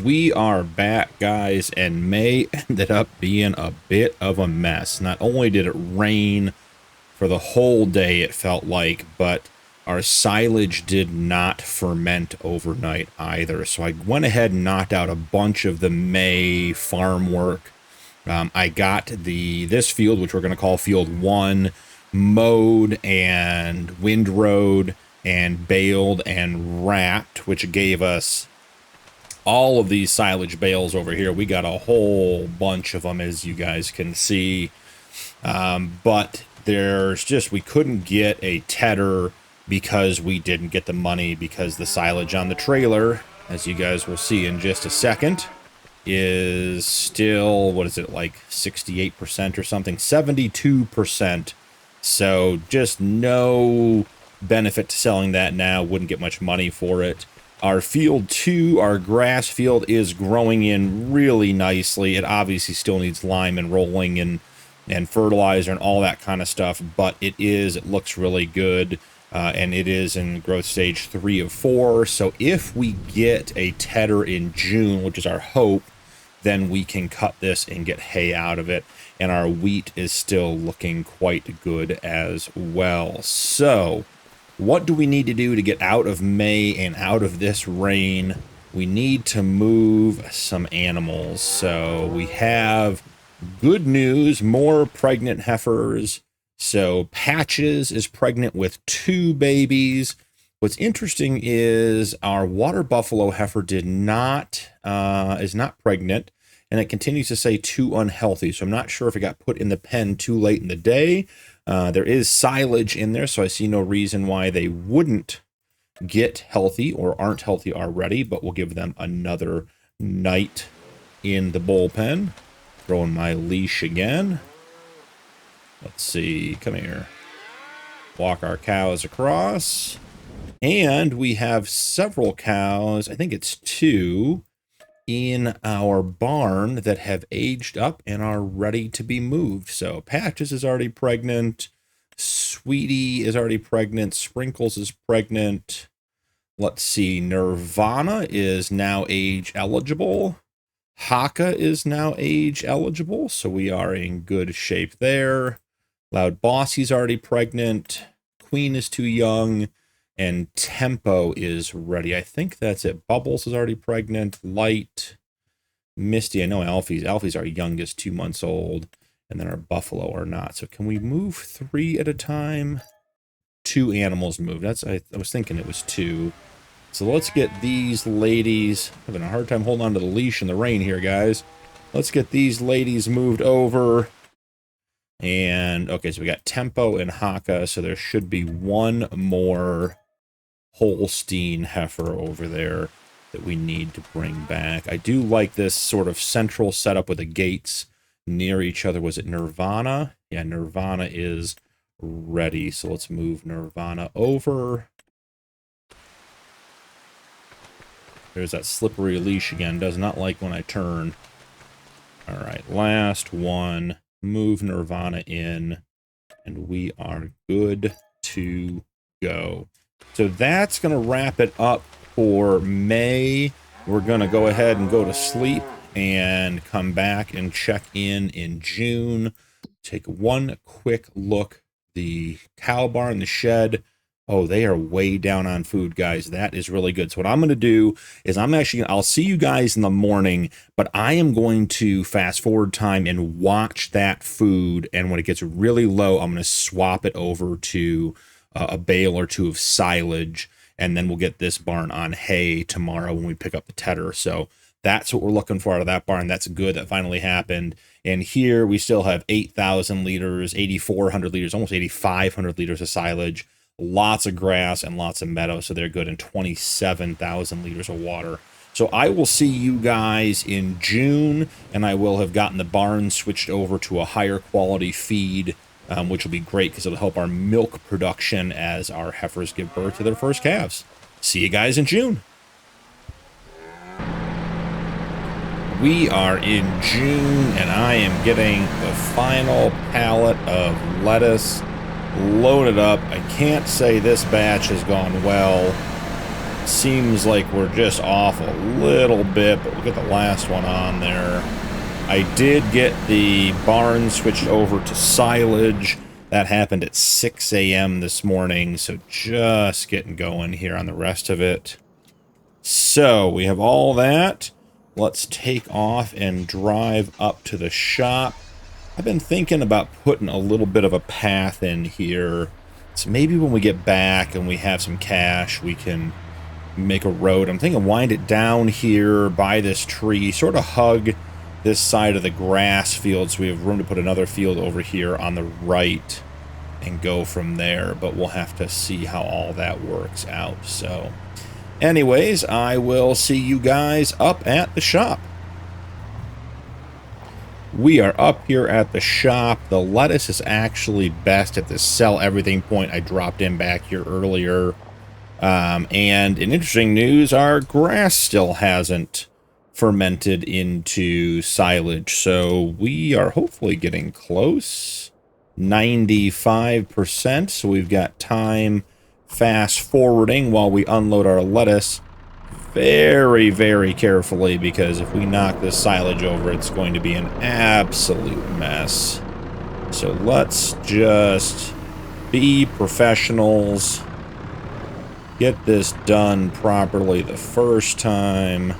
We are back, guys, and May ended up being a bit of a mess. Not only did it rain for the whole day, it felt like, but our silage did not ferment overnight either. So I went ahead and knocked out a bunch of the May farm work. I got this field, which we're going to call Field 1, mowed and windrowed and baled and wrapped, which gave us all of these silage bales over here. We got a whole bunch of them, as you guys can see. But there's just, we couldn't get a tedder because we didn't get the money, because the silage on the trailer, as you guys will see in just a second, is still, what is it, like 68% or something? 72%. So just no benefit to selling that now. Wouldn't get much money for it. Our Field 2, our grass field, is growing in really nicely. It obviously still needs lime and rolling and fertilizer and all that kind of stuff, but it looks really good, and it is in growth stage 3 of 4. So if we get a tedder in June, which is our hope, then we can cut this and get hay out of it. And our wheat is still looking quite good as well. So what do we need to do to get out of May and out of this rain? We need to move some animals. So we have good news, more pregnant heifers. So Patches is pregnant with 2 babies. What's interesting is our water buffalo heifer is not pregnant, and it continues to say 2 unhealthy. So I'm not sure if it got put in the pen too late in the day. There is silage in there, so I see no reason why they wouldn't get healthy or aren't healthy already, but we'll give them another night in the bullpen. Throwing my leash again. Let's see, come here. Walk our cows across. And we have several cows, I think it's 2, in our barn that have aged up and are ready to be moved. So Patches is already pregnant. Sweetie is already pregnant. Sprinkles is pregnant. Let's see, Nirvana is now age eligible. Haka is now age eligible, so we are in good shape there. Loud Bossy's already pregnant. Queen is too young. And Tempo is ready. I think that's it. Bubbles is already pregnant. Light. Misty, I know Alfie's. Alfie's our youngest, 2 months old. And then our buffalo are not. So can we move 3 at a time? 2 animals moved. I was thinking it was 2. So let's get these ladies. Having a hard time holding on to the leash in the rain here, guys. Let's get these ladies moved over. And, okay, so we got Tempo and Haka. So there should be 1 more Holstein heifer over there that we need to bring back. I do like this sort of central setup with the gates near each other. Was it Nirvana? Yeah, Nirvana is ready. So let's move Nirvana over. There's that slippery leash again. Does not like when I turn. All right, last one. Move Nirvana in, and we are good to go. So that's going to wrap it up for May. We're going to go ahead and go to sleep and come back and check in June. Take one quick look. The cow barn, the shed. Oh, they are way down on food, guys. That is really good. So what I'm going to do is I'll see you guys in the morning, but I am going to fast forward time and watch that food. And when it gets really low, I'm going to swap it over to a bale or 2 of silage. And then we'll get this barn on hay tomorrow when we pick up the tedder. So that's what we're looking for out of that barn. That's good. That finally happened. And here we still have 8,000 liters, 8,400 liters, almost 8,500 liters of silage. Lots of grass and lots of meadow, so they're good, and 27,000 liters of water. So I will see you guys in June, and I will have gotten the barn switched over to a higher quality feed, which will be great because it'll help our milk production as our heifers give birth to their first calves. See you guys in June. We are in June, and I am getting the final pallet of lettuce loaded up. I can't say this batch has gone well. Seems like we're just off a little bit, but we'll get the last one on there. I did get the barn switched over to silage. That happened at 6 a.m. this morning, so just getting going here on the rest of it. So we have all that. Let's take off and drive up to the shop. I've been thinking about putting a little bit of a path in here. So maybe when we get back and we have some cash, we can make a road. I'm thinking wind it down here by this tree, sort of hug this side of the grass field so we have room to put another field over here on the right and go from there. But we'll have to see how all that works out. So anyways, I will see you guys up at the shop. We are up here at the shop. The lettuce is actually best at this sell everything point I dropped in back here earlier. And in interesting news, our grass still hasn't fermented into silage. So we are hopefully getting close. 95%. So we've got time fast forwarding while we unload our lettuce very, very carefully, because if we knock this silage over, it's going to be an absolute mess. So let's just be professionals. Get this done properly the first time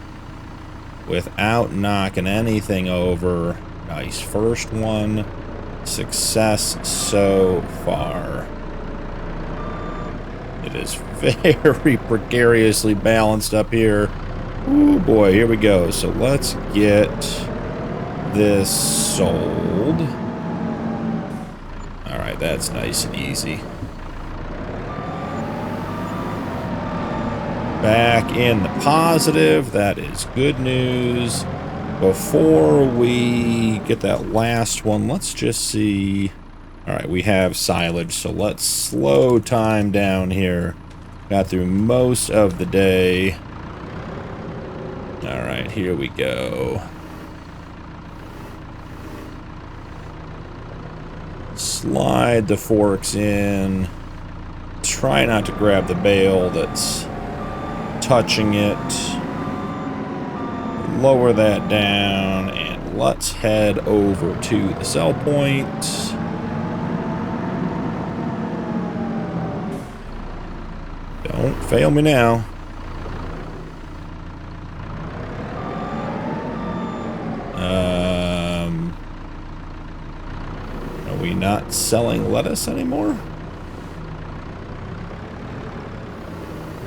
without knocking anything over. Nice first one. Success so far. It is very precariously balanced up here. Oh boy, here we go. So let's get this sold. Alright, that's nice and easy. Back in the positive. That is good news. Before we get that last one, let's just see. Alright, we have silage, so let's slow time down here. Got through most of the day. Alright, here we go. Slide the forks in. Try not to grab the bale that's touching it. Lower that down, and let's head over to the sell point. Don't fail me now. Are we not selling lettuce anymore?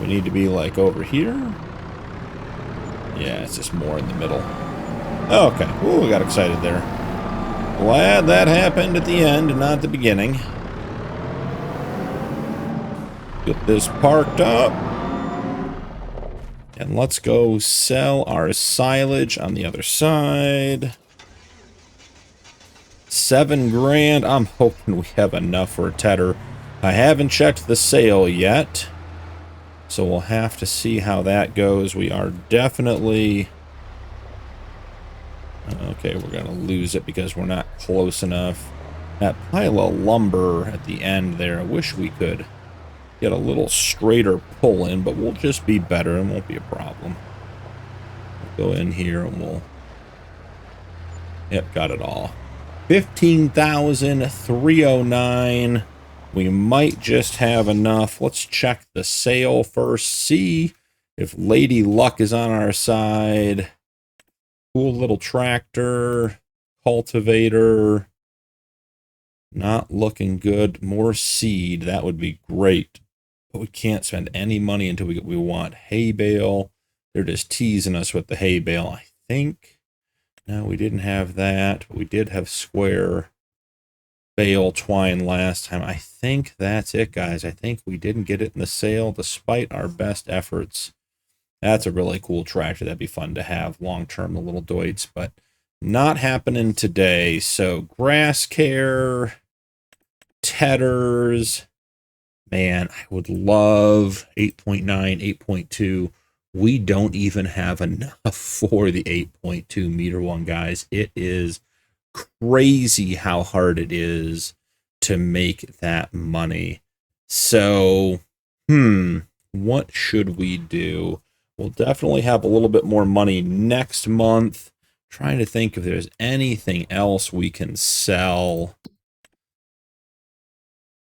We need to be like over here. Yeah, it's just more in the middle. Okay. Ooh, we got excited there. Glad that happened at the end and not the beginning. Get this parked up. And let's go sell our silage on the other side. 7 grand. I'm hoping we have enough for a tedder. I haven't checked the sale yet, so we'll have to see how that goes. We are definitely... Okay, we're going to lose it because we're not close enough. That pile of lumber at the end there, I wish we could get a little straighter pull in, but we'll just be better and won't be a problem. We'll go in here and we'll... Yep, got it all. 15,309. We might just have enough. Let's check the sale first. See if Lady Luck is on our side. Cool little tractor. Cultivator. Not looking good. More seed. That would be great. But we can't spend any money until we want hay bale. They're just teasing us with the hay bale, I think. No, we didn't have that. But we did have square bale twine last time. I think that's it, guys. I think we didn't get it in the sale despite our best efforts. That's a really cool tractor. That'd be fun to have long-term, the little Deutz, but not happening today. So grass care, tedders. Man, I would love 8.9, 8.2. We don't even have enough for the 8.2 meter one, guys. It is crazy how hard it is to make that money. So, what should we do? We'll definitely have a little bit more money next month. Trying to think if there's anything else we can sell.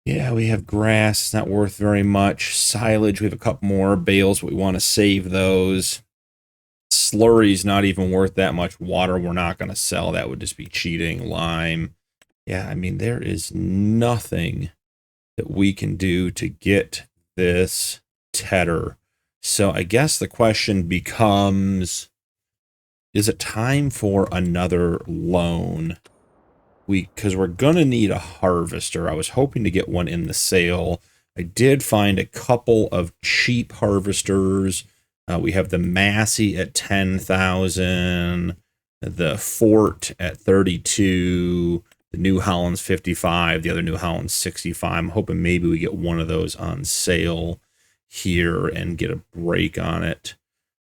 Yeah, we have grass. It's not worth very much. Silage, we have a couple more. Bales, we want to save those. Slurry's not even worth that much. Water, we're not going to sell. That would just be cheating. Lime. Yeah, I mean, there is nothing that we can do to get this tedder. So I guess the question becomes, is it time for another loan? Because we're going to need a harvester. I was hoping to get one in the sale. I did find a couple of cheap harvesters. We have the Massey at 10,000, the Fort at 32, the New Holland's 55, the other New Holland's 65. I'm hoping maybe we get one of those on sale here and get a break on it.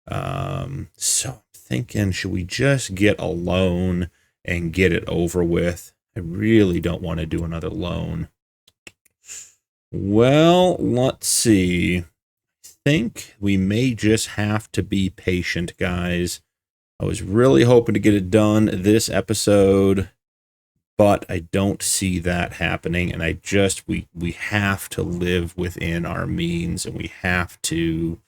So I'm thinking, should we just get a loan and get it over with? I really don't want to do another loan. Well, let's see. I think we may just have to be patient, guys. I was really hoping to get it done this episode, but I don't see that happening. And we have to live within our means, and we have to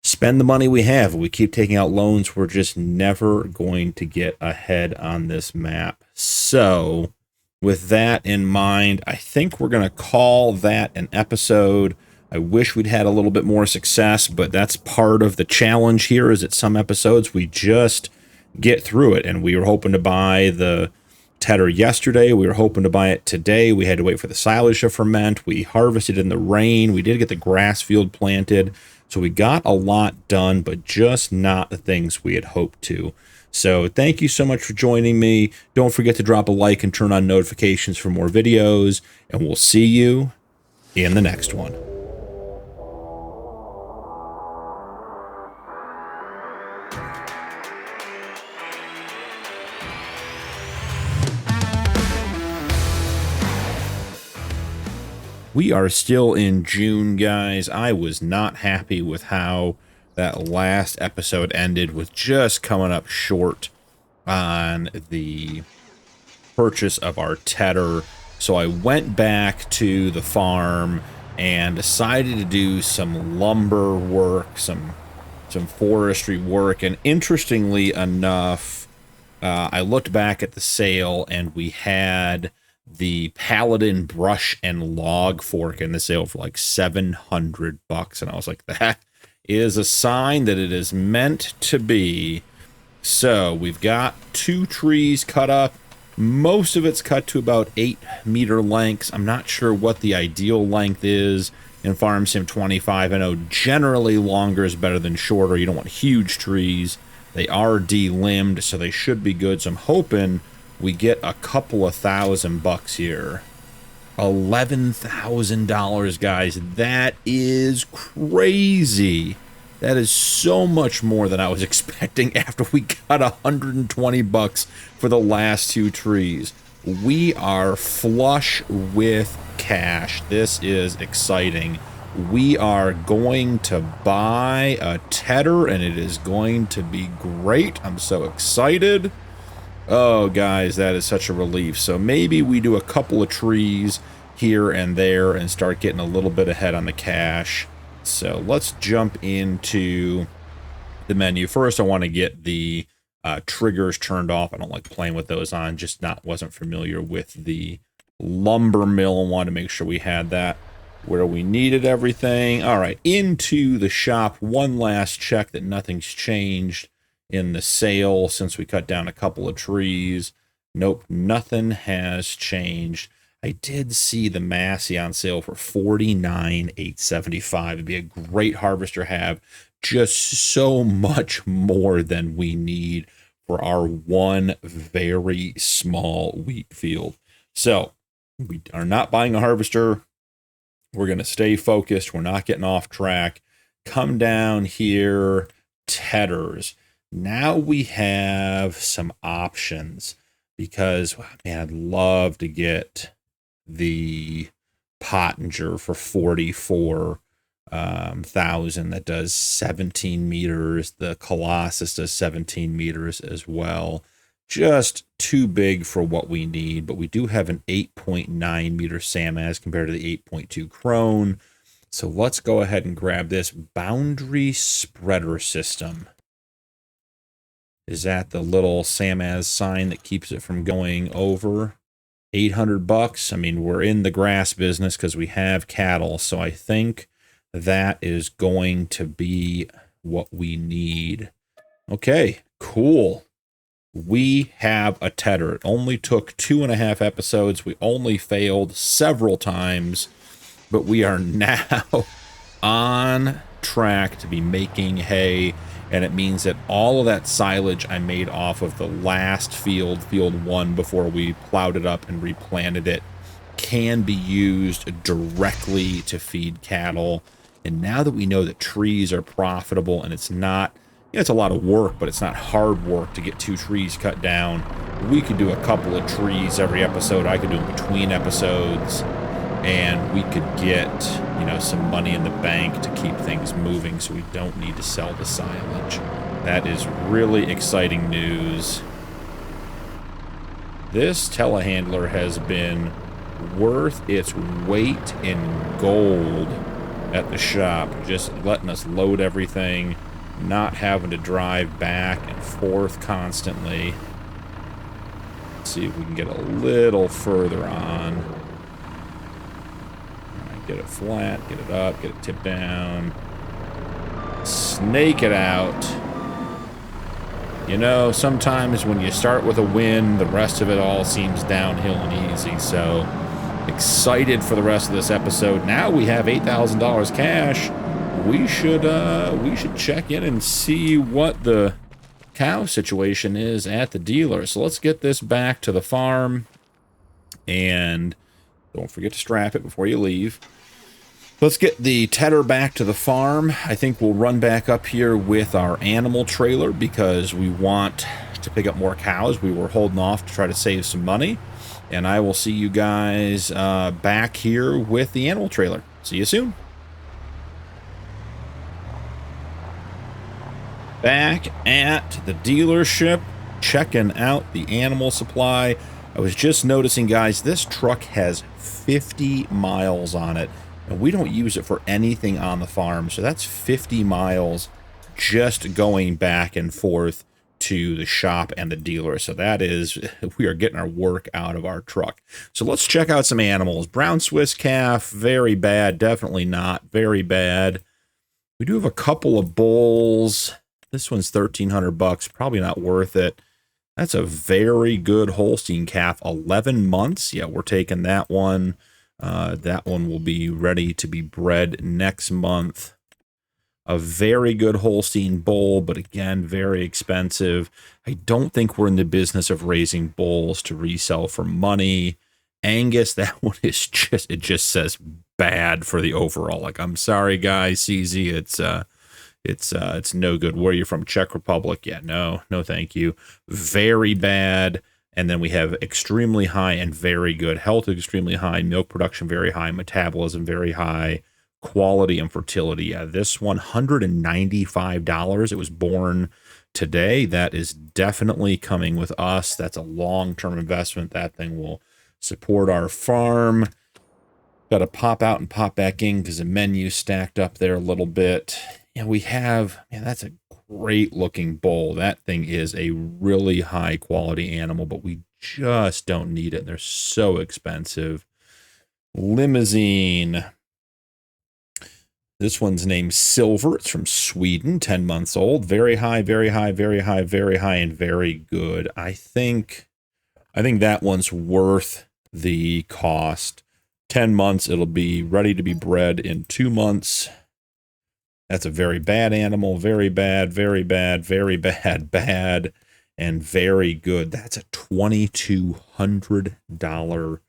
spend the money we have. If we keep taking out loans, we're just never going to get ahead on this map. So with that in mind, I think we're going to call that an episode. I wish we'd had a little bit more success, but that's part of the challenge here, is that some episodes we just get through it. And we were hoping to buy the tedder yesterday. We were hoping to buy it today. We had to wait for the silage to ferment. We harvested in the rain. We did get the grass field planted. So we got a lot done, but just not the things we had hoped to. So thank you so much for joining me. Don't forget to drop a like and turn on notifications for more videos, and we'll see you in the next one. We are still in June, guys. I was not happy with how that last episode ended, with just coming up short on the purchase of our tedder. So I went back to the farm and decided to do some lumber work, some forestry work. And interestingly enough, I looked back at the sale, and we had the Paladin brush and log fork in the sale for like $700, and I was like, that is a sign that it is meant to be. So we've got 2 trees cut up. Most of it's cut to about 8-meter lengths. I'm not sure what the ideal length is in Farm Sim 25. I know generally longer is better than shorter. You don't want huge trees. They are de-limbed, so they should be good. So I'm hoping we get a couple of $1,000 here. $11,000, guys. That is crazy. That is so much more than I was expecting after we got $120 for the last 2 trees. We are flush with cash. This is exciting. We are going to buy a tedder, and it is going to be great. I'm so excited. Oh, guys, that is such a relief. So maybe we do a couple of trees here and there and start getting a little bit ahead on the cash. So let's jump into the menu. First, I want to get the triggers turned off. I don't like playing with those on. Wasn't familiar with the lumber mill. I wanted to make sure we had that where we needed everything. All right, into the shop. One last check that nothing's changed in the sale since we cut down a couple of trees. Nope, nothing has changed. I did see the Massey on sale for $49,875. It'd be a great harvester to have. Just so much more than we need for our one very small wheat field. So we are not buying a harvester. We're going to stay focused. We're not getting off track. Come down here, tedders. Now we have some options because, man, I'd love to get the Pottinger for 44 1000 that does 17 meters. The Colossus does 17 meters as well. Just too big for what we need, but we do have an 8.9 meter SAM as compared to the 8.2 Crone. So let's go ahead and grab this boundary spreader system. Is that the little SAM-as sign that keeps it from going over $800? I mean, we're in the grass business because we have cattle, so I think that is going to be what we need. Okay, cool. We have a tedder. It only took 2.5 episodes. We only failed several times, but we are now on track to be making hay. And it means that all of that silage I made off of the last field, field 1, before we plowed it up and replanted it, can be used directly to feed cattle. And now that we know that trees are profitable and it's not, you know, it's a lot of work, but it's not hard work to get 2 trees cut down. We could do a couple of trees every episode. I could do them between episodes. And we could get, you know, some money in the bank to keep things moving so we don't need to sell the silage. That is really exciting news. This telehandler has been worth its weight in gold at the shop. Just letting us load everything, not having to drive back and forth constantly. Let's see if we can get a little further on. Get it flat, get it up, get it tipped down. Snake it out. You know, sometimes when you start with a win, the rest of it all seems downhill and easy. So, excited for the rest of this episode. Now we have $8,000 cash. We should check in and see what the cow situation is at the dealer. So let's get this back to the farm. And don't forget to strap it before you leave. Let's get the tedder back to the farm. I think we'll run back up here with our animal trailer because we want to pick up more cows. We were holding off to try to save some money. And I will see you guys back here with the animal trailer. See you soon. Back at the dealership, checking out the animal supply. I was just noticing, guys, this truck has 50 miles on it. And we don't use it for anything on the farm. So that's 50 miles just going back and forth to the shop and the dealer. So that is, we are getting our work out of our truck. So let's check out some animals. Brown Swiss calf, very bad. Definitely not. Very bad. We do have a couple of bulls. This one's $1,300. Probably not worth it. That's a very good Holstein calf. 11 months. Yeah, we're taking that one. That one will be ready to be bred next month. A very good Holstein bull, but again, very expensive. I don't think we're in the business of raising bulls to resell for money. Angus, that one is just, it just says bad for the overall. Like, I'm sorry, guys, CZ, it's no good. Where are you from? Czech Republic? Yeah, no, thank you. Very bad. And then we have extremely high and very good. Health extremely high. Milk production very high. Metabolism very high. Quality and fertility. Yeah, this one, $195. It was born today. That is definitely coming with us. That's a long-term investment. That thing will support our farm. Got to pop out and pop back in because the menu stacked up there a little bit. And we have, man, that's a great looking bull. That thing is a really high quality animal, but we just don't need it. They're so expensive. Limousine. This one's named Silver. It's from Sweden, 10 months old. Very high, very high, very high, very high, and very good. I think that one's worth the cost. 10 months, it'll be ready to be bred in 2 months. That's a very bad animal, very bad, very bad, very bad, bad, and very good. That's a $2,200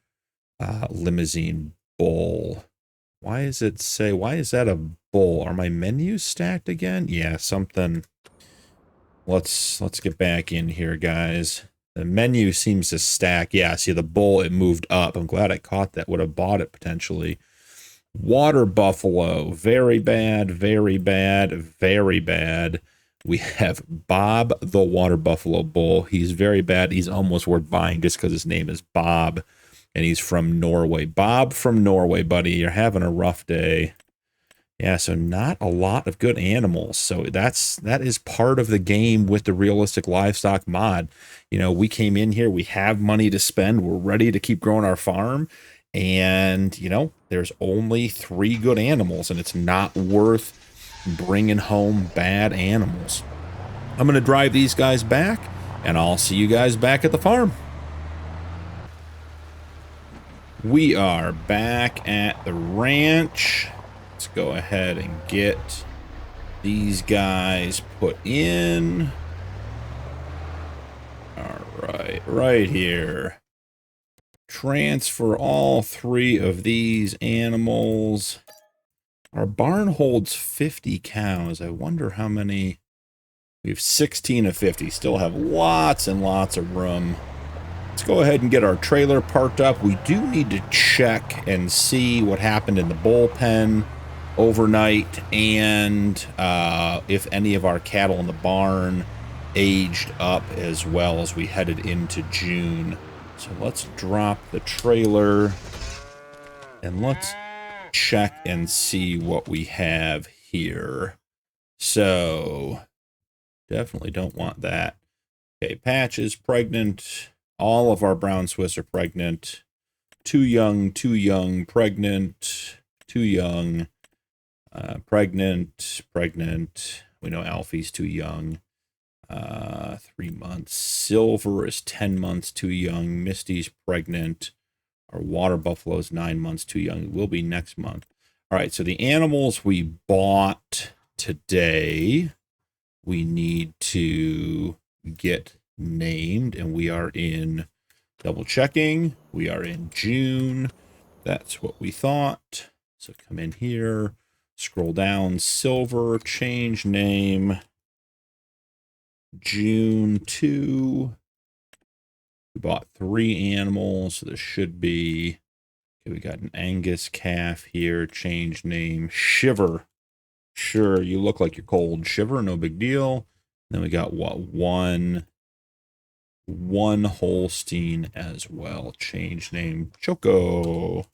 limousine bull. Why is that a bull? Are my menus stacked again? Yeah, something. Let's get back in here, guys. The menu seems to stack. Yeah, see the bull, it moved up. I'm glad I caught that. Would have bought it potentially. Water buffalo, very bad, very bad, very bad. We have Bob the water buffalo bull. He's very bad. He's almost worth buying just because his name is Bob, and he's from Norway. Bob from Norway, buddy. You're having a rough day. Yeah, so not a lot of good animals. So that is part of the game with the realistic livestock mod. You know, we came in here, we have money to spend, we're ready to keep growing our farm, and you know, there's only 3 good animals, and it's not worth bringing home bad animals. I'm gonna drive these guys back, and I'll see you guys back at the farm. We are back at the ranch. Let's go ahead and get these guys put in. All right, right here. Transfer all 3 of these animals. Our barn holds 50 cows. I wonder how many. We have 16 of 50. Still have lots and lots of room. Let's go ahead and get our trailer parked up. We do need to check and see what happened in the bullpen overnight, and if any of our cattle in the barn aged up as well as we headed into June. So let's drop the trailer and let's check and see what we have here. So definitely don't want that. Okay, Patch is pregnant. All of our brown Swiss are pregnant. Too young, pregnant, too young. Pregnant. We know Alfie's too young. 3 months. Silver is 10 months too young. Misty's pregnant. Our water buffalo is 9 months too young. It will be next month. All right, so the animals we bought today, we need to get named, and we are in, double checking, we are in June. That's what we thought. So come in here. Scroll down, silver, change name, June 2. We bought 3 animals, so there should be, okay, we got an Angus calf here, change name, Shiver. Sure, you look like you're cold. Shiver, no big deal. Then we got what, one Holstein as well, change name, Choco.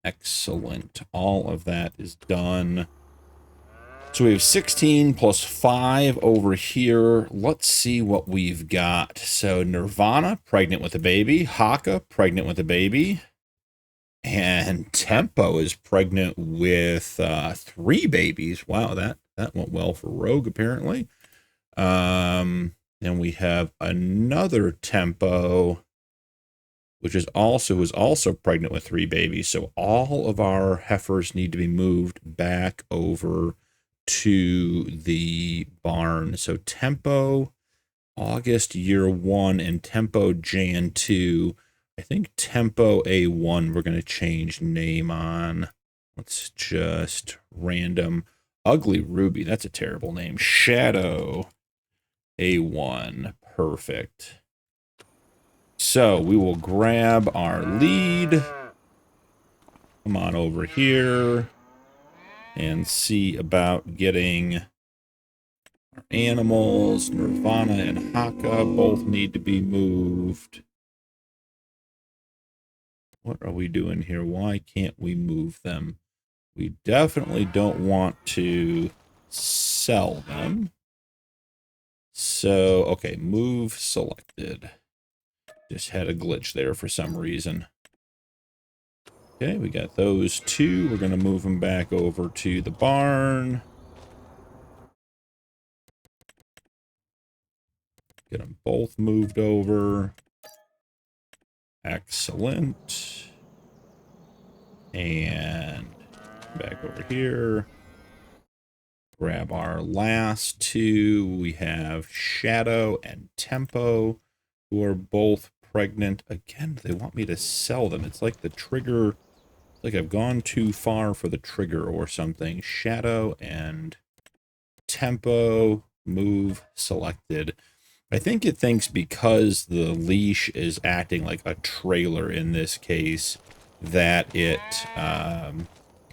Excellent. All of that is done. So we have 16 plus 5 over here. Let's see what we've got. So Nirvana, pregnant with a baby. Haka, pregnant with a baby. And Tempo is pregnant with 3 babies. Wow, that went well for Rogue, apparently. And we have another Tempo, which is also pregnant with 3 babies. So all of our heifers need to be moved back over to the barn. So Tempo August year 1 and Tempo Jan 2. I think Tempo A1 we're going to change name on. Let's just random. Ugly Ruby, that's a terrible name. Shadow A1. Perfect. So we will grab our lead. Come on over here and see about getting our animals. Nirvana and Haka both need to be moved. What are we doing here? Why can't we move them? We definitely don't want to sell them. So, okay, move selected. Just had a glitch there for some reason. Okay, we got those 2. We're going to move them back over to the barn. Get them both moved over. Excellent. And back over here. Grab our last 2. We have Shadow and Tempo, who are both pregnant. Again, they want me to sell them. It's like the trigger, like I've gone too far for the trigger or something. Shadow and Tempo, move selected. I think it thinks because the leash is acting like a trailer in this case, that it,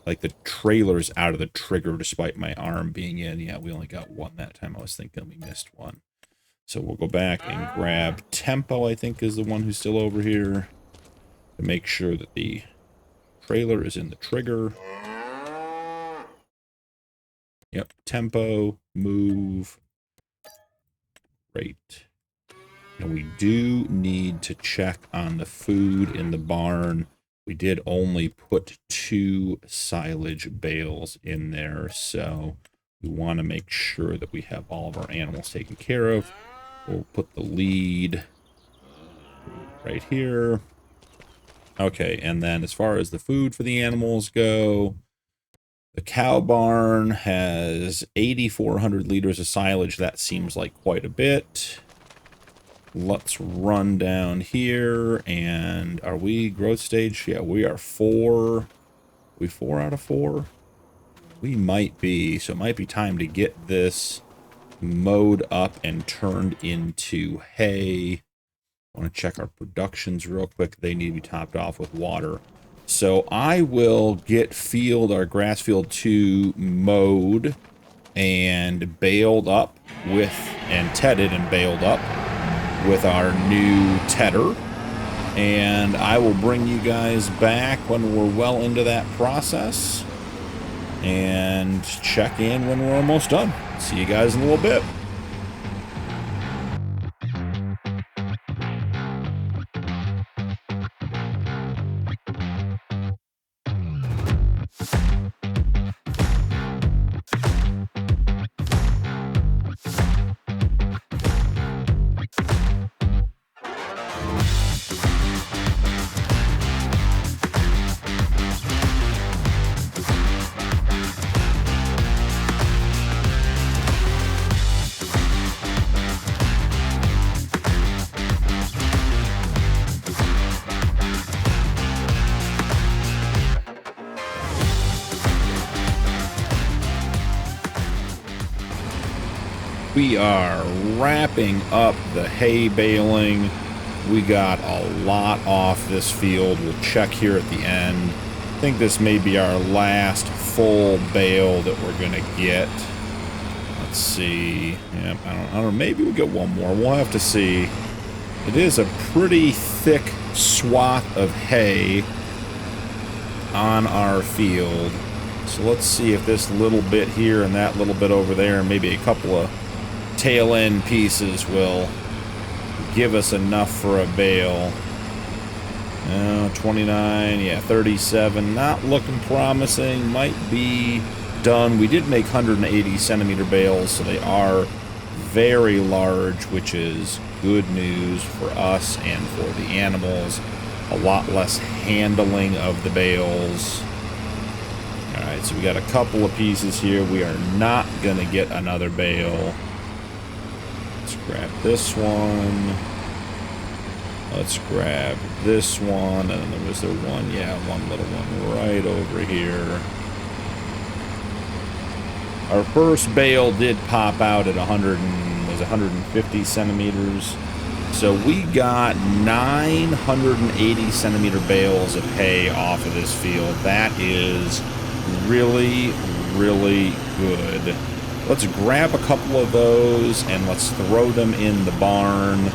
like the trailer's out of the trigger despite my arm being in. Yeah, we only got one that time. I was thinking we missed one. So we'll go back and grab Tempo, I think is the one who's still over here, to make sure that the trailer is in the trigger. Yep, Tempo, move. Great. And we do need to check on the food in the barn. We did only put 2 silage bales in there, so we want to make sure that we have all of our animals taken care of. We'll put the lead right here. Okay, and then as far as the food for the animals go, the cow barn has 8,400 liters of silage. That seems like quite a bit. Let's run down here, and are we growth stage? Yeah, we are 4. Are we 4 out of 4? We might be, so it might be time to get this mowed up and turned into hay. I want to check our productions real quick. They need to be topped off with water. So I will get our grass field 2 mowed and baled up with, and tedded and baled up with our new tedder. And I will bring you guys back when we're well into that process and check in when we're almost done. See you guys in a little bit. We are wrapping up the hay baling. We got a lot off this field. We'll check here at the end. I think this may be our last full bale that we're gonna get. Let's see. Yep, I don't know. Maybe we'll get one more. We'll have to see. It is a pretty thick swath of hay on our field. So let's see if this little bit here and that little bit over there, and maybe a couple of tail end pieces will give us enough for a bale. 29, yeah, 37, not looking promising. Might be done. We did make 180 centimeter bales, so they are very large, which is good news for us and for the animals. A lot less handling of the bales. Alright, so we got a couple of pieces here. We are not gonna get another bale. Let's grab this one. Let's grab this one. And then there was the one, yeah, one little one right over here. Our first bale did pop out at 150 centimeters. So we got 980 centimeter bales of hay off of this field. That is really, really good. Let's grab a couple of those and let's throw them in the barn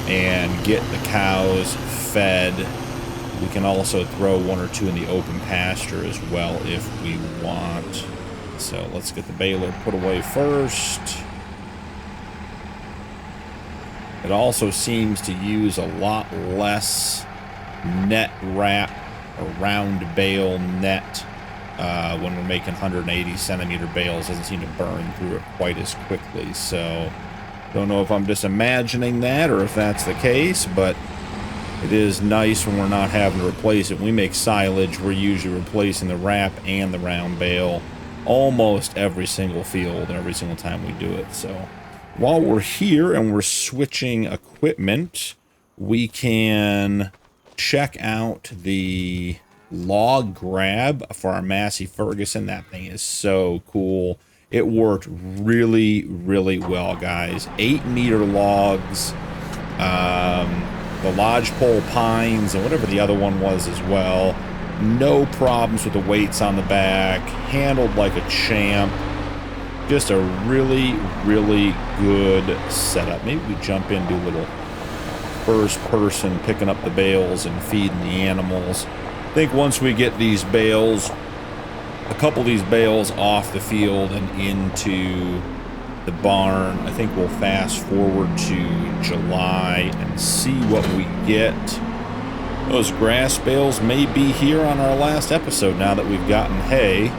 and get the cows fed. We can also throw one or two in the open pasture as well if we want. So let's get the baler put away first. It also seems to use a lot less net wrap or round bale net when we're making 180 centimeter bales. Doesn't seem to burn through it quite as quickly. So don't know if I'm just imagining that or if that's the case, but it is nice when we're not having to replace it. When we make silage, we're usually replacing the wrap and the round bale almost every single field and every single time we do it. So while we're here and we're switching equipment, we can check out the log grab for our Massey Ferguson. That thing is so cool. It worked really, really well, guys. 8-meter logs, the lodgepole pines, and whatever the other one was as well. No problems with the weights on the back. Handled like a champ. Just a really, really good setup. Maybe we jump into a little first person, picking up the bales and feeding the animals. I think once we get these bales, a couple of these bales off the field and into the barn, I think we'll fast forward to July and see what we get. Those grass bales may be here on our last episode now that we've gotten hay.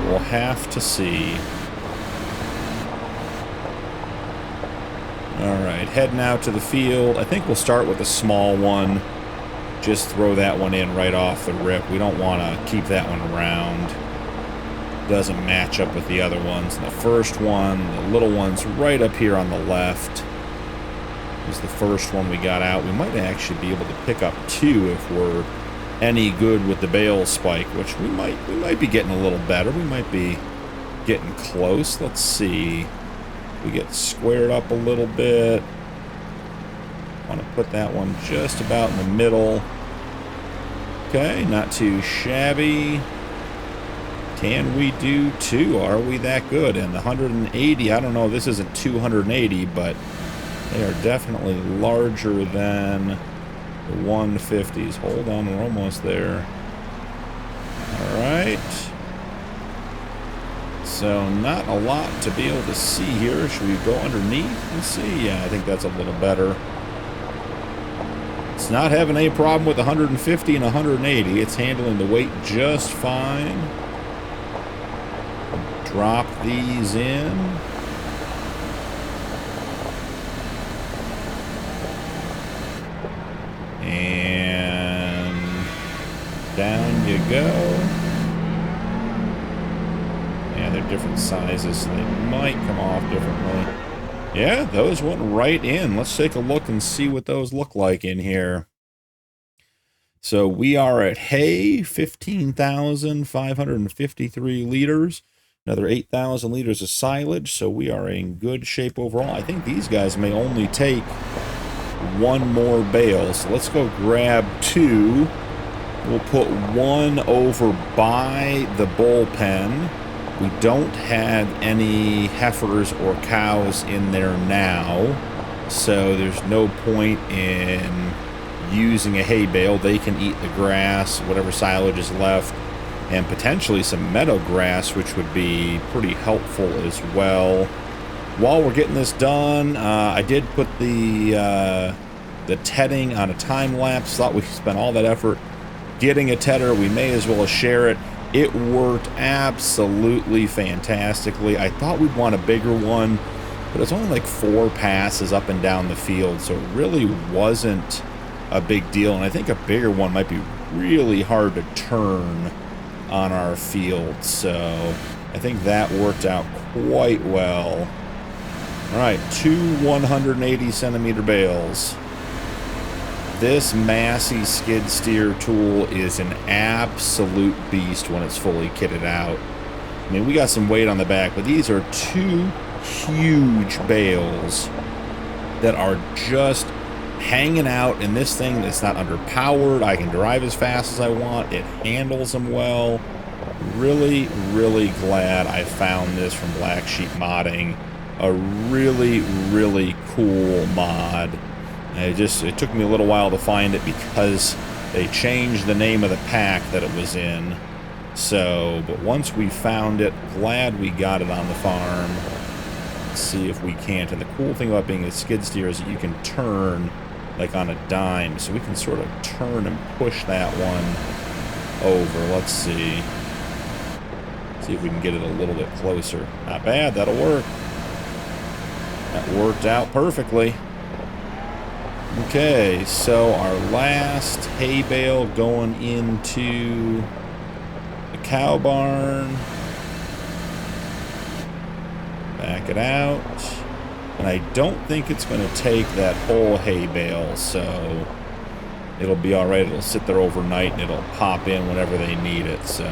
We'll have to see. Alright, heading out to the field. I think we'll start with a small one. Just throw that one in right off the rip. We don't want to keep that one around. Doesn't match up with the other ones. And the first one, the little one's right up here on the left. Is the first one we got out. We might actually be able to pick up 2 if we're any good with the bale spike, which we might be getting a little better. We might be getting close. Let's see. We get squared up a little bit. Want to put that one just about in the middle. Okay, not too shabby. Can we do 2? Are we that good? And the 180, I don't know, this isn't 280, but they are definitely larger than the 150s. Hold on, we're almost there. Alright. So, not a lot to be able to see here. Should we go underneath and see? Yeah, I think that's a little better. It's not having any problem with 150 and 180. It's handling the weight just fine. Drop these in. And down you go. Yeah, they're different sizes, so they might come off differently. Yeah, those went right in. Let's take a look and see what those look like in here. So we are at hay, 15,553 liters. Another 8,000 liters of silage, so we are in good shape overall. I think these guys may only take 1 more bale, so let's go grab 2. We'll put 1 over by the bullpen. We don't have any heifers or cows in there now, so there's no point in using a hay bale. They can eat the grass, whatever silage is left, and potentially some meadow grass, which would be pretty helpful as well. While we're getting this done, I did put the tedding on a time lapse. Thought we spent all that effort getting a tedder. We may as well share it. It worked absolutely fantastically. I thought we'd want a bigger one, but it's only like 4 passes up and down the field, so it really wasn't a big deal. And I think a bigger one might be really hard to turn on our field, so I think that worked out quite well. Alright, 2 180 centimeter bales. This Massey skid steer tool is an absolute beast when it's fully kitted out. I mean, we got some weight on the back, but these are 2 huge bales that are just hanging out in this thing that's not underpowered. I can drive as fast as I want. It handles them well. Really, really glad I found this from Black Sheep Modding. A really, really cool mod. It took me a little while to find it because they changed the name of the pack that it was in. So, but once we found it, glad we got it on the farm. Let's see if we can't. And the cool thing about being a skid steer is that you can turn like on a dime, so we can sort of turn and push that one over. Let's see. See if we can get it a little bit closer. Not bad, that'll work. That worked out perfectly. Okay, so our last hay bale going into the cow barn. Back it out. And I don't think it's going to take that whole hay bale, so it'll be alright. It'll sit there overnight and it'll pop in whenever they need it, so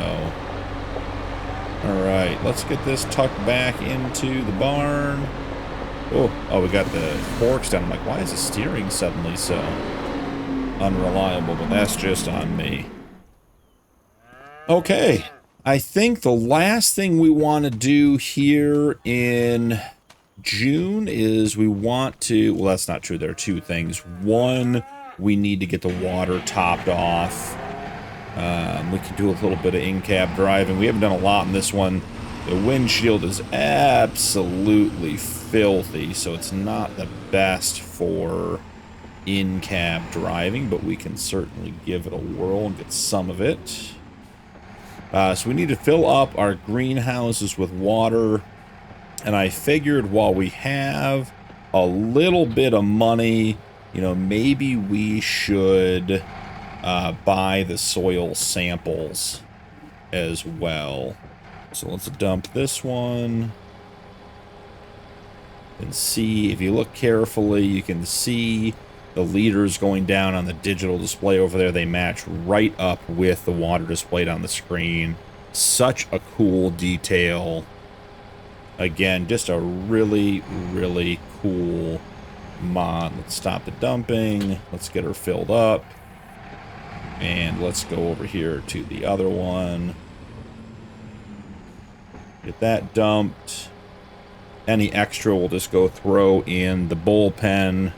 All right, let's get this tucked back into the barn. Oh, we got the forks down. I'm like, why is the steering suddenly so unreliable? But that's just on me. Okay, I think the last thing we want to do here in June is we want to, well, that's not true. There are two things. One, we need to get the water topped off. We can do a little bit of in-cab driving. We haven't done a lot in this one. The windshield is absolutely filthy, so it's not the best for in-cab driving, but we can certainly give it a whirl and get some of it. So we need to fill up our greenhouses with water. And I figured while we have a little bit of money, you know, maybe we should buy the soil samples as well. So let's dump this one. And see, if you look carefully, you can see the liters going down on the digital display over there. They match right up with the water displayed on the screen. Such a cool detail. Again, just a really, really cool mod. Let's stop the dumping. Let's get her filled up. And let's go over here to the other one. Get that dumped. Any extra we'll just go throw in the bullpen.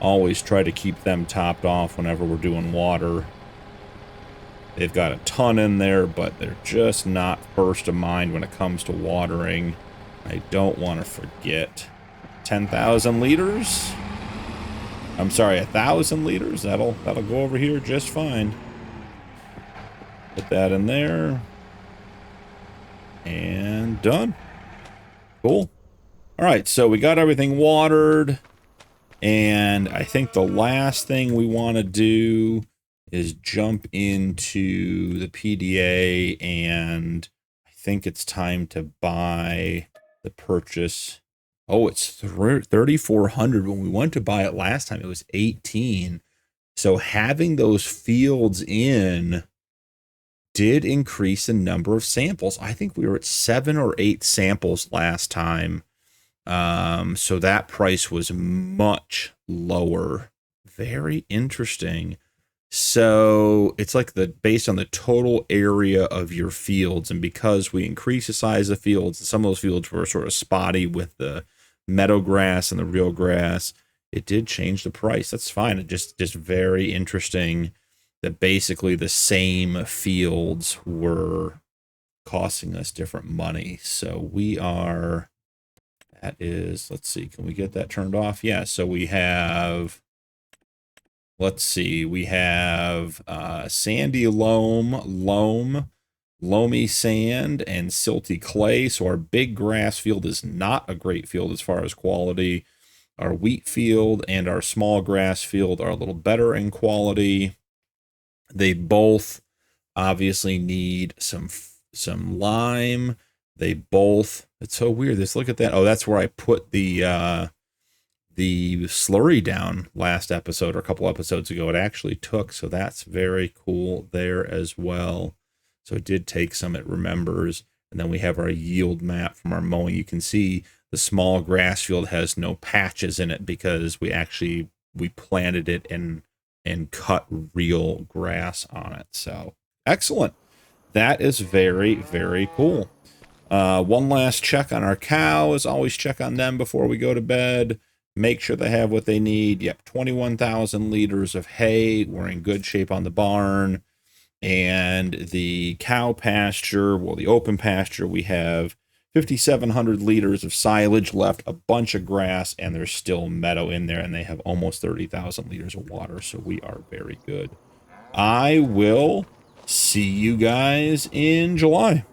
Always try to keep them topped off whenever we're doing water. They've got a ton in there, but they're just not first of mind when it comes to watering. I don't want to forget 10,000 liters. I'm sorry, 1,000 liters. That'll go over here just fine. Put that in there. And done. Cool. All right, so we got everything watered. And I think the last thing we want to do is jump into the PDA, and I think it's time to buy the purchase. Oh, it's 3,400. When we went to buy it last time, it was 18. So having those fields in did increase the number of samples. I think we were at 7 or 8 samples last time. So that price was much lower. Very interesting. So it's like based on the total area of your fields, and because we increased the size of fields, some of those fields were sort of spotty with the meadow grass and the real grass, it did change the price. That's fine. It just very interesting that basically the same fields were costing us different money. So we are, that is, let's see, can we get that turned off? Yeah, so we have, let's see, we have sandy loamy sand, and silty clay. So our big grass field is not a great field as far as quality. Our wheat field and our small grass field are a little better in quality. They both obviously need some lime. They both, it's so weird. Let's look at that. Oh, that's where I put the slurry down last episode or a couple episodes ago. It actually took, so that's very cool there as well. So it did take some, it remembers. And then we have our yield map from our mowing. You can see the small grass field has no patches in it because we planted it and cut real grass on it. So excellent. That is very, very cool. One last check on our cows. Always check on them before we go to bed. Make sure they have what they need. Yep, 21,000 liters of hay. We're in good shape on the barn. And the cow pasture, well, the open pasture, we have 5,700 liters of silage left, a bunch of grass, and there's still meadow in there, and they have almost 30,000 liters of water, so we are very good. I will see you guys in July.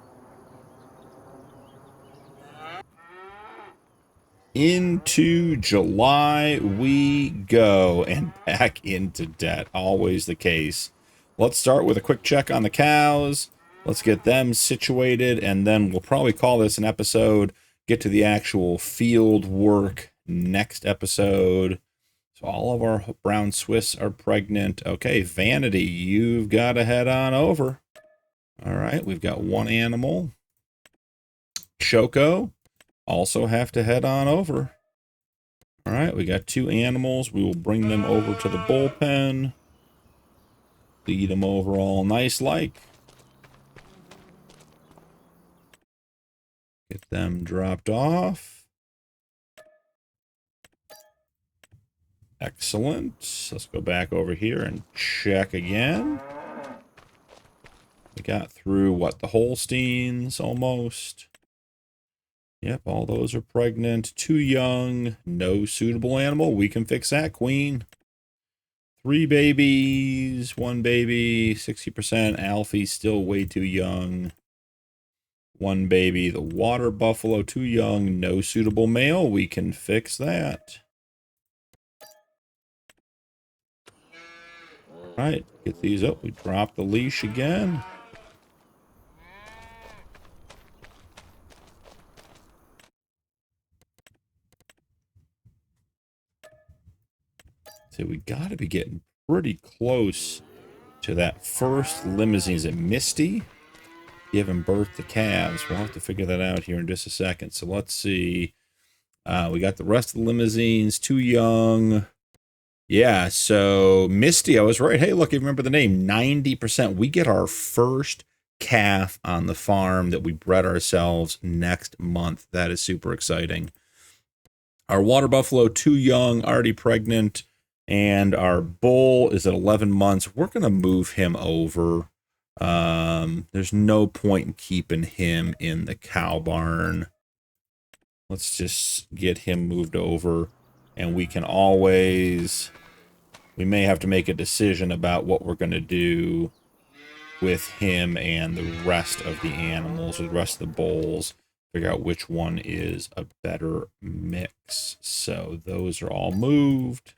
Into July we go, and back into debt. Always the case. Let's start with a quick check on the cows. Let's get them situated, and then we'll probably call this an episode. Get to the actual field work next episode. So all of our brown Swiss are pregnant. Okay, Vanity, you've got to head on over. All right, we've got one animal. Choco, also have to head on over. All right, we got 2 animals. We will bring them over to the bullpen. Lead them over all nice like. Get them dropped off. Excellent. Let's go back over here and check again. We got through, what, the Holsteins almost. Yep, all those are pregnant. 2 young. No suitable animal. We can fix that, Queen. 3 babies. 1 baby. 60%. Alfie still way too young. 1 baby. The water buffalo too young. No suitable male. We can fix that. All right, get these up. We drop the leash again. So we got to be getting pretty close to that first limousine. Is it Misty? Giving birth to calves. We'll have to figure that out here in just a second. So let's see. We got the rest of the limousines. Too young. Yeah, so Misty, I was right. Hey, look, you remember the name, 90%. We get our first calf on the farm that we bred ourselves next month. That is super exciting. Our water buffalo, too young, already pregnant. And our bull is at 11 months. We're going to move him over. There's no point in keeping him in the cow barn. Let's just get him moved over. And we can always... We may have to make a decision about what we're going to do with him and the rest of the animals, or the rest of the bulls. Figure out which one is a better mix. So those are all moved.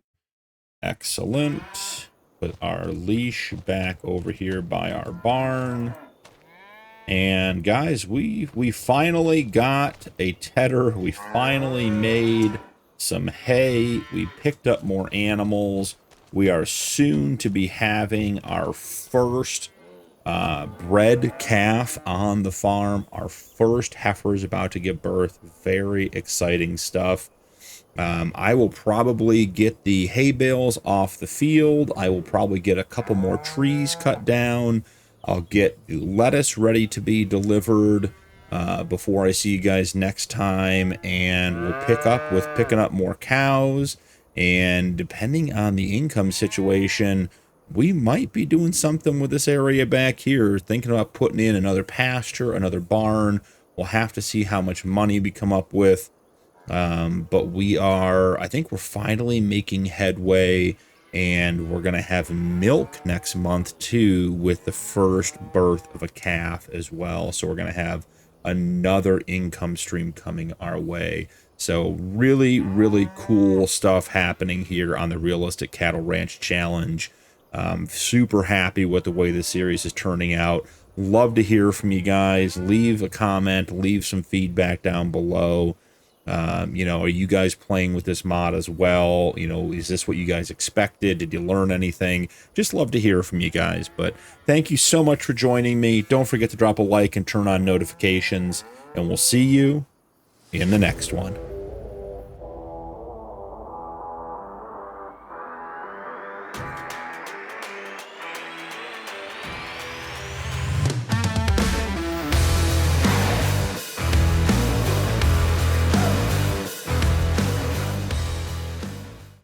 Excellent. Put our leash back over here by our barn. And guys, we finally got a tedder. We finally made some hay. We picked up more animals. We are soon to be having our first bred calf on the farm. Our first heifer is about to give birth. Very exciting stuff. I will probably get the hay bales off the field. I will probably get a couple more trees cut down. I'll get lettuce ready to be delivered before I see you guys next time. And we'll pick up with picking up more cows. And depending on the income situation, we might be doing something with this area back here. Thinking about putting in another pasture, another barn. We'll have to see how much money we come up with. But I think we're finally making headway, and we're going to have milk next month too, with the first birth of a calf as well. So we're going to have another income stream coming our way. So really, really cool stuff happening here on the Realistic Cattle Ranch Challenge. Super happy with the way the series is turning out. Love to hear from you guys. Leave a comment, leave some feedback down below. You know, are you guys playing with this mod as well? You know, is this what you guys expected? Did you learn anything? Just love to hear from you guys. But thank you so much for joining me. Don't forget to drop a like and turn on notifications. And we'll see you in the next one.